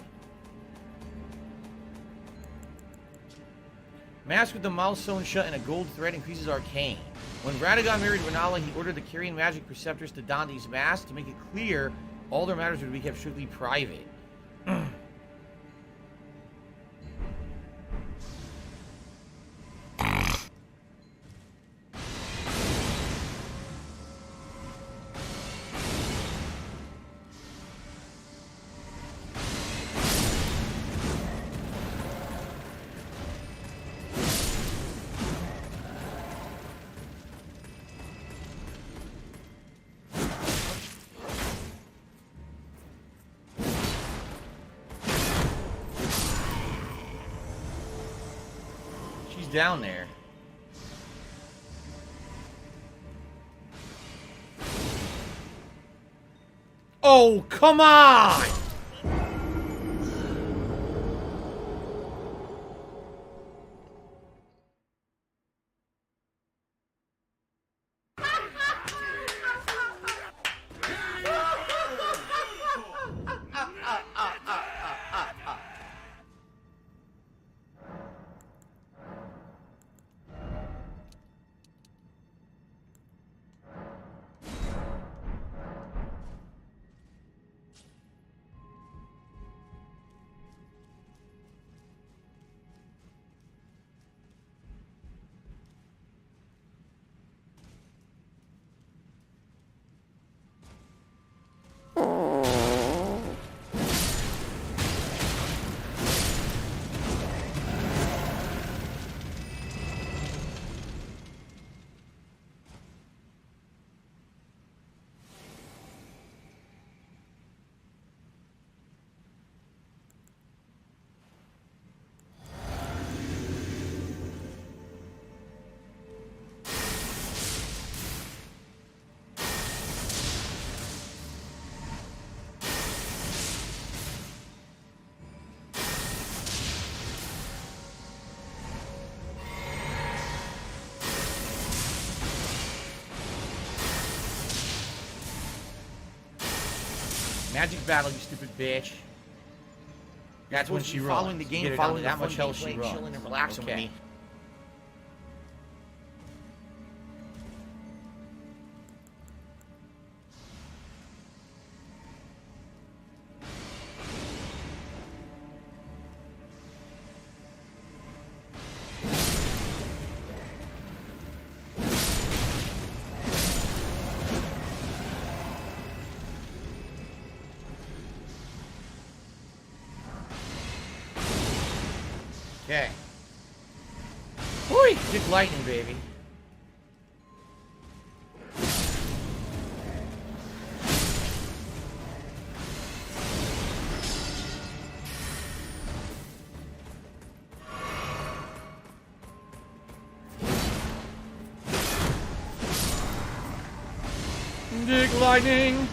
Mask with the mouth sewn shut and a gold thread increases arcane. When Radagon married Renala, he ordered the Kyrian magic preceptors to don these masks to make it clear all their matters would be kept strictly private. Down there. Oh, come on! Magic battle, you stupid bitch. That's when she runs. Following the game, following that much hell, she runs. Chilling and relaxing with me. Okay. Boy, dick lightning, baby. Dick lightning.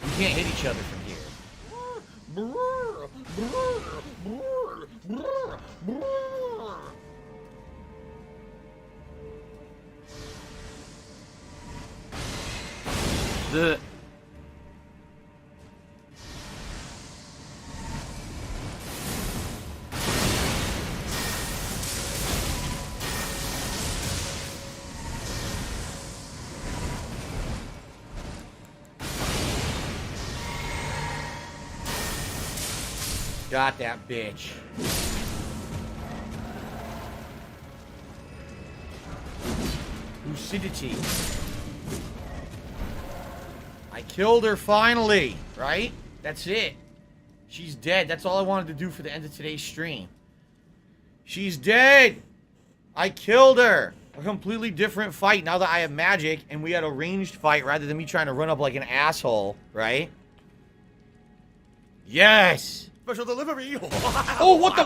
You can't hit each other from here. The got that bitch. Lucidity. I killed her finally, right? That's it. She's dead. That's all I wanted to do for the end of today's stream. She's dead. I killed her. A completely different fight now that I have magic and we had a ranged fight rather than me trying to run up like an asshole, right? Yes. Special delivery. Oh, what the?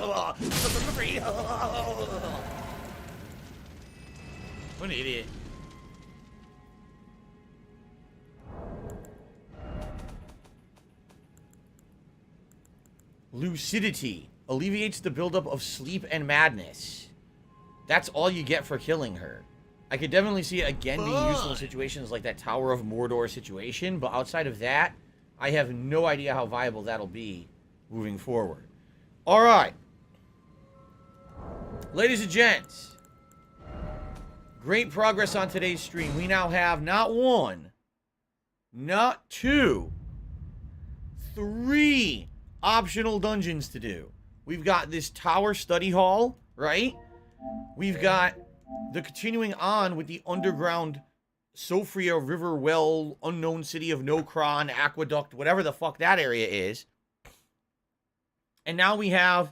Special delivery. What an idiot. Lucidity. Alleviates the buildup of sleep and madness. That's all you get for killing her. I could definitely see it again being useful in situations like that Tower of Mordor situation, but outside of that, I have no idea how viable that'll be moving forward. Alright. Ladies and gents, great progress on today's stream. We now have not one, not two, three optional dungeons to do. We've got this Tower Study Hall, right? We've got the continuing on with the underground Sofria River Well, unknown city of Nokron, Aqueduct, whatever the fuck that area is. And now we have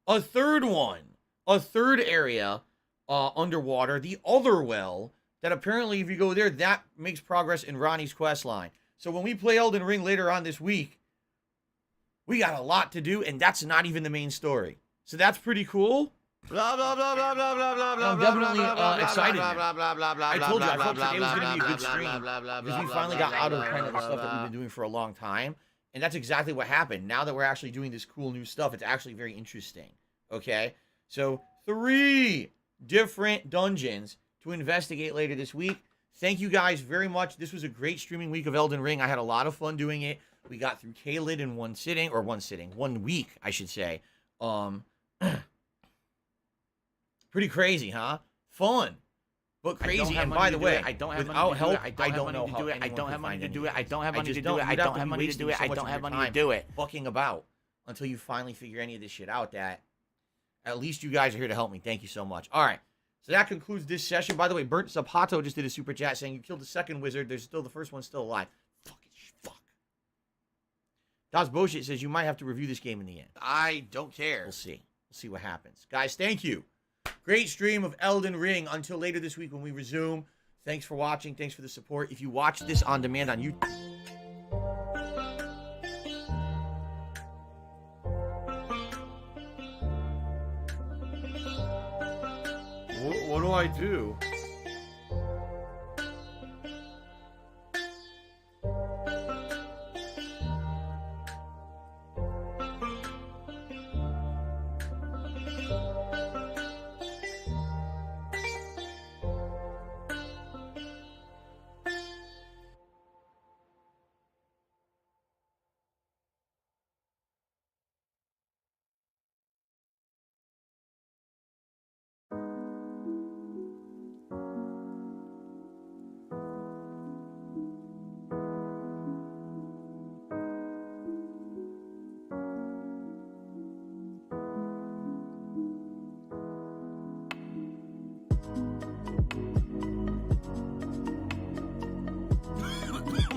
a third one, a third area underwater, the other well, that apparently if you go there, that makes progress in Ronnie's quest line. So when we play Elden Ring later on this week, we got a lot to do, and that's not even the main story. So that's pretty cool. Blah blah blah blah blah blah blah blah. I'm definitely excited. Blah blah blah blah. I told you I thought today was going to be a good stream because we finally got out of kind of the stuff that we've been doing for a long time, and that's exactly what happened. Now that we're actually doing this cool new stuff, it's actually very interesting. Okay, so 3 different dungeons to investigate later this week. Thank you guys very much. This was a great streaming week of Elden Ring. I had a lot of fun doing it. We got through Caelid in 1 week, I should say. Pretty crazy, huh? Fun, but crazy. And by the way, I don't have without help, I don't know how to do it. I don't have money to do it. I don't have money to do it. I don't have money to do it. I don't have money to do it. Fucking about until you finally figure any of this shit out. That at least you guys are here to help me. Thank you so much. All right, so that concludes this session. By the way, Burnt Zapato just did a super chat saying you killed the second wizard. There's still the first one still alive. Fuck. Das Bullshit says you might have to review this game in the end. I don't care. We'll see. We'll see what happens. Guys, thank you. Great stream of Elden Ring. Until later this week when we resume. Thanks for watching. Thanks for the support. If you watch this on demand on YouTube. What do I do?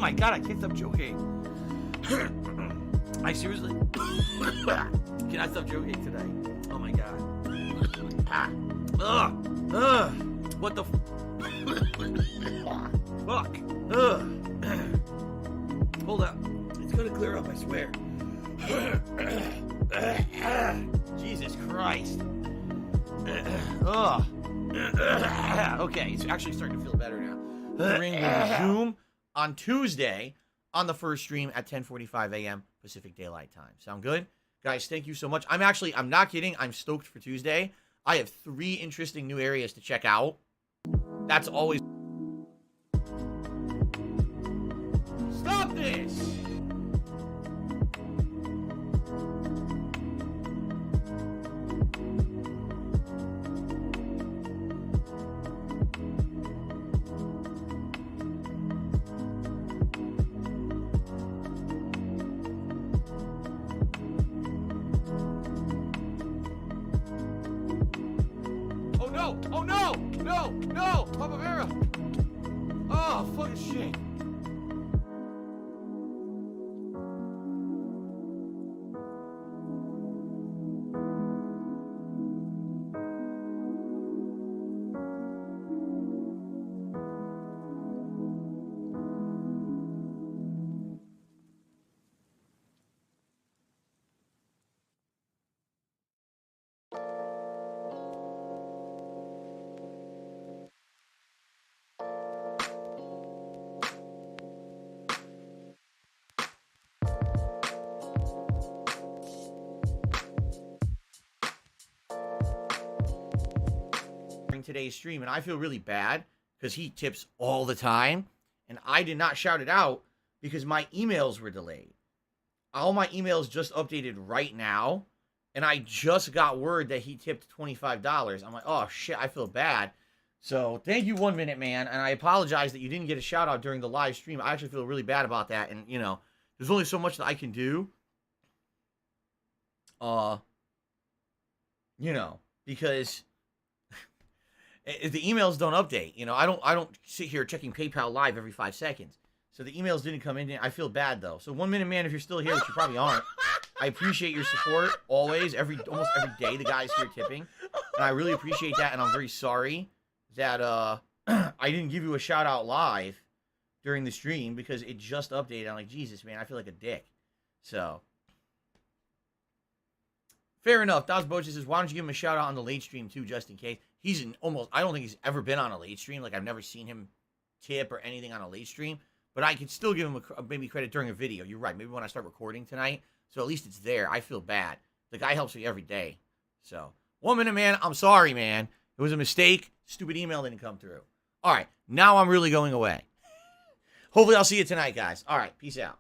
my god, I can't stop joking. I seriously cannot stop joking today. Oh my god. What the fuck? Hold up. It's gonna clear up, I swear. Jesus Christ. Okay, it's actually starting to feel better now. We're going to resume on Tuesday on the first stream at 10:45 a.m. Pacific Daylight Time. Sound good? Guys, thank you so much. I'm not kidding. I'm stoked for Tuesday. I have 3 interesting new areas to check out. That's always... Stop this! Oh no! No! No! Papa Vera! Oh, fucking shit. Today's stream, and I feel really bad because he tips all the time, and I did not shout it out because my emails were delayed. All my emails just updated right now, and I just got word that he tipped $25. I'm like, oh shit, I feel bad. So thank you, 1 Minute Man, and I apologize that you didn't get a shout out during the live stream. I actually feel really bad about that, and you know, there's only so much that I can do. You know, because the emails don't update. You know, I don't sit here checking PayPal live every 5 seconds. So the emails didn't come in. I feel bad though. So 1 Minute Man, if you're still here, which you probably aren't, I appreciate your support always, almost every day. The guys here tipping, and I really appreciate that. And I'm very sorry that I didn't give you a shout out live during the stream because it just updated. I'm like, Jesus, man, I feel like a dick. So fair enough. Das Bocha says, why don't you give him a shout out on the late stream too, just in case. He's I don't think he's ever been on a late stream. Like, I've never seen him tip or anything on a late stream. But I could still give him maybe credit during a video. You're right. Maybe when I start recording tonight. So at least it's there. I feel bad. The guy helps me every day. So, 1 Minute Man, I'm sorry, man. It was a mistake. Stupid email didn't come through. All right. Now I'm really going away. Hopefully I'll see you tonight, guys. All right. Peace out.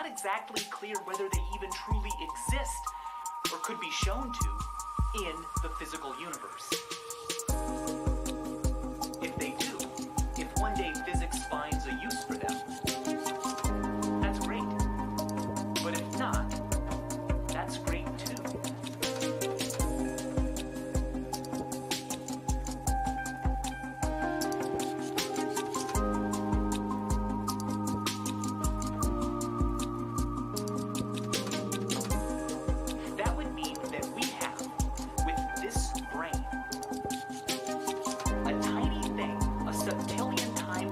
not exactly clear whether they even truly exist or could be shown to in the physical universe. If they do, if one day physics finds a use for them, that's great. But if not, that's great too. That would mean that we have, with this brain, a tiny thing, a septillion times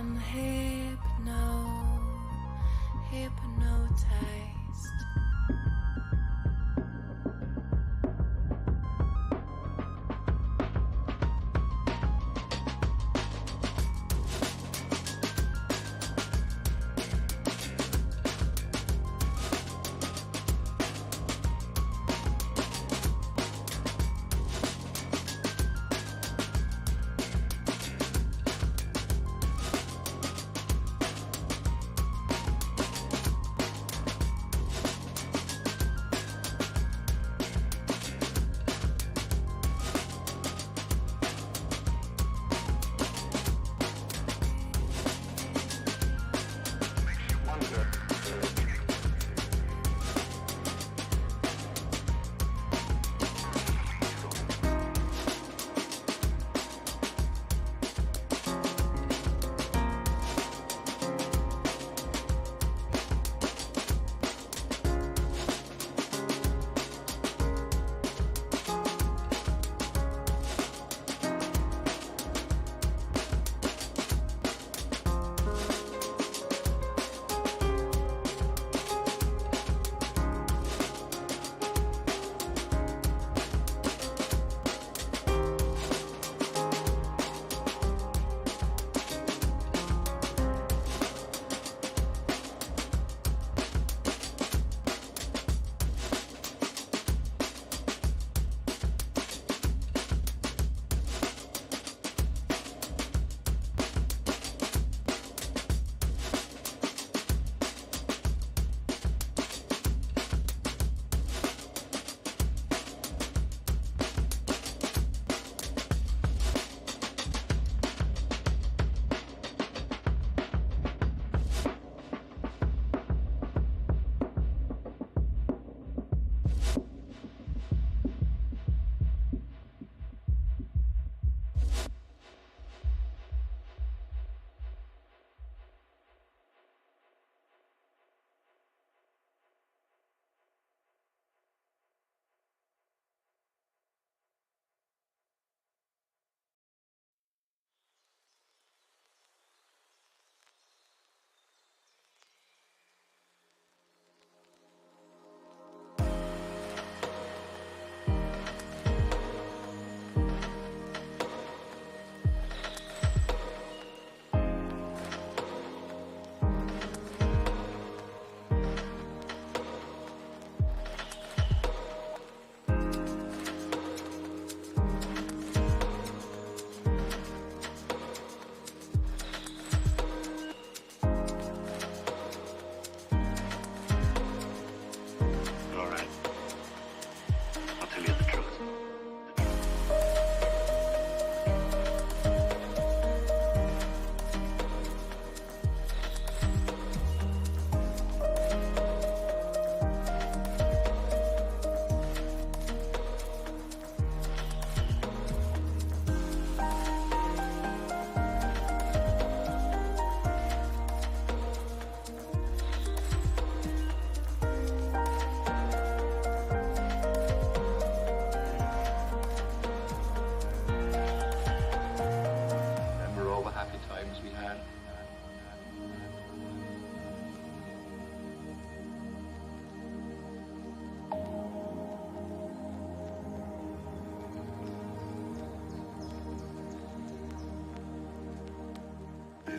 I'm hypnotized.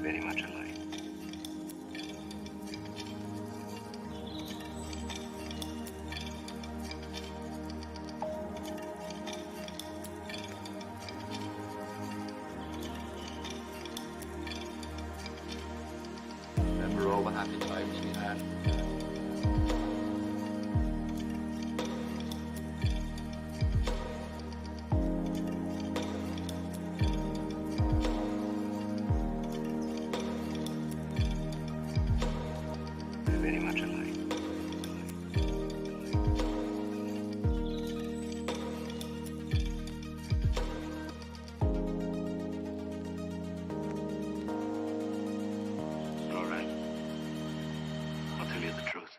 very much alike. Remember all the happy times we had? They're very much alike. All right. I'll tell you the truth.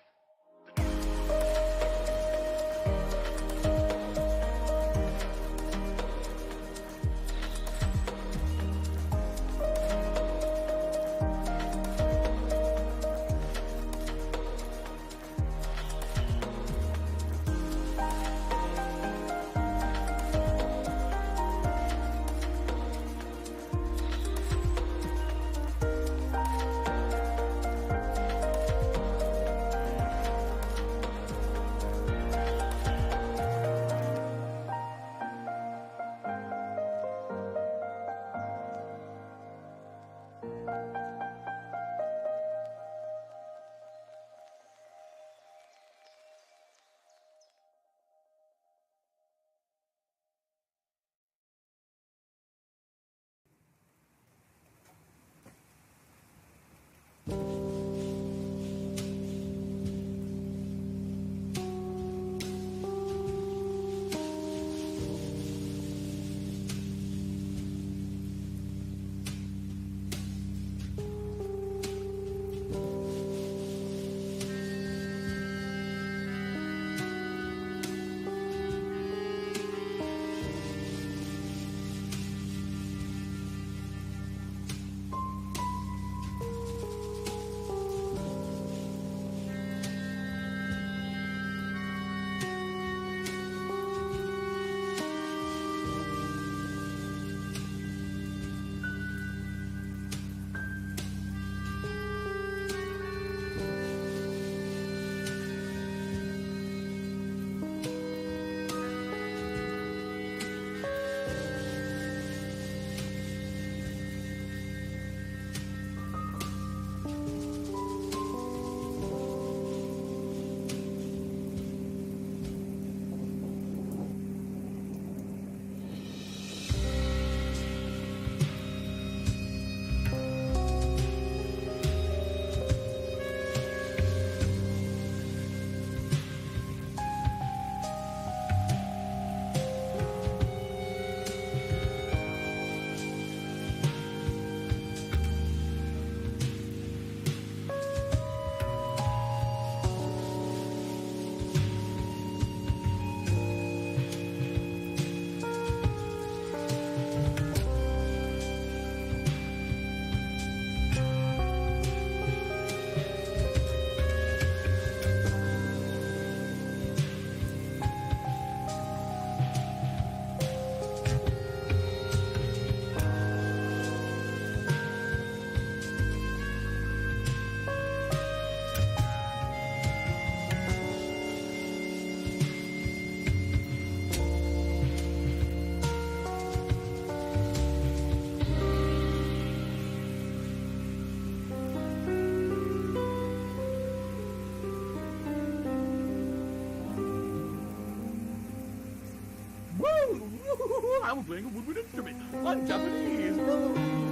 we're playing a woodwind instrument on Japanese.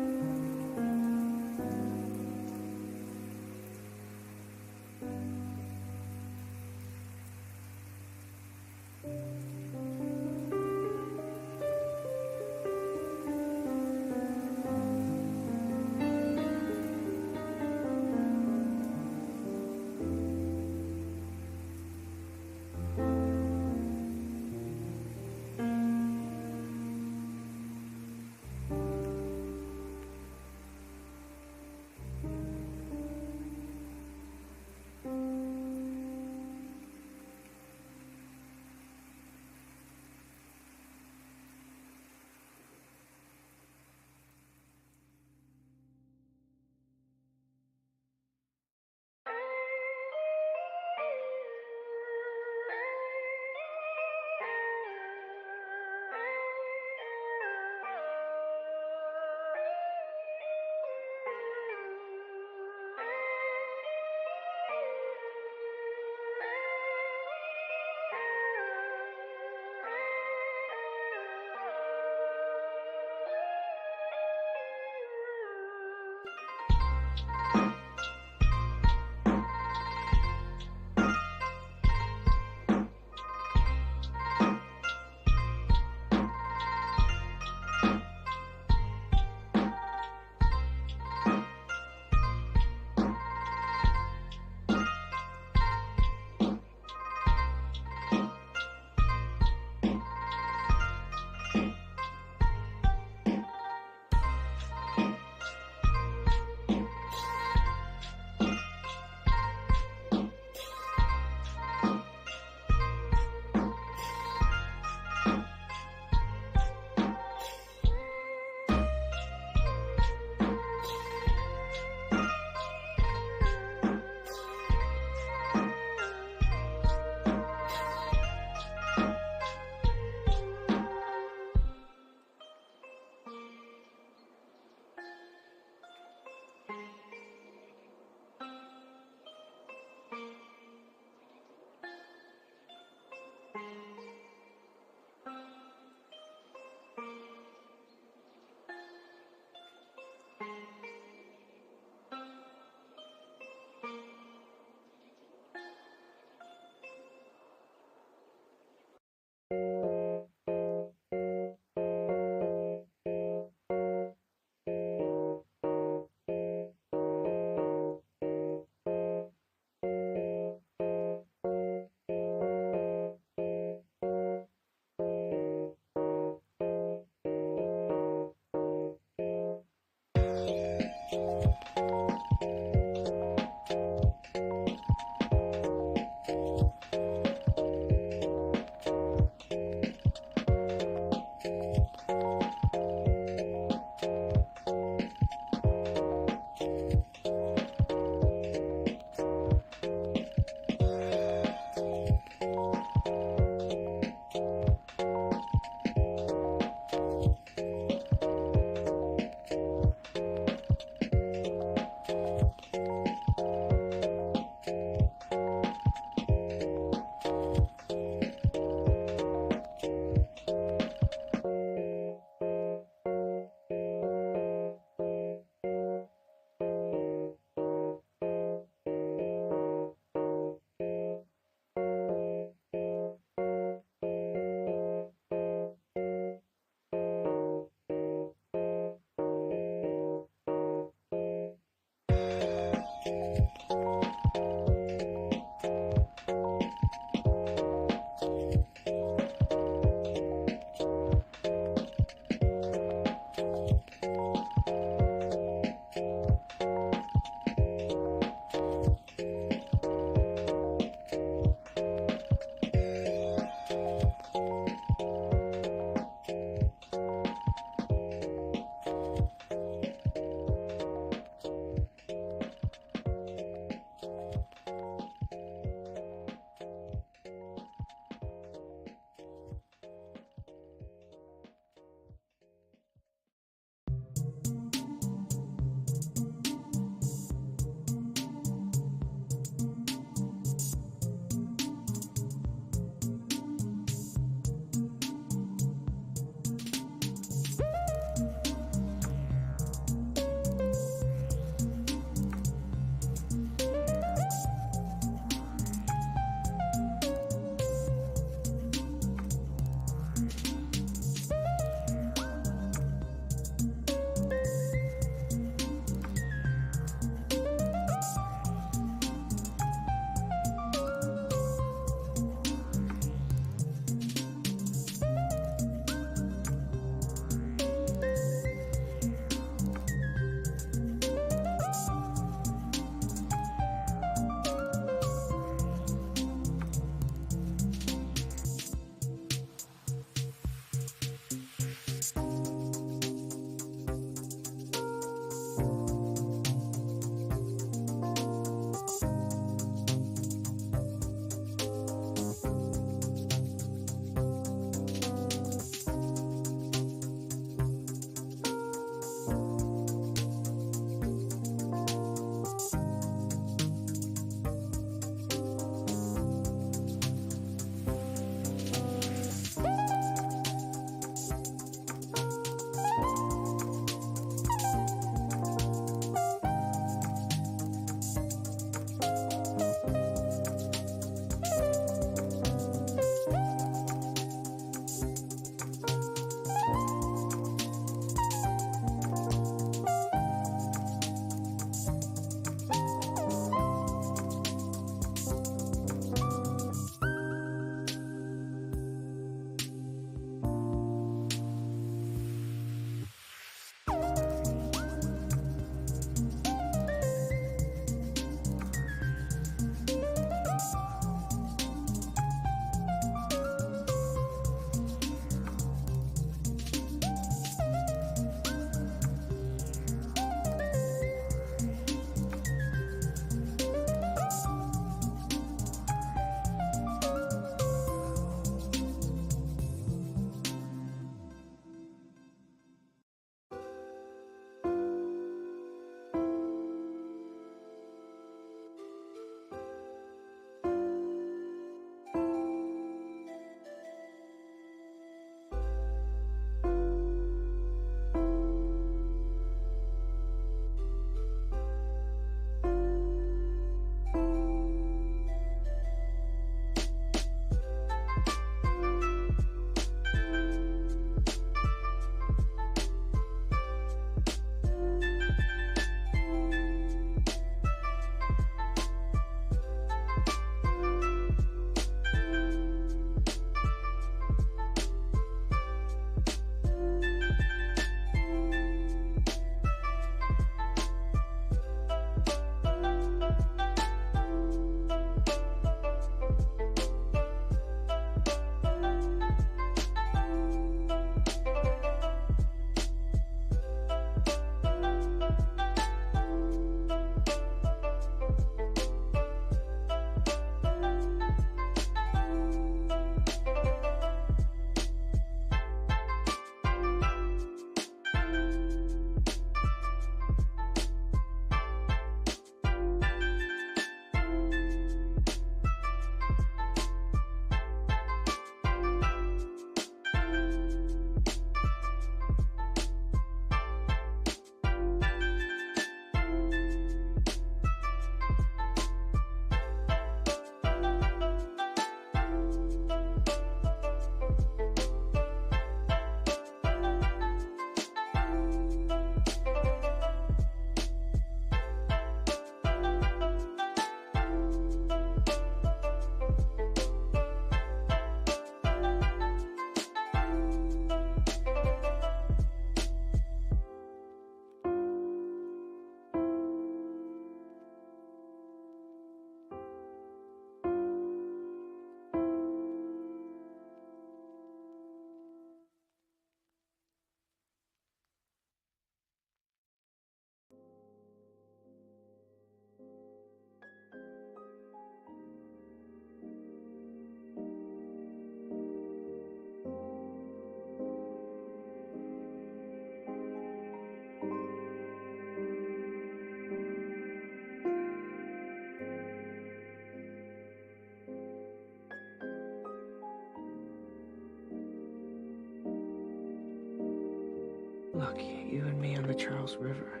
Look, you and me on the Charles River.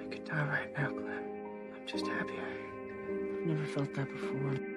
I could die right now, Clem. I'm just happy. I've never felt that before.